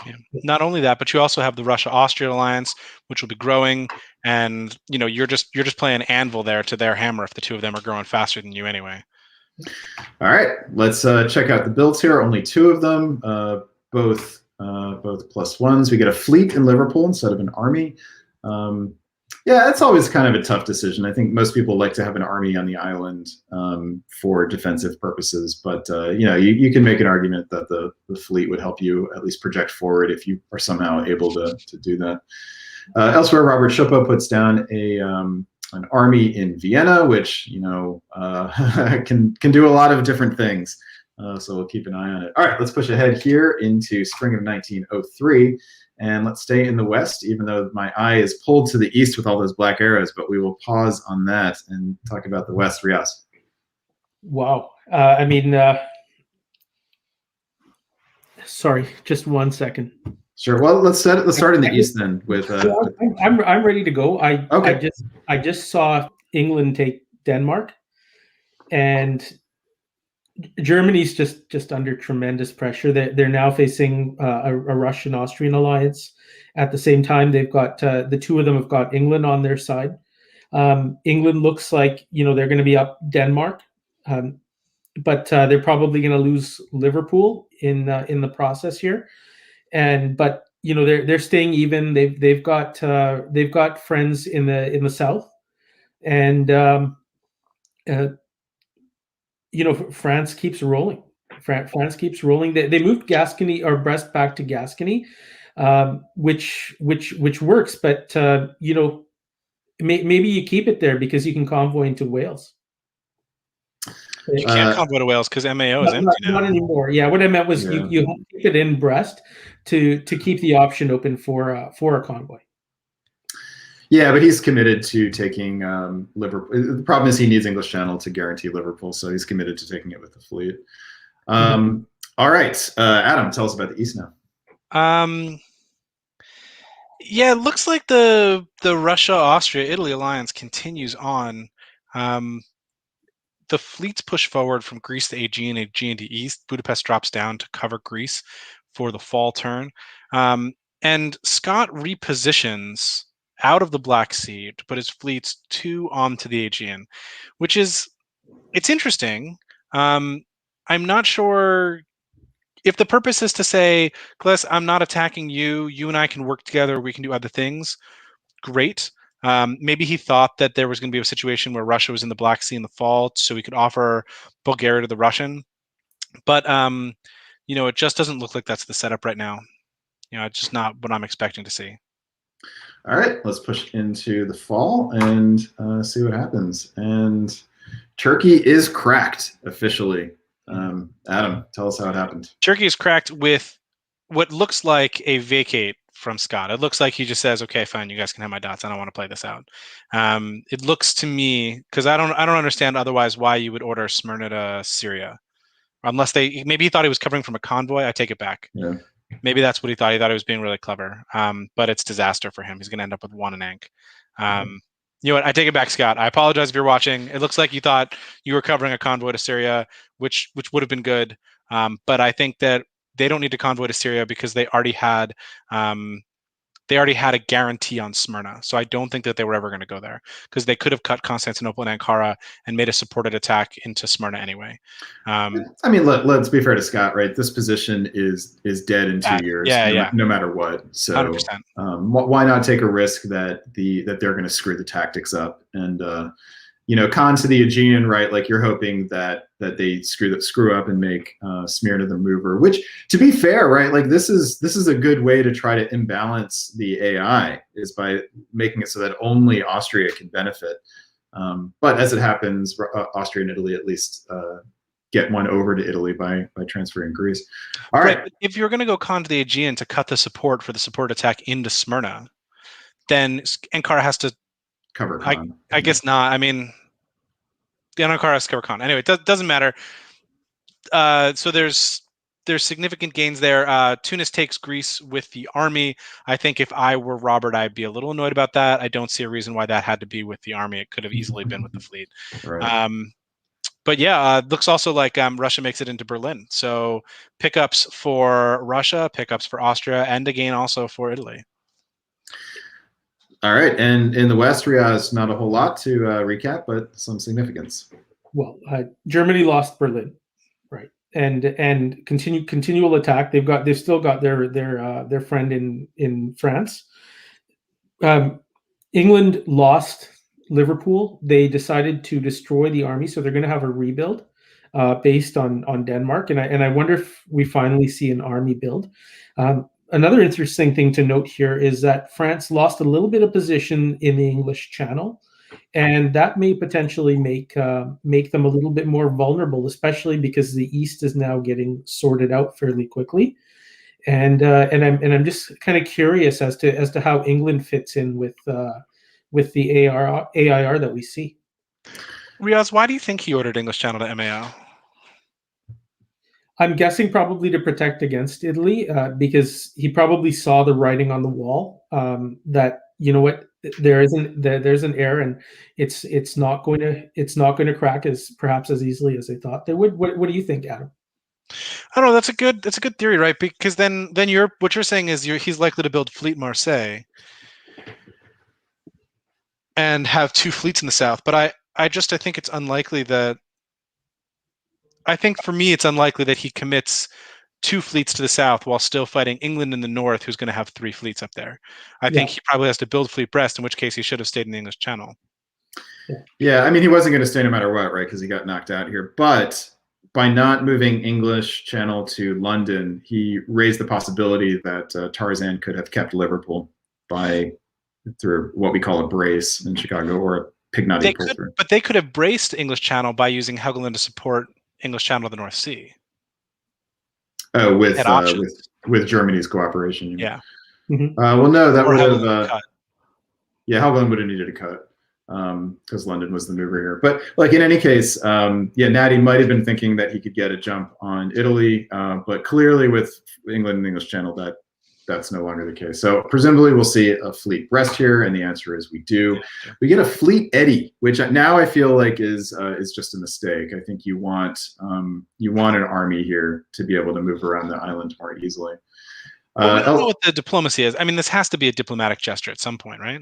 Yeah. Not only that, but you also have the Russia-Austria alliance, which will be growing, and you're just playing anvil there to their hammer if the two of them are growing faster than you anyway. All right, let's check out the builds here. Only 2 of them, both +1s. We get a fleet in Liverpool instead of an army. Yeah, it's always kind of a tough decision. I think most people like to have an army on the island for defensive purposes, but you can make an argument that the fleet would help you at least project forward if you are somehow able to do that. Elsewhere, Robert Schuppa puts down an army in Vienna, which can do a lot of different things. so we'll keep an eye on it. All right, let's push ahead here into spring of 1903. And let's stay in the West, even though my eye is pulled to the East with all those black arrows, but we will pause on that and talk about the West. Riaz. Wow. Sorry, just 1 second. Sure. Well, let's start in the East then. With I'm ready to go. Okay. I just saw England take Denmark, and Germany's just under tremendous pressure. They're now facing a Russian-Austrian alliance. At the same time, they've got the two of them have got England on their side. England looks like they're going to be up Denmark, but they're probably going to lose Liverpool in the process here. But they're staying even. They've got friends in the south, and France keeps rolling. France keeps rolling. They moved Gascony or Brest back to Gascony, which works. But maybe you keep it there because you can convoy into Wales. You can't convoy to Wales because MAO is empty now. Not anymore. Yeah, what I meant was you keep it in Brest to keep the option open for a convoy. Yeah, but he's committed to taking Liverpool. The problem is he needs English Channel to guarantee Liverpool, so he's committed to taking it with the fleet. All right, Adam, tell us about the East now. Yeah, it looks like the Russia, Austria, Italy alliance continues on. The fleets push forward from Greece to Aegean, Aegean to East. Budapest drops down to cover Greece for the fall turn. And Scott repositions out of the Black Sea to put his fleets onto the Aegean, which it's interesting. I'm not sure if the purpose is to say, Gles, I'm not attacking you. You and I can work together. We can do other things. Great. Maybe he thought that there was going to be a situation where Russia was in the Black Sea in the fall, so we could offer Bulgaria to the Russian. But it just doesn't look like that's the setup right now. It's just not what I'm expecting to see. All right, let's push into the fall and see what happens. And Turkey is cracked officially. Adam, tell us how it happened. Turkey is cracked with what looks like a vacate from Scott. It looks like he just says, "Okay, fine, you guys can have my dots. I don't want to play this out." It looks to me, because I don't understand otherwise why you would order Smyrna to Syria, unless maybe he thought he was covering from a convoy. I take it back. Yeah. Maybe that's what he thought. He thought he was being really clever. But it's disaster for him. He's going to end up with one an Ankh. You know what? I take it back, Scott. I apologize if you're watching. It looks like you thought you were covering a convoy to Syria, which would have been good. But I think that they don't need to convoy to Syria because they already had a guarantee on Smyrna. So I don't think that they were ever going to go there because they could have cut Constantinople and Ankara and made a supported attack into Smyrna anyway. Let's be fair to Scott, right? This position is dead in 2 years, no matter what. So 100%. Why not take a risk that they're going to screw the tactics up and con to the Aegean, right? Like you're hoping that they screw up and make Smyrna the mover. Which, to be fair, right? Like this is a good way to try to imbalance the AI is by making it so that only Austria can benefit. But as it happens, Austria and Italy at least get one over to Italy by transferring Greece. All right. If you're going to go con to the Aegean to cut the support for the support attack into Smyrna, then Ankara has to cover con. I guess not. I mean, the Ankara has to cover con. Anyway, it doesn't matter. So there's significant gains there. Tunis takes Greece with the army. I think if I were Robert, I'd be a little annoyed about that. I don't see a reason why that had to be with the army. It could have easily been with the fleet. Right. But yeah, looks also like Russia makes it into Berlin. So pickups for Russia, pickups for Austria, and again also for Italy. All right, and in the West, Riaz, not a whole lot to recap, but some significance. Well, Germany lost Berlin, right, and continual attack. They've still got their friend in France. England lost Liverpool. They decided to destroy the army, so they're going to have a rebuild based on Denmark, and I wonder if we finally see an army build. Another interesting thing to note here is that France lost a little bit of position in the English Channel, and that may potentially make them a little bit more vulnerable, especially because the East is now getting sorted out fairly quickly. And I'm just kind of curious as to how England fits in with the AIR that we see. Riaz, why do you think he ordered English Channel to MAO? I'm guessing probably to protect against Italy, because he probably saw the writing on the wall, that, you know what, there's an error, and it's not going to crack as perhaps as easily as they thought they would. What do you think, Adam? I don't know. That's a good theory, right? Because then what you're saying is he's likely to build Fleet Marseille and have 2 fleets in the south. But I think it's unlikely that. I think for me, it's unlikely that he commits 2 fleets to the south while still fighting England in the north, who's going to have 3 fleets up there. I think he probably has to build Fleet Brest, in which case he should have stayed in the English Channel. Yeah, I mean, he wasn't going to stay no matter what, right? Because he got knocked out here. But by not moving English Channel to London, he raised the possibility that Tarzan could have kept Liverpool through what we call a brace in Chicago, or a Pignati pull through. But they could have braced English Channel by using Helgoland to support English Channel to the North Sea. Oh, with Germany's cooperation. Yeah. Well, no, that would have. Yeah, Helgoland would have needed a cut because London was the mover here. But like in any case, Natty might have been thinking that he could get a jump on Italy, but clearly with England and English Channel, that's no longer the case. So presumably we'll see a Fleet Brest here, and the answer is we do. We get a Fleet Eddy, which now I feel like is just a mistake. I think you want an army here to be able to move around the island more easily. Well, we don't know what the diplomacy is. I mean, this has to be a diplomatic gesture at some point, right?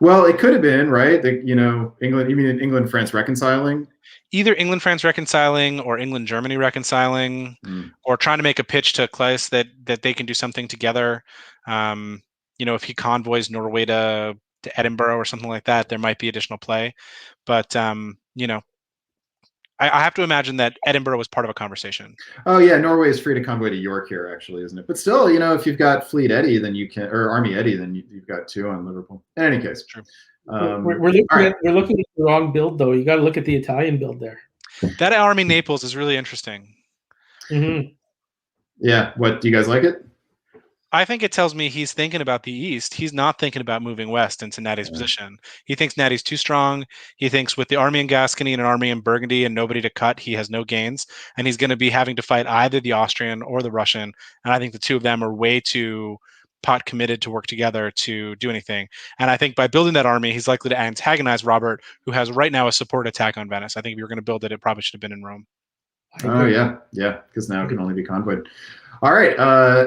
Well, it could have been, right? England, you mean England, France reconciling? Either England, France reconciling, or England, Germany reconciling, or trying to make a pitch to Claes that they can do something together. If he convoys Norway to Edinburgh or something like that, there might be additional play. But I have to imagine that Edinburgh was part of a conversation. Oh yeah, Norway is free to convoy to York here, actually, isn't it? But still, if you've got Fleet Eddy, then you can, or Army Eddy, then you've got 2 on Liverpool. In any case, true. We're looking at the wrong build, though. You got to look at the Italian build there. That Army Naples is really interesting. Yeah, what do you guys like it? I think it tells me he's thinking about the East. He's not thinking about moving west into Natty's position. He thinks Natty's too strong. He thinks with the army in Gascony and an army in Burgundy and nobody to cut, he has no gains. And he's going to be having to fight either the Austrian or the Russian. And I think the 2 of them are way too pot committed to work together to do anything. And I think by building that army, he's likely to antagonize Robert, who has right now a support attack on Venice. I think if you were going to build it, it probably should have been in Rome. Oh, yeah, because now it can only be convoyed. All right.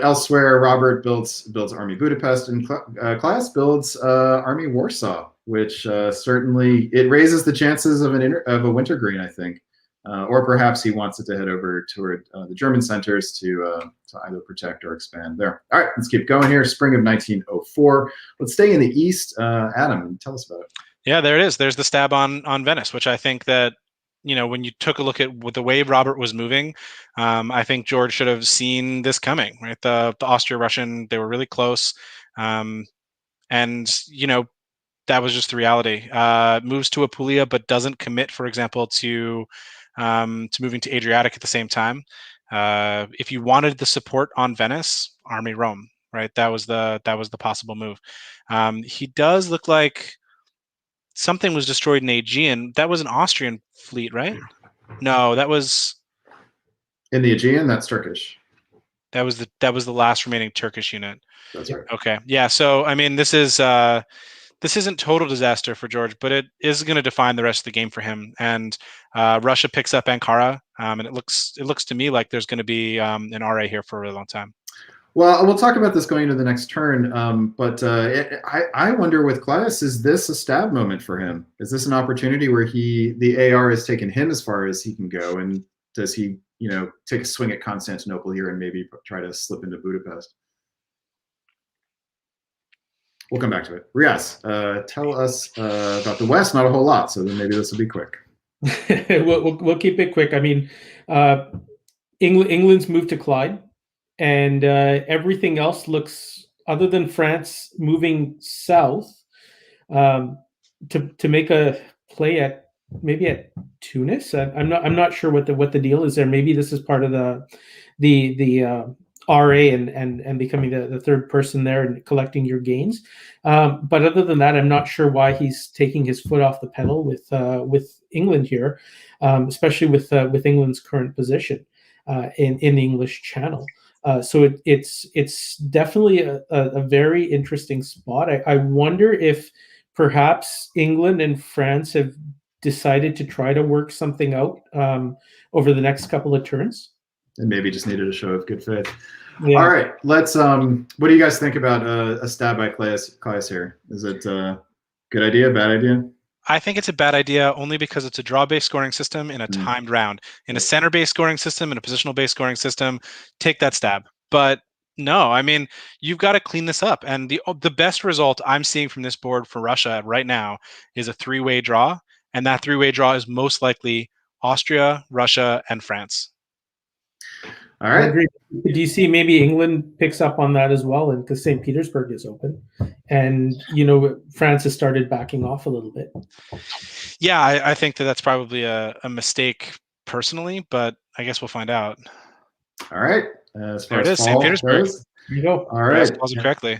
Elsewhere, Robert builds Army Budapest, and Claes builds Army Warsaw, which certainly it raises the chances of a wintergreen, I think, or perhaps he wants it to head over toward the German centers to either protect or expand there. All right, let's keep going here. Spring of 1904. Let's stay in the east. Adam, tell us about it. Yeah, there it is. There's the stab on Venice, which I think that. When you took a look at the way Robert was moving, I think George should have seen this coming, right? The Austro-Russian, they were really close. And, that was just the reality. Moves to Apulia, but doesn't commit, for example, to moving to Adriatic at the same time. If you wanted the support on Venice, Army Rome, right? That was the possible move. He does look like something was destroyed in Aegean. That was an Austrian fleet, right? No, that was in the Aegean. That's Turkish. That was the last remaining Turkish unit. That's right. Okay, yeah. So I mean, this isn't total disaster for George, but it is going to define the rest of the game for him. And Russia picks up Ankara, and it looks to me like there's going to be an RA here for a really long time. Well, we'll talk about this going into the next turn, but I wonder with Claes, is this a stab moment for him? Is this an opportunity where the AR has taken him as far as he can go, and does he, take a swing at Constantinople here and maybe try to slip into Budapest? We'll come back to it. Riaz, tell us about the West. Not a whole lot, so then maybe this will be quick. We'll keep it quick. I mean, England's moved to Clyde. And everything else looks, other than France moving south, to make a play at maybe at Tunis. I'm not sure what the deal is there. Maybe this is part of the RA and becoming the third person there and collecting your gains. But other than that, I'm not sure why he's taking his foot off the pedal with England here, especially with England's current position in the English Channel. So it's definitely a very interesting spot. I wonder if perhaps England and France have decided to try to work something out over the next couple of turns. And maybe just needed a show of good faith. Yeah. All right, let's. What do you guys think about a stab by Claes here? Is it a good idea, bad idea? I think it's a bad idea only because it's a draw-based scoring system in a timed round. In a center-based scoring system, in a positional-based scoring system, take that stab. But no, I mean, you've got to clean this up. And the best result I'm seeing from this board for Russia right now is a three-way draw. And that three-way draw is most likely Austria, Russia, and France. All right. I agree. Do you see maybe England picks up on that as well, and because St. Petersburg is open, and France has started backing off a little bit. Yeah, I think that's probably a mistake personally, but I guess we'll find out. All right. As far there it as is, St. Petersburg. There you go. All right. Spells it correctly.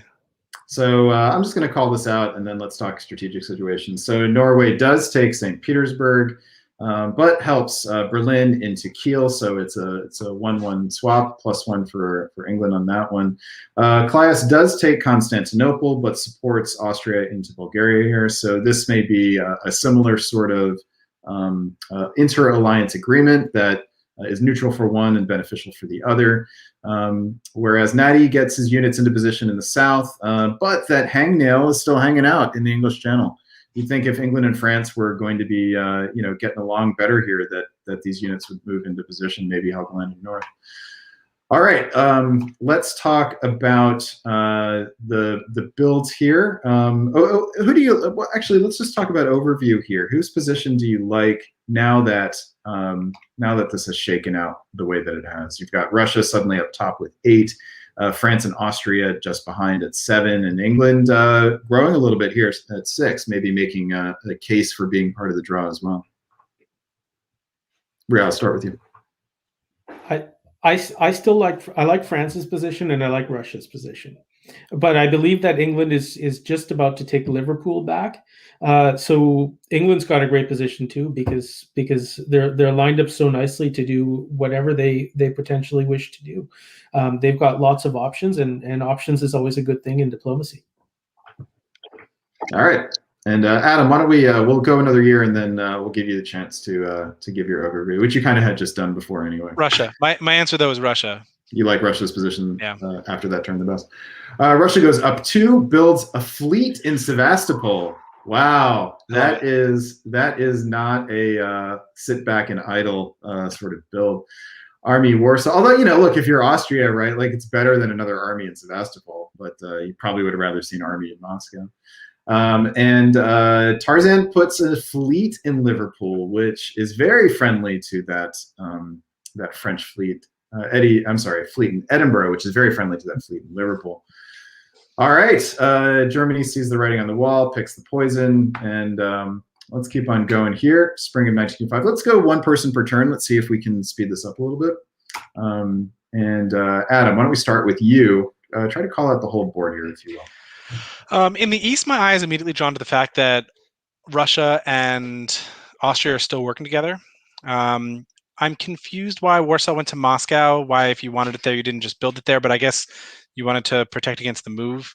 So I'm just going to call this out, and then let's talk strategic situations. So Norway does take St. Petersburg, but helps Berlin into Kiel. So it's a 1-1 swap, +1 for England on that one. Claes does take Constantinople, but supports Austria into Bulgaria here. So this may be a similar sort of inter-alliance agreement that is neutral for one and beneficial for the other. Whereas Natty gets his units into position in the south, but that hangnail is still hanging out in the English Channel. You'd think if England and France were going to be, getting along better here, that these units would move into position, maybe help landing north. All right, let's talk about the builds here. Who do you? Well, actually, let's just talk about overview here. Whose position do you like now that this has shaken out the way that it has? You've got Russia suddenly up top with 8. France and Austria just behind at 7, and England growing a little bit here at 6, maybe making a case for being part of the draw as well. Ria, I'll start with you. I still like France's position and I like Russia's position, but I believe that England is just about to take Liverpool back. So England's got a great position too because they're lined up so nicely to do whatever they potentially wish to do. They've got lots of options, and options is always a good thing in diplomacy. All right. And Adam, why don't we'll go another year, and then we'll give you the chance to give your overview, which you kind of had just done before anyway. Russia. My answer though is Russia. You like Russia's position yeah. After that turn the best. Russia goes up 2, builds a fleet in Sevastopol. Wow, that is not a sit back and idle sort of build. Army Warsaw. Although, look, if you're Austria, right, like it's better than another army in Sevastopol, but you probably would have rather seen army in Moscow. And Tarzan puts a fleet in Liverpool, which is very friendly to that French fleet. Fleet in Edinburgh, which is very friendly to that fleet in Liverpool. All right, Germany sees the writing on the wall, picks the poison, and let's keep on going here. Spring of 1905. Let's go one person per turn. Let's see if we can speed this up a little bit. And Adam, why don't we start with you? Try to call out the whole board here, if you will. In the East, my eye is immediately drawn to the fact that Russia and Austria are still working together. I'm confused why Warsaw went to Moscow, why if you wanted it there, you didn't just build it there, but I guess you wanted to protect against the move.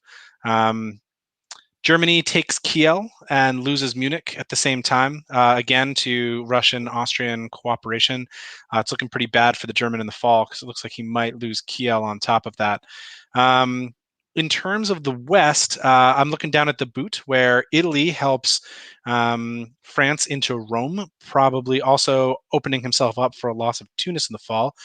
Germany takes Kiel and loses Munich at the same time, again, to Russian-Austrian cooperation. It's looking pretty bad for the German in the fall because it looks like he might lose Kiel on top of that. In terms of the West, I'm looking down at the boot where Italy helps France into Rome, probably also opening himself up for a loss of Tunis in the fall.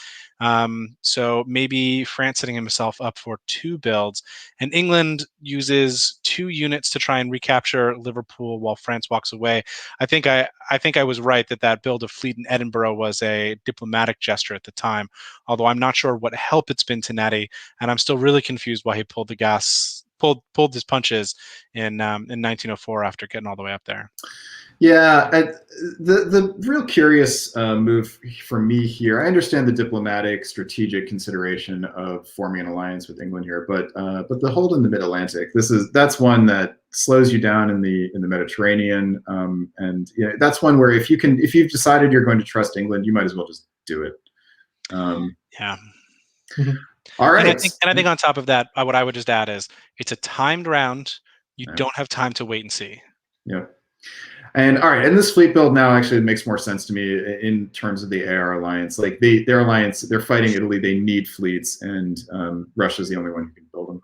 So maybe France setting himself up for 2 builds, and England uses 2 units to try and recapture Liverpool while France walks away. I think I was right that build of fleet in Edinburgh was a diplomatic gesture at the time, although I'm not sure what help it's been to Natty, and I'm still really confused why he pulled the gas pulled his punches in 1904 after getting all the way up there. Yeah, the real curious move for me here. I understand the diplomatic, strategic consideration of forming an alliance with England here, but the hold in the Mid-Atlantic, that's one that slows you down in the Mediterranean, and that's one where if you've decided you're going to trust England, you might as well just do it. Yeah. All right. And I think on top of that, what I would just add is it's a timed round. You don't have time to wait and see. Yeah. And all right, and this fleet build now actually makes more sense to me in terms of the AR alliance. Like their alliance, they're fighting Italy. They need fleets, and Russia's the only one who can build them.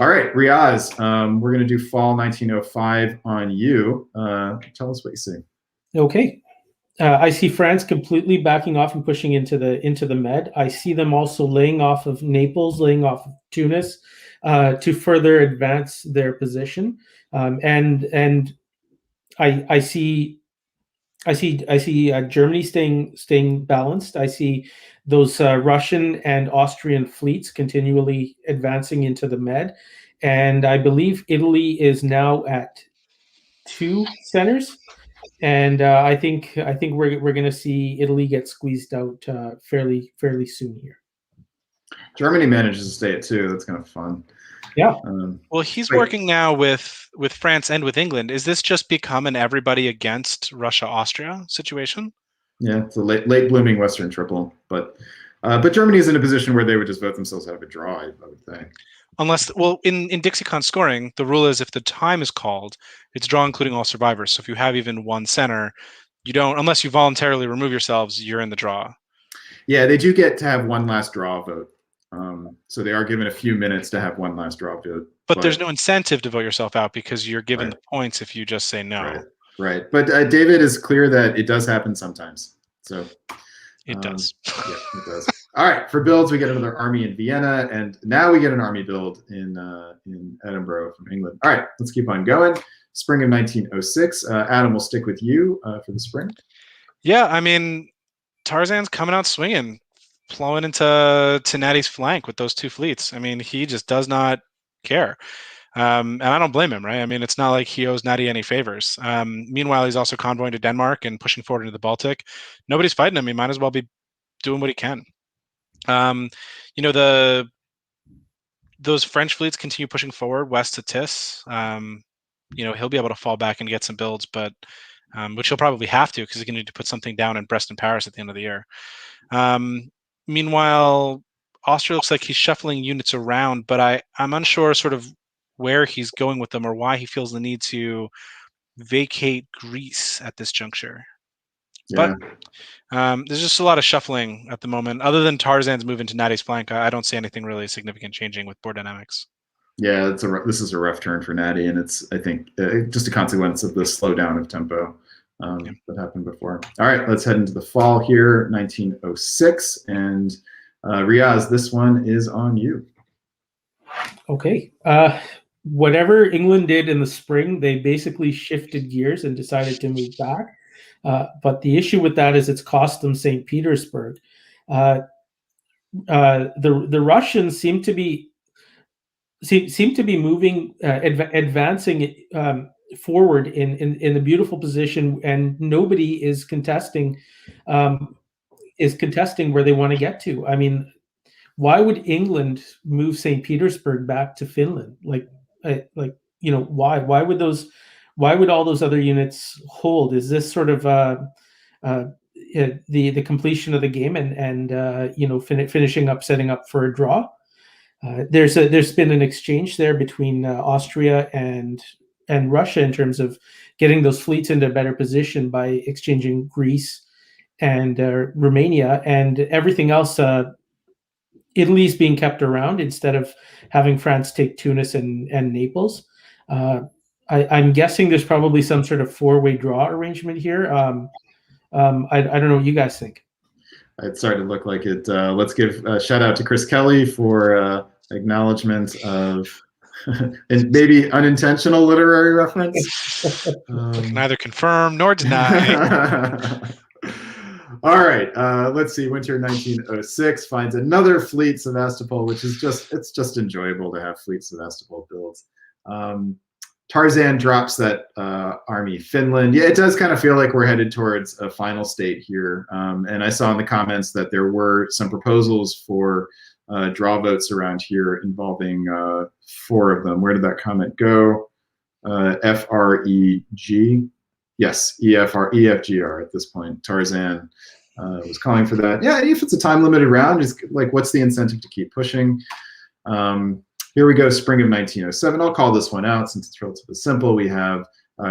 All right, Riaz, we're going to do fall 1905 on you. Tell us what you see. Okay. I see France completely backing off and pushing into the Med. I see them also laying off of Naples, laying off of Tunis to further advance their position. And I see Germany staying balanced. I see those Russian and Austrian fleets continually advancing into the Med, and I believe Italy is now at 2 centers. And I think we're going to see Italy get squeezed out fairly soon here. Germany manages to stay at 2. That's kind of fun. Yeah. Well, he's working now with France and with England. Is this just become an everybody against Russia-Austria situation? Yeah, it's a late blooming Western triple, but Germany is in a position where they would just vote themselves out of a draw, I would think. Unless, well, in Dixiecon scoring, the rule is if the time is called, it's draw including all survivors. So if you have even one center, you don't, unless you voluntarily remove yourselves, you're in the draw. Yeah, they do get to have one last draw vote. So they are given a few minutes to have one last draw vote. But there's no incentive to vote yourself out because you're given the points if you just say no. Right. But David is clear that it does happen sometimes. So it does. Yeah, it does. All right, for builds, we get another army in Vienna, and now we get an army build in Edinburgh from England. All right, let's keep on going. Spring of 1906. Adam, will stick with you for the spring. Yeah, I mean, Tarzan's coming out swinging, flowing into Natty's flank with those 2 fleets. I mean, he just does not care. And I don't blame him, right? I mean, it's not like he owes Natty any favors. Meanwhile, he's also convoying to Denmark and pushing forward into the Baltic. Nobody's fighting him. He might as well be doing what he can. Those French fleets continue pushing forward west to Tis. He'll be able to fall back and get some builds, but which he'll probably have to because he's going to need to put something down in Brest and Paris at the end of the year. Meanwhile, Austria looks like he's shuffling units around, but I'm unsure sort of where he's going with them or why he feels the need to vacate Greece at this juncture. Yeah. But there's just a lot of shuffling at the moment. Other than Tarzan's move into Natty's flank, I don't see anything really significant changing with board dynamics. Yeah, this is a rough turn for Natty, and it's, I think, just a consequence of the slowdown of tempo that happened before. All right, let's head into the fall here, 1906. And Riaz, this one is on you. Okay. Whatever England did in the spring, they basically shifted gears and decided to move back. But the issue with that is it's cost them St. Petersburg. The Russians seem to be moving, advancing forward in a beautiful position, and nobody is contesting where they want to get to. I mean, why would England move St. Petersburg back to Finland? Why would all those other units hold? Is this sort of the completion of the game and finishing up, setting up for a draw? There's been an exchange there between Austria and Russia in terms of getting those fleets into a better position by exchanging Greece and Romania, and everything else. Italy's being kept around instead of having France take Tunis and Naples. I'm guessing there's probably some sort of 4-way draw arrangement here. I don't know what you guys think. It started to look like it. Let's give a shout out to Chris Kelly for acknowledgement of and maybe unintentional literary reference. Neither confirm nor deny. All right, let's see. Winter 1906 finds another Fleet Sevastopol, which is just enjoyable to have Fleet Sevastopol builds. Tarzan drops that army Finland. Yeah, it does kind of feel like we're headed towards a final state here. And I saw in the comments that there were some proposals for draw votes around here involving 4 of them. Where did that comment go? FREG. Yes, EFGR at this point. Tarzan was calling for that. Yeah, if it's a time-limited round, just like what's the incentive to keep pushing? Here we go, spring of 1907. I'll call this one out since it's relatively simple. We have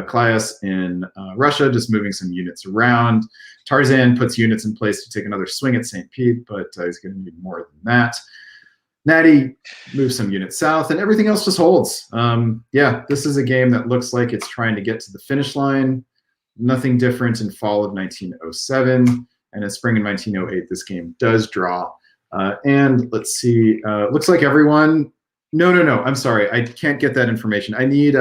Caius in Russia just moving some units around. Tarzan puts units in place to take another swing at St. Pete, but he's going to need more than that. Natty moves some units south, and everything else just holds. Yeah, this is a game that looks like it's trying to get to the finish line. Nothing different in fall of 1907, and in spring of 1908, this game does draw. And let's see, looks like everyone. No. I'm sorry, I can't get that information. I need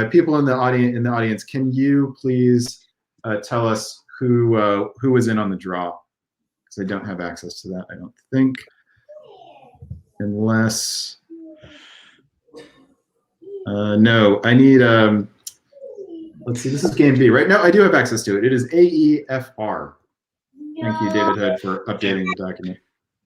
people in the audience. Can you please tell us who was in on the draw? Because I don't have access to that. I don't think, unless. No, I need. Let's see. This is game B, right? No, I do have access to it. It is AEFR. Thank you, David Hood, for updating the document.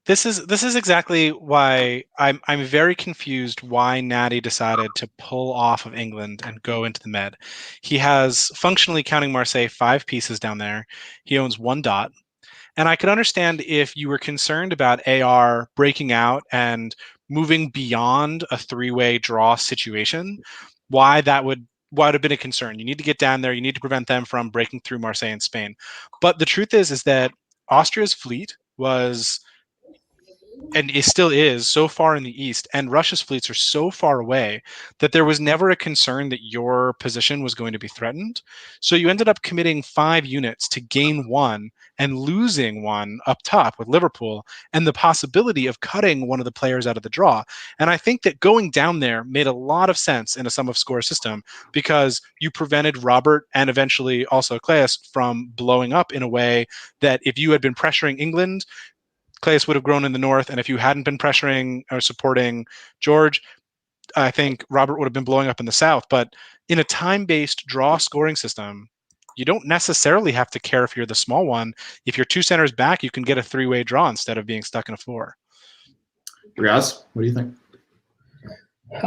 This is exactly why I'm very confused why Natty decided to pull off of England and go into the Med. He has, functionally counting Marseille, 5 pieces down there. He owns 1 dot. And I could understand if you were concerned about AR breaking out and moving beyond a 3-way draw situation, why that would have been a concern. You need to get down there. You need to prevent them from breaking through Marseille and Spain. But the truth is that Austria's fleet was, and it still is, so far in the east, and Russia's fleets are so far away that there was never a concern that your position was going to be threatened. So you ended up committing 5 units to gain 1 and losing 1 up top with Liverpool, and the possibility of cutting one of the players out of the draw. And I think that going down there made a lot of sense in a sum of score system, because you prevented Robert and eventually also Claes from blowing up in a way that if you had been pressuring England, Claes would have grown in the north, and if you hadn't been pressuring or supporting George, I think Robert would have been blowing up in the south. But in a time-based draw scoring system, you don't necessarily have to care if you're the small one. If you're 2 centers back, you can get a 3-way draw instead of being stuck in a 4. Riaz, what do you think?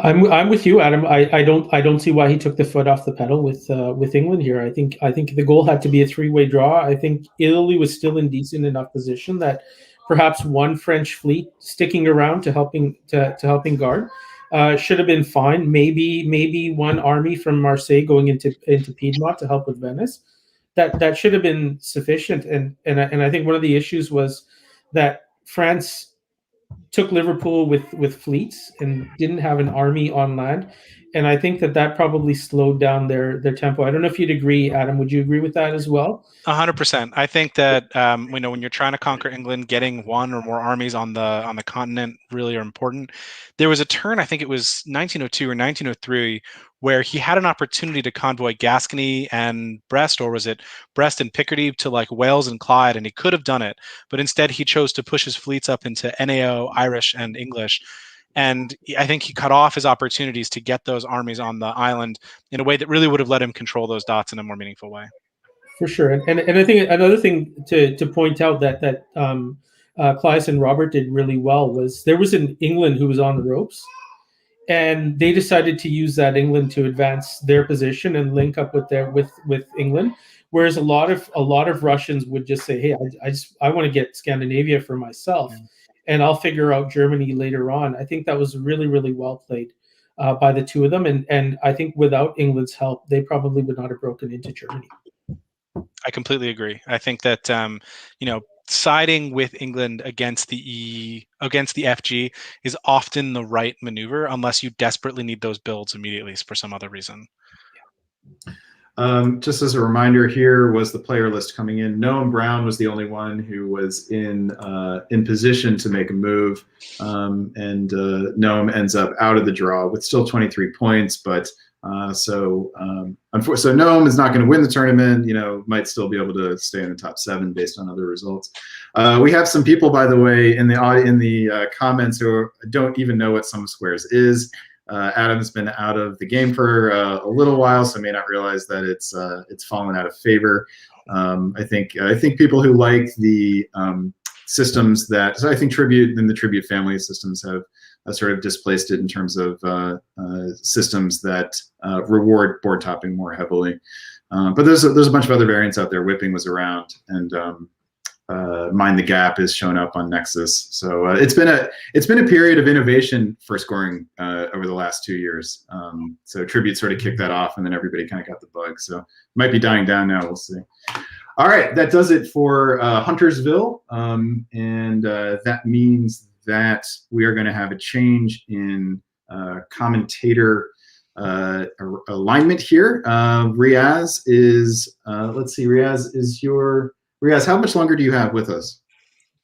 I'm with you, Adam. I don't see why he took the foot off the pedal with England here. I think the goal had to be a 3-way draw. I think Italy was still in decent enough position that perhaps 1 French fleet sticking around to helping guard should have been fine. Maybe 1 army from Marseille going into Piedmont to help with Venice. That should have been sufficient. And I think one of the issues was that France took Liverpool with fleets and didn't have an army on land. And I think that probably slowed down their tempo. I don't know if you'd agree, Adam. Would you agree with that as well? 100%. I think that when you're trying to conquer England, getting 1 or more armies on the continent really are important. There was a turn, I think it was 1902 or 1903, where he had an opportunity to convoy Gascony and Brest, or was it Brest and Picardy, to like Wales and Clyde, and he could have done it, but instead he chose to push his fleets up into NAO, Irish, and English. And I think he cut off his opportunities to get those armies on the island in a way that really would have let him control those dots in a more meaningful way. For sure, and I think another thing to point out that Claes and Robert did really well was there was an England who was on the ropes, and they decided to use that England to advance their position and link up with England. Whereas a lot of Russians would just say, "Hey, I want to get Scandinavia for myself, and I'll figure out Germany later on." I think that was really, really well played by the 2 of them, and I think without England's help, they probably would not have broken into Germany. I completely agree. I think that siding with England against the FG is often the right maneuver, unless you desperately need those builds immediately for some other reason. Just as a reminder, here was the player list coming in. Noam Brown was the only one who was in position to make a move, and Noam ends up out of the draw with still 23 points, but So Gnome is not going to win the tournament. Might still be able to stay in the top 7 based on other results. We have some people, by the way, in the comments who don't even know what Sum of Squares is. Adam's been out of the game for a little while, so may not realize that it's fallen out of favor. I think people who like the systems so I think Tribute and the Tribute family of systems have sort of displaced it in terms of systems that reward board topping more heavily. But there's a bunch of other variants out there. Whipping was around, and Mind the Gap is shown up on Nexus. So it's been a period of innovation for scoring over the last 2 years. So Tribute sort of kicked that off, and then everybody kind of got the bug. So it might be dying down now. We'll see. All right, that does it for Huntersville, and that means that we are going to have a change in commentator alignment here. Riaz is, let's see, Riaz, how much longer do you have with us?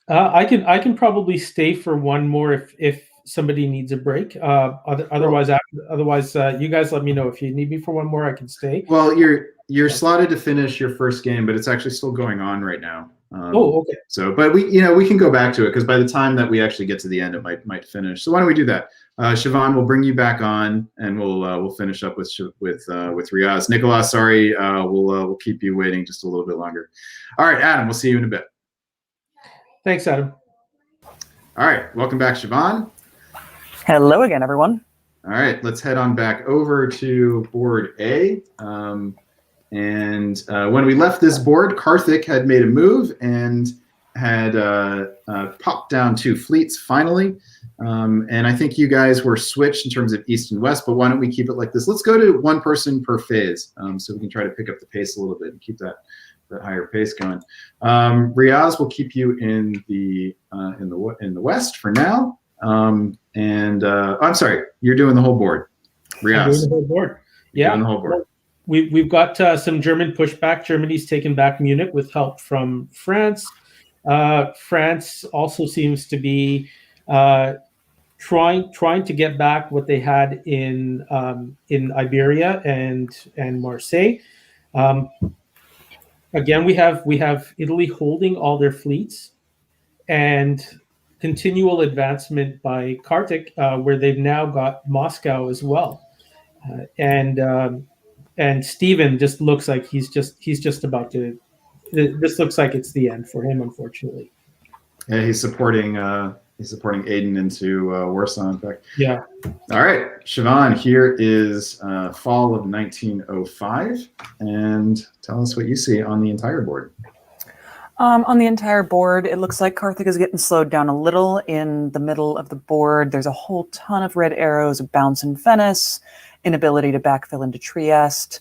I can probably stay for one more if somebody needs a break. Otherwise, you guys let me know. If you need me for one more, I can stay. Well, you're slotted to finish your first game, but it's actually still going on right now. Okay. So, but we can go back to it, because by the time that we actually get to the end, it might finish. So why don't we do that? Siobhan, we'll bring you back on, and we'll finish up with Riaz. Nicolas, sorry, we'll keep you waiting just a little bit longer. All right, Adam, we'll see you in a bit. Thanks, Adam. All right, welcome back, Siobhan. Hello again, everyone. All right, let's head on back over to board A. And when we left this board, Karthik had made a move and had popped down 2 fleets finally. And I think you guys were switched in terms of east and west, but why don't we keep it like this? Let's go to 1 person per phase, so we can try to pick up the pace a little bit and keep that higher pace going. Riaz will keep you in the west for now. I'm sorry, you're doing the whole board. Riaz. I'm doing the whole board. Yeah. Doing the whole board. We've got some German pushback. Germany's taken back Munich with help from France. France also seems to be trying to get back what they had in Iberia and Marseille. Again, we have Italy holding all their fleets, and continual advancement by Karthik, where they've now got Moscow as well, and Stephen just looks like he's just about to. This looks like it's the end for him, unfortunately. Yeah, he's supporting Aiden into Warsaw, in fact. Yeah. All right, Siobhan, here is fall of 1905, and tell us what you see on the entire board. On the entire board, it looks like Karthik is getting slowed down a little in the middle of the board. There's a whole ton of red arrows, a bounce in Venice, inability to backfill into Trieste.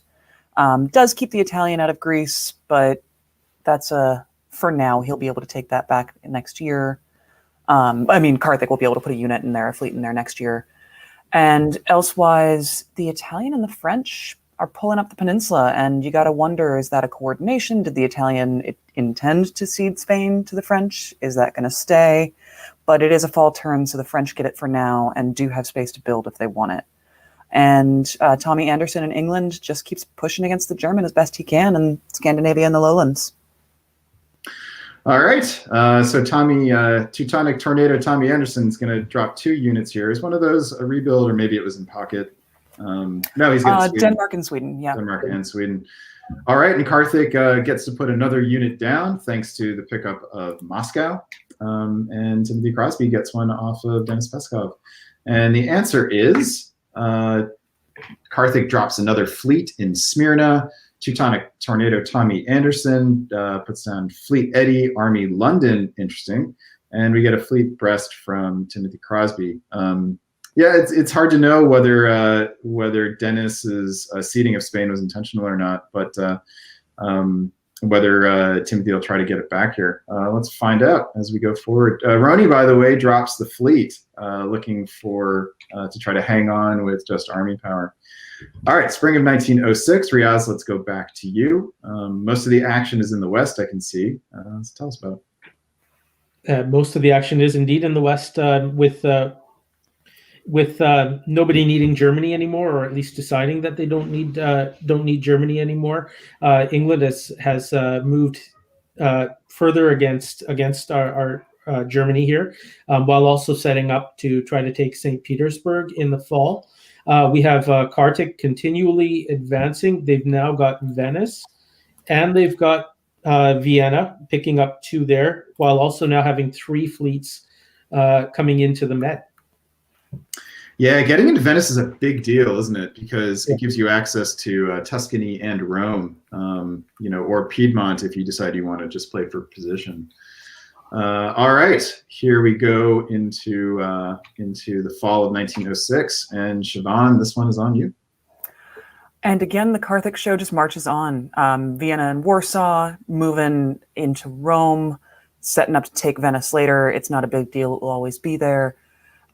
Does keep the Italian out of Greece, but that's for now. He'll be able to take that back next year. Karthik will be able to put a unit in there, a fleet in there next year. And elsewise, the Italian and the French are pulling up the peninsula, and you got to wonder, is that a coordination? Did the Italian intend to cede Spain to the French? Is that going to stay? But it is a fall turn, so the French get it for now and do have space to build if they want it. And Tommy Anderson in England just keeps pushing against the German as best he can in Scandinavia and the lowlands. All right, so Teutonic Tornado Tommy Anderson's going to drop 2 units here. Is one of those a rebuild, or maybe it was in pocket? No, he's got Denmark and Sweden, yeah. Denmark and Sweden. All right, and Karthik gets to put another unit down thanks to the pickup of Moscow. And Timothy Crosby gets one off of Denis Peskov. And the answer is Karthik drops another fleet in Smyrna. Teutonic Tornado Tommy Anderson puts down Fleet Eddie, Army London, interesting. And we get a Fleet Brest from Timothy Crosby. Yeah, it's hard to know whether Dennis's ceding of Spain was intentional or not, but whether Timothy will try to get it back here. Let's find out as we go forward. Roni, by the way, drops the fleet, looking for to try to hang on with just army power. All right, spring of 1906. Riaz, let's go back to you. Most of the action is in the west, I can see. So tell us about it. Most of the action is indeed in the west, with with nobody needing Germany anymore, or at least deciding that they don't need Germany anymore. England has moved further against our Germany here, while also setting up to try to take St. Petersburg in the fall. We have Kartik continually advancing. They've now got Venice, and they've got Vienna picking up 2 there, while also now having 3 fleets coming into the Med. Yeah, getting into Venice is a big deal, isn't it? Because it gives you access to Tuscany and Rome, or Piedmont if you decide you want to just play for position. All right, here we go into the fall of 1906, and Siobhan, this one is on you. And again, the Karthik show just marches on. Vienna and Warsaw, moving into Rome, setting up to take Venice later. It's not a big deal. It will always be there.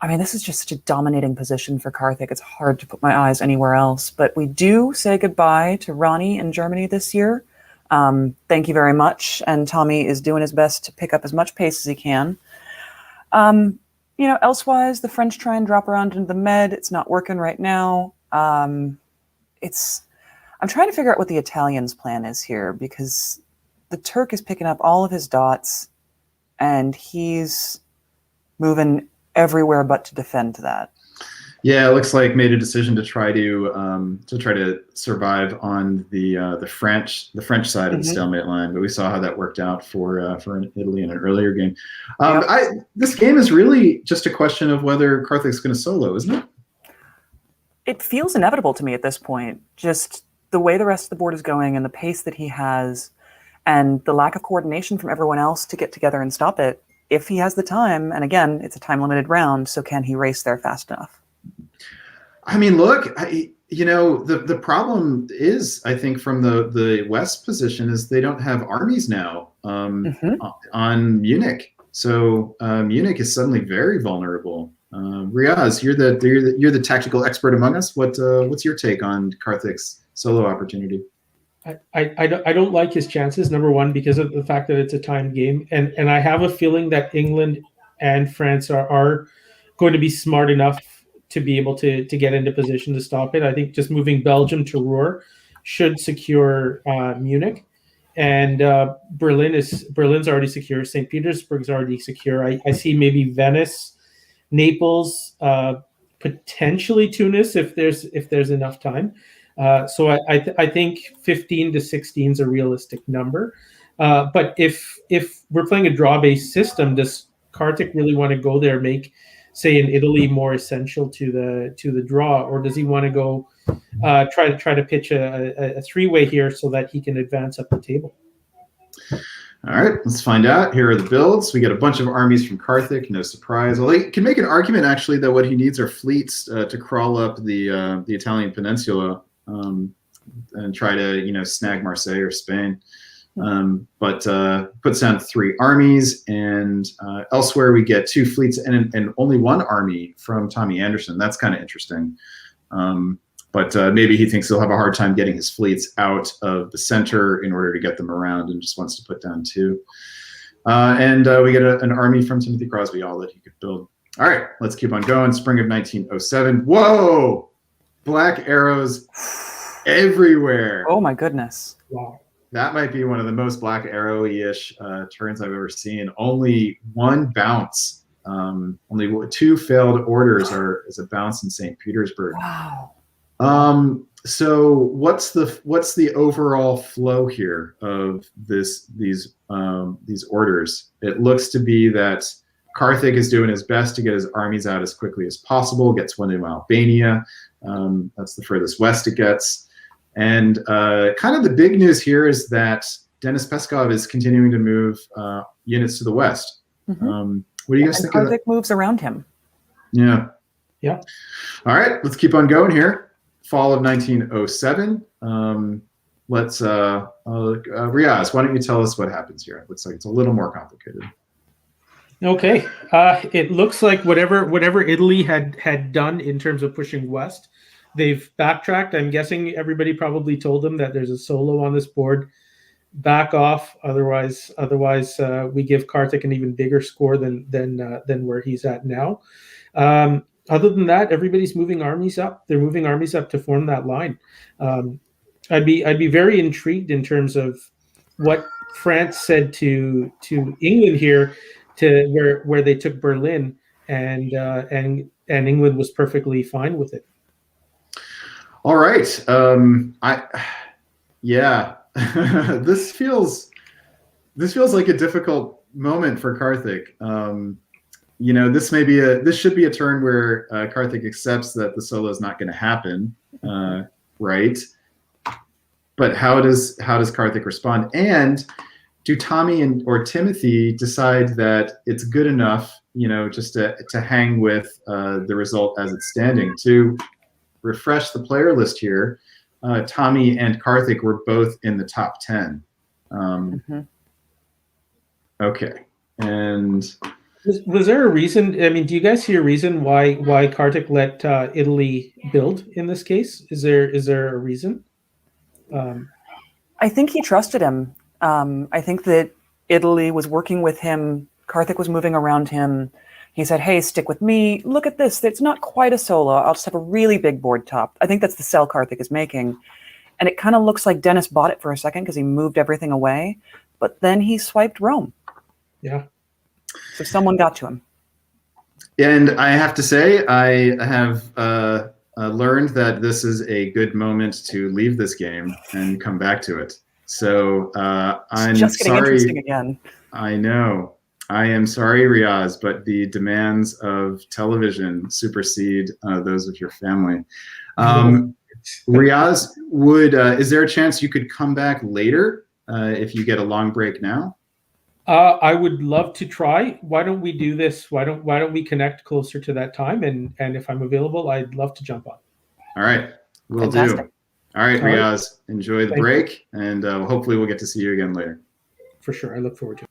I mean, this is just such a dominating position for Karthik. It's hard to put my eyes anywhere else. But we do say goodbye to Ronnie in Germany this year. Thank you very much. And Tommy is doing his best to pick up as much pace as he can. Elsewise, the French try and drop around into the Med. It's not working right now. I'm trying to figure out what the Italians' plan is here, because the Turk is picking up all of his dots and he's moving everywhere but to defend that. Yeah, it looks like made a decision to try to survive on the French side of the stalemate line, but we saw how that worked out for Italy in an earlier game. This game is really just a question of whether Karthik's going to solo, isn't it? It feels inevitable to me at this point. Just the way the rest of the board is going and the pace that he has, and the lack of coordination from everyone else to get together and stop it. If he has the time, and again, it's a time-limited round, so can he race there fast enough? I mean, look, the problem is, I think, from the West position is they don't have armies now on Munich. So Munich is suddenly very vulnerable. Riaz, you're the tactical expert among us. What's your take on Karthik's solo opportunity? I don't like his chances, number one, because of the fact that it's a timed game. And I have a feeling that England and France are going to be smart enough to be able to get into position to stop it. I think just moving Belgium to Ruhr should secure Munich. And Berlin's already secure. St. Petersburg's already secure. I see maybe Venice, Naples, potentially Tunis if there's enough time. So I think 15 to 16 is a realistic number. But if we're playing a draw-based system, does Kartik really want to go there, make, say, in Italy more essential to the draw, or does he want to go try to pitch a 3-way here so that he can advance up the table? All right, let's find out. Here are the builds. We get a bunch of armies from Karthik, no surprise. Well, he can make an argument, actually, that what he needs are fleets to crawl up the Italian peninsula and try to, snag Marseille or Spain. But puts down 3 armies, and elsewhere we get 2 fleets and only 1 army from Tommy Anderson. That's kind of interesting. But maybe he thinks he'll have a hard time getting his fleets out of the center in order to get them around, and just wants to put down 2. And we get an army from Timothy Crosby, all that he could build. All right, let's keep on going. Spring of 1907. Whoa! Black arrows everywhere. Oh my goodness. Wow. That might be one of the most black arrowy-ish turns I've ever seen. Only 1 bounce. Only 2 failed orders is a bounce in St. Petersburg. Wow. So what's the overall flow here of these orders? It looks to be that Karthik is doing his best to get his armies out as quickly as possible. Gets one to Albania. That's the furthest west it gets. And kind of the big news here is that Denis Peskov is continuing to move units to the west. What do you guys think of that? Karthik moves around him. Yeah. Yeah. All right, let's keep on going here. Fall of 1907. Let's Riaz, why don't you tell us what happens here? It looks like it's a little more complicated. Okay. It looks like whatever Italy had done in terms of pushing west, they've backtracked. I'm guessing everybody probably told them that there's a solo on this board. Back off, otherwise we give Karthik an even bigger score than where he's at now. other than that, everybody's moving armies up. They're moving armies up to form that line. I'd be very intrigued in terms of what France said to England here, to where they took Berlin, and England was perfectly fine with it. All right. Yeah, this feels like a difficult moment for Karthik. This should be a turn where Karthik accepts that the solo is not going to happen, right? But how does Karthik respond? And do Tommy or Timothy decide that it's good enough, just to hang with the result as it's standing? To refresh the player list here, Tommy and Karthik were both in the top 10. Okay, and was there a reason? I mean, do you guys see a reason why Karthik let Italy build in this case? Is there a reason? I think he trusted him. I think that Italy was working with him. Karthik was moving around him. He said, hey, stick with me. Look at this. It's not quite a solo. I'll just have a really big board top. I think that's the sell Karthik is making. And it kind of looks like Dennis bought it for a second because he moved everything away. But then he swiped Rome. Yeah. So someone got to him. And I have to say, I have learned that this is a good moment to leave this game and come back to it. So I'm just getting sorry. interesting again. I know. I am sorry, Riaz, but the demands of television supersede those of your family. Riaz, is there a chance you could come back later if you get a long break now? I would love to try. Why don't we do this? Why don't we connect closer to that time? And if I'm available, I'd love to jump on. All right, we'll do. All right, Riaz, enjoy the break, and hopefully we'll get to see you again later. For sure, I look forward to it.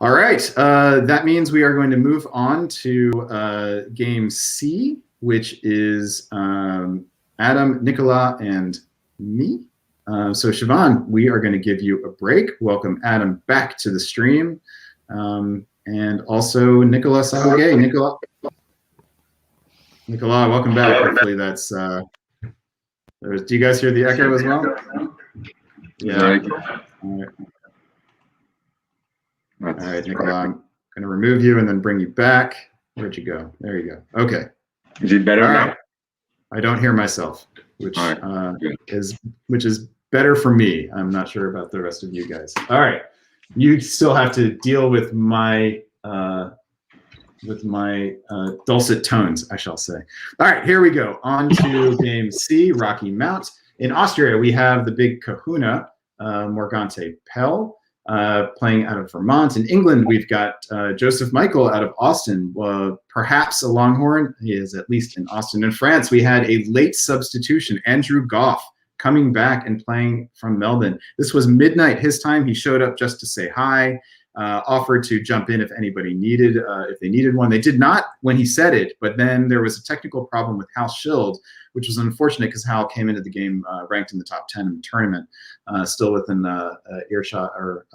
All right, that means we are going to move on to game C, which is Adam, Nicola, and me. So Siobhan, we are going to give you a break. Welcome Adam back to the stream. And also Nicola Salagay. Nicola, welcome back. Hopefully that's, do you guys hear the echo as well? Yeah. All right, Nicola, I'm going to remove you and then bring you back. Where'd you go? There you go. Okay. Is it better now? I don't hear myself, which is better for me. I'm not sure about the rest of you guys. All right, you still have to deal with my dulcet tones, I shall say. All right, here we go. On to game C, Rocky Mount. In Austria, we have the big kahuna, Morgante Pell, playing out of Vermont. In England, we've got Joseph Michael out of Austin, perhaps a Longhorn. He is at least in Austin. In France, we had a late substitution, Andrew Goff, coming back and playing from Melbourne. This was midnight his time. He showed up just to say hi, offered to jump in if anybody needed, if they needed one. They did not when he said it, but then there was a technical problem with Hal Schild, which was unfortunate because Hal came into the game ranked in the top 10 in the tournament, still within earshot, or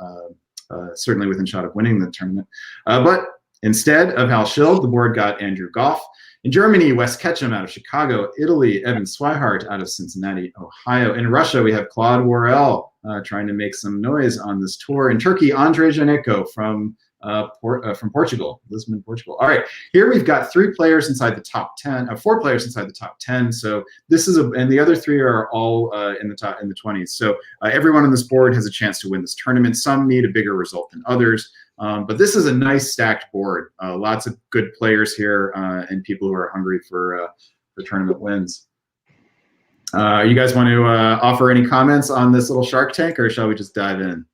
certainly within shot of winning the tournament. But instead of Hal Schild, the board got Andrew Goff. In Germany, Wes Ketchum out of Chicago. Italy, Evan Swihart out of Cincinnati, Ohio. In Russia, we have Claude Worrell trying to make some noise on this tour. In Turkey, Andre Janeko from Portugal, Lisbon, Portugal. All right, here we've got 3 players inside the top 10, 4 players inside the top 10. So this is and the other 3 are all in the 20s. So everyone on this board has a chance to win this tournament. Some need a bigger result than others. But this is a nice stacked board. Lots of good players here and people who are hungry for tournament wins. You guys want to offer any comments on this little Shark Tank, or shall we just dive in?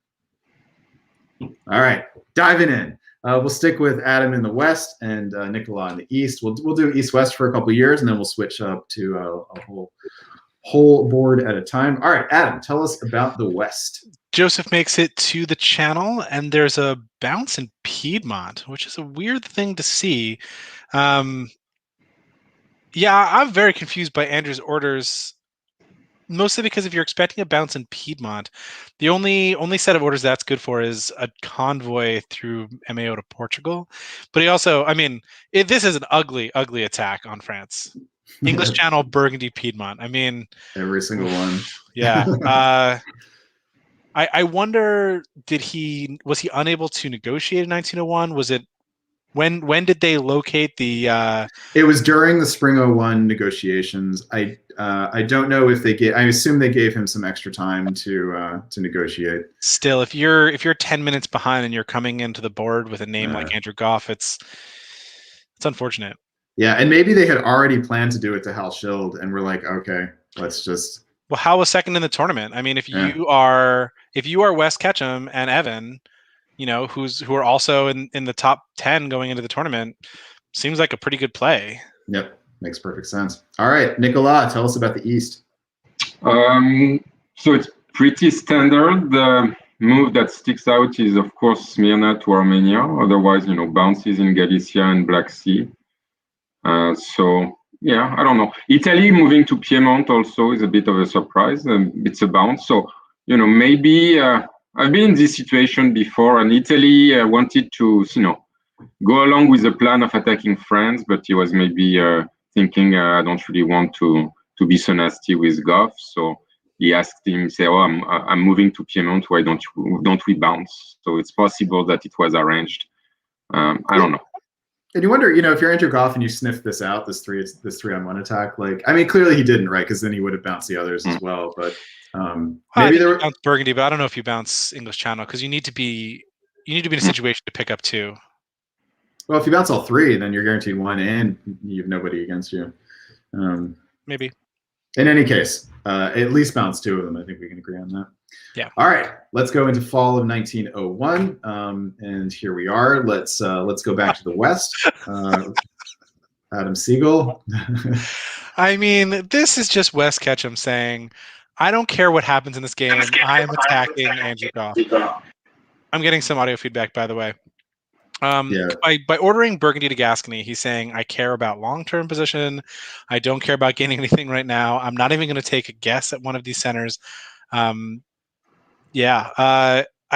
All right, diving in. We'll stick with Adam in the West and Nicola in the East. We'll do East-West for a couple of years, and then we'll switch up to a whole board at a time. All right, Adam, tell us about the West. Joseph makes it to the channel, and there's a bounce in Piedmont, which is a weird thing to see. Yeah, I'm very confused by Andrew's orders. mostly because if you're expecting a bounce in Piedmont, the only set of orders that's good for is a convoy through MAO to Portugal. But he also, I mean, this is an ugly attack on France. English Channel, Burgundy, Piedmont. I mean, every single one. Yeah. I wonder, was he unable to negotiate in 1901? Was it when did they locate the? It was during the Spring '01 negotiations. I don't know if they gave. I assume they gave him some extra time to negotiate. Still, if you're 10 minutes behind and you're coming into the board with a name like Andrew Goff, it's unfortunate. Yeah, and maybe they had already planned to do it to Hal Schild, and we're like, okay, let's just. Well, Hal was second in the tournament. I mean, if you are Wes Ketchum and Evan, you know, who are also in the top 10 going into the tournament, seems like a pretty good play. Yep, makes perfect sense. All right, Nicolas, tell us about the East. So it's pretty standard. The move that sticks out is, of course, Smyrna to Armenia. Otherwise, you know, bounces in Galicia and Black Sea. So yeah, I don't know. Italy moving to Piedmont also is a bit of a surprise. It's a bounce. So, you know, maybe I've been in this situation before, and Italy wanted to, you know, go along with the plan of attacking France, but he was maybe thinking, I don't really want to be so nasty with Goff. So he asked him, say, oh, I'm moving to Piedmont. Why don't we bounce? So it's possible that it was arranged. I don't know. And you wonder, you know, if you're Andrew Goff and you sniff this out, this 3-on-1 attack, like, I mean, clearly he didn't, right? Because then he would have bounced the others as well. But maybe there were bounce Burgundy, but I don't know if you bounce English Channel because you need to be in a situation to pick up 2. Well, if you bounce all 3, then you're guaranteed 1, and you have nobody against you. Maybe. In any case, at least bounce 2 of them. I think we can agree on that. Yeah. All right, let's go into fall of 1901, and here we are. Let's go back to the West. Adam Siegel. I mean, this is just Wes Ketchum saying, "I don't care what happens in this game. I'm attacking Andrew Goff." I'm getting some audio feedback, by the way. By ordering Burgundy to Gascony, he's saying, I care about long-term position. I don't care about gaining anything right now. I'm not even going to take a guess at one of these centers. I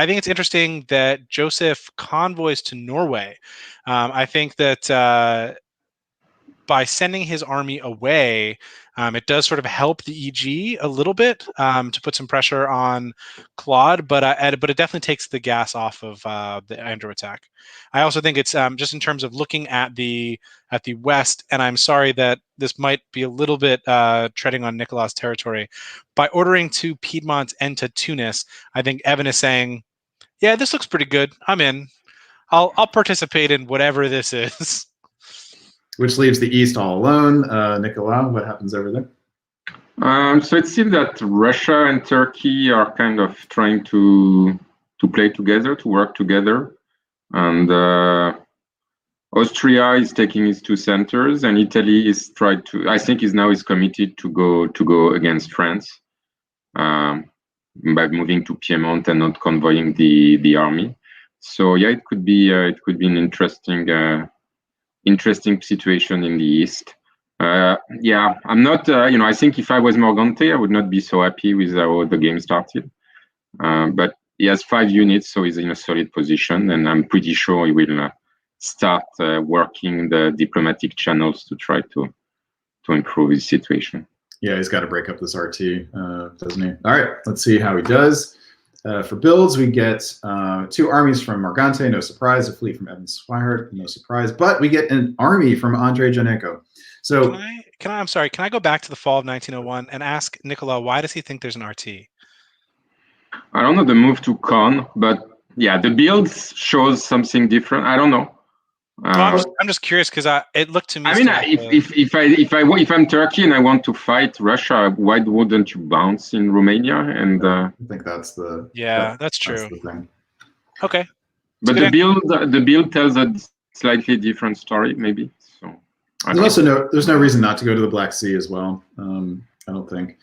think it's interesting that Joseph convoys to Norway. I think that by sending his army away, it does sort of help the EG a little bit to put some pressure on Claude, but it definitely takes the gas off of the Andrew attack. I also think it's just in terms of looking at the West, and I'm sorry that this might be a little bit treading on Nicolas' territory. By ordering to Piedmont and to Tunis, I think Evan is saying, yeah, this looks pretty good. I'm in. I'll participate in whatever this is. Which leaves the East all alone. Nicolas, what happens over there? So it seems that Russia and Turkey are kind of trying to play together, to work together, and Austria is taking its 2 centers, and Italy is is committed to go against France by moving to Piedmont and not convoying the army. So yeah, it could be an interesting situation in the East. I'm not, I think if I was Morgante, I would not be so happy with how the game started. But he has 5 units, so he's in a solid position, and I'm pretty sure he will start working the diplomatic channels to try to improve his situation. Yeah, he's got to break up this RT, doesn't he? All right, let's see how he does. For builds, we get 2 armies from Morgante, no surprise. A fleet from Evan Swihart, no surprise. But we get an army from Andrei Janenko. So I'm sorry, can I go back to the fall of 1901 and ask Nicolas, why does he think there's an RT? I don't know the move to Con, but yeah, the build shows something different. I don't know. I'm just curious because it looked to me. I mean, if I'm Turkey and I want to fight Russia, why wouldn't you bounce in Romania? And I think that's the that's true. That's the thing. Okay, but the build tells a slightly different story, maybe. So there's no reason not to go to the Black Sea as well. I don't think.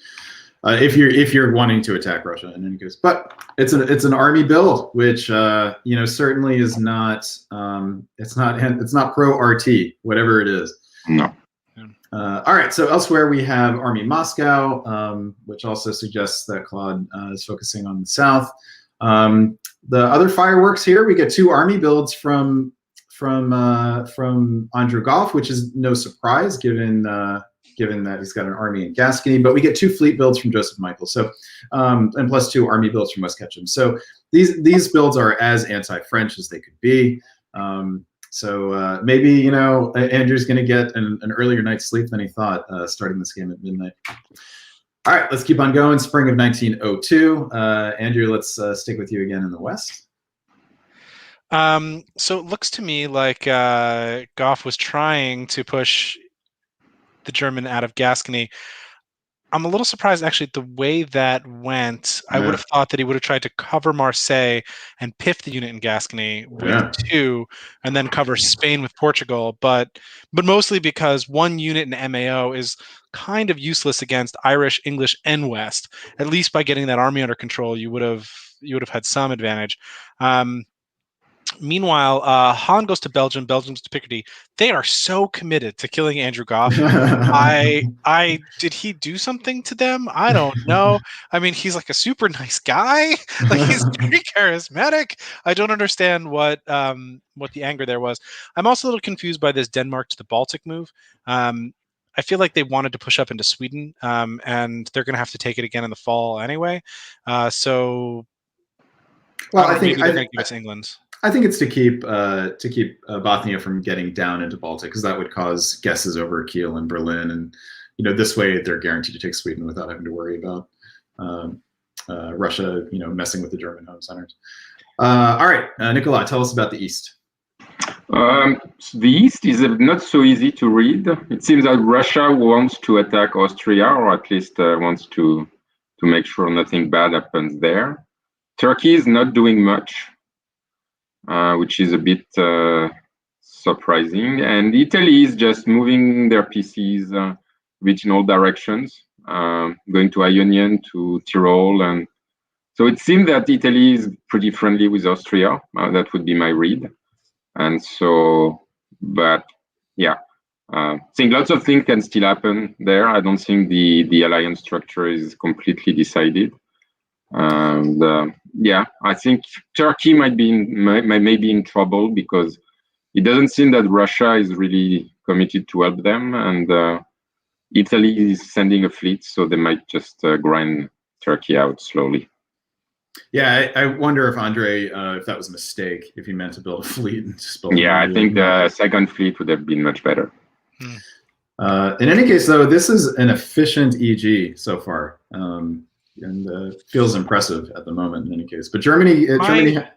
If you're wanting to attack Russia in any case, but it's an army build, which certainly is not it's not pro RT, whatever it is. No. All right, so elsewhere we have Army Moscow, which also suggests that Claude is focusing on the south. The other fireworks here, we get 2 army builds from Andrew Goff, which is no surprise given that he's got an army in Gascony. But we get 2 fleet builds from Joseph Michael, so and plus 2 army builds from West Ketchum. So these builds are as anti-French as they could be. So maybe Andrew's going to get an earlier night's sleep than he thought starting this game at midnight. All right, let's keep on going. Spring of 1902. Andrew, let's stick with you again in the West. So it looks to me like Goff was trying to push the German out of Gascony. I'm a little surprised, actually, the way that went. I would have thought that he would have tried to cover Marseille and piff the unit in Gascony with 2, and then cover Spain with Portugal. But mostly because 1 unit in MAO is kind of useless against Irish, English, and West. At least by getting that army under control, you would have had some advantage. Meanwhile, Han goes to Belgium. Belgium goes to Picardy. They are so committed to killing Andrew Goff. Did he do something to them? I don't know. I mean, he's like a super nice guy. Like, he's very charismatic. I don't understand what the anger there was. I'm also a little confused by this Denmark to the Baltic move. I feel like they wanted to push up into Sweden, and they're going to have to take it again in the fall anyway. So, well, I think think they're going to give it to England. I think it's to keep Bothnia from getting down into Baltic, because that would cause guesses over Kiel and Berlin, and this way they're guaranteed to take Sweden without having to worry about Russia, messing with the German home centers. All right, Nicolas, tell us about the East. The East is not so easy to read. It seems that Russia wants to attack Austria, or at least wants to make sure nothing bad happens there. Turkey is not doing much. Which is a bit surprising. And Italy is just moving their PCs regional directions, going to Ionian, to Tyrol. And so it seems that Italy is pretty friendly with Austria. That would be my read. And so, but yeah, I think lots of things can still happen there. I don't think the alliance structure is completely decided. And yeah, I think Turkey might be in trouble, because it doesn't seem that Russia is really committed to help them, and Italy is sending a fleet, so they might just grind Turkey out slowly. Yeah, I wonder if Andre, if that was a mistake, if he meant to build a fleet and just build. Yeah, I think the second fleet would have been much better. In any case, though, this is an efficient EG so far. And feels impressive at the moment in any case. But Germany, yeah.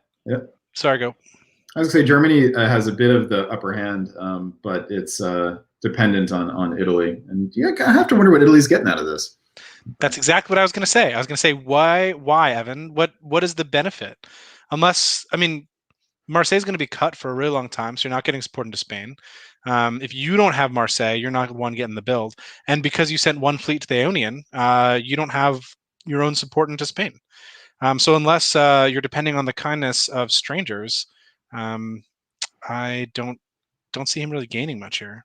Sorry, go. I was gonna say Germany has a bit of the upper hand, but it's dependent on Italy, and you kind of have to wonder what Italy's getting out of this. That's exactly what I was going to say. I was going to say, why, Evan? What is the benefit? Unless, I mean, Marseille is going to be cut for a really long time, so you're not getting support into Spain. If you don't have Marseille, you're not the one getting the build. And because you sent 1 fleet to the Ionian, you don't have your own support into Spain. So unless you're depending on the kindness of strangers, I don't see him really gaining much here.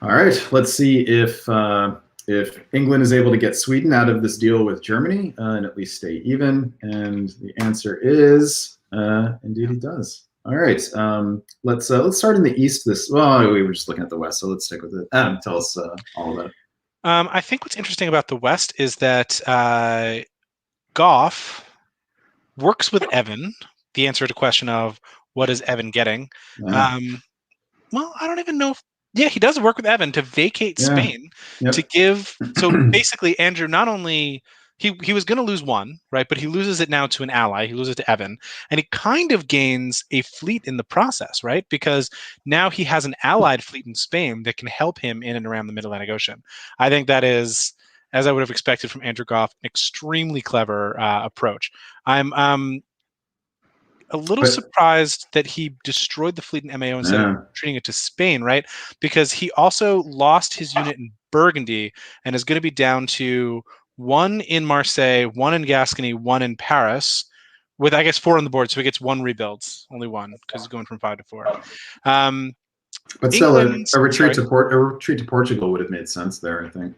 All right, let's see if England is able to get Sweden out of this deal with Germany and at least stay even. And the answer is indeed it does. All right, let's start in the East. Well, we were just looking at the West, so let's stick with it. Adam, tell us all about it. I think what's interesting about the West is that Goff works with Evan. The answer to the question of what is Evan getting? Yeah. Well, I don't even know if. Yeah, he does work with Evan to vacate Spain, to give. So basically, Andrew not only he was going to lose 1, right, but he loses it now to an ally. He loses it to Evan, and he kind of gains a fleet in the process, right? Because now he has an allied fleet in Spain that can help him in and around the Mid-Atlantic Ocean. I think that is, as I would have expected from Andrew Goff, an extremely clever approach. I'm a little surprised that he destroyed the fleet in MAO instead of treating it to Spain, right? Because he also lost his unit in Burgundy and is going to be down to 1 in Marseille, 1 in Gascony, 1 in Paris, with, I guess, 4 on the board. So he gets 1 rebuilds, only 1, because he's going from 5 to 4. But still, England's- a retreat sorry. to retreat to Portugal would have made sense there, I think.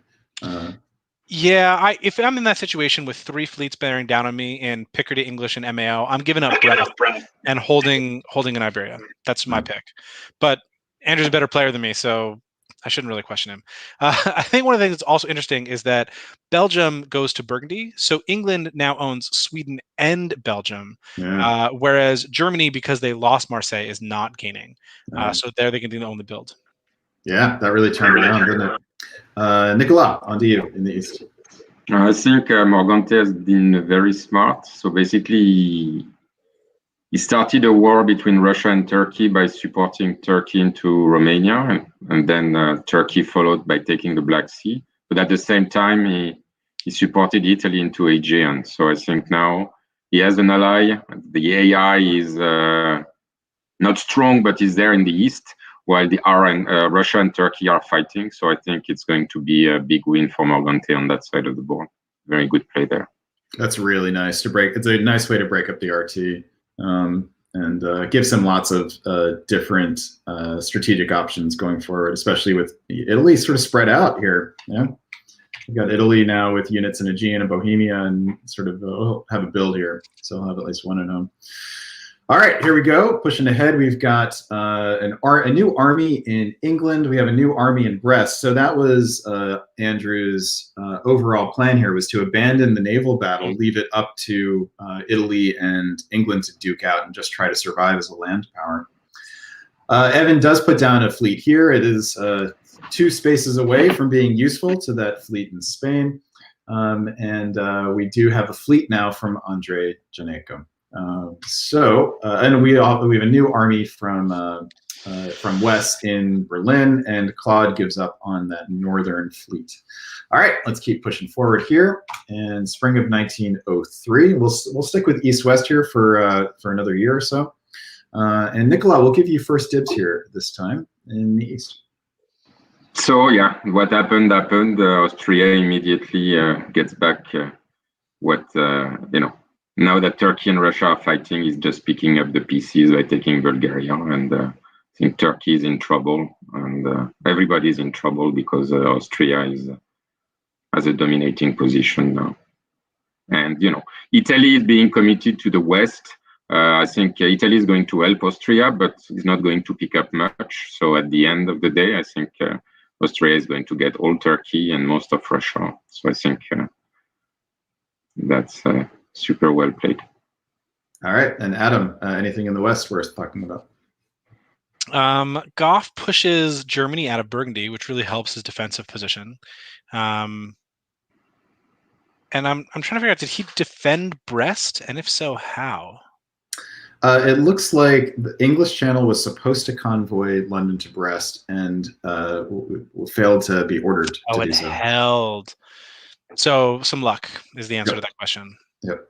Yeah, if I'm in that situation with 3 fleets bearing down on me in Picardy, English, and MAO, I'm giving up Brest and holding an Iberia. That's my pick. But Andrew's a better player than me, so I shouldn't really question him. I think one of the things that's also interesting is that Belgium goes to Burgundy, so England now owns Sweden and Belgium, whereas Germany, because they lost Marseille, is not gaining. So there they can own the build. Yeah, that really turned around, didn't it? Nicolas, on to you in the East. I think Morgante has been very smart. So basically, he started a war between Russia and Turkey by supporting Turkey into Romania, and then Turkey followed by taking the Black Sea. But at the same time, he supported Italy into Aegean. So I think now he has an ally. The AI is not strong, but is there in the East, while the Russia and Turkey are fighting. So I think it's going to be a big win for Morgante on that side of the board. Very good play there. That's really nice to break. It's a nice way to break up the RT and gives him lots of different strategic options going forward, especially with Italy sort of spread out here. Yeah, we've got Italy now with units in Aegean and Bohemia, and sort of have a build here. So I'll have at least one at home. All right, here we go. Pushing ahead, we've got a new army in England. We have a new army in Brest. So that was Andrew's overall plan here, was to abandon the naval battle, leave it up to Italy and England to duke out and just try to survive as a land power. Evan does put down a fleet here. It is 2 spaces away from being useful to that fleet in Spain. And we do have a fleet now from Andre Janeco. And we have a new army from West in Berlin, and Claude gives up on that northern fleet. All right, let's keep pushing forward here. And spring of 1903, we'll stick with East-West here for another year or so. And Nicolas, we'll give you first dibs here this time in the East. So yeah, what happened. Austria immediately gets back Now that Turkey and Russia are fighting, is just picking up the pieces by taking Bulgaria, and I think Turkey is in trouble, and everybody's in trouble because Austria has a dominating position now. And Italy is being committed to the West. I think Italy is going to help Austria, but is not going to pick up much. So at the end of the day, I think Austria is going to get all Turkey and most of Russia. So I think that's super well played. All right, and Adam, anything in the West worth talking about? Goff pushes Germany out of Burgundy, which really helps his defensive position. And I'm trying to figure out, did he defend Brest, and if so, how? It looks like the English Channel was supposed to convoy London to Brest and failed to be ordered to do so. Held. So some luck is the answer to that question. Yep.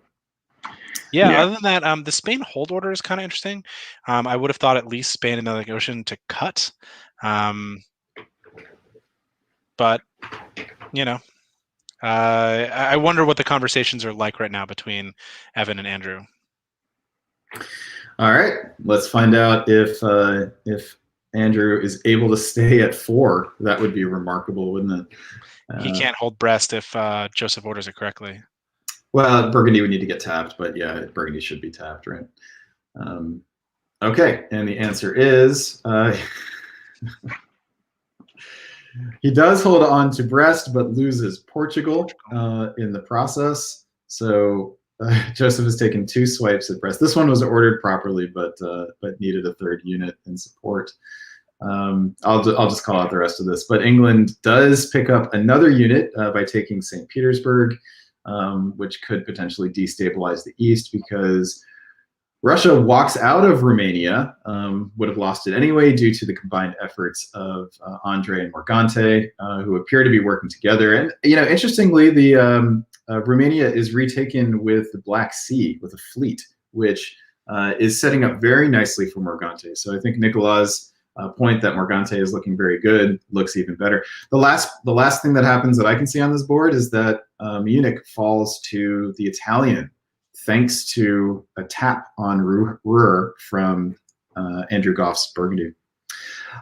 Yeah, other than that, the Spain hold order is kind of interesting. I would have thought at least Spain and the Atlantic Ocean to cut. But, I wonder what the conversations are like right now between Evan and Andrew. All right, let's find out if Andrew is able to stay at 4. That would be remarkable, wouldn't it? He can't hold Brest if Joseph orders it correctly. Well, Burgundy would need to get tapped, but yeah, Burgundy should be tapped, right? Okay, and the answer is he does hold on to Brest, but loses Portugal in the process. So Joseph has taken 2 swipes at Brest. This one was ordered properly, but needed a 3rd unit in support. I'll just call out the rest of this. But England does pick up another unit by taking St. Petersburg, which could potentially destabilize the East because Russia walks out of Romania, would have lost it anyway due to the combined efforts of Andre and Morgante, who appear to be working together. And interestingly, the Romania is retaken with the Black Sea with a fleet, which is setting up very nicely for Morgante. So I think Nicolas' point that Morgante is looking very good looks even better. The last thing that happens that I can see on this board is that Munich falls to the Italian, thanks to a tap on Ruhr from Andrew Goff's Burgundy.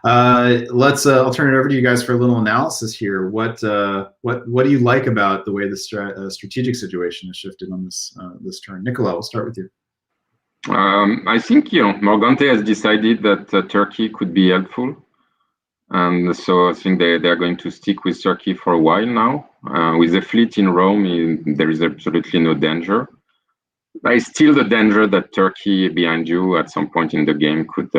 I'll turn it over to you guys for a little analysis here. What do you like about the way the strategic situation has shifted on this turn? Nicola, we'll start with you. I think Morgante has decided that Turkey could be helpful, and so I think they're going to stick with Turkey for a while now. With the fleet in Rome, there is absolutely no danger. There is still the danger that Turkey behind you at some point in the game could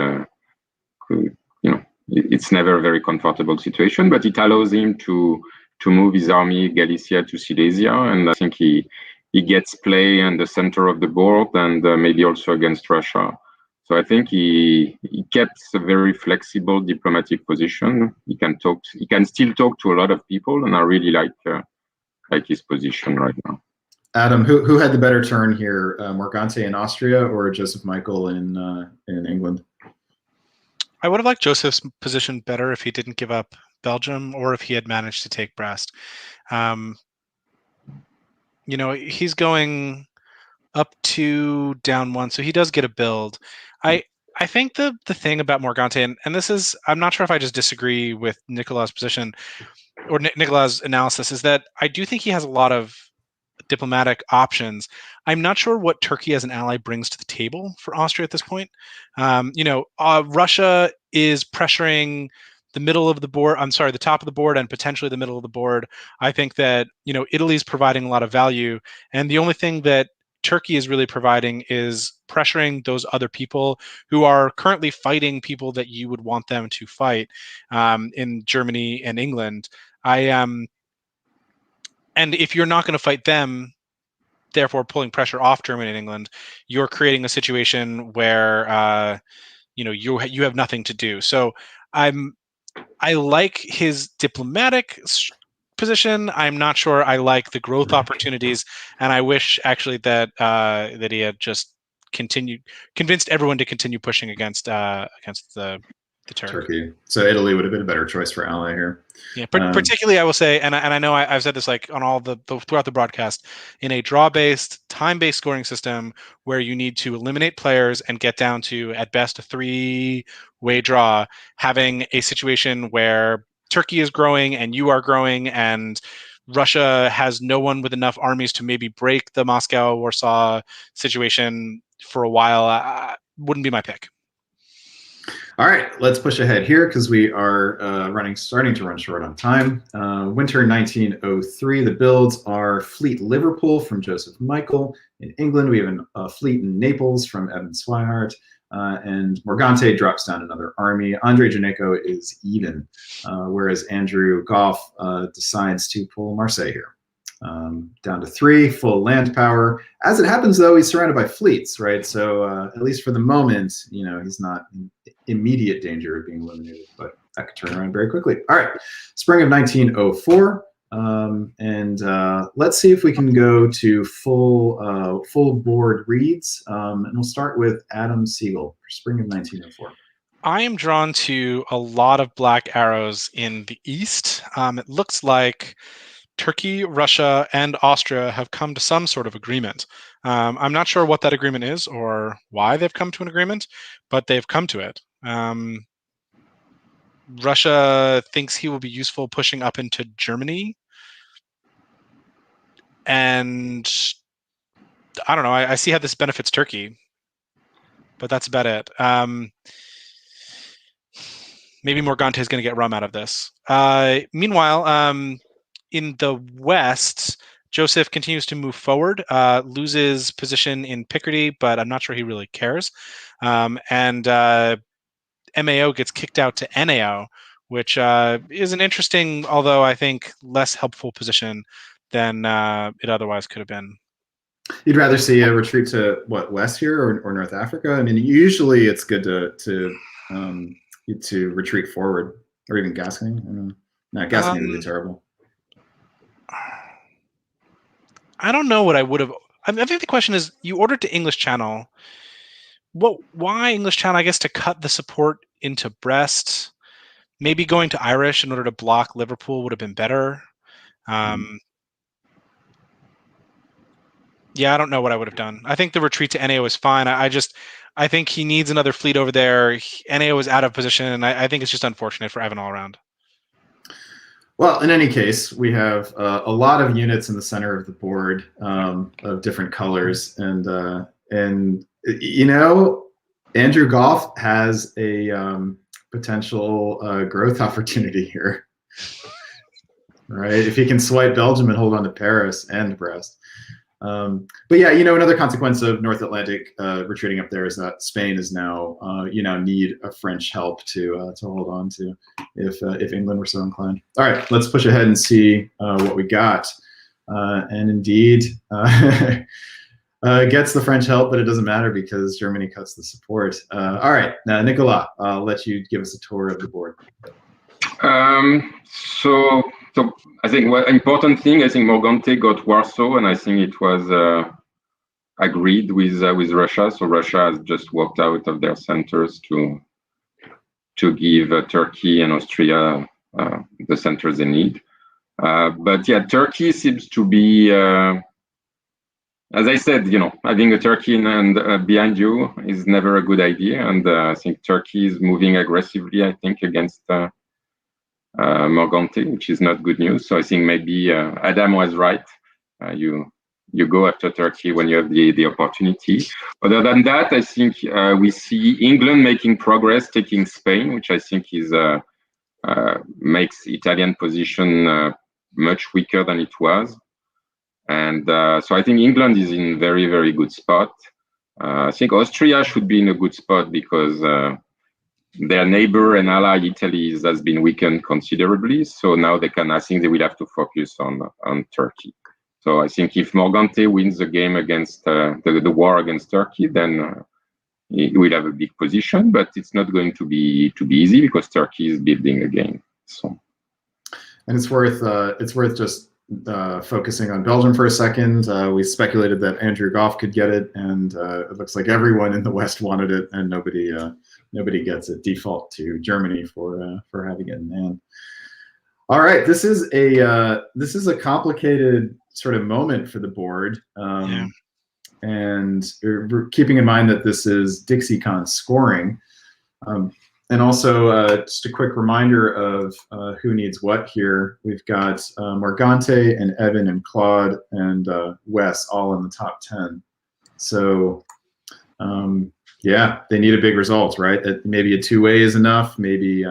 it's never a very comfortable situation, but it allows him to move his army Galicia to Silesia, and I think he gets play in the center of the board and maybe also against Russia. So I think he kept a very flexible diplomatic position. He can still talk to a lot of people, and I really like his position right now. Adam, who had the better turn here, Morgante in Austria or Joseph Michael in England? I would have liked Joseph's position better if he didn't give up Belgium or if he had managed to take Brest. He's going up 2, down 1, so he does get a build. I think the thing about Morgante, and this is, I'm not sure if I just disagree with Nicola's position or Nicola's analysis, is that I do think he has a lot of diplomatic options. I'm not sure what Turkey as an ally brings to the table for Austria at this point. Russia is pressuring the middle of the board. I'm sorry, the top of the board and potentially the middle of the board. I think that Italy's providing a lot of value, and the only thing that Turkey is really providing is pressuring those other people who are currently fighting people that you would want them to fight in Germany and England. And if you're not going to fight them, therefore pulling pressure off Germany and England, you're creating a situation where you have nothing to do. So I like his diplomatic position. I'm not sure I like the growth opportunities, and I wish actually that he had just convinced everyone to continue pushing against the Turkey. So Italy would have been a better choice for ally here. Yeah, particularly I will say, and I know I've said this like on all the throughout the broadcast, in a draw-based, time-based scoring system where you need to eliminate players and get down to at best a 3-way draw, having a situation where Turkey is growing and you are growing and Russia has no one with enough armies to maybe break the Moscow-Warsaw situation for a while, wouldn't be my pick. All right, let's push ahead here because we are starting to run short on time. Winter 1903, the builds are Fleet Liverpool from Joseph Michael. In England, we have a fleet in Naples from Evan Swihart. And Morgante drops down another army. Andre Janeko is even, whereas Andrew Goff decides to pull Marseille here. Down to 3, full land power. As it happens, though, he's surrounded by fleets, right? So at least for the moment, he's not in immediate danger of being eliminated, but that could turn around very quickly. All right, spring of 1904. And let's see if we can go to full board reads. And we'll start with Adam Siegel for spring of 1904. I am drawn to a lot of black arrows in the east. It looks like Turkey, Russia, and Austria have come to some sort of agreement. I'm not sure what that agreement is or why they've come to an agreement, but they've come to it. Russia thinks he will be useful pushing up into Germany. And I don't know. I see how this benefits Turkey, but that's about it. Maybe Morgante is going to get rum out of this. Meanwhile, in the west, Joseph continues to move forward, loses position in Picardy, but I'm not sure he really cares. And MAO gets kicked out to NAO, which is an interesting, although I think less helpful position than it otherwise could have been. You'd rather see a retreat to what, west here or North Africa? I mean, usually it's good to retreat forward, or even Gascony. No, Gascony would be terrible. I don't know what I would have. I think the question is, you ordered to English Channel. Why English Channel? I guess to cut the support into Brest. Maybe going to Irish in order to block Liverpool would have been better. Yeah, I don't know what I would have done. I think the retreat to NAO is fine. I I think he needs another fleet over there. NAO is out of position, and I think it's just unfortunate for Evan all around. Well, in any case, we have a lot of units in the center of the board of different colors, and you know, Andrew Goff has a potential growth opportunity here, right? If he can swipe Belgium and hold on to Paris and Brest. But yeah, you know, another consequence of North Atlantic retreating up there is that Spain is now, you know, need a French help to hold on to if England were so inclined. All right, let's push ahead and see what we got. And indeed, gets the French help, but it doesn't matter because Germany cuts the support. All right, now Nicolas, I'll let you give us a tour of the board. So I think one important thing, I think Morgante got Warsaw, and I think it was agreed with Russia. So Russia has just walked out of their centers to give Turkey and Austria the centers they need. But yeah, Turkey seems to be, as I said, you know, having a Turkey and behind you is never a good idea. And I think Turkey is moving aggressively, I think, against Morgante, which is not good news. So I think maybe Adam was right. You go after Turkey when you have the opportunity. Other than that, I think we see England making progress, taking Spain, which I think is makes Italian position much weaker than it was. And so I think England is in very, very good spot. I think Austria should be in a good spot because their neighbor and ally Italy has been weakened considerably. So now they can, I think they will have to focus on Turkey. So I think if Morgante wins the game against the war against Turkey, then he will have a big position, but it's not going to be easy because Turkey is building again. So, and it's worth just focusing on Belgium for a second. We speculated that Andrew Goff could get it, and it looks like everyone in the West wanted it, and nobody gets it. Default to Germany for having it in hand. All right, this is a complicated sort of moment for the board, and keeping in mind that this is Dixiecon scoring, and also just a quick reminder of who needs what here. We've got Morgante and Evan and Claude and Wes all in the top 10. So yeah, they need a big result, right? Maybe a two-way is enough. Maybe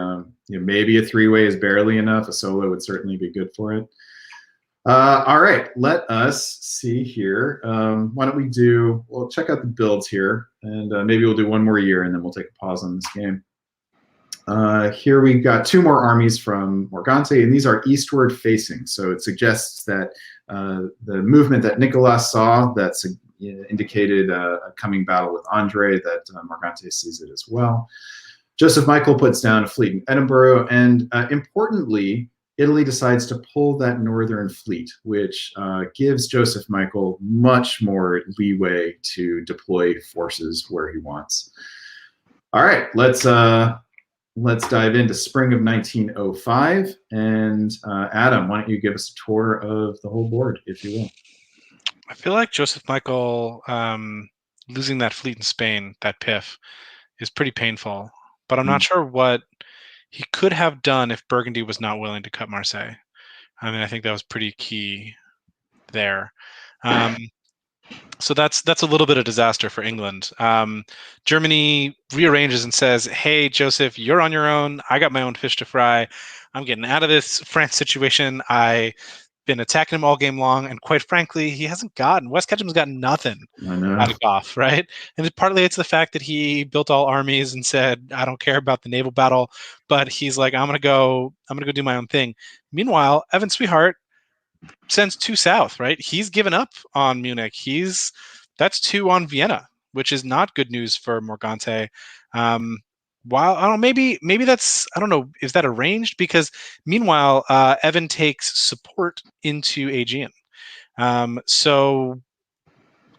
maybe a three-way is barely enough. A solo would certainly be good for it. All right, let us see here. Why don't we'll check out the builds here, and maybe we'll do one more year, and then we'll take a pause on this game. Here we've got two more armies from Morgante, and these are eastward facing. So it suggests that the movement that Nicolas saw that's indicated a coming battle with Andre, that Morgante sees it as well. Joseph Michael puts down a fleet in Edinburgh, and importantly, Italy decides to pull that northern fleet, which gives Joseph Michael much more leeway to deploy forces where he wants. All right, let's dive into spring of 1905. And Adam, why don't you give us a tour of the whole board, if you will? I feel like Joseph Michael losing that fleet in Spain, that PIF, is pretty painful. But I'm not sure what he could have done if Burgundy was not willing to cut Marseille. I mean, I think that was pretty key there. So that's a little bit of disaster for England. Germany rearranges and says, hey, Joseph, you're on your own. I got my own fish to fry. I'm getting out of this France situation. I've been attacking him all game long, and quite frankly, West Ketchum's gotten nothing out of Goff, right? And partly it's the fact that he built all armies and said, I don't care about the naval battle, but he's like, I'm gonna go do my own thing. Meanwhile, Evan Sweetheart sends 2 south, right? He's given up on Munich. That's 2 on Vienna, which is not good news for Morgante. While I don't know, maybe that's, I don't know, is that arranged? Because meanwhile, Evan takes support into Aegean. So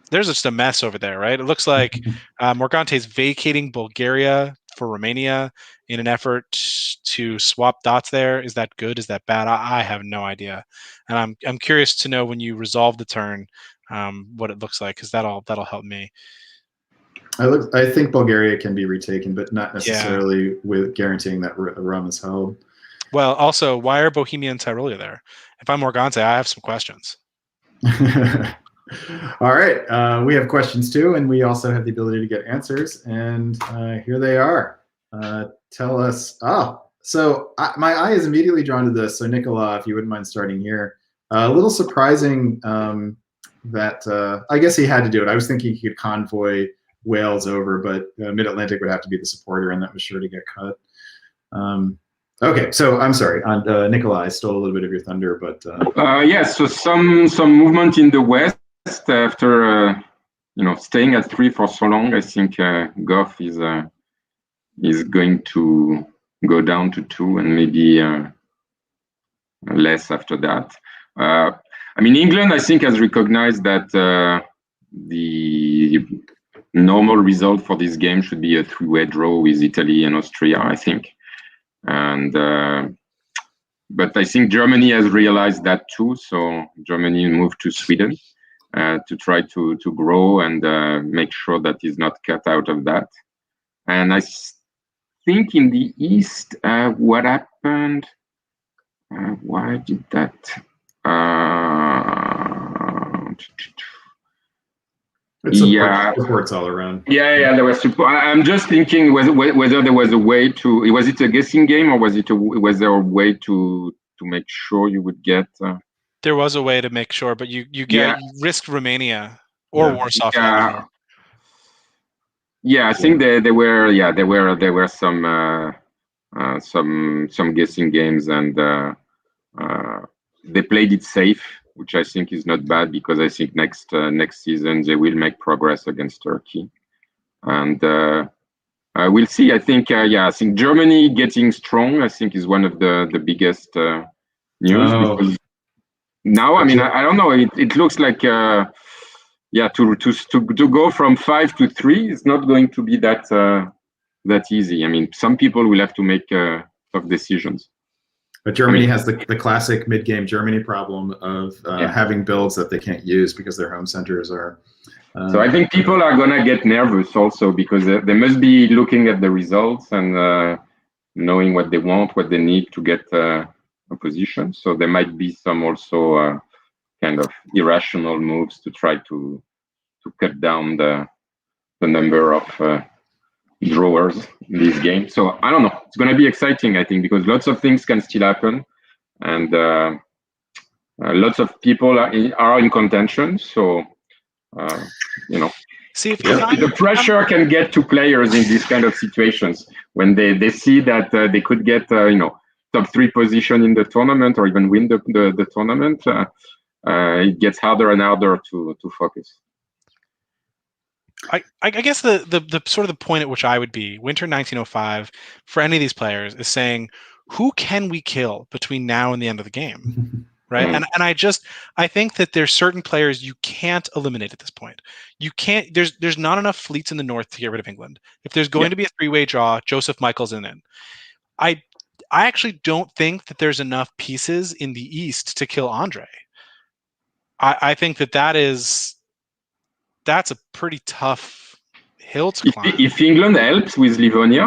there's just a mess over there, right? It looks like Morgante's vacating Bulgaria for Romania in an effort to swap dots there. Is that good? Is that bad? I have no idea. And I'm curious to know when you resolve the turn, what it looks like, because that'll help me. I think Bulgaria can be retaken, but not necessarily with guaranteeing that Rum is held. Well, also, why are Bohemia and Tyrolia there? If I'm Morgante, I have some questions. All right, we have questions too, and we also have the ability to get answers. And here they are. Tell us. So my eye is immediately drawn to this. So Nicola, if you wouldn't mind starting here. A little surprising that I guess he had to do it. I was thinking he could convoy Wales over, but Mid-Atlantic would have to be the supporter, and that was sure to get cut. Okay, so I'm sorry, Nicola, I stole a little bit of your thunder, but yes. So some movement in the West after staying at 3 for so long. I think Goff is going to go down to 2 and maybe less after that. I mean, England, I think, has recognized that the normal result for this game should be a 3-way draw with Italy and Austria, I think. And but I think Germany has realized that too. So Germany moved to Sweden to try to grow and make sure that is not cut out of that. And I think in the East, what happened? Why did that? Supports all around. Yeah, there was support. I'm just thinking whether there was a way to. Was it a guessing game, or was there a way to make sure you would get? There was a way to make sure, but you risked Romania or Warsaw. Yeah, I think there were some guessing games, and they played it safe, which I think is not bad, because I think next season they will make progress against Turkey, and we'll see. I think I think Germany getting strong, I think, is one of the biggest news, because now, I mean, I don't know. It looks like to go from 5 to 3 is not going to be that easy. I mean, some people will have to make tough decisions. But Germany has the classic mid-game Germany problem of having builds that they can't use because their home centers are. So I think people are gonna get nervous also, because they must be looking at the results and knowing what they want, what they need to get a position. So there might be some also kind of irrational moves to try to cut down the number of drawers in this game. So I don't know. It's going to be exciting, I think, because lots of things can still happen, and lots of people are in contention. So see if the pressure can get to players in these kind of situations when they see that they could get top 3 position in the tournament, or even win the tournament. It gets harder and harder to focus. I guess the sort of the point at which I would be winter 1905 for any of these players is saying, who can we kill between now and the end of the game, right? And I think that there's certain players you can't eliminate at this point. You can't. There's not enough fleets in the north to get rid of England. If there's going to be a 3-way draw, Joseph Michael's in it. I actually don't think that there's enough pieces in the east to kill Andre. I think that's a pretty tough hill to climb. If England helps with Livonia,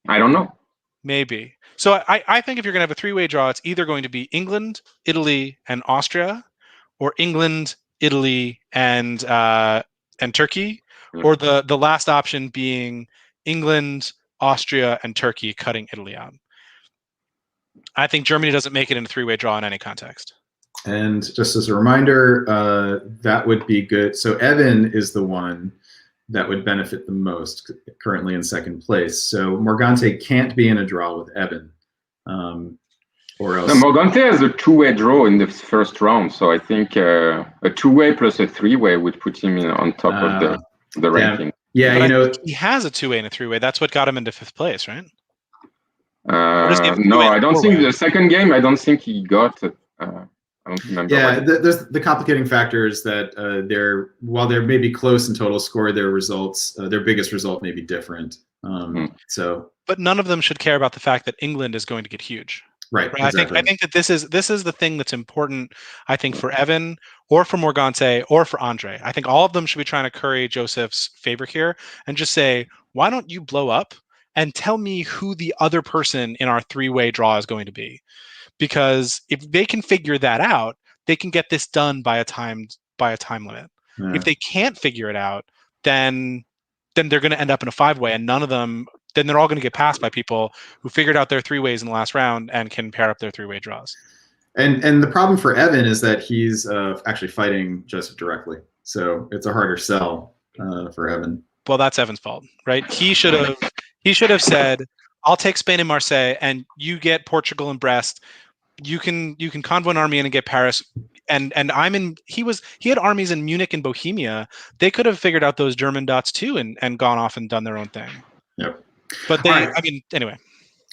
I don't know. Maybe. So I think if you're going to have a 3-way draw, it's either going to be England, Italy, and Austria, or England, Italy, and Turkey, or the last option being England, Austria, and Turkey cutting Italy out. I think Germany doesn't make it in a 3-way draw in any context. And just as a reminder, that would be good. So Evan is the one that would benefit the most, currently in second place. So Morgante can't be in a draw with Evan, or else. No, Morgante has a 2-way draw in the first round. So I think a 2-way plus a 3-way would put him on top of the ranking. Yeah, but he has a 2-way and a 3-way. That's what got him into 5th place, right? No, I don't think the second game. I don't think he got it. I don't remember. Yeah, there's the complicating factor is that while they're maybe close in total score, their results, their biggest result may be different. So, but none of them should care about the fact that England is going to get huge. Right. Right. Exactly. I think that this is the thing that's important. I think for Evan or for Morgante or for Andre. I think all of them should be trying to curry Joseph's favor here and just say, why don't you blow up and tell me who the other person in our three-way draw is going to be? Because if they can figure that out, they can get this done by a time limit. Yeah. If they can't figure it out, then they're going to end up in a five-way, and none of them. Then they're all going to get passed by people who figured out their three ways in the last round and can pair up their three-way draws. And the problem for Evan is that he's actually fighting Joseph directly, so it's a harder sell for Evan. Well, that's Evan's fault, right? He should have said, "I'll take Spain and Marseille, and you get Portugal and Brest. You can convoy an army in and get Paris." And I'm in. He had armies in Munich and Bohemia. They could have figured out those German dots too and gone off and done their own thing. Yep. But they, right. I mean, anyway.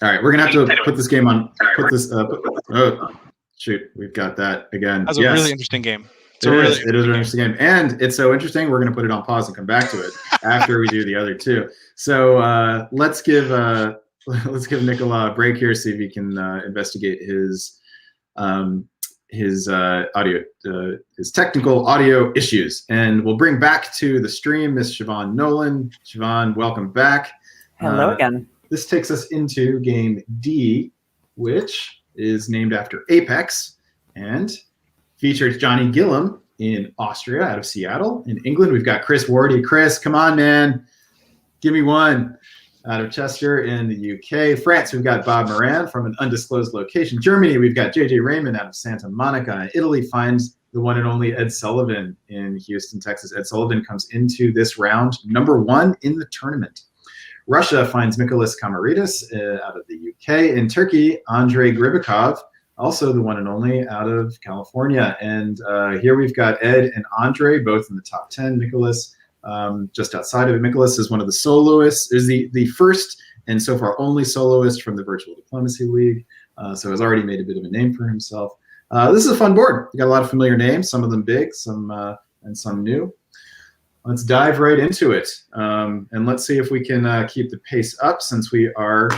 All right, we're gonna have to put this game on. Put this. Oh, shoot, we've got that again. That was a really interesting game. It is an interesting game, and it's so interesting. We're gonna put it on pause and come back to it after we do the other two. So let's give Nicola a break here, see if he can investigate his audio, his technical audio issues, and we'll bring back to the stream Miss Siobhan Nolan. Siobhan, welcome back. Hello again. This takes us into game D, which is named after Apex and features Johnny Gillum in Austria out of Seattle. In England, we've got Chris Wardy. Chris, come on, man. Give me one. Out of Chester in the UK. France, we've got Bob Moran from an undisclosed location. Germany, we've got JJ Raymond out of Santa Monica. Italy finds the one and only Ed Sullivan in Houston, Texas. Ed Sullivan comes into this round #1 in the tournament. Russia finds Mikolas Kamaridis out of the UK. In Turkey, Andrei Gribikov, also the one and only out of California. And here we've got Ed and Andre, both in the top 10. Mikolas just outside of it. Mikolas is one of the soloists, is the first and so far only soloist from the Virtual Diplomacy League, so has already made a bit of a name for himself. This is a fun board. We got a lot of familiar names, some of them big, some and some new. Let's dive right into it, and let's see if we can keep the pace up since we are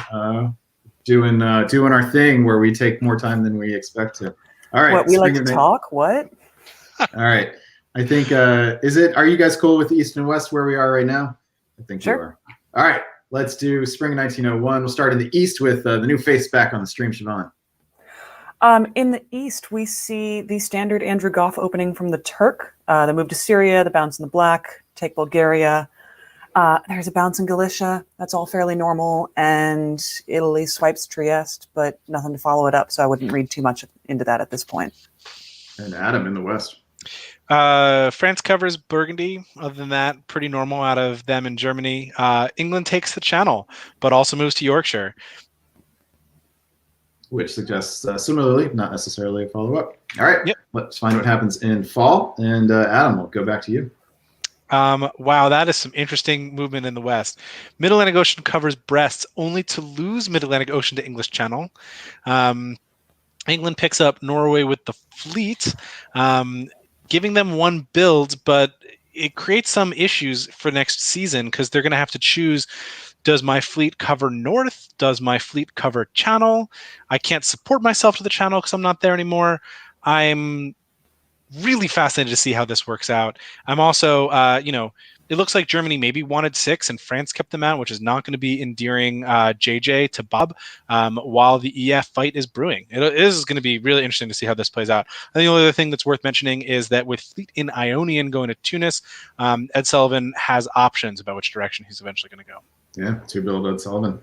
doing our thing where we take more time than we expect to. All right. What, we like to talk? What? All right. I think, are you guys cool with the East and West where we are right now? I think sure. You are. All right, let's do Spring 1901. We'll start in the East with the new face back on the stream, Siobhan. In the East, we see the standard Andrew Goff opening from the Turk, the move to Syria, the bounce in the black, take Bulgaria. There's a bounce in Galicia. That's all fairly normal. And Italy swipes Trieste, but nothing to follow it up. So I wouldn't read too much into that at this point. And Adam in the West. France covers Burgundy. Other than that, pretty normal out of them in Germany. England takes the Channel, but also moves to Yorkshire. Which suggests similarly, not necessarily a follow-up. All right, yep. Let's find what happens in fall. And Adam, we'll go back to you. Wow, that is some interesting movement in the West. Mid-Atlantic Ocean covers Brest, only to lose Mid-Atlantic Ocean to English Channel. England picks up Norway with the fleet, giving them one build, but it creates some issues for next season because they're going to have to choose, does my fleet cover North? Does my fleet cover Channel? I can't support myself to the Channel because I'm not there anymore. I'm really fascinated to see how this works out. I'm also, it looks like Germany maybe wanted 6 and France kept them out, which is not going to be endearing JJ to Bob while the EF fight is brewing. It is going to be really interesting to see how this plays out. I think the only other thing that's worth mentioning is that with fleet in Ionian going to Tunis, Ed Sullivan has options about which direction he's eventually going to go. Yeah, to build Ed Sullivan.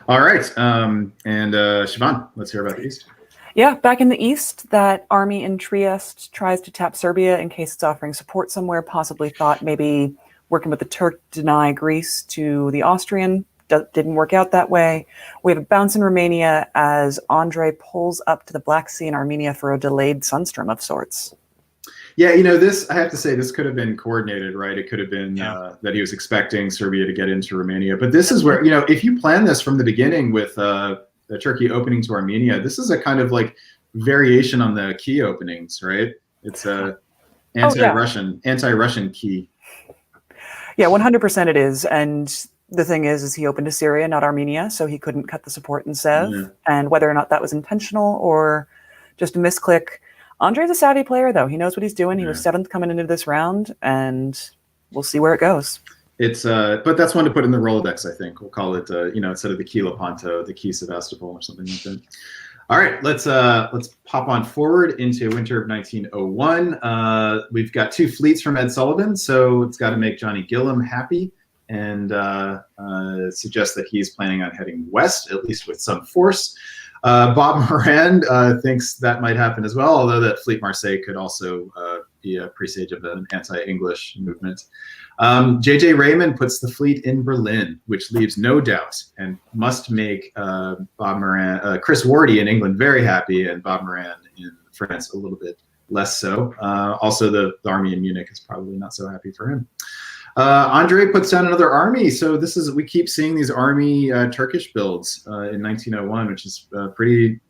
All right, and Siobhan, let's hear about the East. Yeah, back in the East, that army in Trieste tries to tap Serbia in case it's offering support somewhere, possibly thought maybe working with the Turk to deny Greece to the Austrian. Didn't work out that way. We have a bounce in Romania as Andre pulls up to the Black Sea in Armenia for a delayed Sunstrom of sorts. Yeah, this, I have to say, this could have been coordinated, right? It could have been that he was expecting Serbia to get into Romania. But this is where, if you plan this from the beginning with the Turkey opening to Armenia, this is a kind of like variation on the key openings, right? It's a anti-Russian key. Yeah, 100% it is. And The thing is he opened to Syria, not Armenia, so he couldn't cut the support in Sev. Yeah. And whether or not that was intentional or just a misclick, Andre's a savvy player, though. He knows what he's doing. He was 7th coming into this round, and we'll see where it goes. It's but that's one to put in the Rolodex, I think. We'll call it instead of the Key Lepanto, the Key Sevastopol or something like that. All right, let's pop on forward into winter of 1901. We've got 2 fleets from Ed Sullivan, so it's got to make Johnny Gillam happy and suggest that he's planning on heading west, at least with some force. Bob Moran thinks that might happen as well, although that Fleet Marseille could also be a presage of an anti-English movement. J.J. Raymond puts the fleet in Berlin, which leaves no doubt and must make Chris Wardy in England very happy, and Bob Moran in France a little bit less so. Also, the army in Munich is probably not so happy for him. Andre puts down another army. So we keep seeing these army Turkish builds in 1901, which is pretty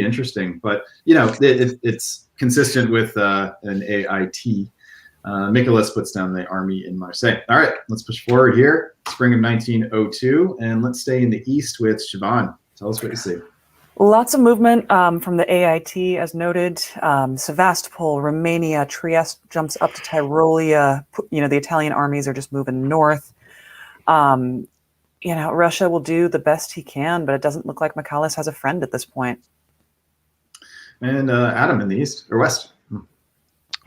interesting. But it's consistent with an AIT. Nicholas puts down the army in Marseille. All right, let's push forward here. Spring of 1902, and let's stay in the east with Siobhan. Tell us what you see. Lots of movement from the AIT, as noted. Sevastopol, Romania, Trieste jumps up to Tyrolia. The Italian armies are just moving north. Russia will do the best he can, but it doesn't look like Michalis has a friend at this point. And Adam in the east or west.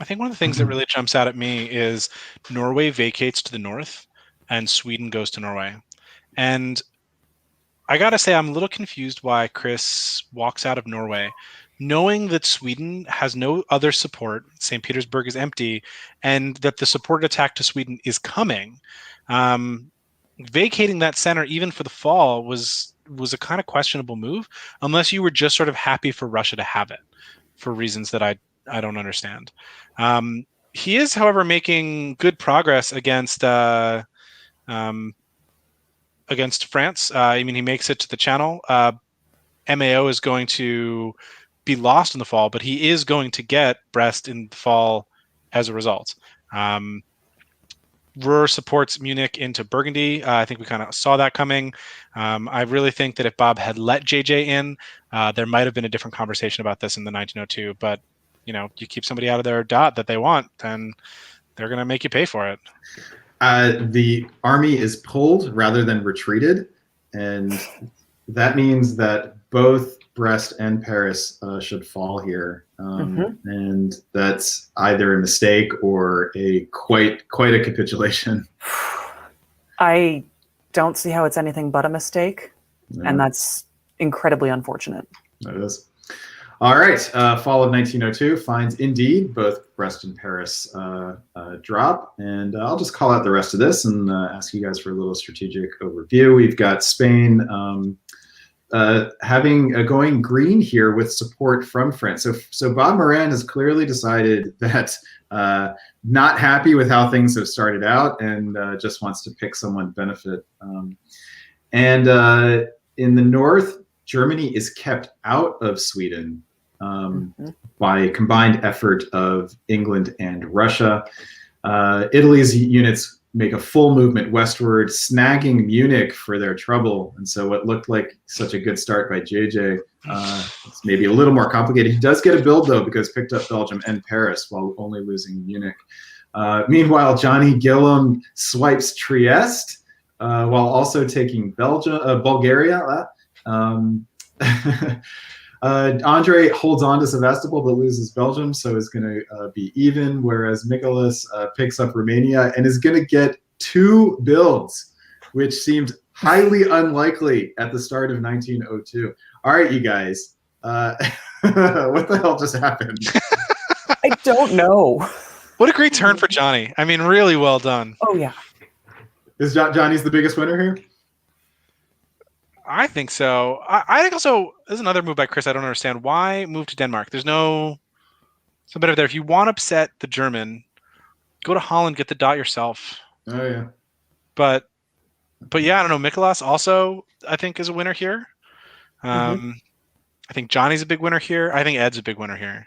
I think one of the things that really jumps out at me is Norway vacates to the north and Sweden goes to Norway. And I got to say, I'm a little confused why Chris walks out of Norway, knowing that Sweden has no other support. St. Petersburg is empty, and that the supported attack to Sweden is coming. Vacating that center, even for the fall, was a kind of questionable move, unless you were just sort of happy for Russia to have it, for reasons that I don't understand. He is, however, making good progress against France. He makes it to the Channel. MAO is going to be lost in the fall, but he is going to get Brest in the fall as a result. Ruhr supports Munich into Burgundy. I think we kind of saw that coming. I really think that if Bob had let JJ in, there might have been a different conversation about this in the 1902. But you keep somebody out of their dot that they want, and they're going to make you pay for it. The army is pulled rather than retreated, and that means that both Brest and Paris should fall here, and that's either a mistake or a quite a capitulation. I don't see how it's anything but a mistake, No. and that's incredibly unfortunate. That is. All right, fall of 1902 finds indeed both Brest and Paris drop, and I'll just call out the rest of this and ask you guys for a little strategic overview. We've got Spain going green here with support from France. So Bob Moran has clearly decided that not happy with how things have started out and just wants to pick someone benefit. And in the north, Germany is kept out of Sweden by a combined effort of England and Russia. Italy's units make a full movement westward, snagging Munich for their trouble. And so what looked like such a good start by JJ, it's maybe a little more complicated. He does get a build, though, because picked up Belgium and Paris while only losing Munich. Meanwhile, Johnny Gillam swipes Trieste while also taking Bulgaria. Andre holds on to Sevastopol but loses Belgium, so is going to be even, whereas Nicholas picks up Romania and is going to get 2 builds, which seemed highly unlikely at the start of 1902. All right, you guys, what the hell just happened? I don't know. What a great turn for Johnny. I mean, really well done. Oh, yeah. Is Johnny's the biggest winner here? I think so. I think also there's another move by Chris I don't understand. Why move to Denmark? There's no something over there. If you want to upset the German, go to Holland, get the dot yourself. Oh yeah. But yeah, I don't know. Mikolas also I think is a winner here. I think Johnny's a big winner here. I think Ed's a big winner here.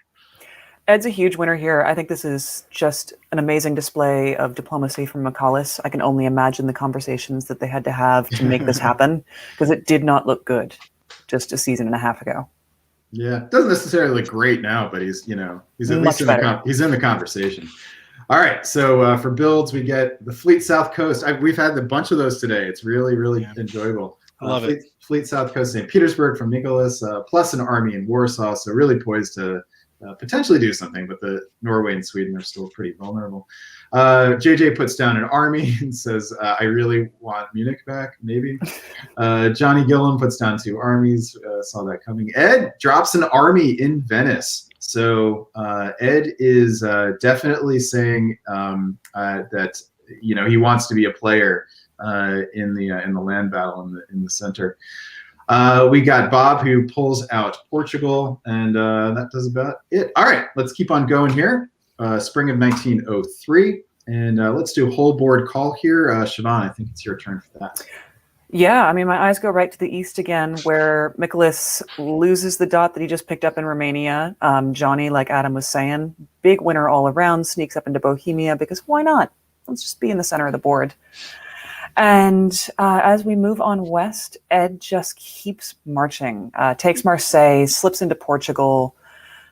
Ed's a huge winner here. I think this is just an amazing display of diplomacy from McCallus. I can only imagine the conversations that they had to have to make this happen, because it did not look good just a season and a half ago. Yeah, doesn't necessarily look great now, but he's at least in he's in the conversation. All right, so for builds, we get the Fleet South Coast. We've had a bunch of those today. It's really, really enjoyable. I love it. Fleet South Coast, St. Petersburg from Nicholas, plus an army in Warsaw, so really poised to potentially do something, but the Norway and Sweden are still pretty vulnerable. JJ puts down an army and says, I really want Munich back, maybe. Johnny Gillum puts down 2 armies, saw that coming. Ed drops an army in Venice. So Ed is definitely saying that he wants to be a player in the land battle in the center. We got Bob, who pulls out Portugal, and that does about it. All right, let's keep on going here. Spring of 1903, and let's do a whole board call here. Siobhan, I think it's your turn for that. Yeah, I mean, my eyes go right to the east again, where Nicholas loses the dot that he just picked up in Romania. Johnny, like Adam was saying, big winner all around, sneaks up into Bohemia, because why not? Let's just be in the center of the board. And as we move on west, Ed just keeps marching, takes Marseille, slips into Portugal.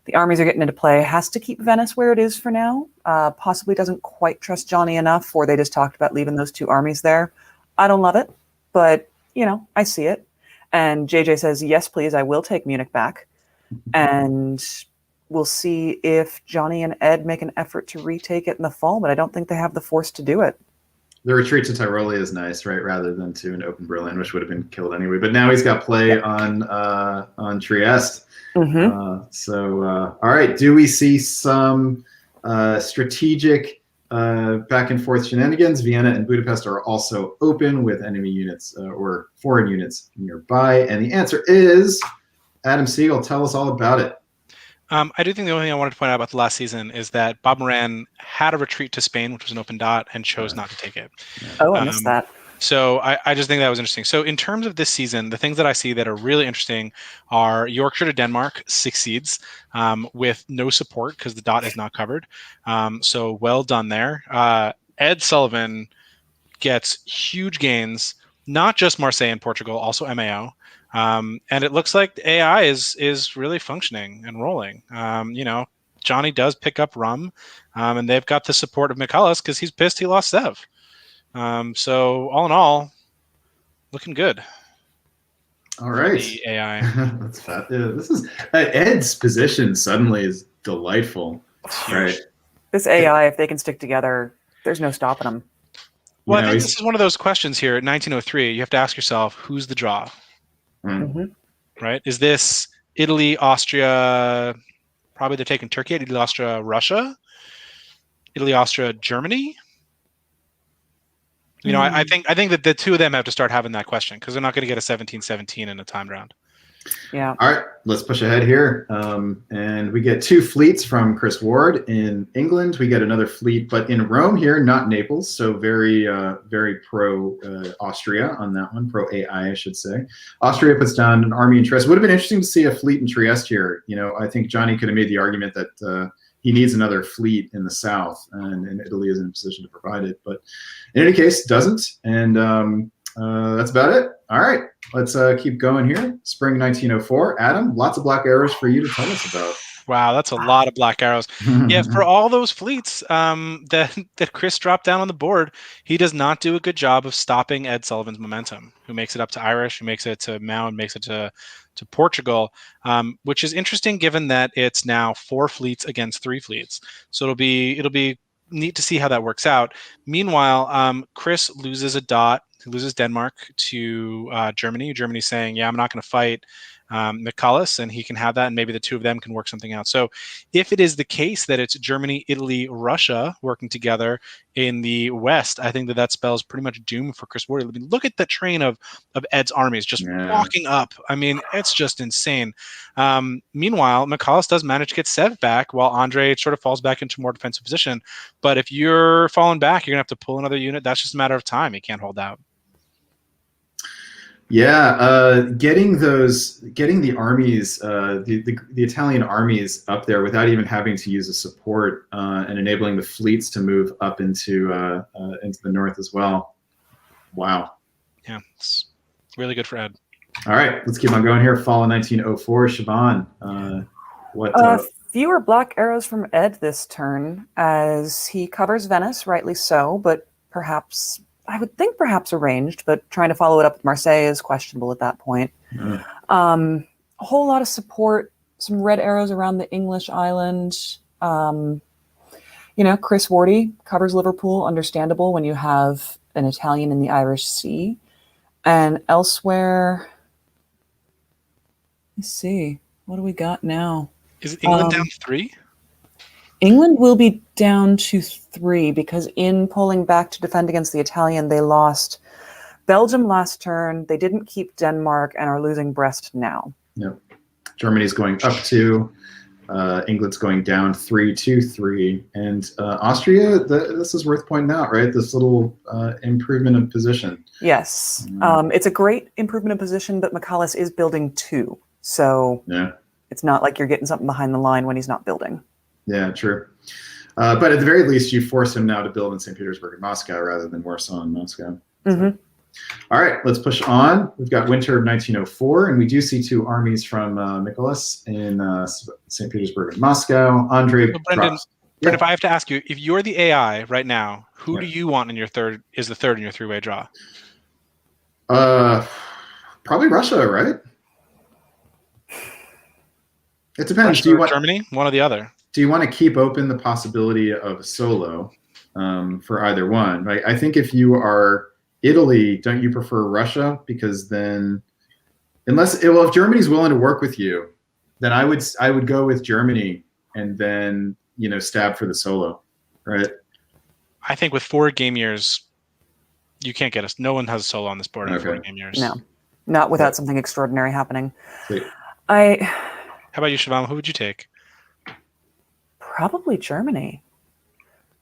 The armies are getting into play, has to keep Venice where it is for now, possibly doesn't quite trust Johnny enough, or they just talked about leaving those 2 armies there. I don't love it, but, I see it. And JJ says, yes, please, I will take Munich back. And we'll see if Johnny and Ed make an effort to retake it in the fall, but I don't think they have the force to do it. The retreat to Tyrolia is nice, right? Rather than to an open Berlin, which would have been killed anyway. But now he's got play on Trieste. Mm-hmm. All right. Do we see some strategic back and forth shenanigans? Vienna and Budapest are also open with enemy units or foreign units nearby. And the answer is Adam Siegel. Tell us all about it. I do think the only thing I wanted to point out about the last season is that Bob Moran had a retreat to Spain, which was an open dot, and chose not to take it. Oh, I missed that. So I just think that was interesting. So in terms of this season, the things that I see that are really interesting are Yorkshire to Denmark succeeds with no support because the dot is not covered. So well done there. Ed Sullivan gets huge gains, not just Marseille and Portugal, also MAO. And it looks like the AI is really functioning and rolling. Johnny does pick up Rum, and they've got the support of McCullough because he's pissed he lost Sev. So all in all, looking good. All right. The AI. That's fat. Yeah, this is Ed's position suddenly is delightful. Right. This AI, if they can stick together, there's no stopping them. Well, I think this is one of those questions here. At 1903, you have to ask yourself, who's the draw? Mm-hmm. Right? Is this Italy, Austria? Probably they're taking Turkey. Italy, Austria, Russia. Italy, Austria, Germany. I think that the 2 of them have to start having that question because they're not going to get a 17-17 in a timed round. Yeah. All right, let's push ahead here. And we get 2 fleets from Chris Ward in England. We get another fleet, but in Rome here, not Naples. So very, very pro Austria on that one, pro AI, I should say. Austria puts down an army in Trieste. Would have been interesting to see a fleet in Trieste here. I think Johnny could have made the argument that he needs another fleet in the south, and Italy is in a position to provide it. But in any case, doesn't. And that's about it. All right, let's keep going here. Spring 1904. Adam, lots of black arrows for you to tell us about. Wow, that's a lot of black arrows. Yeah, for all those fleets that Chris dropped down on the board, he does not do a good job of stopping Ed Sullivan's momentum, who makes it up to Irish, who makes it to Mao, and makes it to Portugal, which is interesting given that it's now 4 fleets against 3 fleets. So it'll be neat to see how that works out. Meanwhile, Chris loses a dot. He loses Denmark to Germany. Germany's saying, yeah, I'm not going to fight McCullough, and he can have that, and maybe the 2 of them can work something out. So if it is the case that it's Germany, Italy, Russia working together in the West, I think that spells pretty much doom for Chris Ward. I mean, look at the train of Ed's armies just walking up. I mean, it's just insane. Meanwhile, McCullough does manage to get Sev back while Andre sort of falls back into more defensive position. But if you're falling back, you're going to have to pull another unit. That's just a matter of time. You can't hold out. Yeah, getting the armies, the Italian armies up there without even having to use a support, and enabling the fleets to move up into the north as well. Wow. Yeah, it's really good for Ed. All right, let's keep on going here. Fall of 1904, Siobhan. Fewer black arrows from Ed this turn, as he covers Venice, rightly so, but perhaps, I would think perhaps arranged, but trying to follow it up with Marseille is questionable at that point. A whole lot of support, some red arrows around the English island. Chris Wardy covers Liverpool, understandable when you have an Italian in the Irish Sea. And elsewhere, let's see, what do we got now? Is England down 3? England will be down to 3 because in pulling back to defend against the Italian, they lost Belgium last turn. They didn't keep Denmark and are losing Brest now. Yep. Germany's going up 2. England's going down 3-2-3. And Austria, this is worth pointing out, right? This little improvement of position. Yes. It's a great improvement of position, but McAuliffe is building 2. So yeah. It's not like you're getting something behind the line when he's not building. Yeah, true. But at the very least, you force him now to build in St. Petersburg and Moscow rather than Warsaw and Moscow. Mm-hmm. All right, let's push on. We've got winter of 1904, and we do see 2 armies from Nicholas in St. Petersburg and Moscow. Andre, Brendan, if I have to ask you, if you're the AI right now, who do you want in your third? Is the third in your 3-way draw? Probably Russia, right? It depends. Russia, do you want Germany? One or the other? Do you want to keep open the possibility of solo for either one? Right? I think if you are Italy, don't you prefer Russia? Because then, if Germany's willing to work with you, then I would go with Germany and then stab for the solo, right? I think with 4 game years, you can't get us. No one has a solo on this board in 4 game years. No, not without something extraordinary happening. Sweet. How about you, Siobhan? Who would you take? Probably Germany.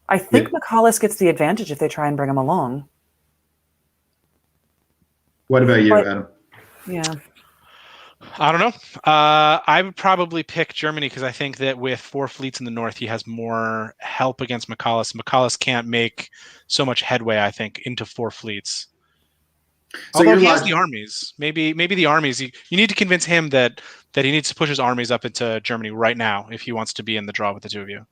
I think McAuliffe gets the advantage if they try and bring him along. What about you, Adam? Yeah. I don't know. I would probably pick Germany because I think that with 4 fleets in the north, he has more help against McAuliffe. McAuliffe can't make so much headway, I think, into 4 fleets. So although he has the armies, maybe the armies. You need to convince him that he needs to push his armies up into Germany right now if he wants to be in the draw with the 2 of you.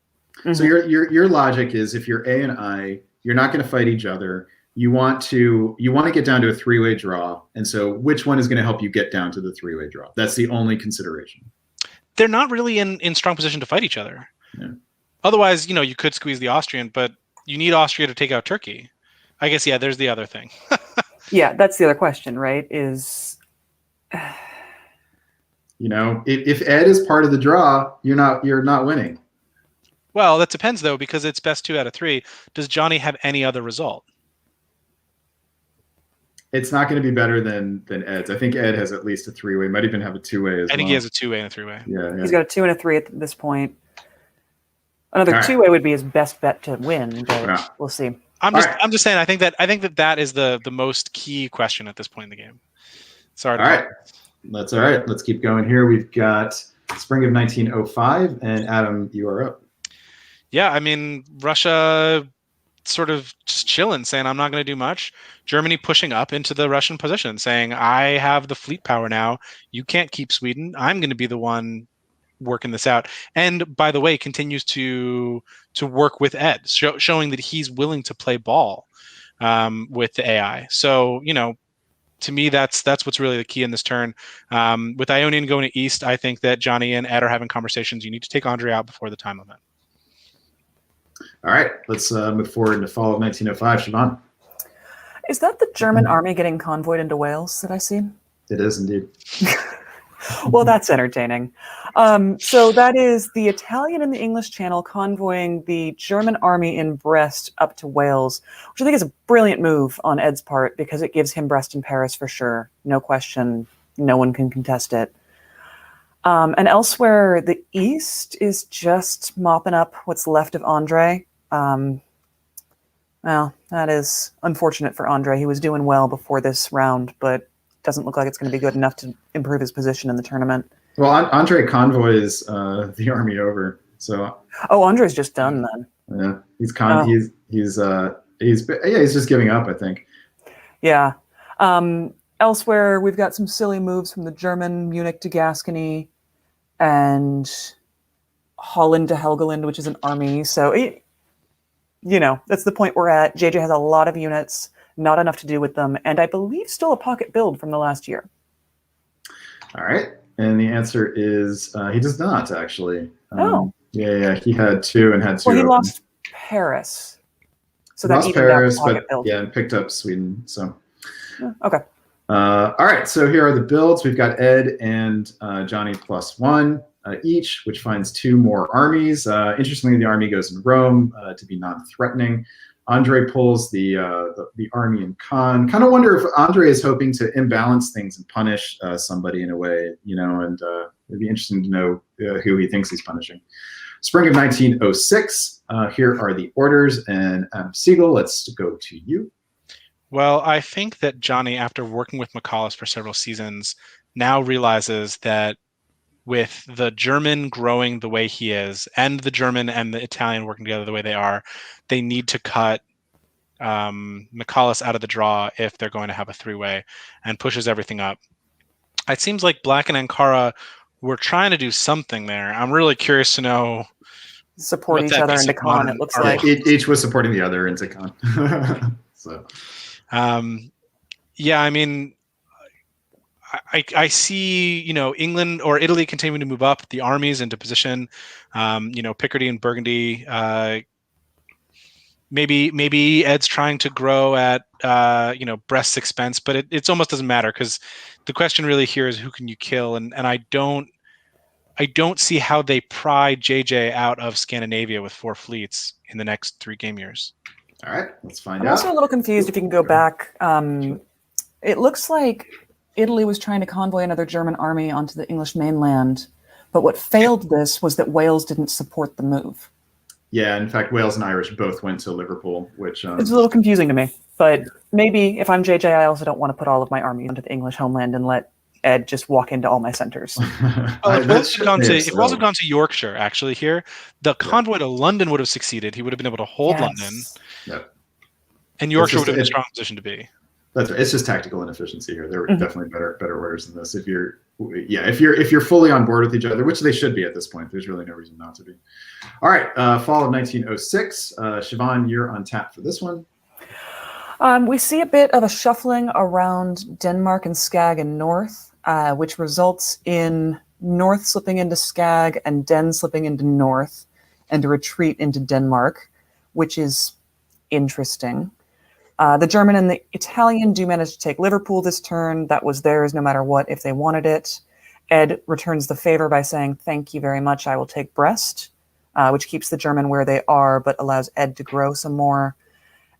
Mm-hmm. So your logic is if you're A and I, you're not going to fight each other. You want to get down to a 3-way draw, and so which one is going to help you get down to the 3-way draw? That's the only consideration. They're not really in strong position to fight each other. Yeah. Otherwise, you could squeeze the Austrian, but you need Austria to take out Turkey. I guess there's the other thing. Yeah, that's the other question, right? Is if Ed is part of the draw, you're not winning. Well, that depends though, because it's best 2 out of 3. Does Johnny have any other result? It's not going to be better than Ed's. I think Ed has at least a 3-way. Might even have a 2-way as well. I think he has a 2-way and a 3-way. Yeah. He's got a 2 and a 3 at this point. Another 2-way would be his best bet to win, but we'll see. I'm just saying. I think that is the most key question at this point in the game. Sorry. All right. That's all right. Let's keep going here. We've got spring of 1905, and Adam, you are up. Yeah, I mean Russia sort of just chilling, saying I'm not going to do much. Germany pushing up into the Russian position, saying I have the fleet power now. You can't keep Sweden. I'm going to be the one working this out. And by the way, continues to work with Ed, showing that he's willing to play ball with the AI. So to me, that's what's really the key in this turn. With Ionian going to East, I think that Johnny and Ed are having conversations. You need to take Andre out before the time limit. All right, let's move forward into fall of 1905. Siobhan. Is that the German army getting convoyed into Wales that I see? It is indeed. Well, that's entertaining. So that is the Italian and the English Channel convoying the German army in Brest up to Wales, which I think is a brilliant move on Ed's part because it gives him Brest and Paris for sure. No question. No one can contest it. And elsewhere, the East is just mopping up what's left of Andre. Well, that is unfortunate for Andre. He was doing well before this round, but doesn't look like it's going to be good enough to improve his position in the tournament. Well, Andre convoys the army over. So. Oh, Andre's just done then. Yeah, he's just giving up, I think. Yeah. Elsewhere, we've got some silly moves from the German, Munich to Gascony, and Holland to Helgoland, which is an army. So, that's the point we're at. JJ has a lot of units, not enough to do with them, and I believe still a pocket build from the last year. All right. And the answer is he does not, actually. Yeah, he had 2 and had 2. Well, he lost Paris. So that lost evened Paris, out the pocket but build. and picked up Sweden. So. Okay. All right, so here are the builds. We've got Ed and Johnny +1 each, which finds 2 more armies. Interestingly, the army goes in Rome to be non-threatening. Andre pulls the army in Con. Kind of wonder if Andre is hoping to imbalance things and punish somebody in a way, and it'd be interesting to know who he thinks he's punishing. Spring of 1906. Here are the orders, and Siegel, let's go to you. Well, I think that Johnny, after working with McCallus for several seasons, now realizes that with the German growing the way he is, and the German and the Italian working together the way they are, they need to cut McCallus out of the draw if they're going to have a 3-way, and pushes everything up. It seems like Black and Ankara were trying to do something there. I'm really curious to know. Support each other into Con, it looks like. Each was supporting the other into Con. So. Yeah, I mean, I see, England or Italy continuing to move up the armies into position. Picardy and Burgundy. Maybe Ed's trying to grow at Brest's expense, but it almost doesn't matter, because the question really here is who can you kill, and I don't see how they pry JJ out of Scandinavia with 4 fleets in the next 3 game years. All right, let's find out. I'm also a little confused if you can go back. It looks like Italy was trying to convoy another German army onto the English mainland, but what failed this was that Wales didn't support the move. Yeah, in fact, Wales and Irish both went to Liverpool, which... it's a little confusing to me, but maybe if I'm JJ, I also don't want to put all of my army into the English homeland and let Ed just walk into all my centers. If Wales had gone to Yorkshire, actually, here, the convoy to London would have succeeded. He would have been able to hold London. Yep. And Yorkshire would have been a strong position to be. That's right. It's just tactical inefficiency here. There were definitely better orders than this. If you're fully on board with each other, which they should be at this point, there's really no reason not to be. All right, fall of 1906. Siobhan, you're on tap for this one. We see a bit of a shuffling around Denmark and Skag and North, which results in North slipping into Skag and Den slipping into North, and a retreat into Denmark, which is interesting. The German and the Italian do manage to take Liverpool this turn. That was theirs no matter what if they wanted it. Ed returns the favor by saying, "Thank you very much, I will take Brest," which keeps the German where they are, but allows Ed to grow some more.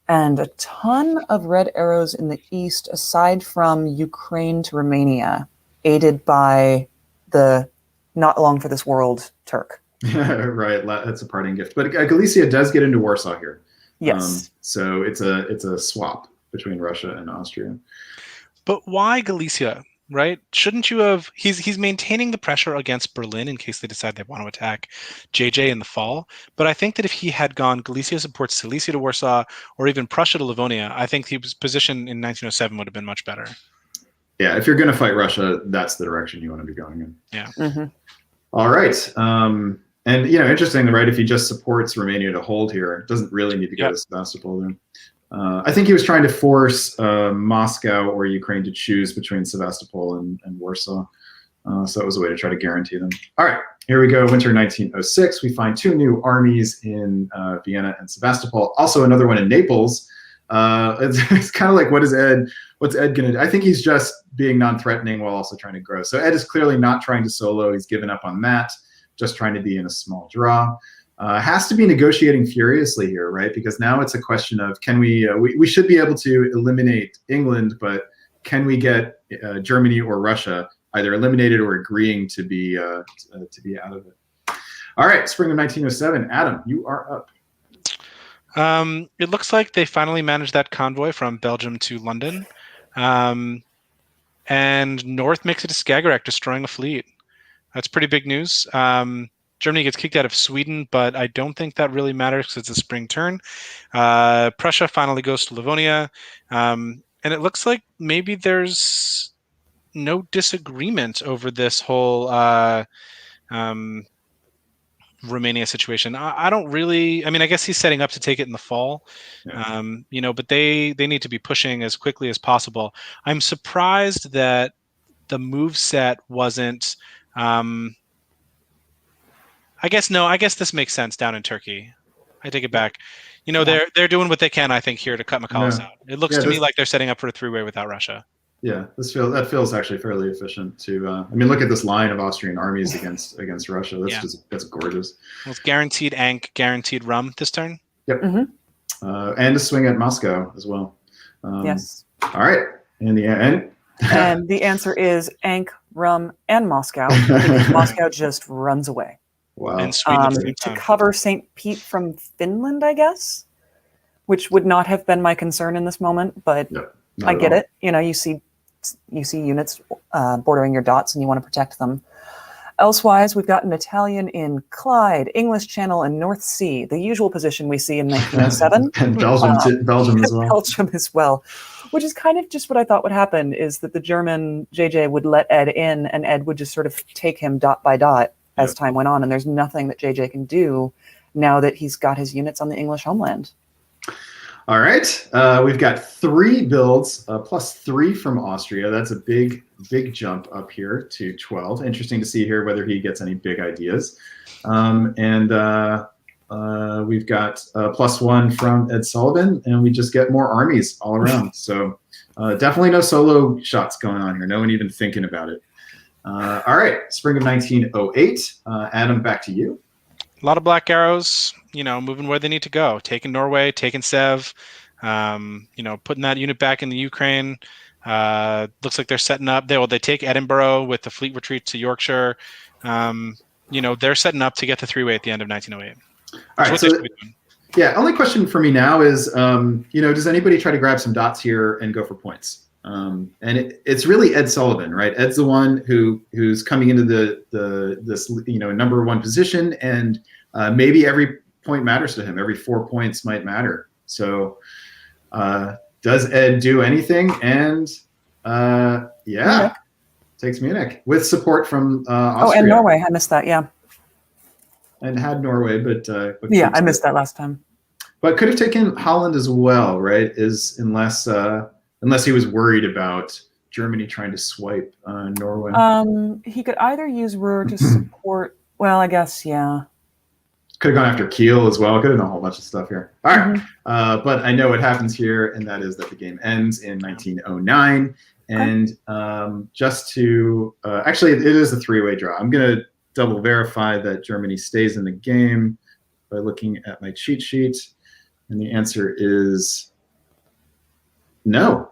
And a ton of red arrows in the east, aside from Ukraine to Romania, aided by the not long for this world Turk. Right, that's a parting gift. But Galicia does get into Warsaw here. Yes. So it's a swap between Russia and Austria. But why Galicia, right? Shouldn't you have... He's maintaining the pressure against Berlin in case they decide they want to attack JJ in the fall. But I think that if he had gone Galicia supports Silesia to Warsaw, or even Prussia to Livonia, I think his position in 1907 would have been much better. Yeah, if you're going to fight Russia, that's the direction you want to be going in. Yeah. Mm-hmm. All right. And, interesting, right? If he just supports Romania to hold here, it doesn't really need to go to Sevastopol then. I think he was trying to force Moscow or Ukraine to choose between Sevastopol and Warsaw. So it was a way to try to guarantee them. All right, here we go. Winter 1906. We find 2 new armies in Vienna and Sevastopol. Also another one in Naples. It's kind of like, what's Ed going to do? I think he's just being non-threatening while also trying to grow. So Ed is clearly not trying to solo. He's given up on that. Just trying to be in a small draw. Has to be negotiating furiously here, right? Because now it's a question of, can we should be able to eliminate England, but can we get Germany or Russia either eliminated or agreeing to be out of it? All right, spring of 1907. Adam, you are up. It looks like they finally managed that convoy from Belgium to London. and North makes it to Skagerrak, destroying a fleet. That's pretty big news. Germany gets kicked out of Sweden, but I don't think that really matters because it's a spring turn. Prussia finally goes to Livonia, and it looks like maybe there's no disagreement over this whole Romania situation. I don't really. I mean, I guess he's setting up to take it in the fall, but they need to be pushing as quickly as possible. I'm surprised that the move set wasn't. I guess this makes sense down in Turkey. I take it back. They're doing what they can, I think, here to cut McCallus out. It looks to me like they're setting up for a three-way without Russia. Yeah, that feels actually fairly efficient too. I mean, look at this line of Austrian armies against Russia. That's gorgeous. Well, it's guaranteed Ankh, guaranteed rum this turn. Yep. And a swing at Moscow as well. Yes. All right. In the end. And the answer is Ankh, rum, and Moscow, because Moscow just runs away. Wow. And Sweden at the same to time. cover St. Pete from Finland, I guess, which would not have been my concern in this moment, but I get it. You see units bordering your dots and you want to protect them. Elsewise, we've got an Italian in Clyde, English Channel, and North Sea, the usual position we see in 1907. And Belgium as well. Belgium as well, which is kind of just what I thought would happen, is that the German JJ would let Ed in and Ed would just sort of take him dot by dot as time went on. And there's nothing that JJ can do now that he's got his units on the English homeland. All right. We've got 3 builds, plus 3 from Austria. That's a big jump up here to 12. Interesting to see here whether he gets any big ideas. And we've got plus 1 from Ed Sullivan, and we just get more armies all around. So definitely no solo shots going on here. No one even thinking about it. All right. Spring of 1908. Adam, back to you. A lot of black arrows, moving where they need to go. Taking Norway, taking Sev, putting that unit back in the Ukraine. Looks like they're setting up. They take Edinburgh with the fleet retreat to Yorkshire. They're setting up to get the three-way at the end of 1908. All right. So, only question for me now is, does anybody try to grab some dots here and go for points? And it's really Ed Sullivan, right? Ed's the one who's coming into this number 1 position, and maybe every point matters to him. Every 4 points might matter. So does Ed do anything? And takes Munich with support from Austria. Oh, and Norway. I missed that. Yeah. And had Norway, but I missed that last time. But could have taken Holland as well, right? Unless he was worried about Germany trying to swipe Norway. He could either use Ruhr to support. Well, I guess Could have gone after Kiel as well. Could have done a whole bunch of stuff here. All right, but I know what happens here, and that is that the game ends in 1909. And just to actually, it is a 3-way draw. I'm gonna double verify that Germany stays in the game by looking at my cheat sheet, and the answer is no.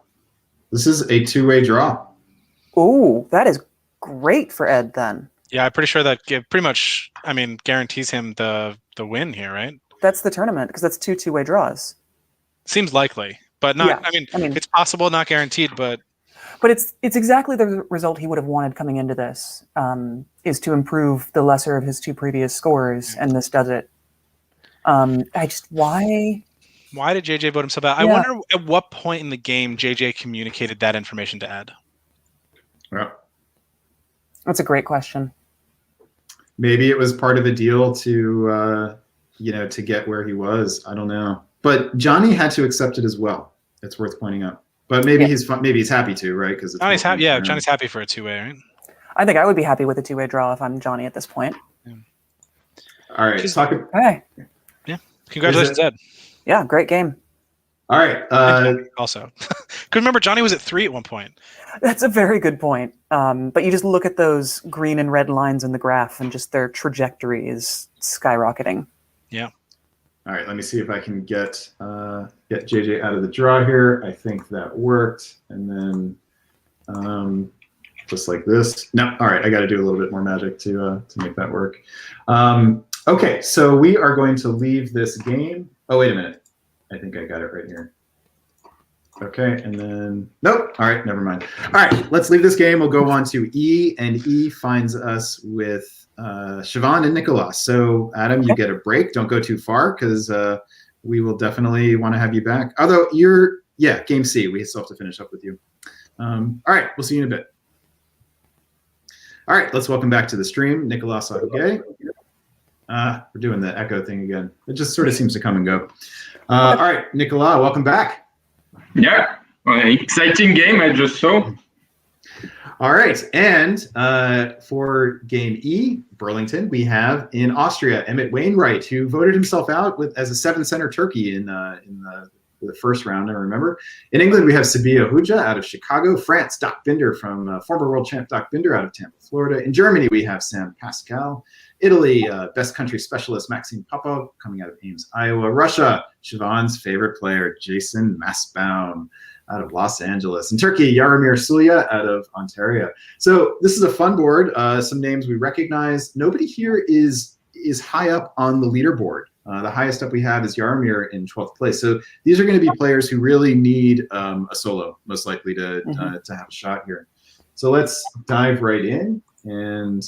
This is a 2-way draw. Oh, that is great for Ed then. Yeah, I'm pretty sure that pretty much, guarantees him the win here, right? That's the tournament, because that's 2 two-way draws. Seems likely, but not. Yeah. It's possible, not guaranteed, but. But it's exactly the result he would have wanted coming into this, is to improve the lesser of his 2 previous scores, and this does it. Why did JJ vote himself out? I wonder at what point in the game JJ communicated that information to Ed. Yeah. That's a great question. Maybe it was part of a deal to get where he was. I don't know. But Johnny had to accept it as well. It's worth pointing out. But maybe he's happy to, right? Because Johnny's happy. Yeah, Johnny's happy for a 2-way, right? I think I would be happy with a 2-way draw if I'm Johnny at this point. Yeah. All right. Okay. Yeah. Congratulations, Ed. Yeah, great game. All right. Also, could remember Johnny was at 3 at one point. That's a very good point. But you just look at those green and red lines in the graph, and just their trajectory is skyrocketing. Yeah. All right. Let me see if I can get JJ out of the draw here. I think that worked. And then just like this. No. All right. I got to do a little bit more magic to make that work. Okay. So we are going to leave this game. Oh, wait a minute. I think I got it right here. Okay, and then nope. All right, never mind. All right, let's leave this game. We'll go on to E, and E finds us with Siobhan and Nicolas. So Adam, you get a break. Don't go too far because we will definitely want to have you back. Although game C. We still have to finish up with you. All right, we'll see you in a bit. All right, let's welcome back to the stream, Nicolas Ahuguet. We're doing the echo thing again. It just sort of seems to come and go. All right, Nicolas, welcome back. Yeah, exciting game I just saw. All right, and for game E, Burlington, we have in Austria Emmett Wainwright, who voted himself out as a 7-center turkey in the first round, I remember. In England, we have Sabia Huja out of Chicago. France, Doc Binder from former world champ Doc Binder out of Tampa, Florida. In Germany, we have Sam Pascal. Italy, best country specialist Maxime Popov coming out of Ames, Iowa. Russia, Siobhan's favorite player, Jason Massbaum out of Los Angeles. In Turkey, Yaromir Sulya out of Ontario. So this is a fun board. Some names we recognize. Nobody here is high up on the leaderboard. The highest up we have is Yaromir in 12th place. So these are going to be players who really need a solo, most likely to have a shot here. So let's dive right in, and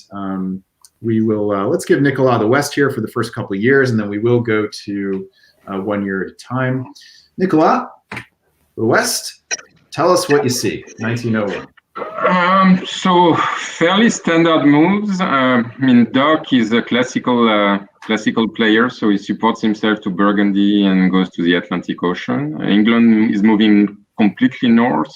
we will let's give Nicolas the West here for the first couple of years, and then we will go to 1 year at a time. Nicolas, the West, tell us what you see. 1901. So fairly standard moves. I mean, Doc is a classical player, so he supports himself to Burgundy and goes to the Atlantic Ocean. England is moving completely north,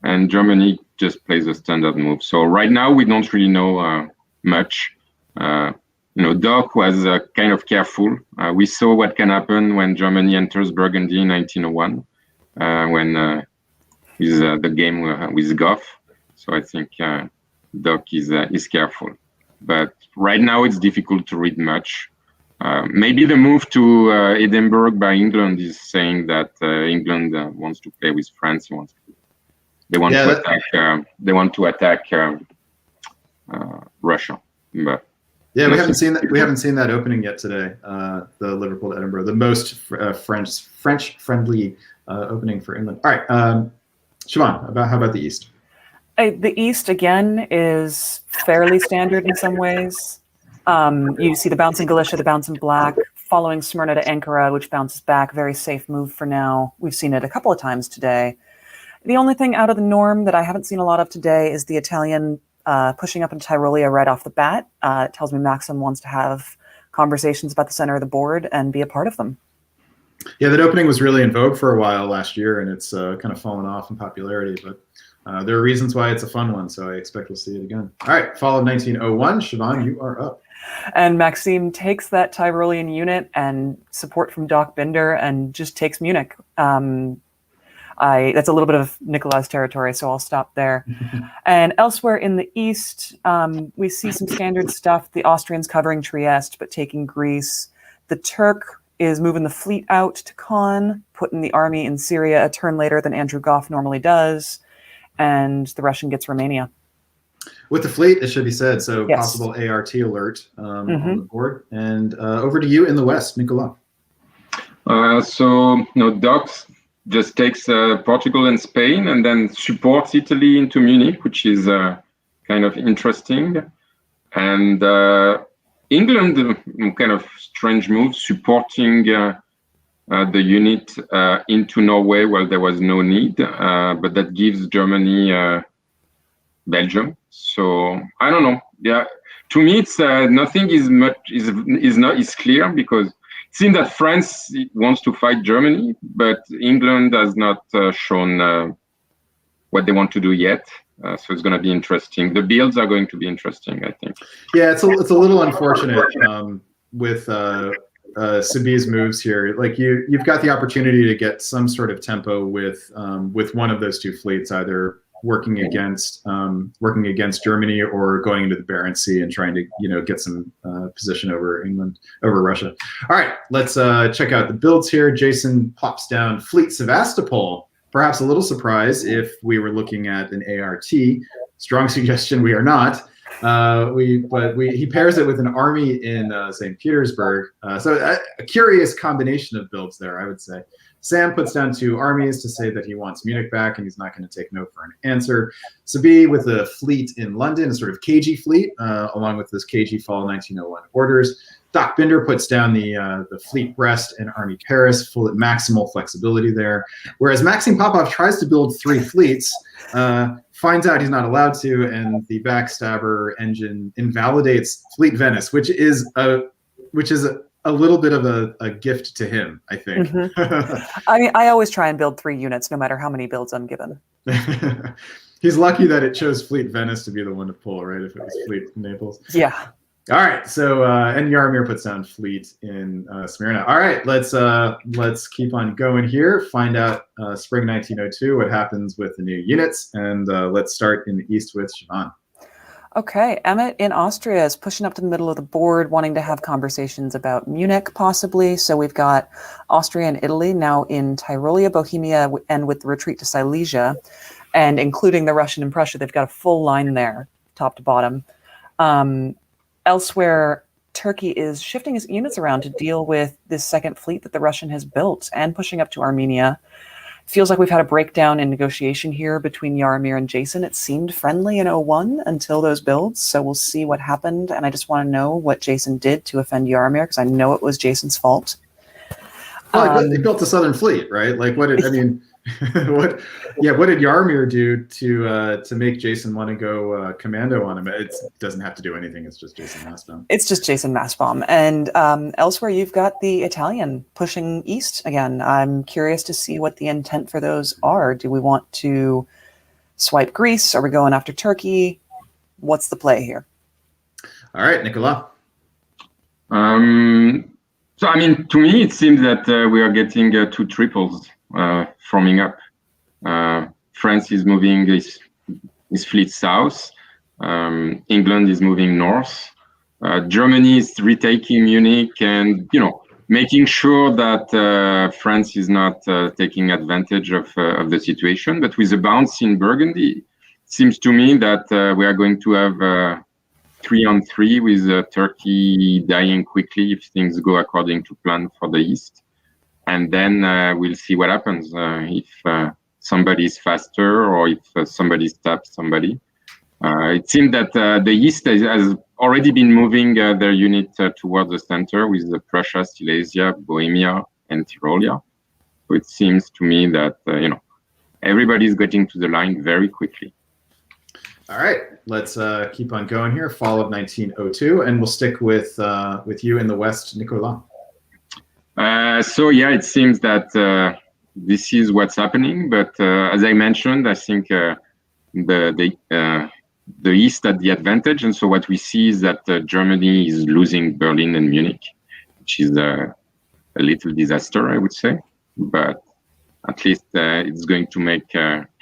and Germany just plays a standard move. So right now we don't really know much. Doc was kind of careful. We saw what can happen when Germany enters Burgundy in 1901, when the game with Goff. So I think Doc is careful. But right now it's difficult to read much. Maybe the move to Edinburgh by England is saying that England wants to play with France. They want to attack Russia. But yeah, we haven't seen that. We haven't seen that opening yet today. The Liverpool to Edinburgh, the most French-friendly opening for England. All right, Siobhan, how about the East? The East again is fairly standard in some ways. You see the bounce in Galicia, the bounce in black, following Smyrna to Ankara, which bounces back. Very safe move for now. We've seen it a couple of times today. The only thing out of the norm that I haven't seen a lot of today is the Italian pushing up into Tyrolia right off the bat. It tells me Maxim wants to have conversations about the center of the board and be a part of them. Yeah, that opening was really in vogue for a while last year, and it's kind of fallen off in popularity. But there are reasons why it's a fun one, so I expect we'll see it again. All right, fall of 1901. Siobhan, you are up. And Maxime takes that Tyrolean unit and support from Doc Binder and just takes Munich. That's a little bit of Nicolas' territory, so I'll stop there. And elsewhere in the East, we see some standard stuff. The Austrians covering Trieste, but taking Greece. The Turk is moving the fleet out to Caen, putting the army in Syria a turn later than Andrew Goff normally does. And the Russian gets Romania. With the fleet, it should be said. So yes. Possible ART alert on the board. And over to you in the West, Nicolas. Doc just takes Portugal and Spain and then supports Italy into Munich, which is kind of interesting. And England, kind of strange move, supporting the unit into Norway while there was no need, but that gives Germany Belgium. So I don't know. Yeah, to me, it's nothing is clear, because it seems that France wants to fight Germany, but England has not shown what they want to do yet. So it's going to be interesting. The builds are going to be interesting, I think. Yeah, it's a little unfortunate with Sabi's moves here. Like you've got the opportunity to get some sort of tempo with one of those two fleets, either working against Germany or going into the Barents Sea and trying to get some position over Russia. All right, let's check out the builds here. Jason plops down Fleet Sevastopol. Perhaps a little surprise if we were looking at an ART. Strong suggestion we are not. He pairs it with an army in St. Petersburg. So a curious combination of builds there, I would say. Sam puts down 2 armies to say that he wants Munich back and he's not going to take no for an answer. Sabi with a fleet in London, a sort of cagey fleet, along with this cagey fall 1901 orders. Doc Binder puts down the fleet Brest and army Paris, full at maximal flexibility there. Whereas Maxim Popov tries to build 3 fleets, finds out he's not allowed to, and the backstabber engine invalidates Fleet Venice, which is a little bit of a gift to him, I think. I mean, I always try and build 3 units, no matter how many builds I'm given. He's lucky that it chose Fleet Venice to be the one to pull, right? If it was Fleet Naples. Yeah. All right. So and Yaromir puts down Fleet in Smyrna. All right. Let's keep on going here. Find out spring 1902 what happens with the new units, and let's start in the east with Siobhan. Okay, Emmett in Austria is pushing up to the middle of the board, wanting to have conversations about Munich, possibly. So we've got Austria and Italy now in Tyrolia, Bohemia, and with the retreat to Silesia, and including the Russian and Prussia, they've got a full line there, top to bottom. Elsewhere, Turkey is shifting his units around to deal with this second fleet that the Russian has built and pushing up to Armenia. Feels like we've had a breakdown in negotiation here between Yaromir and Jason. It seemed friendly in 01 until those builds, so we'll see what happened. And I just want to know what Jason did to offend Yaromir, because I know it was Jason's fault. They built the Southern Fleet, right? Like, what did I mean? What did Yaromir do to make Jason want to go commando on him? It doesn't have to do anything. It's just Jason Massbaum. It's just Jason Massbaum. And elsewhere, you've got the Italian pushing east again. I'm curious to see what the intent for those are. Do we want to swipe Greece? Are we going after Turkey? What's the play here? All right, Nicola. So, I mean, to me, it seems that we are getting 2 triples forming up. France is moving his fleet south. England is moving north. Germany is retaking Munich and, making sure that France is not taking advantage of the situation. But with a bounce in Burgundy, it seems to me that we are going to have 3-on-3 with Turkey dying quickly if things go according to plan for the East. And then we'll see what happens if somebody is faster or if somebody stabs somebody. It seems that the East has already been moving their unit towards the center with the Prussia, Silesia, Bohemia, and Tyrolia. So it seems to me that, everybody's getting to the line very quickly. All right, let's keep on going here. Fall of 1902, and we'll stick with you in the West, Nicolas. It seems that this is what's happening. But as I mentioned, I think the East had the advantage, and so what we see is that Germany is losing Berlin and Munich, which is a little disaster, I would say. But at least it's going to make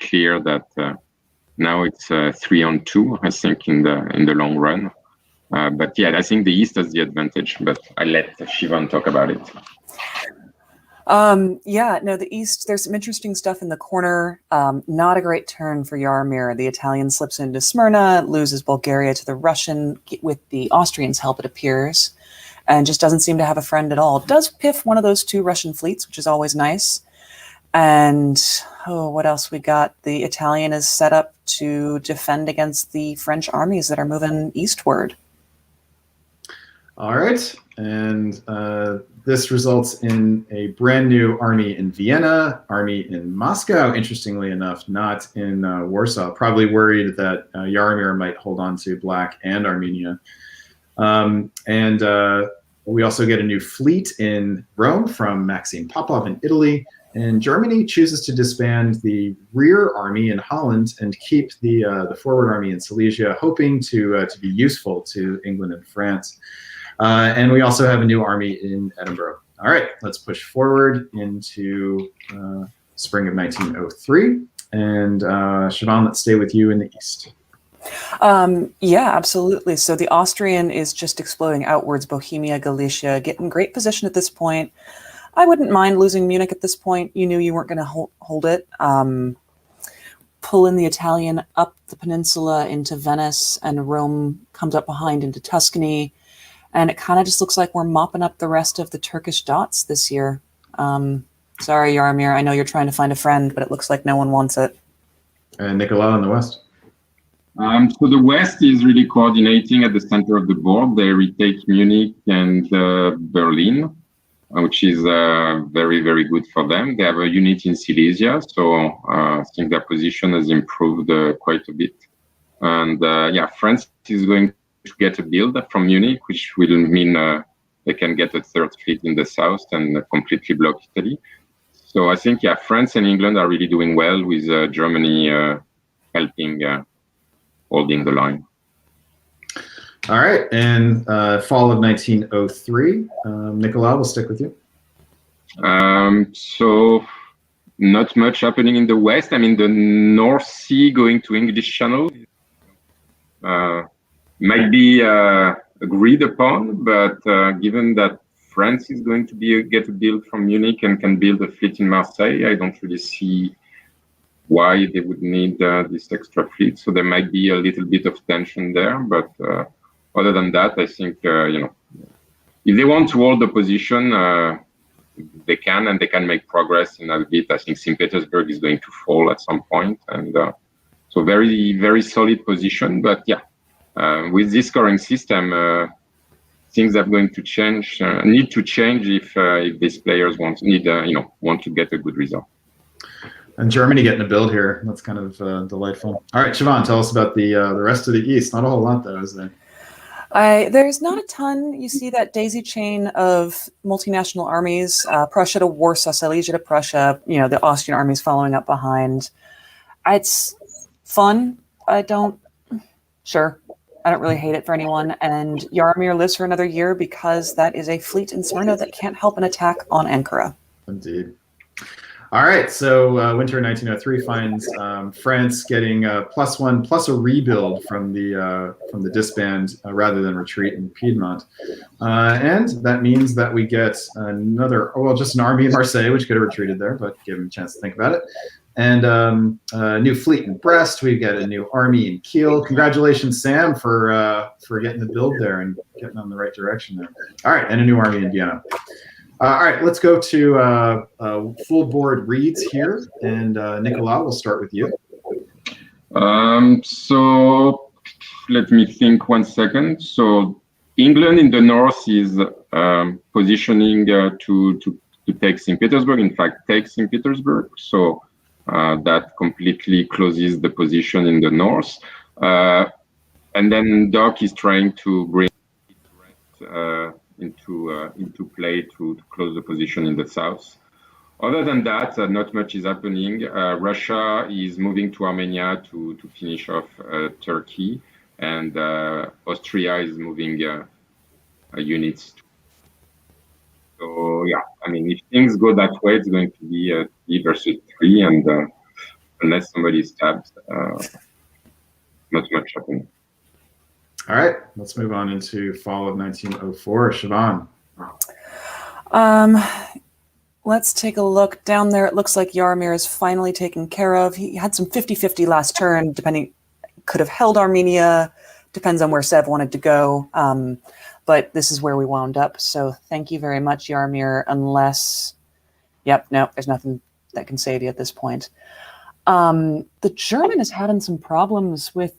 clear that. Now it's 3-on-2, I think, in the long run. But yeah, I think the East has the advantage, but I'll let Siobhan talk about it. The East, there's some interesting stuff in the corner. Not a great turn for Yaromir. The Italian slips into Smyrna, loses Bulgaria to the Russian with the Austrians' help, it appears, and just doesn't seem to have a friend at all. Does piff one of those 2 Russian fleets, which is always nice. And, what else we got? The Italian is set up to defend against the French armies that are moving eastward. All right. And this results in a brand new army in Vienna, army in Moscow, interestingly enough, not in Warsaw. Probably worried that Yaromir might hold on to Black and Armenia. We also get a new fleet in Rome from Maxim Popov in Italy. And Germany chooses to disband the rear army in Holland and keep the forward army in Silesia, hoping to be useful to England and France. And we also have a new army in Edinburgh. All right, let's push forward into spring of 1903. And Siobhan, let's stay with you in the East. Absolutely. So the Austrian is just exploding outwards, Bohemia, Galicia, getting great position at this point. I wouldn't mind losing Munich at this point. You knew you weren't going to hold it. Pulling the Italian up the peninsula into Venice, and Rome comes up behind into Tuscany. And it kind of just looks like we're mopping up the rest of the Turkish dots this year. Sorry, Yarmir. I know you're trying to find a friend, but it looks like no one wants it. And Nicolau in the west. So the West is really coordinating at the center of the board. They retake Munich and Berlin, which is very, very good for them. They have a unit in Silesia, so I think their position has improved quite a bit. And yeah, France is going to get a build from Munich, which will mean they can get a third fleet in the south and completely block Italy. So I think, yeah, France and England are really doing well with Germany helping holding the line. All right, and fall of 1903. Nicolau, we'll stick with you. So not much happening in the West. I mean, the North Sea going to English Channel might be agreed upon, but given that France is going to get a build from Munich and can build a fleet in Marseille, I don't really see why they would need this extra fleet. So there might be a little bit of tension there, but other than that, I think if they want to hold the position, they can, and they can make progress in a bit. I think St. Petersburg is going to fall at some point, and so very, very solid position. But yeah, with this scoring system, things are going to change. Need to change if these players want to get a good result. And Germany getting a build here. That's kind of delightful. All right, Siobhan, tell us about the rest of the East. Not a whole lot, though, is there? There's not a ton. You see that daisy chain of multinational armies, Prussia to Warsaw, Silesia to Prussia, the Austrian armies following up behind. It's fun. I don't really hate it for anyone. And Yarmir lives for another year because that is a fleet in Smyrna that can't help an attack on Ankara. Indeed. All right, so winter 1903 finds France getting +1 plus a rebuild from the disband rather than retreat in Piedmont, and that means that we get just an army in Marseille, which could have retreated there, but give them a chance to think about it, and a new fleet in Brest. We get a new army in Kiel. Congratulations, Sam, for getting the build there and getting on the right direction there. All right, and a new army in Vienna. All right, let's go to full board reads here, and Nicolau, we'll start with you. So let me think 1 second. So England in the north is positioning to take St. Petersburg. In fact, take St. Petersburg. So that completely closes the position in the north. And then Doc is trying to bring into play to close the position in the south. Other than that, not much is happening. Russia is moving to Armenia to finish off Turkey, and Austria is moving units. So yeah, I mean, if things go that way, it's going to be 3 versus 3, and unless somebody is tapped, not much happening. All right, let's move on into fall of 1904. Siobhan. Let's take a look down there. It looks like Yarmir is finally taken care of. He had some 50-50 last turn, could have held Armenia, depends on where Sev wanted to go. But this is where we wound up. So thank you very much, Yarmir, there's nothing that can save you at this point. The German is having some problems with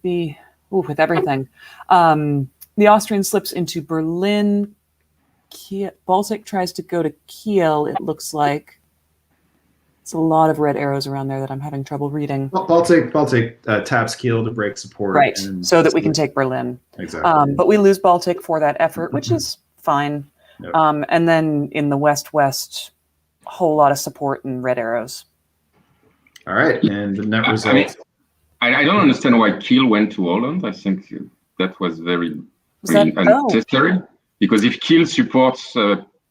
with everything. The Austrian slips into Berlin. Baltic tries to go to Kiel, it looks like. It's a lot of red arrows around there that I'm having trouble reading. Well, Baltic taps Kiel to break support. Right, so that we can take Berlin. Exactly. But we lose Baltic for that effort, which is fine. Yep. And then in the west-west, a whole lot of support and red arrows. All right, and the net result. I don't understand why Kiel went to Holland. I think that was very unnecessary. Because if Kiel supports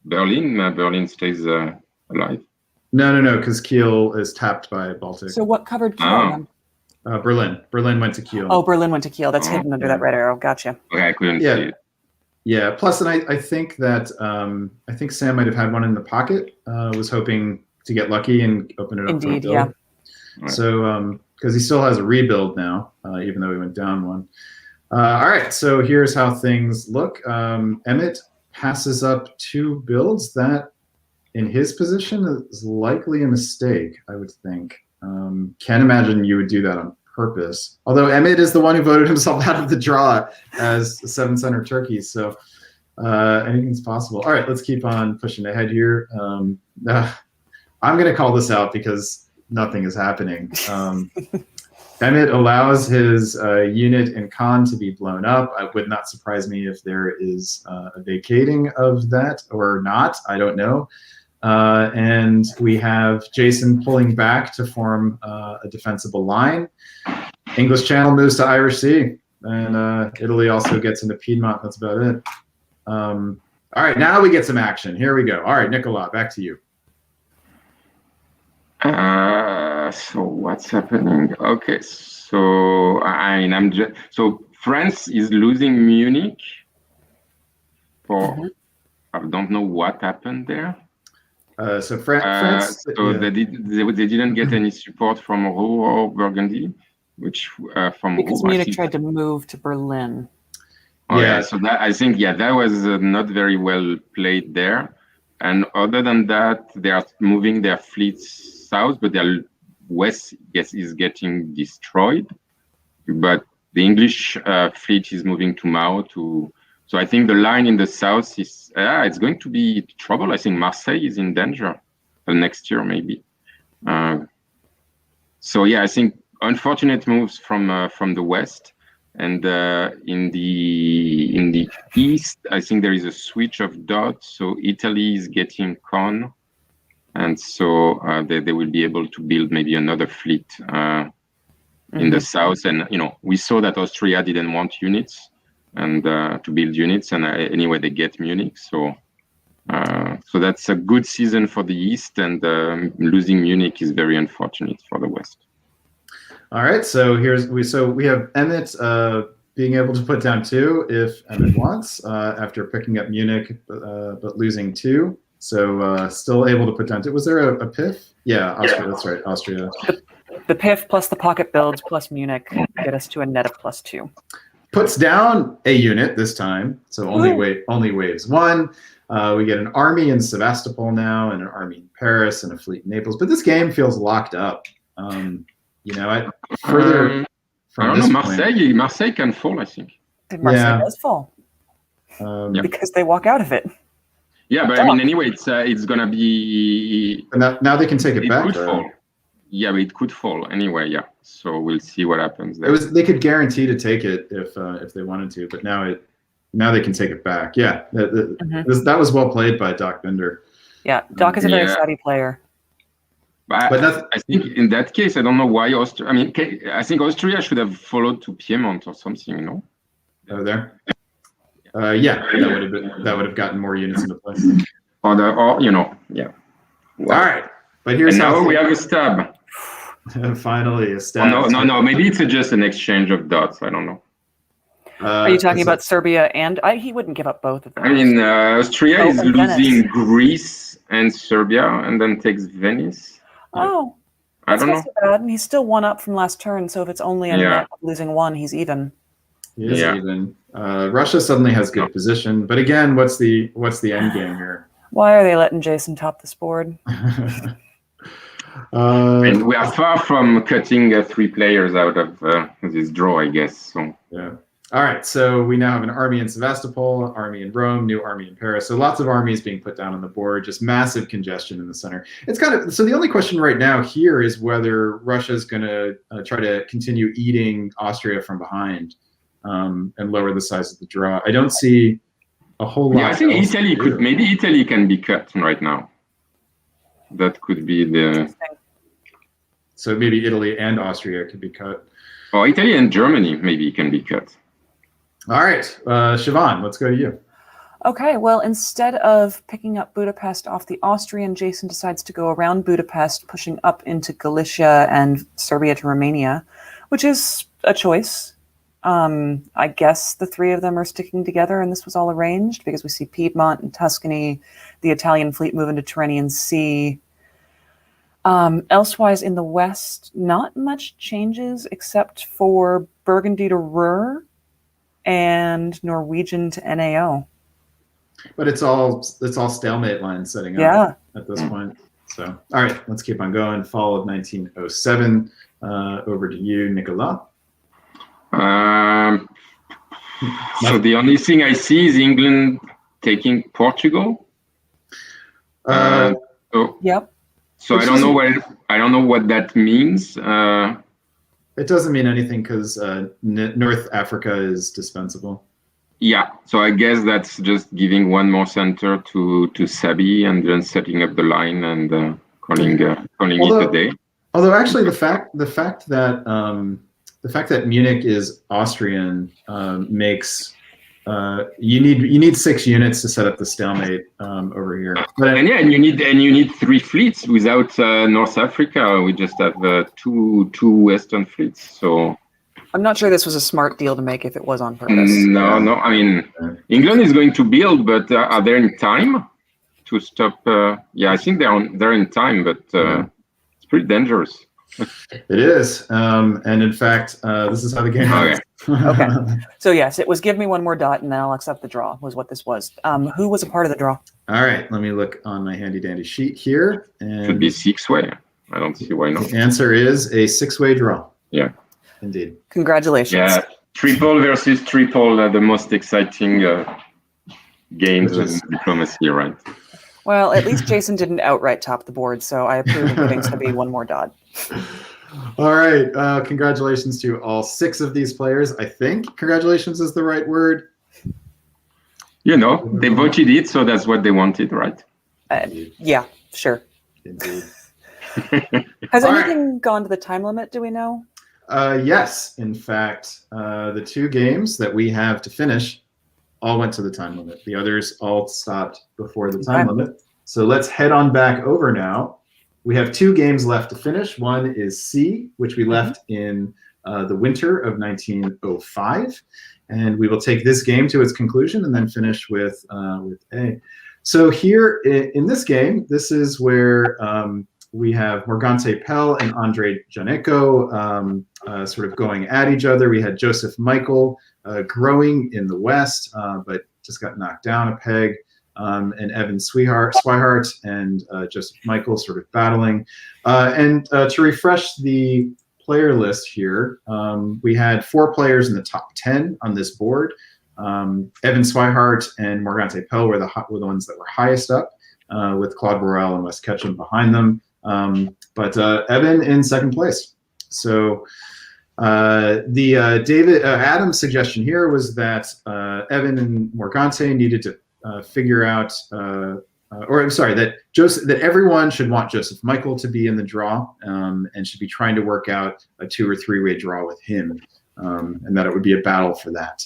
Berlin, Berlin stays alive. No, because Kiel is tapped by Baltic. So what covered Kiel? Berlin. Berlin went to Kiel. Oh, Berlin went to Kiel. That's hidden under that red arrow. Gotcha. Okay, I couldn't see it. Yeah. Plus, and I think that Sam might have had one in the pocket. Was hoping to get lucky and open it up. Indeed, yeah. So because he still has a rebuild now, even though he went down one. All right, so here's how things look. Emmett passes up 2 builds. That in his position is likely a mistake, I would think. Can't imagine you would do that on purpose. Although Emmett is the one who voted himself out of the draw as a 7-center turkey, so anything's possible. All right, let's keep on pushing ahead here. I'm going to call this out because nothing is happening. Emmett allows his unit in Con to be blown up. It would not surprise me if there is a vacating of that or not. I don't know. And we have Jason pulling back to form a defensible line. English Channel moves to Irish Sea, and Italy also gets into Piedmont. That's about it. All right, now we get some action. Here we go. All right, Nicola, back to you. So what's happening? Okay, so so France is losing Munich. I don't know what happened there. So France. So they didn't get any support from Roux or Burgundy, which from because Roux, Munich tried to move to Berlin. Oh yeah, so that I think that was not very well played there. And other than that, they are moving their fleets south, but their west is getting destroyed. But the English fleet is moving to Mao so I think the line in the south is it's going to be trouble. I think Marseille is in danger next year maybe. So yeah, I think unfortunate moves from the west. And in the east, I think there is a switch of dots. So Italy is getting Con, and so they will be able to build maybe another fleet in the south. And we saw that Austria didn't want units and to build units, and anyway they get Munich. So that's a good season for the east, and losing Munich is very unfortunate for the west. All right, so we have Emmett being able to put down 2 if Emmett wants after picking up Munich but losing 2. So still able to put down 2. Was there a PIF? Yeah, Austria. That's right, Austria. The PIF plus the pocket builds plus Munich get us to a net of +2. Puts down a unit this time, so only waves 1. We get an army in Sevastopol now, and an army in Paris, and a fleet in Naples. But this game feels locked up. Further from I don't know. Marseille can fall, I think. Marseille does fall because they walk out of it. Yeah, but I mean, anyway, it's gonna be. Now they can take it back. Could fall. Yeah, but it could fall anyway. Yeah, so we'll see what happens there. They could guarantee to take it if they wanted to, but now they can take it back. Yeah, that was well played by Doc Bender. Yeah, Doc is a very savvy player. But I think in that case, I don't know why Austria. I mean, I think Austria should have followed to Piedmont or something, Over there. Yeah, that would have gotten more units into play. Yeah. Wow. All right, but here's now we have a stab. Finally, a stab. No. Maybe it's just an exchange of dots. I don't know. Are you talking about Serbia and he wouldn't give up both of them? I mean, Austria is losing Greece and Serbia, and then takes Venice. Oh, I don't know. So bad. And he's still 1 up from last turn. So if it's only a net of losing 1, he's even. He is even. Russia suddenly has good position, but again, what's the end game here? Why are they letting Jason top this board? And we are far from cutting 3 players out of this draw, I guess. So yeah. All right, so we now have an army in Sevastopol, army in Rome, new army in Paris. So lots of armies being put down on the board, just massive congestion in the center. It's so the only question right now here is whether Russia's going to try to continue eating Austria from behind and lower the size of the draw. I don't see a whole lot. Yeah, I think Italy can be cut right now. That could be the. So maybe Italy and Austria could be cut. Or Italy and Germany maybe can be cut. All right, Siobhan, let's go to you. Okay, well, instead of picking up Budapest off the Austrian, Jason decides to go around Budapest, pushing up into Galicia and Serbia to Romania, which is a choice. I guess the 3 of them are sticking together, and this was all arranged because we see Piedmont and Tuscany, the Italian fleet move into Tyrrhenian Sea. Elsewise in the west, not much changes except for Burgundy to Ruhr and Norwegian to NAO. But it's all stalemate lines setting up Yeah. at this point. So, all right, let's keep on going. Fall of 1907. Over to you, Nicolas. So the only thing I see is England taking Portugal. Yep. So I don't know what that means. It doesn't mean anything because North Africa is dispensable. Yeah, so I guess that's just giving one more center to Sabi and then setting up the line and calling it a day. Although actually the fact that Munich is Austrian makes you need 6 units to set up the stalemate over here. And you need 3 fleets. Without North Africa, we just have two Western fleets. So I'm not sure this was a smart deal to make if it was on purpose. No. I mean, England is going to build, but are they in time to stop? I think they're in time, but it's pretty dangerous. It is, and in fact, this is how the game works. Okay. So yes, it was give me one more dot and then I'll accept the draw was what this was. Who was a part of the draw? All right, let me look on my handy dandy sheet here. And should be 6-way. I don't see why not. The answer is a 6-way draw. Yeah. Indeed. Congratulations. Yeah, triple versus triple, the most exciting games in diplomacy, right? Well, at least Jason didn't outright top the board, so I approve of giving Sabi one more dot. All right. Congratulations to all 6 of these players. I think congratulations is the right word. You know, they voted it, so that's what they wanted, right? Yeah, sure. Indeed. Has anything gone to the time limit, do we know? Yes. In fact, the 2 games that we have to finish all went to the time limit. The others all stopped before the time limit. So let's head on back over now. We have 2 games left to finish. One is C, which we left in the winter of 1905. And we will take this game to its conclusion and then finish with A. So here in this game, this is where we have Morgante Pell and Andrei Janeko sort of going at each other. We had Joseph Michael growing in the west, but just got knocked down a peg. And Evan Swihart and Joseph Michael sort of battling. And to refresh the player list here, we had 4 players in the top 10 on this board. Evan Swihart and Morgante Pell were the ones that were highest up, with Claude Borel and Wes Ketchum behind them. But Evan in second place. So Adam's suggestion here was that Evan and Morgante needed to figure out, that everyone should want Joseph Michael to be in the draw, and should be trying to work out a 2- or 3-way draw with him, and that it would be a battle for that.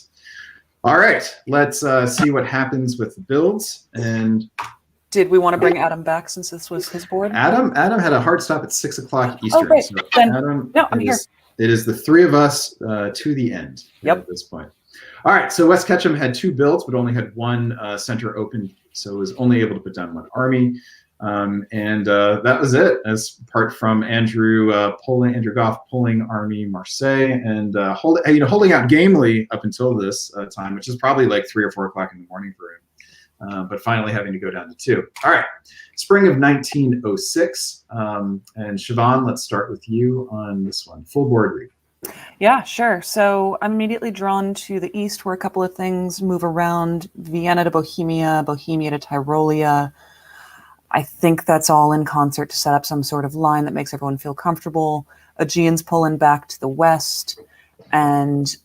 All right, let's see what happens with the builds. And did we want to bring Adam back since this was his board? Adam had a hard stop at 6 o'clock Eastern. Oh, great. So then, Adam, no, I'm here. It is the 3 of us to the end. Yep. At this point. All right, so Wes Ketchum had 2 builds, but only had 1 center open, so was only able to put down 1 army, and that was it. As apart from Andrew Goff pulling Army Marseille and holding out gamely up until this time, which is probably like 3 or 4 o'clock in the morning for him, but finally having to go down to 2. All right, spring of 1906, and Siobhan, let's start with you on this one. Full board read. Yeah, sure. So I'm immediately drawn to the east where a couple of things move around. Vienna to Bohemia, Bohemia to Tyrolia. I think that's all in concert to set up some sort of line that makes everyone feel comfortable. Aegean's pulling back to the west. And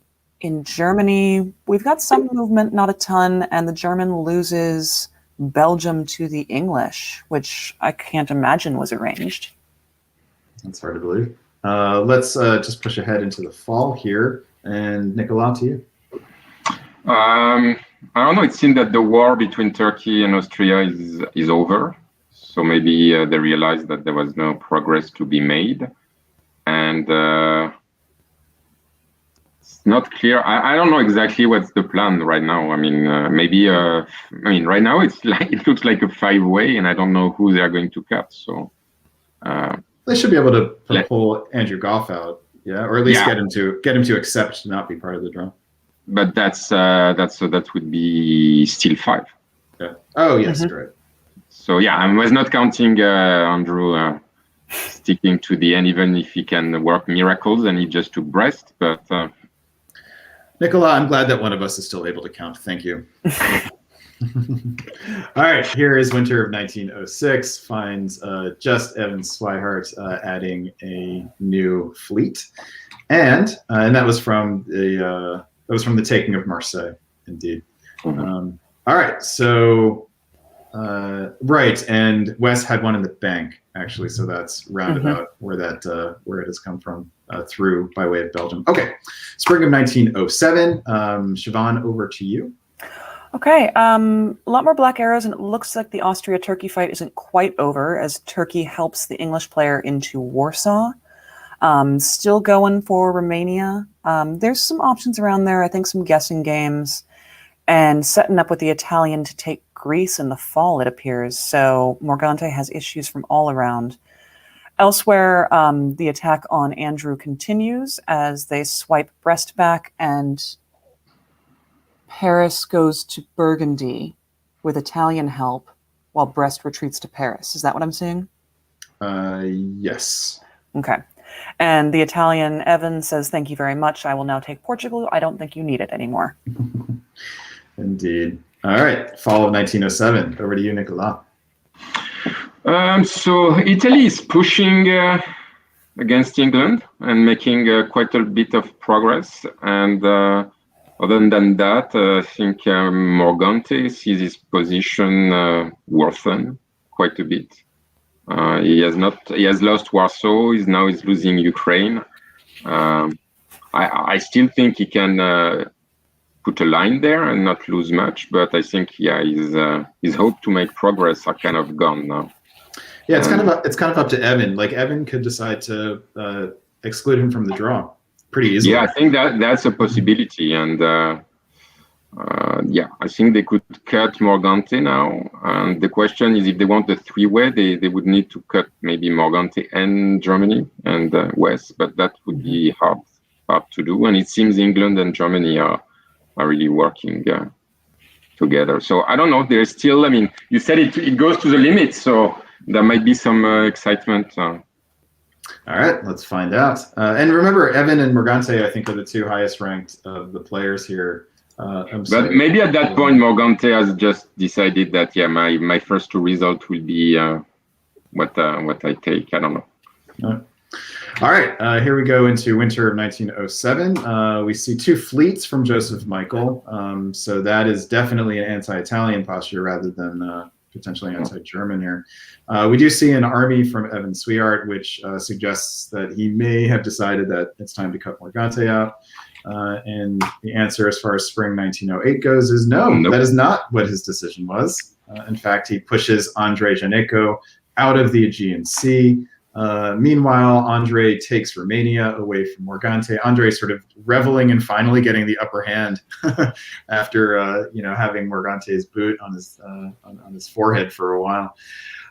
in Germany, we've got some movement, not a ton, and the German loses Belgium to the English, which I can't imagine was arranged. That's hard to believe. Let's just push ahead into the fall here, and Nicolas, to you. I don't know. It seemed that the war between Turkey and Austria is over, so maybe they realized that there was no progress to be made, and it's not clear. I don't know exactly what's the plan right now. I mean, right now it looks like a 5-way, and I don't know who they are going to cut. So. They should be able to pull Andrew Goff out, or at least get him to accept to not be part of the draw. But that would be still 5. Okay. Oh yes, Mhm. right. So yeah, I was not counting Andrew sticking to the end, even if he can work miracles and he just took Brest. But Nicola, I'm glad that one of us is still able to count. Thank you. All right, here is winter of 1906. Finds just Evan Swihart adding a new fleet, and that was from the taking of Marseille, indeed. Mhm. All right, so right, and Wes had one in the bank actually, so that's roundabout where it has come from through by way of Belgium. Okay, spring of 1907. Siobhan, over to you. Okay, a lot more black arrows, and it looks like the Austria-Turkey fight isn't quite over as Turkey helps the English player into Warsaw. Still going for Romania. There's some options around there, I think some guessing games, and setting up with the Italian to take Greece in the fall, it appears. So Morgante has issues from all around. Elsewhere, the attack on Andrew continues as they swipe Brest back, and Paris goes to Burgundy with Italian help while Brest retreats to Paris. Is that what I'm seeing? Yes. Okay. And the Italian Evan says, "Thank you very much. I will now take Portugal. I don't think you need it anymore." Indeed. All right. Fall of 1907. Over to you, Nicolas. So Italy is pushing against England and making quite a bit of progress. And other than that, I think Morgante sees his position worsen quite a bit. He has lost Warsaw. He's losing Ukraine. I still think he can put a line there and not lose much, but I think his hope to make progress are kind of gone now. Yeah, it's kind of up to Evan. Like Evan could decide to exclude him from the draw pretty easily. Yeah, I think that's a possibility, and I think they could cut Morgante now. And the question is, if they want the three-way, they would need to cut maybe Morgante and Germany and West, but that would be hard to do. And it seems England and Germany are really working together. So I don't know. There's still, I mean, you said it goes to the limit, so there might be some excitement. All right, let's find out. And remember, Evan and Morgante, I think, are the two highest ranked of the players here. But maybe at that point, Morgante has just decided that, my first two results will be what I take. I don't know. All right, here we go into winter of 1907. We see two fleets from Joseph Michael. So that is definitely an anti-Italian posture rather than potentially anti-German here. We do see an army from Evan Swihart, which suggests that he may have decided that it's time to cut Morgante out. And the answer as far as spring 1908 goes is no, Nope. That is not what his decision was. In fact, he pushes Andrei Janeko out of the Aegean Sea. Meanwhile, Andrei takes Romania away from Morgante. Andrei sort of reveling in finally getting the upper hand after having Morgante's boot on his forehead for a while.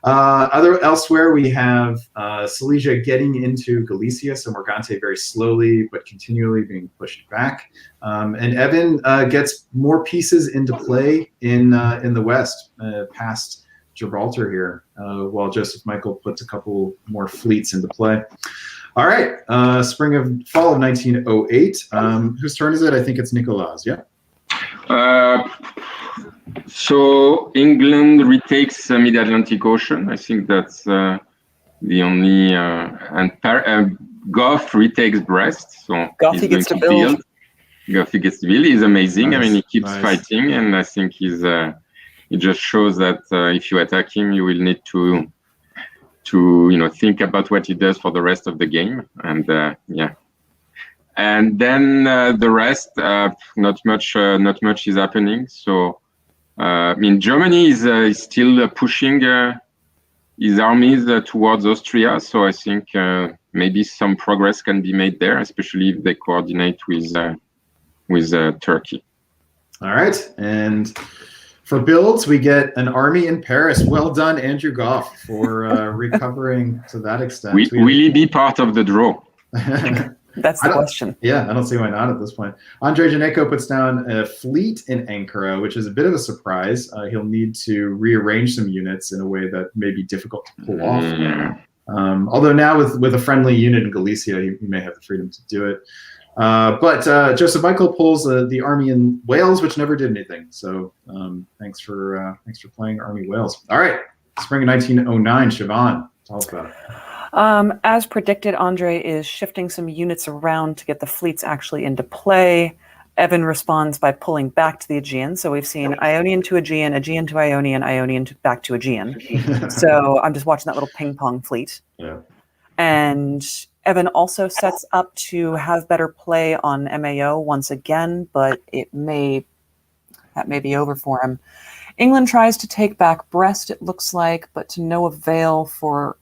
Elsewhere, we have Silesia getting into Galicia, so Morgante very slowly but continually being pushed back. And Evan gets more pieces into play in the west, past Gibraltar here, while Joseph Michael puts a couple more fleets into play. All right, fall of 1908. Whose turn is it? I think it's Nicolas. Yeah. So England retakes Mid-Atlantic Ocean. I think that's the only and Gough retakes Brest. So Gough gets to build. Gough gets to build. He's amazing. Nice, I mean, he keeps nice. fighting, and I think it just shows that if you attack him, you will need to think about what he does for the rest of the game. And and then the rest, not much is happening. So Germany is still pushing his armies towards Austria. So I think maybe some progress can be made there, especially if they coordinate with Turkey. All right, and for builds, we get an army in Paris. Well done, Andrew Gough, for recovering to that extent. Will he be part of the draw? That's the question. Yeah, I don't see why not at this point. Andrei Janeko puts down a fleet in Ankara, which is a bit of a surprise. He'll need to rearrange some units in a way that may be difficult to pull off. Although now with a friendly unit in Galicia, he may have the freedom to do it. But Joseph Michael pulls the army in Wales, which never did anything. So thanks for playing Army Wales. All right, spring of 1909. Siobhan, tell us about it. As predicted, Andre is shifting some units around to get the fleets actually into play. Evan responds by pulling back to the Aegean. So we've seen Ionian to Aegean, Aegean to Ionian, Ionian to back to Aegean. So I'm just watching that little ping pong fleet. Yeah. And Evan also sets up to have better play on MAO once again, but that may be over for him. England tries to take back Brest, it looks like, but to no avail for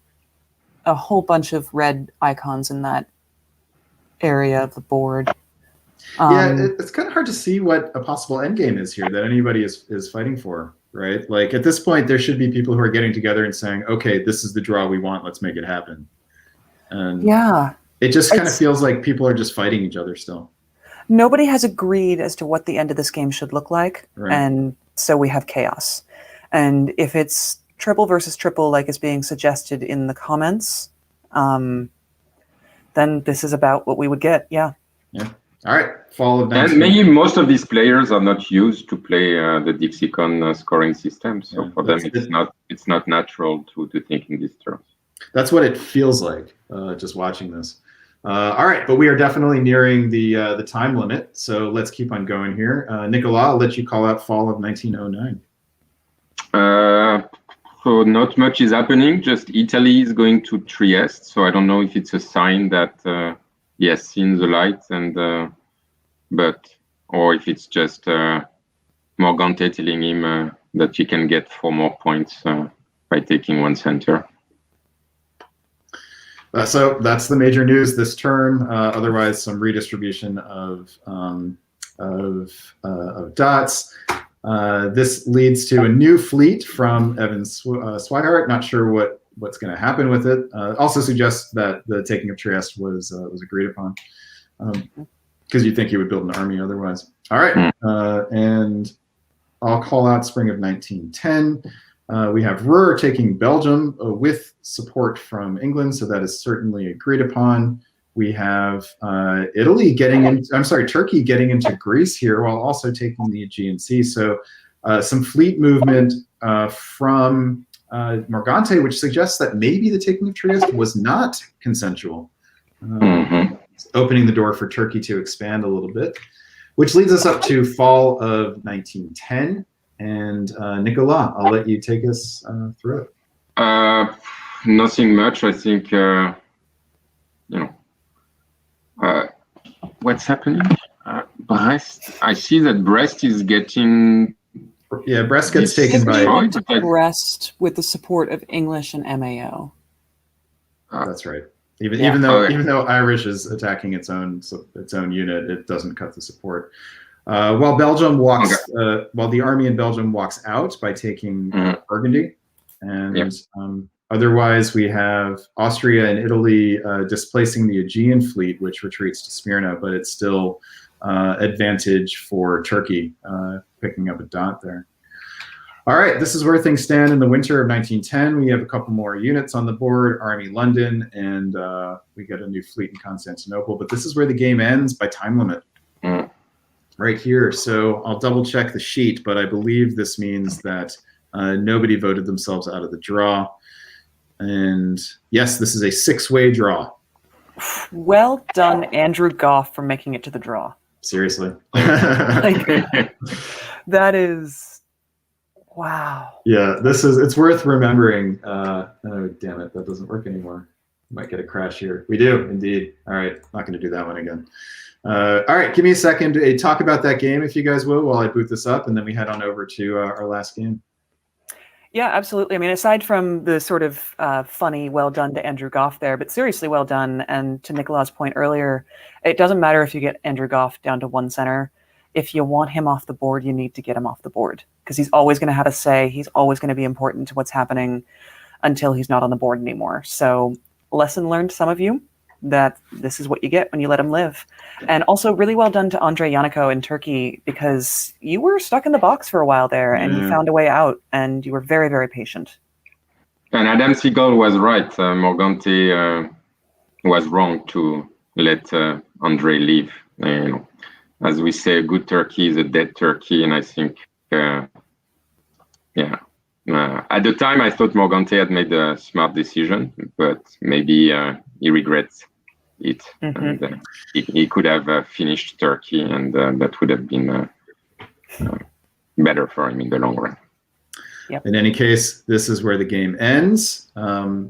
a whole bunch of red icons in that area of the board. It's kind of hard to see what a possible endgame is here that anybody is fighting for, right? Like at this point, there should be people who are getting together and saying, okay, this is the draw we want, let's make it happen. And yeah, it just kind of feels like people are just fighting each other still. Nobody has agreed as to what the end of this game should look like, right. And so we have chaos. And if it's triple versus triple, like is being suggested in the comments, then this is about what we would get. Yeah. Yeah. All right. Fall of 19. And maybe most of these players are not used to play the Dixiecon scoring system, so for them it's not natural to think in these terms. That's what it feels like just watching this. All right, but we are definitely nearing the time limit, so let's keep on going here. Nicolas, I'll let you call out fall of 1909. So not much is happening. Just Italy is going to Trieste. So I don't know if it's a sign that he has seen the light, and or if it's just Morgante telling him that he can get 4 more points by taking 1 center. So that's the major news this turn. Otherwise, some redistribution of dots. This leads to a new fleet from Evan Swihart. Not sure what's going to happen with it. Also suggests that the taking of Trieste was agreed upon, because you'd think he would build an army otherwise. All right, and I'll call out spring of 1910. We have Ruhr taking Belgium with support from England, so that is certainly agreed upon. We have Turkey getting into Greece here while also taking the Aegean Sea. So some fleet movement from Morgante, which suggests that maybe the taking of Trieste was not consensual, opening the door for Turkey to expand a little bit, which leads us up to fall of 1910. And Nicolas, I'll let you take us through it. Nothing much. I think, what's happening? Brest. I see that Brest is getting... Yeah, Brest gets taken by... Brest with the support of English and MAO. That's right. Even though Irish is attacking its own unit, it doesn't cut the support. While Belgium walks, while the army in Belgium walks out by taking Burgundy, and otherwise we have Austria and Italy displacing the Aegean fleet, which retreats to Smyrna, but it's still advantage for Turkey picking up a dot there. All right, this is where things stand in the winter of 1910. We have a couple more units on the board, Army London, and we get a new fleet in Constantinople. But this is where the game ends by time limit. Right here. So I'll double check the sheet, but I believe this means that nobody voted themselves out of the draw. And yes, this is a 6-way draw. Well done, Andrew Goff, for making it to the draw. Seriously. That is, wow. Yeah, it's worth remembering. Oh, damn it. That doesn't work anymore. Might get a crash here. We do, indeed. All right. Not going to do that one again. All right, give me a second to talk about that game, if you guys will, while I boot this up, and then we head on over to our last game. Yeah, absolutely. I mean, aside from the sort of funny, well done to Andrew Goff there, but seriously well done. And to Nicolas' point earlier, it doesn't matter if you get Andrew Goff down to 1 center. If you want him off the board, you need to get him off the board, because he's always going to have a say. He's always going to be important to what's happening until he's not on the board anymore. So lesson learned, some of you. that this is what you get when you let him live. And also really well done to Andrei Yannico in Turkey, because you were stuck in the box for a while there and you found a way out, and you were very, very patient. And Adam Siegel was right. Morgante was wrong to let Andre leave. As we say, a good turkey is a dead turkey, and I think, at the time I thought Morgante had made a smart decision, but maybe he regrets it. Mm-hmm. And he could have finished Turkey, and that would have been better for him in the long run. Yep. In any case, this is where the game ends.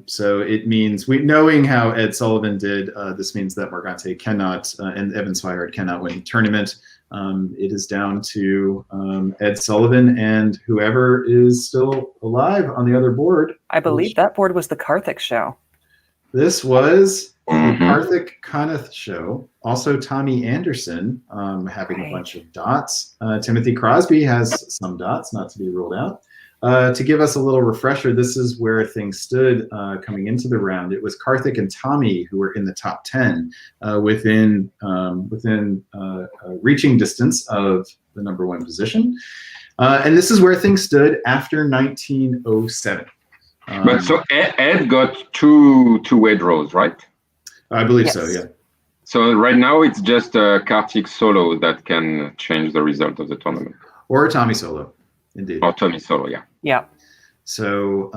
So it means, knowing how Ed Sullivan did, this means that Morgante cannot, and Evan Swihart cannot win the tournament. It is down to Ed Sullivan and whoever is still alive on the other board. I believe that board was the Karthik show. This was the Karthik Kanath show. Also, Tommy Anderson having a bunch of dots. Timothy Crosby has some dots, not to be ruled out. To give us a little refresher, this is where things stood coming into the round. It was Karthik and Tommy who were in the top 10 within reaching distance of the number one position. And this is where things stood after 1907. But so Ed got two-way draws, right? I believe Yes. so, yeah. So right now it's just Karthik solo that can change the result of the tournament. Or Tommy solo, indeed. Or Tommy solo, yeah. Yeah. So,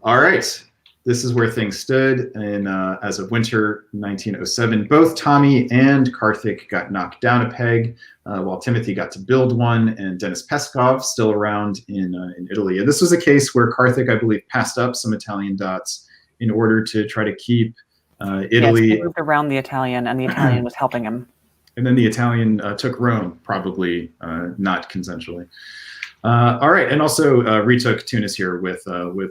all right. This is where things stood in as of winter 1907. Both Tommy and Karthik got knocked down a peg, while Timothy got to build one, and Denis Peskov still around in Italy. And this was a case where Karthik, I believe, passed up some Italian dots in order to try to keep Italy. Yes, he moved around the Italian, and the Italian was helping him. And then the Italian took Rome, probably not consensually. All right, and also retook Tunis here with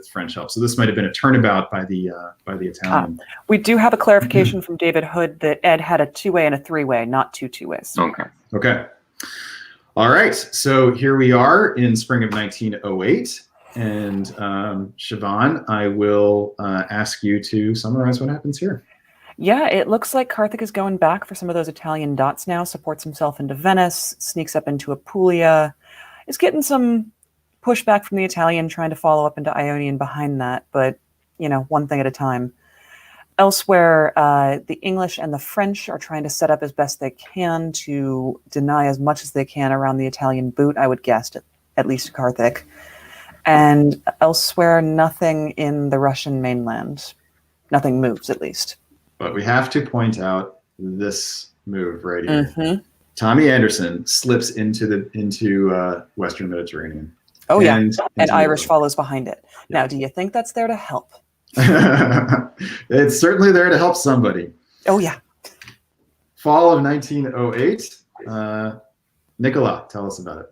French help. So this might have been a turnabout by the Italian. We do have a clarification from David Hood that Ed had a two-way and a three-way, not two two-ways. Okay. Okay. All right. So here we are in spring of 1908, and Siobhan, I will ask you to summarize what happens here. Yeah, it looks like Karthik is going back for some of those Italian dots now. Supports himself into Venice, sneaks up into Apulia. Is getting some pushback from the Italian, trying to follow up into Ionian behind that, but one thing at a time. Elsewhere, the English and the French are trying to set up as best they can to deny as much as they can around the Italian boot, I would guess, at least Karthik. And elsewhere, nothing in the Russian mainland. Nothing moves, at least. But we have to point out this move right here. Mm-hmm. Tommy Anderson slips into Western Mediterranean. Oh, yeah. And Irish follows behind it. Now, do you think that's there to help? It's certainly there to help somebody. Oh, yeah. Fall of 1908. Nicola, tell us about it.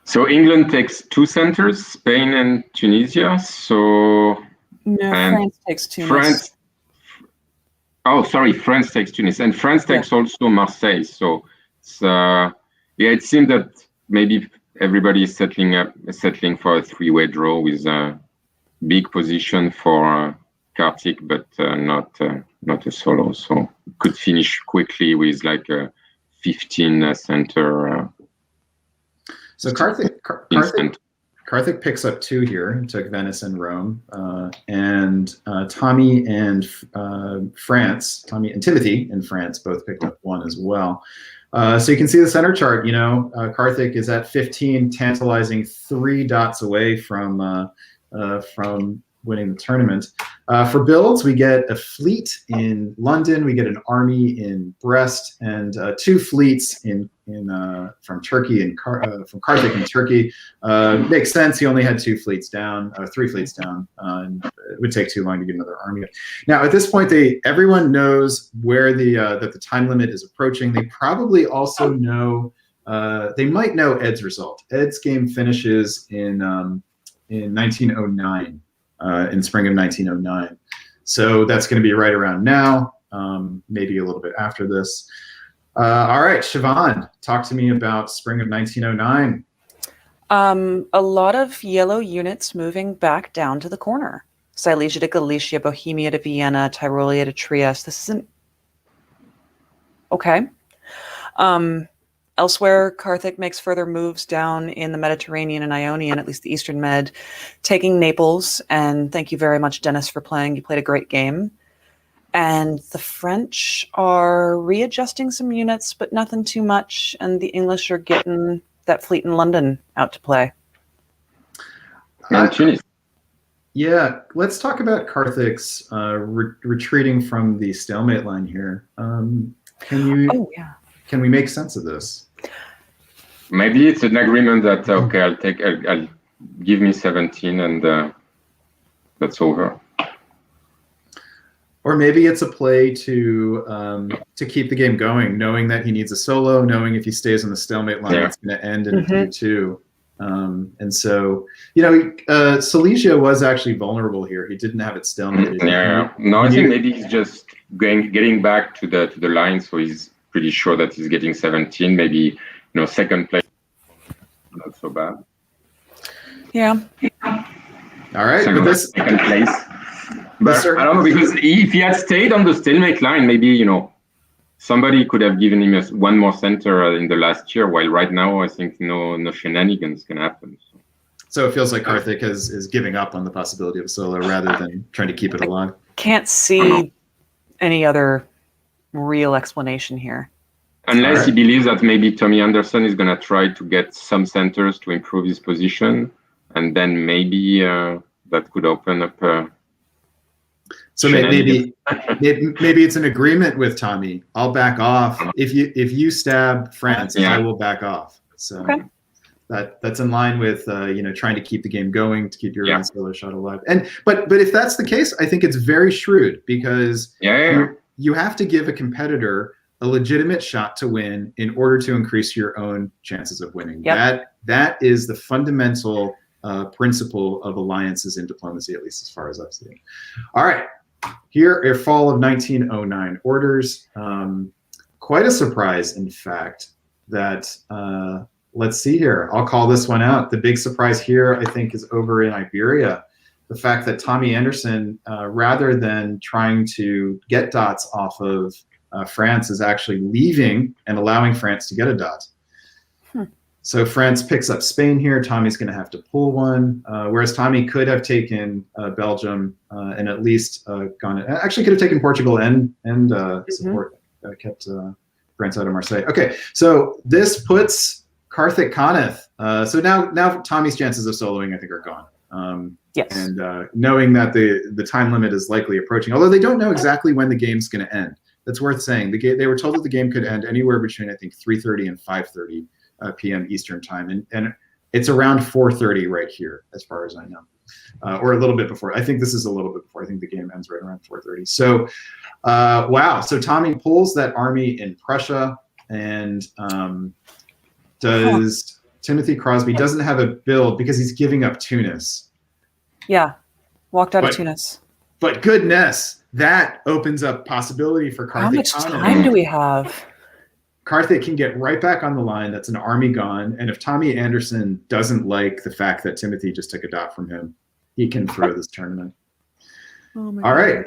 So England takes two centers, Spain and Tunisia. So No, France takes Tunis. France takes Tunis, and France takes also Marseille. So it seemed that maybe everybody is settling for a three-way draw with a big position for Karthik, but not a solo. So could finish quickly with like a 15 center. So Karthik picks up two here. He took Venice and Rome, and Tommy and Timothy in France both picked up one as well. So you can see the center chart. Karthik is at 15, tantalizing 3 dots away from winning the tournament. For builds, we get a fleet in London, we get an army in Brest, and 2 fleets from Turkey and from Karthik in Turkey. Makes sense. He only had 2 fleets down, 3 fleets down. And it would take too long to get another army. Now, at this point, everyone knows where that the time limit is approaching. They probably also know. They might know Ed's result. Ed's game finishes in 1909. In spring of 1909. So that's going to be right around now, maybe a little bit after this. All right, Siobhan, talk to me about spring of 1909. A lot of yellow units moving back down to the corner. Silesia to Galicia, Bohemia to Vienna, Tyrolia to Trieste. This is an Okay. Elsewhere, Karthik makes further moves down in the Mediterranean and Ionian, at least the Eastern Med, taking Naples. And thank you very much, Dennis, for playing. You played a great game. And the French are readjusting some units, but nothing too much. And the English are getting that fleet in London out to play. And Tunis. Yeah, let's talk about Karthik's retreating from the stalemate line here. Can we make sense of this? Maybe it's an agreement that I'll give me 17 and that's over. Or maybe it's a play to keep the game going, knowing that he needs a solo, knowing if he stays on the stalemate line, it's going to end in a 2-2. And so, Silesia was actually vulnerable here. He didn't have it stalemated. I think maybe he's just getting back to the line, so he's pretty sure that he's getting 17. Maybe second place, not so bad. Yeah. All right, second place. But I don't know, because if he had stayed on the stalemate line, maybe somebody could have given him one more center in the last year. While right now, I think no shenanigans can happen. So it feels like Karthik is giving up on the possibility of a solo rather than trying to keep it alive. Can't see any other real explanation here. Unless he believes that maybe Tommy Anderson is going to try to get some centers to improve his position, and then maybe that could open up. So maybe it's an agreement with Tommy. I'll back off if you stab France, I will back off. So that's in line with trying to keep the game going, to keep your own solo shot alive. But if that's the case, I think it's very shrewd, because you have to give a competitor a legitimate shot to win in order to increase your own chances of winning. That is the fundamental principle of alliances in diplomacy, at least as far as I've seen. All right, here are fall of 1909 orders. Quite a surprise, in fact, that let's see here. I'll call this one out. The big surprise here, I think, is over in Iberia. The fact that Tommy Anderson, rather than trying to get dots off of France, is actually leaving and allowing France to get a dot. So France picks up Spain here. Tommy's going to have to pull one, whereas Tommy could have taken Belgium and at least actually could have taken Portugal and support, kept France out of Marseille. Okay, so this puts Karthik Kaneth. So now Tommy's chances of soloing, I think, are gone. Yes. And knowing that the time limit is likely approaching, although they don't know exactly when the game's going to end. That's worth saying. They were told that the game could end anywhere between, I think, 3:30 and 5:30 p.m. Eastern time, and it's around 4:30 right here, as far as I know, or a little bit before. I think this is a little bit before. I think the game ends right around 4:30. So, wow. So Tommy pulls that army in Prussia, and does Timothy Crosby doesn't have a build because he's giving up Tunis. Yeah, walked out of Tunis. But goodness, that opens up possibility for Karthik. How much time do we have? Karthik can get right back on the line. That's an army gone. And if Tommy Anderson doesn't like the fact that Timothy just took a dot from him, he can throw this tournament. Oh my All right.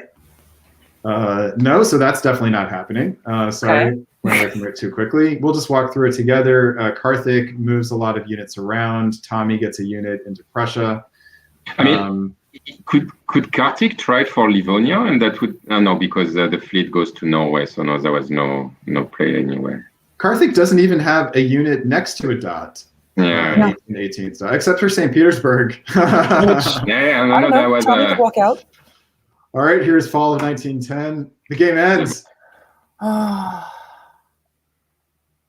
No, so that's definitely not happening. Sorry, went away from it too quickly. We'll just walk through it together. Karthik moves a lot of units around. Tommy gets a unit into Prussia. I mean, could Karthik try for Livonia, and that would no, because the fleet goes to Norway, so no, there was no play anywhere. Karthik doesn't even have a unit next to a dot. Yeah, 18th dot, except for St. Petersburg. That was. Tommy could walk out. All right, here's fall of 1910. The game ends.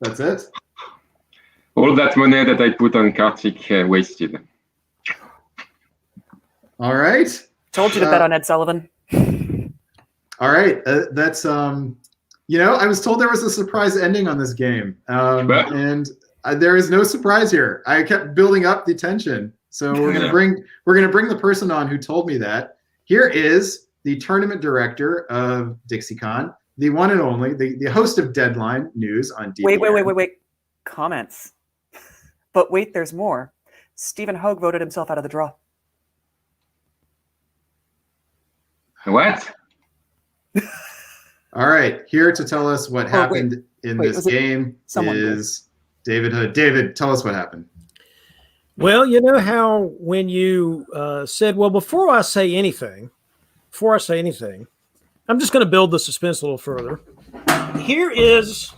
That's it. All that money that I put on Karthik wasted. All right. Told you to bet on Ed Sullivan. All right. That's, I was told there was a surprise ending on this game. And there is no surprise here. I kept building up the tension. So we're going to bring the person on who told me that. Here is the tournament director of Dixiecon, the one and only, the host of Deadline News on DBN. Wait. Comments. But wait, there's more. Stephen Hogue voted himself out of the draw. What? All right, here to tell us what happened in Wait, this game someone good? is David Hood. David, tell us what happened. Well, you know how when you said, well, before I say anything, I'm just going to build the suspense a little further. Here is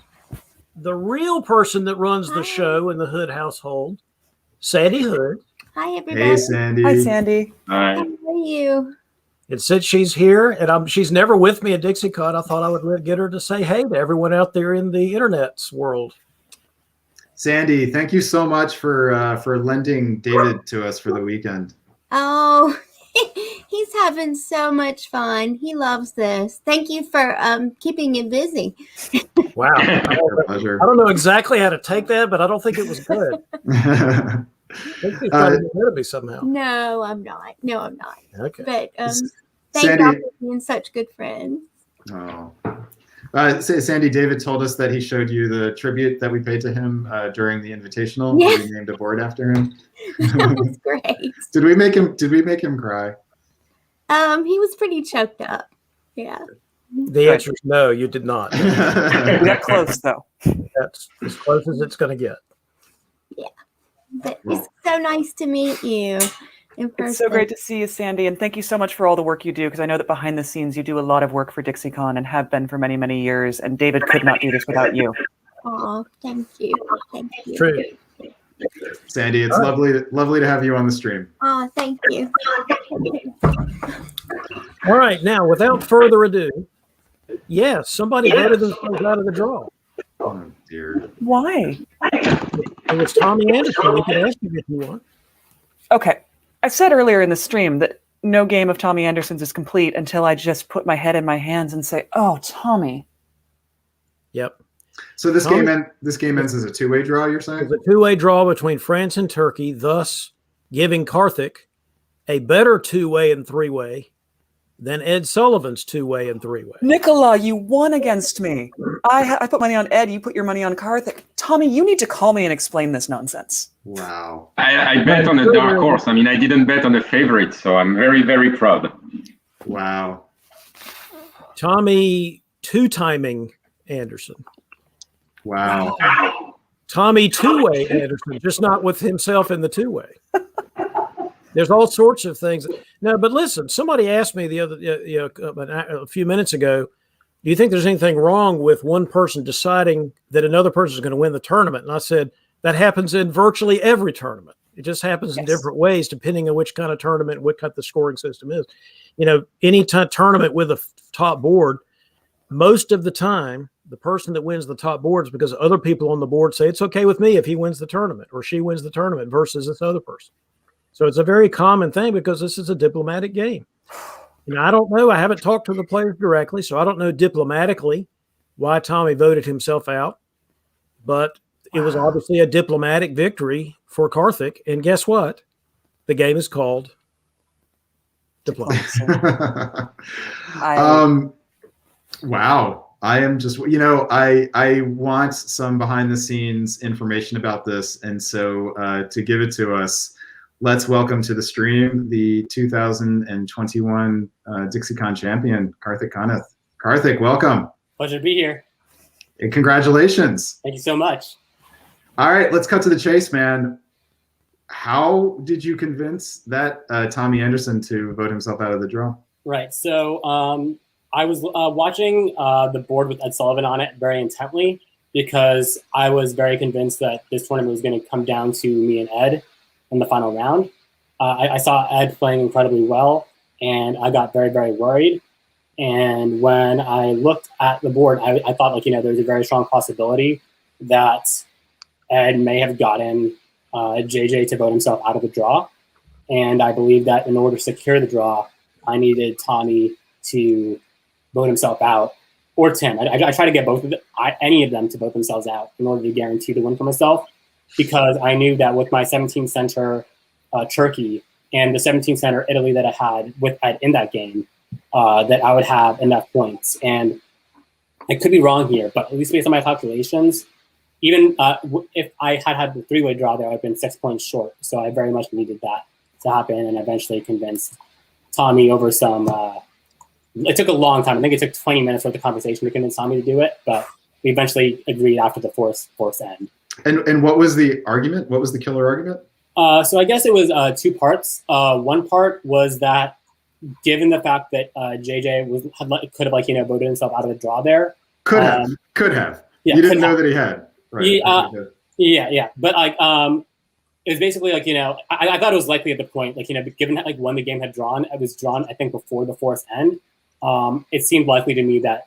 the real person that runs the show in the Hood household, Sandy Hood. Hi, everybody. Hey, Sandy. Hi, Sandy. Hi. How are you? And since she's here, and she's never with me at Dixiecon, I thought I would get her to say hey to everyone out there in the internet's world. Sandy, thank you so much for lending David to us for the weekend. Oh, he's having so much fun. He loves this. Thank you for keeping him busy. Wow. Our pleasure. I don't know exactly how to take that, but I don't think it was good. I think he's trying to get rid of me somehow. No, I'm not. No, I'm not. Okay. But thank Sandy- y'all for being such good friends. Oh. Sandy, David told us that he showed you the tribute that we paid to him during the Invitational. Yeah. We named a board after him. That was great. Did we make him cry? He was pretty choked up. Yeah. The answer is no, you did not. We got close, though. That's as close as it's going to get. But it's so nice to meet you in person. It's so great to see you, Sandy, and thank you so much for all the work you do, because I know that behind the scenes you do a lot of work for Dixiecon and have been for many, many years, and David could not do this without you. Oh, thank you. Thank you. True. Sandy, it's lovely to have you on the stream. Oh, thank you. All right, now without further ado, yes, somebody voted themselves out of the draw. Oh dear. Why? It was Tommy Anderson. We can ask him if you want. Okay. I said earlier in the stream that no game of Tommy Anderson's is complete until I just put my head in my hands and say, oh, Tommy. Yep. So this game ends as a two-way draw, you're saying? It's a two-way draw between France and Turkey, thus giving Karthik a better two-way and three-way than Ed Sullivan's two-way and three-way. Nicola, you won against me. I put money on Ed. You put your money on Karthik. Tommy, you need to call me and explain this nonsense. Wow. I bet on the dark horse. I mean, I didn't bet on the favorite, so I'm very, very proud. Wow. Tommy two-timing Anderson. Wow. Tommy two-way Anderson, just not with himself in the two-way. There's all sorts of things. No, but listen, somebody asked me a few minutes ago, do you think there's anything wrong with one person deciding that another person is going to win the tournament? And I said, that happens in virtually every tournament. It just happens in different ways, depending on which kind of tournament, what kind of the scoring system is. You know, any tournament with a top board, most of the time, the person that wins the top board is because other people on the board say it's okay with me if he wins the tournament or she wins the tournament versus this other person. So it's a very common thing because this is a diplomatic game. You know, I don't know. I haven't talked to the players directly, so I don't know diplomatically why Tommy voted himself out. But it was obviously a diplomatic victory for Karthik. And guess what? The game is called Diplomacy. Wow. I am just, you know, I want some behind the scenes information about this. And so to give it to us, let's welcome to the stream the 2021 Dixiecon champion, Karthik Kanath. Karthik, welcome. Pleasure to be here. And congratulations. Thank you so much. All right, let's cut to the chase, man. How did you convince that Tommy Anderson to vote himself out of the draw? Right. So I was watching the board with Ed Sullivan on it very intently because I was very convinced that this tournament was going to come down to me and Ed in the final round. I saw Ed playing incredibly well, and I got very, very worried. And when I looked at the board, I thought, like, you know, there's a very strong possibility that Ed may have gotten JJ to vote himself out of the draw. And I believe that in order to secure the draw, I needed Tommy to vote himself out, or Tim. I try to get any of them to vote themselves out in order to guarantee the win for myself, because I knew that with my 17 center Turkey and the 17 center Italy that I had with Ed in that game, that I would have enough points. And I could be wrong here, but at least based on my calculations, even if I had the three-way draw there, I've been 6 points short. So I very much needed that to happen, and eventually convinced Tommy over some. It took a long time. I think it took 20 minutes for the conversation to convince Tommy to do it, but we eventually agreed after the force end. And what was the argument? What was the killer argument? So I guess it was 2 parts. One part was that given the fact that JJ could have voted himself out of the draw there. Could have. Yeah, you didn't know that he had. Right. Yeah. But it was basically I thought it was likely at the point, given that when the game had drawn, it was drawn I think before the force end. It seemed likely to me that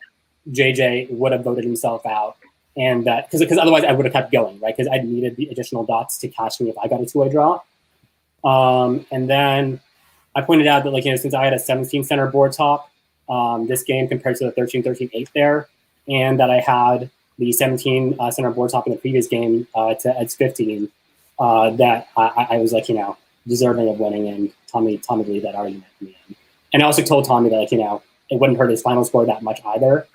JJ would have voted himself out, and that because otherwise I would have kept going, right? Because I needed the additional dots to catch me if I got a 2-way draw. And then I pointed out that since I had a 17 center board top this game compared to the 13-13-8 there, and that I had the 17 center board top in the previous game to Ed's 15, that I was deserving of winning, and Tommy believed that argument in the end. And I also told Tommy that it wouldn't hurt his final score that much either,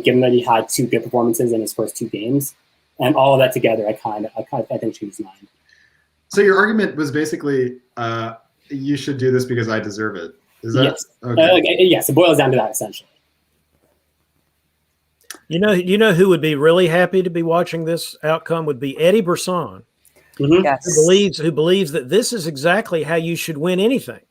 given that he had 2 good performances in his first 2 games, and all of that together, I think changed his mind. So your argument was basically, you should do this because I deserve it. Is that yes? Okay. Yes, it boils down to that essentially. You know who would be really happy to be watching this outcome would be Eddie Brisson, Yes. who believes that this is exactly how you should win anything.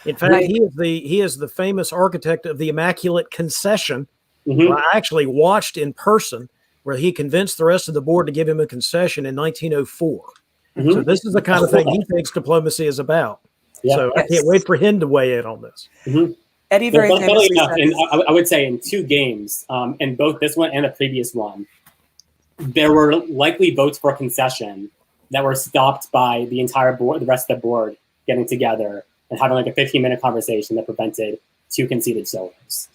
In fact, he is the famous architect of the Immaculate Concession. I actually watched in person where he convinced the rest of the board to give him a concession in 1904. So this is the kind of thing he thinks diplomacy is about. Yeah. So I can't wait for him to weigh in on this. Eddie very famously says, I would say in 2 games, in both this one and the previous one, there were likely votes for concession that were stopped by the entire board, the rest of the board getting together and having a 15-minute conversation that prevented 2 conceded solos.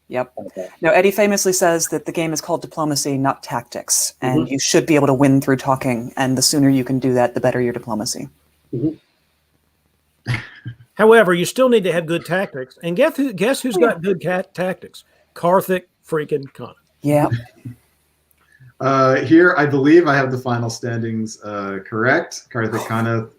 Yep. Okay. No, Eddie famously says that the game is called diplomacy, not tactics, and you should be able to win through talking. And the sooner you can do that, the better your diplomacy. However, you still need to have good tactics. And guess who's got good tactics? Karthik freaking Khan. Yeah. Here, I believe I have the final standings correct. Karthik Khanna,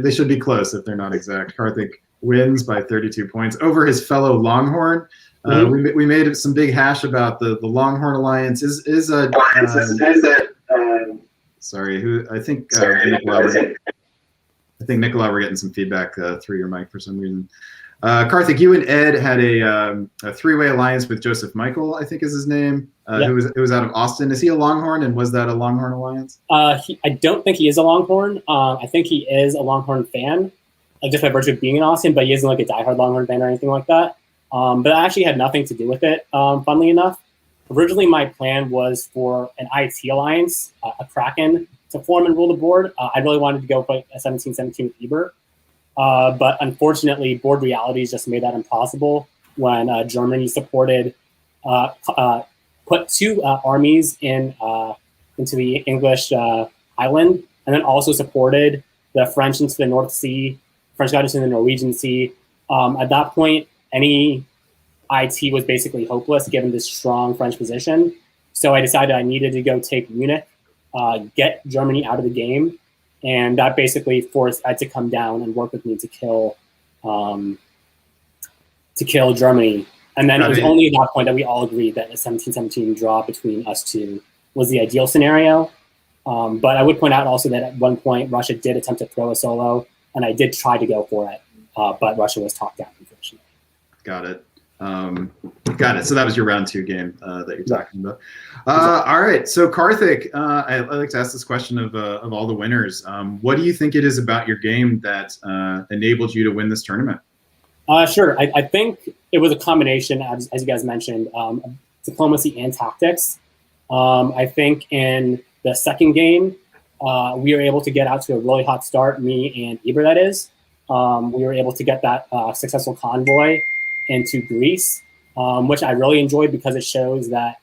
they should be close if they're not exact. Karthik wins by 32 points over his fellow Longhorn. We made some big hash about the Longhorn Alliance. Sorry, I think Nicola, we're getting some feedback through your mic for some reason. Karthik, you and Ed had a 3-way alliance with Joseph Michael, I think is his name, who was out of Austin. Is he a Longhorn, and was that a Longhorn alliance? I don't think he is a Longhorn. I think he is a Longhorn fan, just by virtue of being in Austin, but he isn't a diehard Longhorn fan or anything like that. But that actually had nothing to do with it, funnily enough. Originally, my plan was for an IT alliance, a Kraken, to form and rule the board. I really wanted to go play a 17-17 with Eber. But unfortunately, board realities just made that impossible when Germany supported, put 2 armies into the English island, and then also supported the French into the North Sea, French got into the Norwegian Sea. At that point, any IT was basically hopeless given this strong French position. So I decided I needed to go take Munich, get Germany out of the game, and that basically forced Ed to come down and work with me to kill Germany. And then it was only at that point that we all agreed that a 17-17 draw between us 2 was the ideal scenario. But I would point out also that at one point Russia did attempt to throw a solo, and I did try to go for it, but Russia was talked down, unfortunately. Got it. So that was your round 2 game that you're talking about. All right. So Karthik, I like to ask this question of all the winners. What do you think it is about your game that enabled you to win this tournament? Sure. I think it was a combination, as you guys mentioned, of diplomacy and tactics. I think in the second game, we were able to get out to a really hot start, me and Eber, that is. We were able to get that successful convoy into Greece, which I really enjoyed because it shows that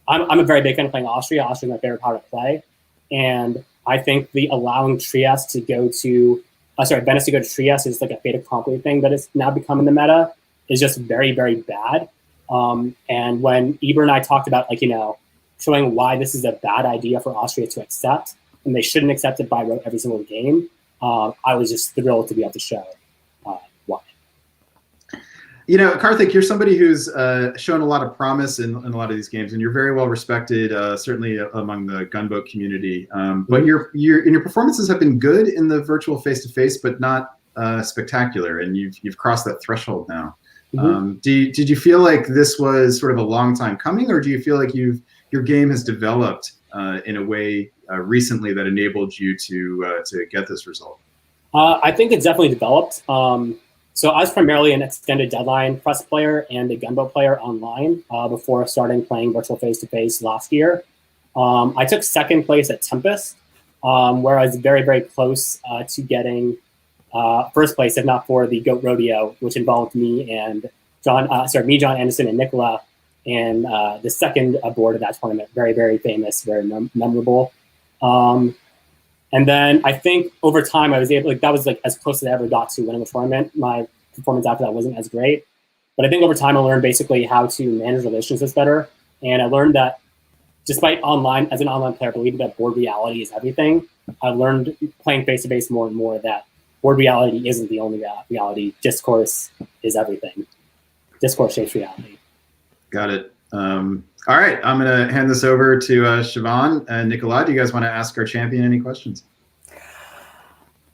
I'm a very big fan of playing Austria. Austria is my favorite part to play. And I think the allowing Trieste to go to, Venice to go to Trieste is like a fait accompli thing that is now becoming the meta is just very, very bad. And when Eber and I talked about, showing why this is a bad idea for Austria to accept, and they shouldn't accept it by rote every single game, I was just thrilled to be able to show why. You know, Karthik, you're somebody who's shown a lot of promise in a lot of these games, and you're very well respected, certainly among the gunboat community. But your performances have been good in the virtual face-to-face, but not spectacular, and you've crossed that threshold now. Did you feel like this was sort of a long time coming, or do you feel like your game has developed in a way recently that enabled you to get this result? I think it's definitely developed. So I was primarily an extended deadline press player and a gunboat player online before starting playing virtual face-to-face last year. I took second place at Tempest, where I was very, very close to getting first place, if not for the Goat Rodeo, which involved me and John Anderson, and Nicola, and the second board of that tournament. Very, very famous, very memorable. And then I think over time I was able, that was as close as I ever got to winning a tournament. My performance after that wasn't as great, but I think over time I learned basically how to manage relationships better. And I learned that despite as an online player, believing that board reality is everything, I learned playing face-to-face more and more that board reality isn't the only reality. Discourse is everything. Discourse shapes reality. Got it. All right, I'm going to hand this over to Siobhan and Nicola. Do you guys want to ask our champion any questions?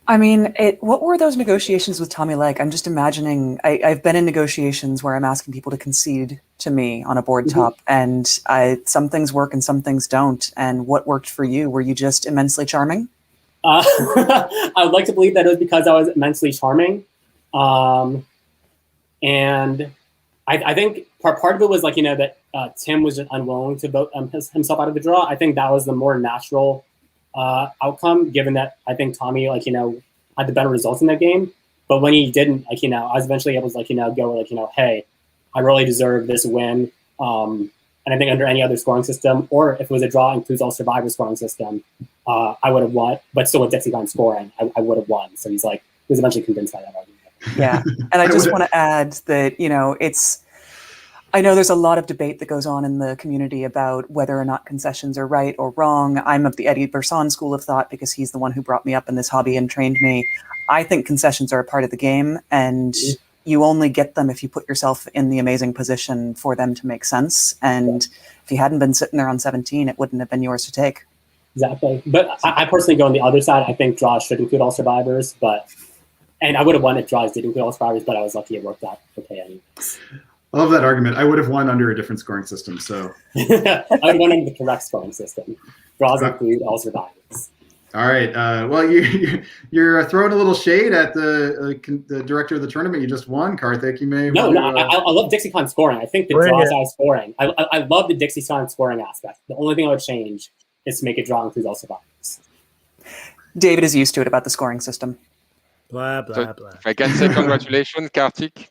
I mean, what were those negotiations with Tommy like? I'm just imagining, I've been in negotiations where I'm asking people to concede to me on a board top, and some things work and some things don't. And what worked for you? Were you just immensely charming? I would like to believe that it was because I was immensely charming. And I think part of it was that Tim was just unwilling to vote himself out of the draw. I think that was the more natural outcome, given that I think Tommy had the better results in that game. But when he didn't, I was eventually able to go hey, I really deserve this win. And I think under any other scoring system, or if it was a draw includes all survivor scoring system, I would have won. But still with Dixiecon scoring, I would have won. So he was eventually convinced by that argument. Yeah, and I just want to add that I know there's a lot of debate that goes on in the community about whether or not concessions are right or wrong. I'm of the Eddie Berson school of thought because he's the one who brought me up in this hobby and trained me. I think concessions are a part of the game, and you only get them if you put yourself in the amazing position for them to make sense. And if you hadn't been sitting there on 17, it wouldn't have been yours to take. Exactly. But I personally go on the other side. I think draws should include all survivors, and I would have won if draws did include all survivors, but I was lucky it worked out okay anyways. I love that argument. I would have won under a different scoring system. So I would have won under the correct scoring system. Draws include all survivors. All right. Well, you're throwing a little shade at the director of the tournament you just won, Karthik. You may I love Dixiecon scoring. I think the draws I was scoring. I love the Dixiecon scoring aspect. The only thing I would change is to make it draw includes all survivors. David is used to it about the scoring system. Blah blah blah. If I can say congratulations, Karthik.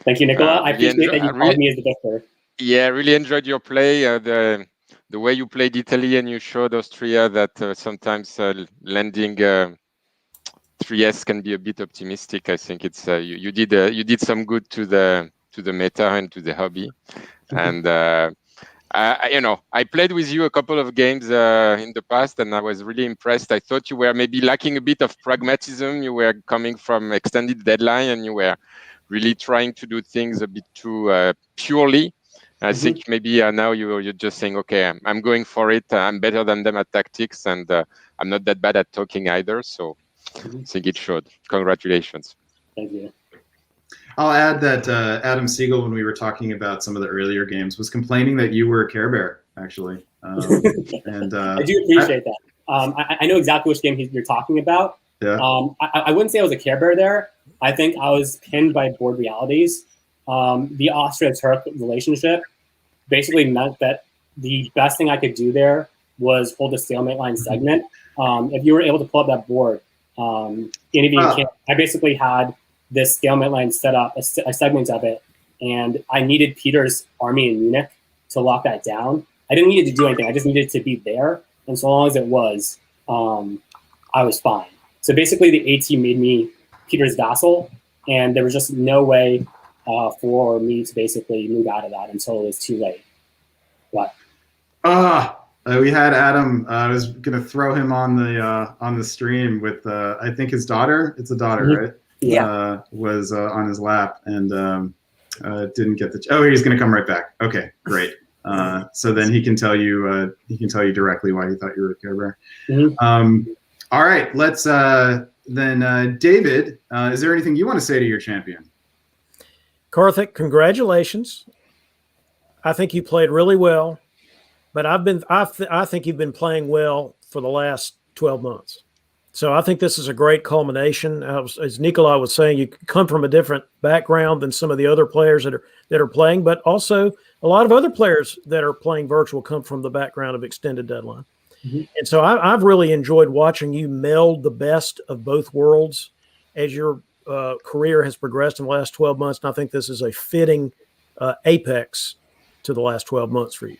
Thank you, Nicola. I appreciate that you called me as the victor. Yeah, I really enjoyed your play. The way you played Italy, and you showed Austria that sometimes landing 3S can be a bit optimistic. I think it's you did some good to the meta and to the hobby. And I played with you a couple of games in the past, and I was really impressed. I thought you were maybe lacking a bit of pragmatism. You were coming from extended deadline, and you were really trying to do things a bit too purely. I think maybe now you're just saying, okay, I'm going for it. I'm better than them at tactics, and I'm not that bad at talking either. So I think it showed. Congratulations. Thank you. I'll add that Adam Siegel, when we were talking about some of the earlier games, was complaining that you were a Care Bear, actually. And I do appreciate that. I know exactly which game you're talking about. Yeah. I wouldn't say I was a Care Bear there. I think I was pinned by board realities. The Austria-Turk relationship basically meant that the best thing I could do there was hold a stalemate line segment. If you were able to pull up that board, I basically had this stalemate line set up, a segment of it, and I needed Peter's army in Munich to lock that down. I didn't need it to do anything. I just needed it to be there. And so long as it was, I was fine. So basically the AT made me Peter's vassal, and there was just no way for me to basically move out of that until it was too late. But we had Adam. I was gonna throw him on the stream with I think his daughter. It's a daughter, right? Yeah. Was on his lap, and Didn't get the. Oh, he's going to come right back. Okay, great. So then he can tell you. He can tell you directly why he thought you were a Care Bear. Mhm. All right. Let's then. David, is there anything you want to say to your champion? Karthik, congratulations. I think you played really well, but I think you've been playing well for the last 12 months. So I think this is a great culmination. As Nikolai was saying, you come from a different background than some of the other players that are playing, but also a lot of other players that are playing virtual come from the background of extended deadline. Mhm. And so I've really enjoyed watching you meld the best of both worlds as your career has progressed in the last 12 months. And I think this is a fitting apex to the last 12 months for you.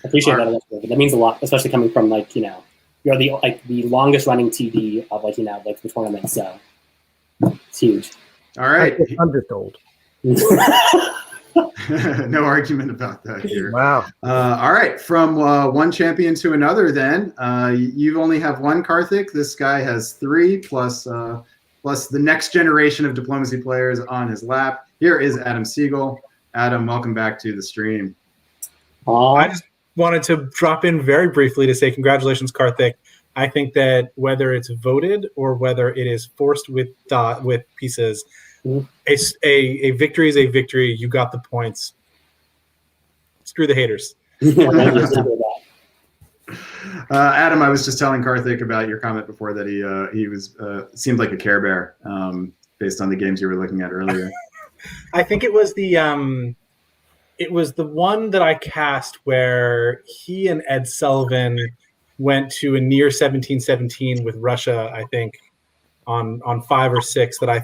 I appreciate that. That means a lot, especially coming from you're the longest running TD of the tournament. So it's huge. All right. I'm just old. No argument about that here. Wow. All right. From one champion to another, then you only have one, Karthik. This guy has three plus the next generation of diplomacy players on his lap. Here is Adam Siegel. Adam, welcome back to the stream. I just wanted to drop in very briefly to say congratulations, Karthik. I think that whether it's voted or whether it is forced with pieces, a victory is a victory. You got the points. Screw the haters. Adam, I was just telling Karthik about your comment before that he was seemed like a Care Bear based on the games you were looking at earlier. I think it was the one that I cast where he and Ed Sullivan went to a near 17-17 with Russia, I think, on 5 or 6 that I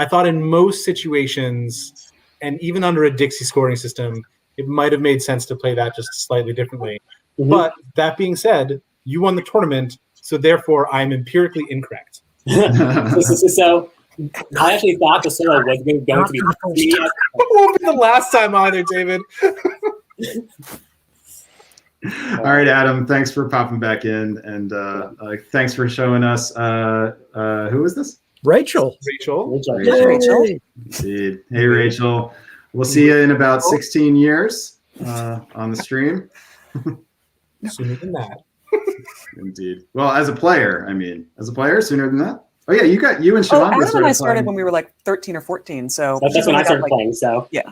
thought in most situations, and even under a Dixie scoring system, it might have made sense to play that just slightly differently. Mm-hmm. But that being said, you won the tournament, so therefore I'm empirically incorrect. So I actually thought the solo was going to be. It won't be the last time either, David. All right, Adam. Thanks for popping back in, and thanks for showing us. Who is this? Rachel. Indeed. Hey, Rachel. We'll see you in about 16 years on the stream. Sooner than that. Indeed. Well, as a player, sooner than that. Oh yeah, you and Siobhan. Adam and I started when we were like 13 or 14. So that's when I started playing. So yeah.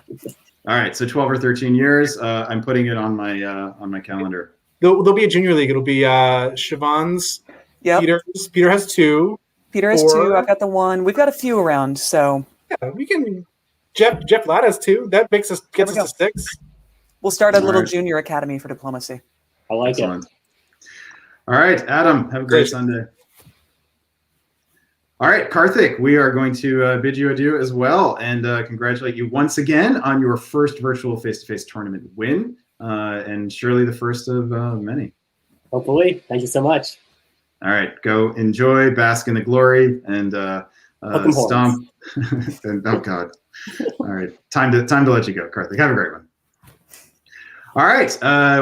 All right, so 12 or 13 years. I'm putting it on my calendar. There'll be a junior league. It'll be Siobhan's. Yep. Peter has 2. Peter has 2. I've got the 1. We've got a few around. So yeah, we can. Jeff Ladd has 2. That gets us to 6. We'll start a little junior academy for diplomacy. I like Excellent. It. All right, Adam. Have a great Sunday. All right, Karthik, we are going to bid you adieu as well and congratulate you once again on your first virtual face-to-face tournament win, and surely the first of many. Hopefully. Thank you so much. All right, go enjoy, bask in the glory, and stomp. And, oh, God. All right, time to let you go, Karthik. Have a great one. All right,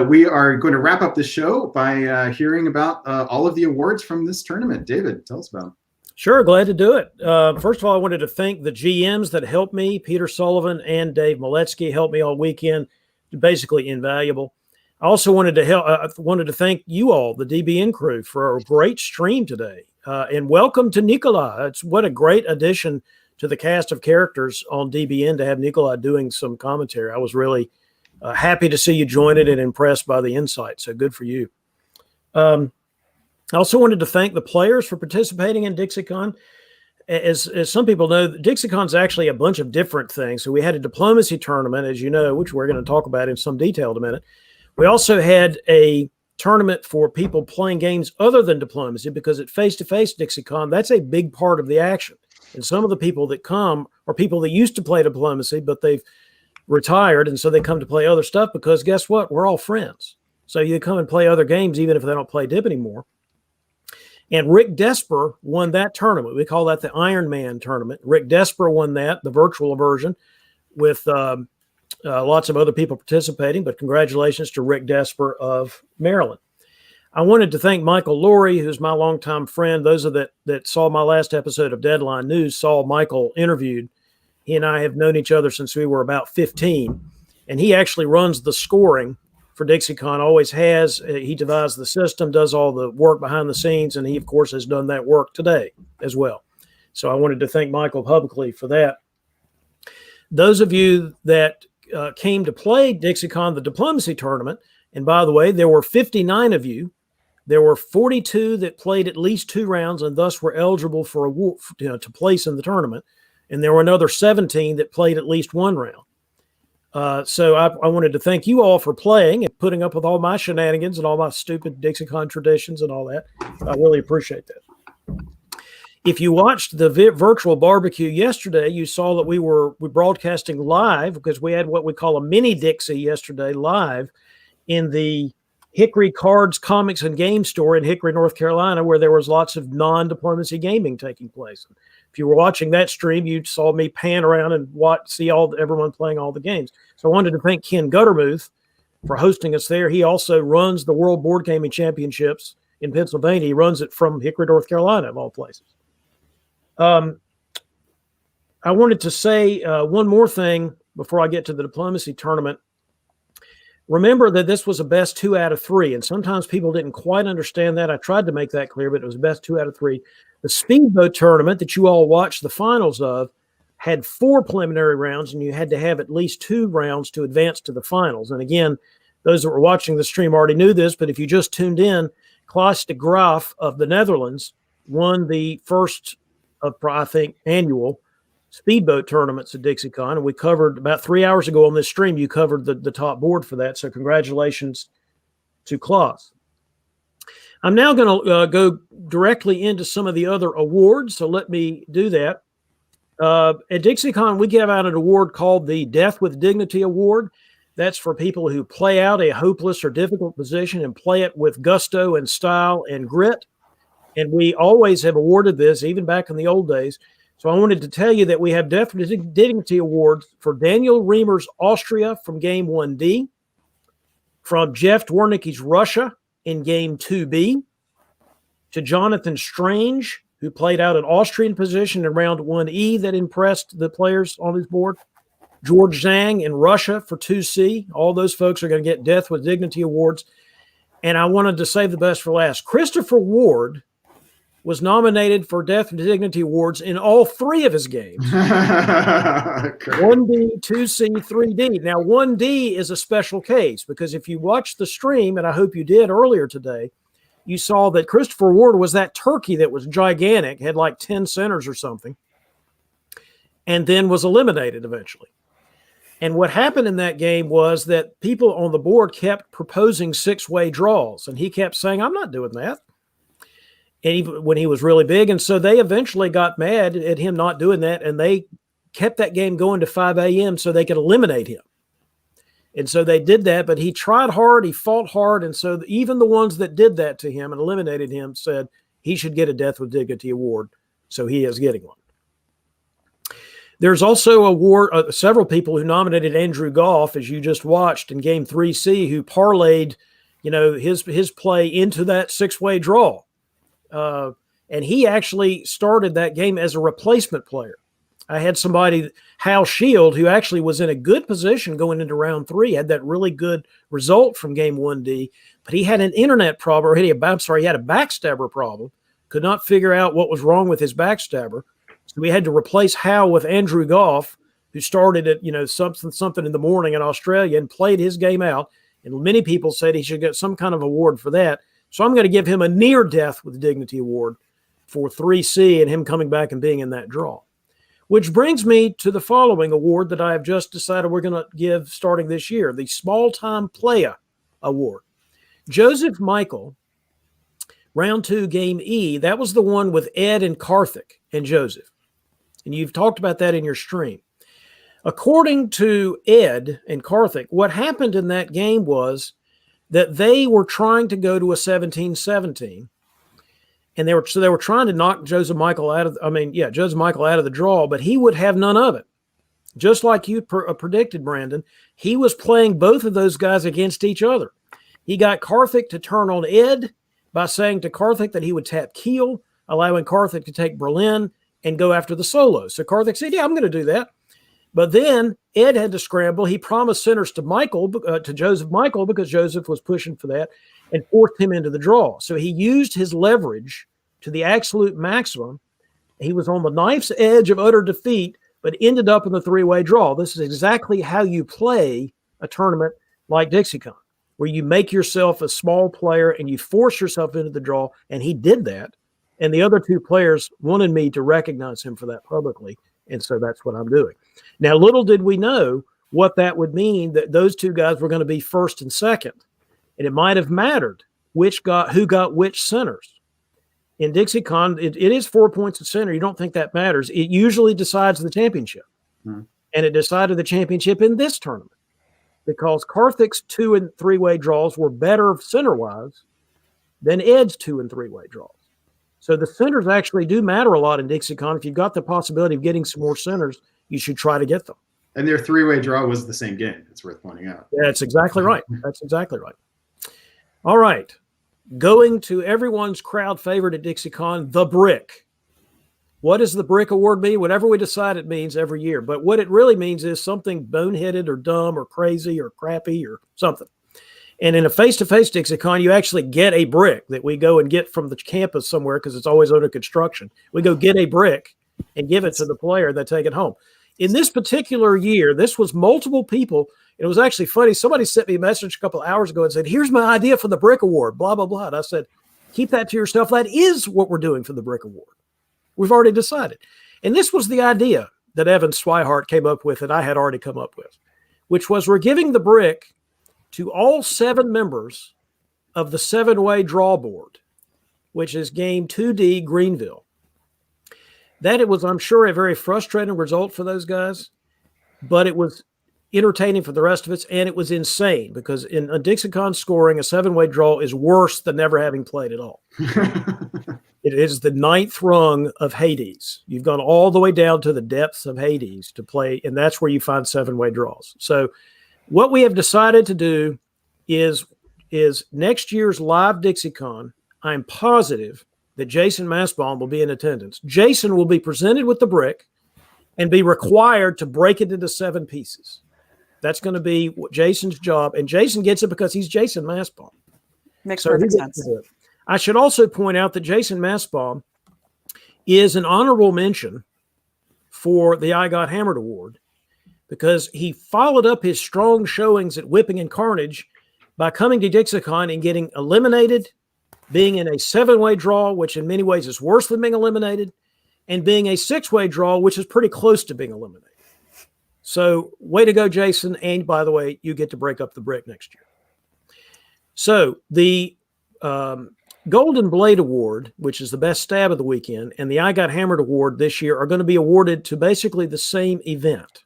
we are going to wrap up the show by hearing about all of the awards from this tournament. David, tell us about them. Sure, glad to do it. First of all, I wanted to thank the GMs that helped me. Peter Sullivan and Dave Maletsky helped me all weekend. Basically invaluable. I also wanted to thank you all, the DBN crew, for a great stream today. And welcome to Nikolai. What a great addition to the cast of characters on DBN to have Nikolai doing some commentary. I was really happy to see you join it and impressed by the insight. So good for you. I also wanted to thank the players for participating in Dixiecon. As some people know, Dixiecon is actually a bunch of different things. So we had a diplomacy tournament, as you know, which we're going to talk about in some detail in a minute. We also had a tournament for people playing games other than diplomacy, because at face-to-face Dixiecon, that's a big part of the action. And some of the people that come are people that used to play diplomacy, but they've retired, and so they come to play other stuff because guess what? We're all friends. So you come and play other games even if they don't play dip anymore. And Rick Desper won that tournament. We call that the Iron Man tournament. Rick Desper won that, the virtual version, with lots of other people participating. But congratulations to Rick Desper of Maryland. I wanted to thank Michael Laurie, who's my longtime friend. Those that saw my last episode of Deadline News saw Michael interviewed He and I have known each other since we were about 15, and he actually runs the scoring for Dixiecon, always has. He devised the system, does all the work behind the scenes, and he, of course, has done that work today as well. So I wanted to thank Michael publicly for that. Those of you that came to play Dixiecon, the diplomacy tournament, and by the way, there were 59 of you. There were 42 that played at least 2 rounds and thus were eligible for to place in the tournament. And there were another 17 that played at least 1 round. So I wanted to thank you all for playing and putting up with all my shenanigans and all my stupid Dixiecon traditions and all that. I really appreciate that. If you watched the virtual barbecue yesterday, you saw that we were broadcasting live because we had what we call a mini Dixie yesterday live in the Hickory Cards, Comics, and Game Store in Hickory, North Carolina, where there was lots of non-diplomacy gaming taking place. If you were watching that stream, you saw me pan around and see everyone playing all the games. So I wanted to thank Ken Guttermuth for hosting us there. He also runs the World Board Gaming Championships in Pennsylvania. He runs it from Hickory, North Carolina, of all places. I wanted to say one more thing before I get to the diplomacy tournament. Remember that this was a best 2 out of 3, and sometimes people didn't quite understand that. I tried to make that clear, but it was best 2 out of 3. The speedboat tournament that you all watched the finals of had 4 preliminary rounds, and you had to have at least 2 rounds to advance to the finals. And again, those that were watching the stream already knew this, but if you just tuned in, Klaas de Graaf of the Netherlands won the first of, I think, annual speedboat tournaments at Dixiecon, and we covered about 3 hours ago on this stream. You covered the top board for that, so congratulations to Klaas. I'm now going to go directly into some of the other awards, so let me do that. At Dixiecon, we give out an award called the Death with Dignity Award. That's for people who play out a hopeless or difficult position and play it with gusto and style and grit. And we always have awarded this, even back in the old days. So I wanted to tell you that we have Death with Dignity Awards for Daniel Reamer's Austria from Game 1D, from Jeff Dwornicki's Russia in Game 2B, to Jonathan Strange, who played out an Austrian position in Round 1E that impressed the players on his board, George Zhang in Russia for 2C. All those folks are going to get Death with Dignity Awards. And I wanted to save the best for last. Christopher Ward was nominated for Death and Dignity Awards in all 3 of his games. 1D, 2C, 3D. Now, 1D is a special case because if you watched the stream, and I hope you did earlier today, you saw that Christopher Ward was that turkey that was gigantic, had like 10 centers or something, and then was eliminated eventually. And what happened in that game was that people on the board kept proposing 6-way draws, and he kept saying, I'm not doing that. And even when he was really big. And so they eventually got mad at him not doing that. And they kept that game going to 5 a.m. so they could eliminate him. And so they did that, but he tried hard. He fought hard. And so even the ones that did that to him and eliminated him said he should get a Death with Dignity award. So he is getting one. There's also several people who nominated Andrew Goff, as you just watched in Game 3C, who parlayed, his play into that 6-way draw. And he actually started that game as a replacement player. I had somebody, Hal Shield, who actually was in a good position going into round 3, had that really good result from Game 1D, but he had an internet problem, or he had a backstabber problem, could not figure out what was wrong with his backstabber. So we had to replace Hal with Andrew Goff, who started at, something in the morning in Australia and played his game out. And many people said he should get some kind of award for that. So I'm going to give him a near Death with Dignity award for 3C and him coming back and being in that draw. Which brings me to the following award that I have just decided we're going to give starting this year, the Small Time Playa Award. Joseph Michael, round 2, Game E, that was the one with Ed and Karthik and Joseph. And you've talked about that in your stream. According to Ed and Karthik, what happened in that game was that they were trying to go to a 17-17, and they were trying to knock Joseph Michael out of the draw, but he would have none of it. Just like you predicted, Brandon, he was playing both of those guys against each other. He got Karthik to turn on Ed by saying to Karthik that he would tap Kiel, allowing Karthik to take Berlin and go after the solo. So Karthik said, yeah, I'm going to do that. But then Ed had to scramble. He promised centers to Joseph Michael, because Joseph was pushing for that, and forced him into the draw. So he used his leverage to the absolute maximum. He was on the knife's edge of utter defeat, but ended up in the three-way draw. This is exactly how you play a tournament like Dixiecon, where you make yourself a small player and you force yourself into the draw. And he did that. And the other two players wanted me to recognize him for that publicly. And so that's what I'm doing. Now, little did we know what that would mean, that those two guys were going to be first and second. And it might have mattered who got which centers. In Dixiecon, it is 4 points a center. You don't think that matters. It usually decides the championship. And it decided the championship in this tournament because Karthik's 2- and 3-way draws were better center-wise than Ed's 2- and 3-way draws. So the centers actually do matter a lot in Dixiecon. If you've got the possibility of getting some more centers, you should try to get them. And their 3-way draw was the same game. It's worth pointing out. Yeah, that's exactly right. That's exactly right. All right. Going to everyone's crowd favorite at Dixiecon, the Brick. What does the Brick Award mean? Whatever we decide it means every year. But what it really means is something boneheaded or dumb or crazy or crappy or something. And in a face-to-face Dixiecon, you actually get a brick that we go and get from the campus somewhere because it's always under construction. We go get a brick and give it to the player and they take it home. In this particular year, this was multiple people. It was actually funny. Somebody sent me a message a couple of hours ago and said, here's my idea for the Brick Award, blah, blah, blah. And I said, keep that to yourself. That is what we're doing for the Brick Award. We've already decided. And this was the idea that Evan Swihart came up with that I had already come up with, which was we're giving the brick to all 7 members of the 7-way draw board, which is game 2D Greenville. That it was, I'm sure, a very frustrating result for those guys, but it was entertaining for the rest of us, and it was insane because in a Dixiecon scoring, a 7-way draw is worse than never having played at all. It is the 9th rung of Hades. You've gone all the way down to the depths of Hades to play, and that's where you find 7-way draws. So what we have decided to do is next year's live Dixiecon, I'm positive that Jason Massbaum will be in attendance. Jason will be presented with the brick and be required to break it into 7 pieces. That's going to be Jason's job, and Jason gets it because he's Jason Massbaum. Makes perfect sense. I should also point out that Jason Massbaum is an honorable mention for the I Got Hammered Award because he followed up his strong showings at Whipping and Carnage by coming to Dixiecon and getting eliminated, being in a 7-way draw, which in many ways is worse than being eliminated, and being a 6-way draw, which is pretty close to being eliminated. So way to go, Jason. And by the way, you get to break up the brick next year. So the Golden Blade Award, which is the best stab of the weekend, and the I Got Hammered Award this year are going to be awarded to basically the same event.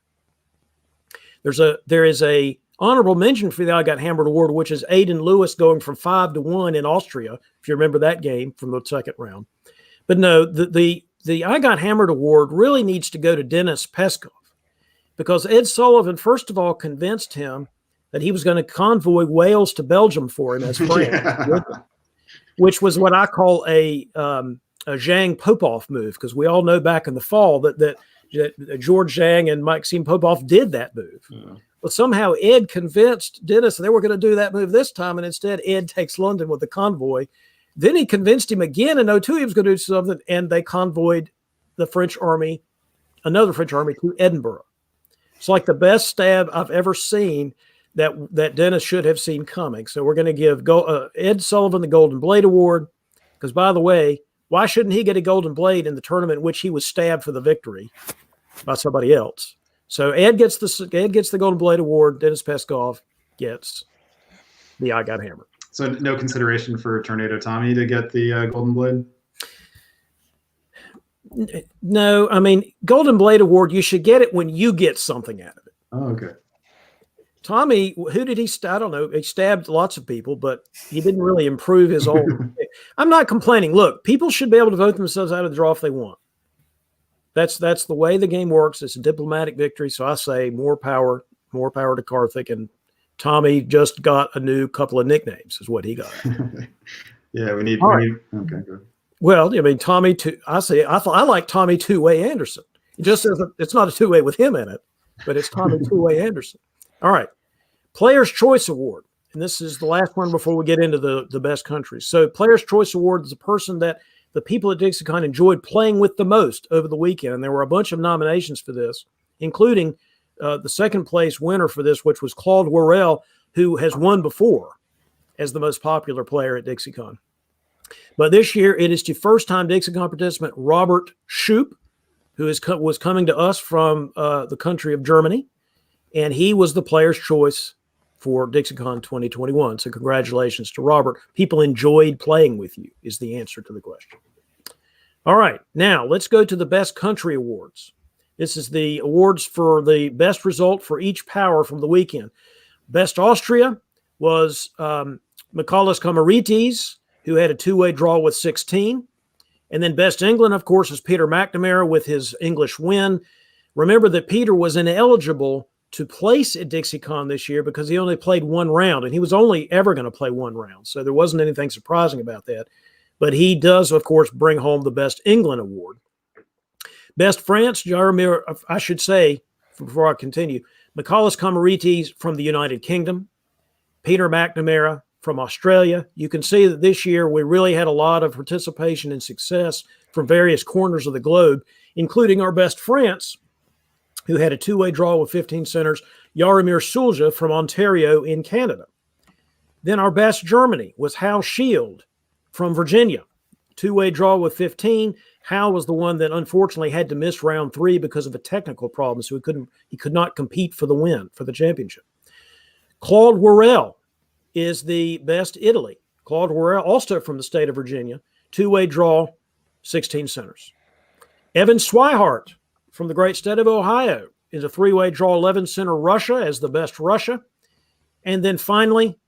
There is a honorable mention for the I Got Hammered Award, which is Aiden Lewis going from 5-1 in Austria, if you remember that game from the second round. But no, the I Got Hammered Award really needs to go to Dennis Peskov because Ed Sullivan, first of all, convinced him that he was going to convoy Wales to Belgium for him as friends, which was what I call a Zhang Popov move, because we all know back in the fall that George Zhang and Maxime Popov did that move. Yeah. But somehow Ed convinced Dennis they were going to do that move this time, and instead Ed takes London with the convoy. Then he convinced him again in 02 he was going to do something, and they convoyed the French army, another French army, to Edinburgh. It's like the best stab I've ever seen that Dennis should have seen coming. So we're going to give Ed Sullivan the Golden Blade Award because, by the way, why shouldn't he get a Golden Blade in the tournament in which he was stabbed for the victory by somebody else? So Ed gets the Golden Blade Award. Dennis Peskov gets the I Got Hammered. So no consideration for Tornado Tommy to get the Golden Blade? No, I mean, Golden Blade Award, you should get it when you get something out of it. Oh, okay. Tommy, who did he stab? I don't know. He stabbed lots of people, but he didn't really improve his own. I'm not complaining. Look, people should be able to vote themselves out of the draw if they want. That's the way the game works. It's a diplomatic victory. So I say more power to Karthik. And Tommy just got a new couple of nicknames is what he got. Yeah, we need okay, good. Well, I mean, I like Tommy 2-way Anderson. It just says it's not a 2-way with him in it. but it's Tommy Two-Way Anderson. All right. Player's Choice Award. And this is the last one before we get into the best countries. So Player's Choice Award is a person that the people at Dixiecon enjoyed playing with the most over the weekend. And there were a bunch of nominations for this, including the second place winner for this, which was Claude Worrell, who has won before as the most popular player at Dixiecon. But this year, it is to first-time Dixiecon participant Robert Shoup, who was coming to us from the country of Germany, and he was the Player's Choice for Dixiecon 2021. So congratulations to Robert. People enjoyed playing with you is the answer to the question. All right, now let's go to the Best Country Awards. This is the awards for the best result for each power from the weekend. Best Austria was Michalis Kamarites, who had a two-way draw with 16. And then Best England, of course, is Peter McNamara with his English win. Remember that Peter was ineligible to place at Dixiecon this year because he only played one round, and he was only ever going to play one round. So there wasn't anything surprising about that. But he does, of course, bring home the Best England award. Best France, Jaromir, I should say, before I continue, Michalis Kamarites from the United Kingdom, Peter McNamara from Australia. You can see that this year we really had a lot of participation and success from various corners of the globe, including our Best France, who had a two-way draw with 15 centers, Jaromir Sulja from Ontario in Canada. Then our Best Germany was Hal Shield from Virginia, two-way draw with 15. Hal was the one that unfortunately had to miss round 3 because of a technical problem, so he could not compete for the win, for the championship. Claude Worrell is the Best Italy. Claude Worrell, also from the state of Virginia, two-way draw, 16 centers. Evan Swihart from the great state of Ohio is a three-way draw, 11 center Russia as the Best Russia. And then finally,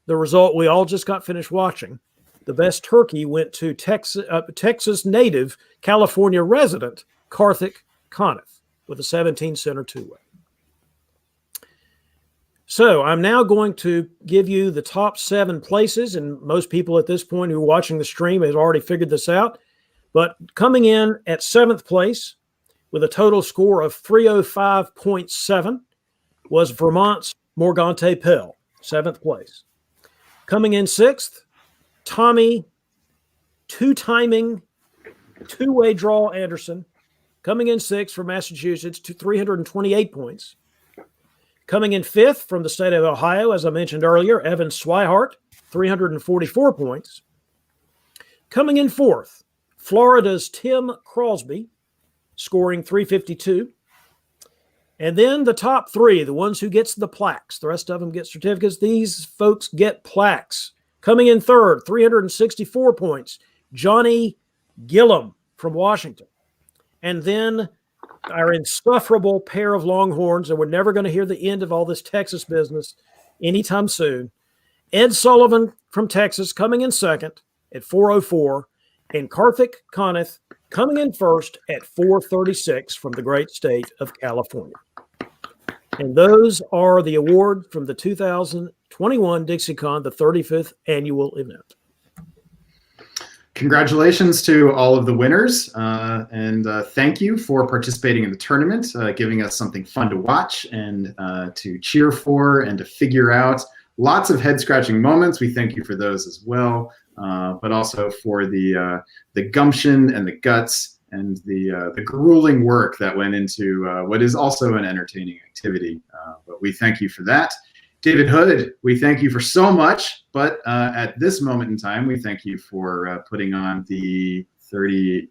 the result we all just got finished watching, the Best Turkey went to Texas native, California resident, Karthik Kaneth with a 17 center two-way. So I'm now going to give you the top 7 places, and most people at this point who are watching the stream have already figured this out. But coming in at 7th place with a total score of 305.7 was Vermont's Morgante Pell, 7th place. Coming in 6th, Tommy two-timing, two-way draw Anderson, coming in 6th from Massachusetts to 328 points. Coming in 5th from the state of Ohio, as I mentioned earlier, Evan Swihart, 344 points. Coming in 4th, Florida's Tim Crosby, scoring 352. And then the top 3, the ones who gets the plaques. The rest of them get certificates. These folks get plaques. Coming in 3rd, 364 points, Johnny Gillum from Washington. And then our insufferable pair of Longhorns, and we're never going to hear the end of all this Texas business anytime soon. Ed Sullivan from Texas coming in 2nd at 404, and Karthik Kaneth coming in 1st at 436 from the great state of California. And those are the awards from the 2021 Dixiecon, the 35th annual event. Congratulations to all of the winners, and thank you for participating in the tournament, giving us something fun to watch and to cheer for and to figure out. Lots of head-scratching moments. We thank you for those as well, but also for the gumption and the guts and the grueling work that went into what is also an entertaining activity. But we thank you for that. David Hood, we thank you for so much, but at this moment in time, we thank you for putting on the 39th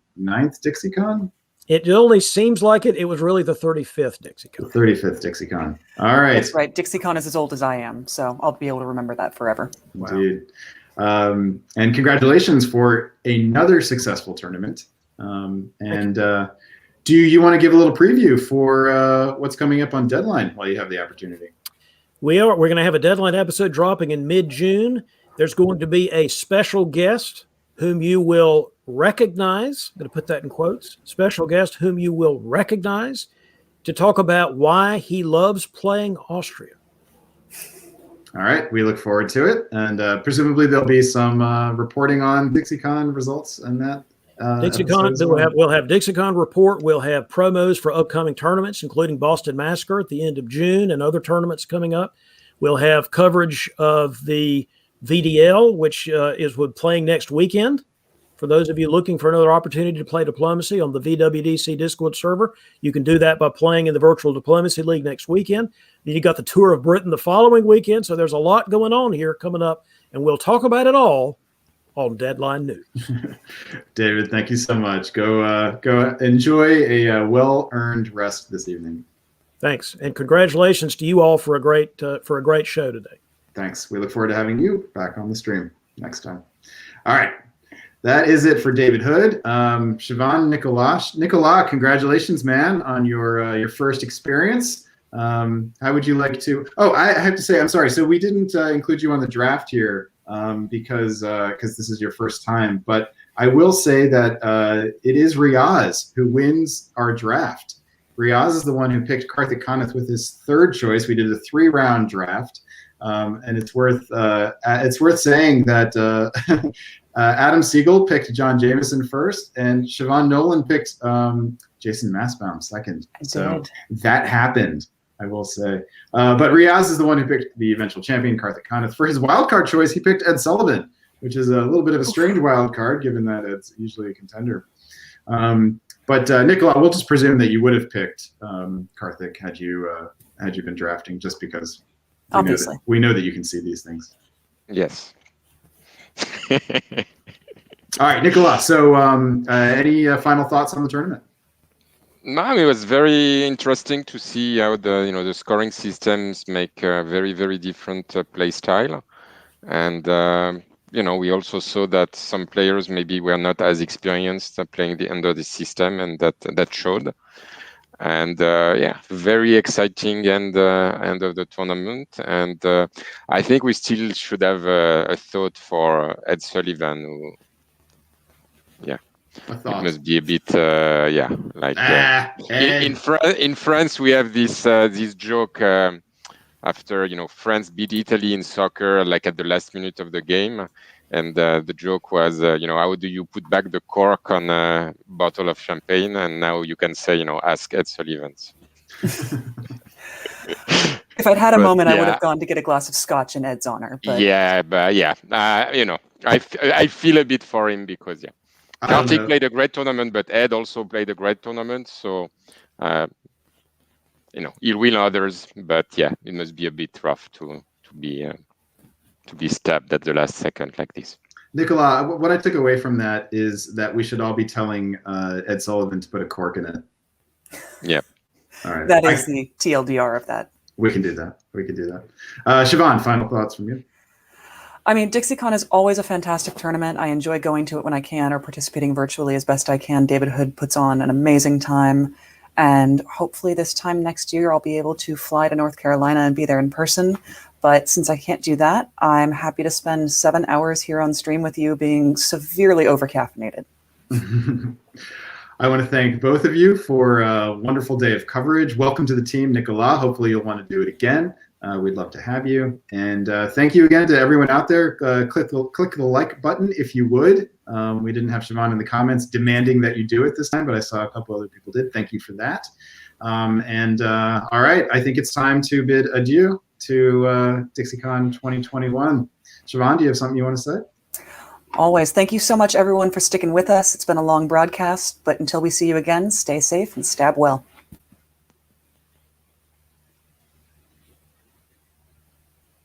Dixiecon. It only seems like it. It was really the 35th Dixiecon. The 35th Dixiecon. All right. That's right. Dixiecon is as old as I am, so I'll be able to remember that forever. Indeed. Wow. And congratulations for another successful tournament. Do you want to give a little preview for what's coming up on Deadline while you have the opportunity? We're going to have a Deadline episode dropping in mid-June. There's going to be a special guest whom you will recognize. I'm going to put that in quotes. Special guest whom you will recognize to talk about why he loves playing Austria. All right. We look forward to it. And presumably there'll be some reporting on Dixiecon results and that. Dixiecon, we'll have Dixiecon report. We'll have promos for upcoming tournaments, including Boston Massacre at the end of June and other tournaments coming up. We'll have coverage of the VDL, which is playing next weekend. For those of you looking for another opportunity to play Diplomacy on the VWDC Discord server, you can do that by playing in the Virtual Diplomacy League next weekend. Then you got the Tour of Britain the following weekend. So there's a lot going on here coming up, and we'll talk about it all on Deadline News. David, thank you so much. Go enjoy a well-earned rest this evening. Thanks, and congratulations to you all for a great show today. Thanks. We look forward to having you back on the stream next time. All right. That is it for David Hood. Siobhan, Nicolas, congratulations, man, on your first experience. How would you like to? Oh, I have to say, I'm sorry. So we didn't include you on the draft here because this is your first time. But I will say that it is Riaz who wins our draft. Riaz is the one who picked Karthik Kanath with his third choice. We did a 3-round draft, and it's worth saying that. Adam Siegel picked John Jameson first, and Siobhan Nolan picked Jason Massbaum second. So that happened, I will say. But Riaz is the one who picked the eventual champion, Karthik Kanath. For his wildcard choice, he picked Ed Sullivan, which is a little bit of a strange wildcard, given that it's usually a contender. But Nicola, we'll just presume that you would have picked Karthik had you been drafting, just because obviously we know that you can see these things. Yes. All right, Nicola. So, any final thoughts on the tournament? No, it was very interesting to see how the scoring systems make a very, very different play style, and we also saw that some players maybe were not as experienced playing under the system, and that showed. And very exciting end of the tournament. And I think we still should have a thought for Ed Sullivan, who, it must be a bit, in France we have this joke after France beat Italy in soccer, like at the last minute of the game. And the joke was, how do you put back the cork on a bottle of champagne? And now you can say, ask Ed Sullivan. If I'd had a moment, I would have gone to get a glass of scotch in Ed's honor. But... I feel a bit for him because, Karthik played a great tournament, but Ed also played a great tournament. So, he'll win others, but it must be a bit rough to be stabbed at the last second like this. Nicola, what I took away from that is that we should all be telling Ed Sullivan to put a cork in it. Yeah. All right. That is the TLDR of that. We can do that. Siobhan, final thoughts from you? I mean, Dixiecon is always a fantastic tournament. I enjoy going to it when I can or participating virtually as best I can. David Hood puts on an amazing time. And hopefully this time next year, I'll be able to fly to North Carolina and be there in person. But since I can't do that, I'm happy to spend 7 hours here on stream with you being severely over-caffeinated. I want to thank both of you for a wonderful day of coverage. Welcome to the team, Nicola. Hopefully you'll want to do it again. We'd love to have you. And thank you again to everyone out there. Click the like button if you would. We didn't have Siobhan in the comments demanding that you do it this time, but I saw a couple other people did. Thank you for that. All right, I think it's time to bid adieu to Dixiecon 2021. Siobhan, do you have something you want to say? Always. Thank you so much, everyone, for sticking with us. It's been a long broadcast, but until we see you again, stay safe and stab well.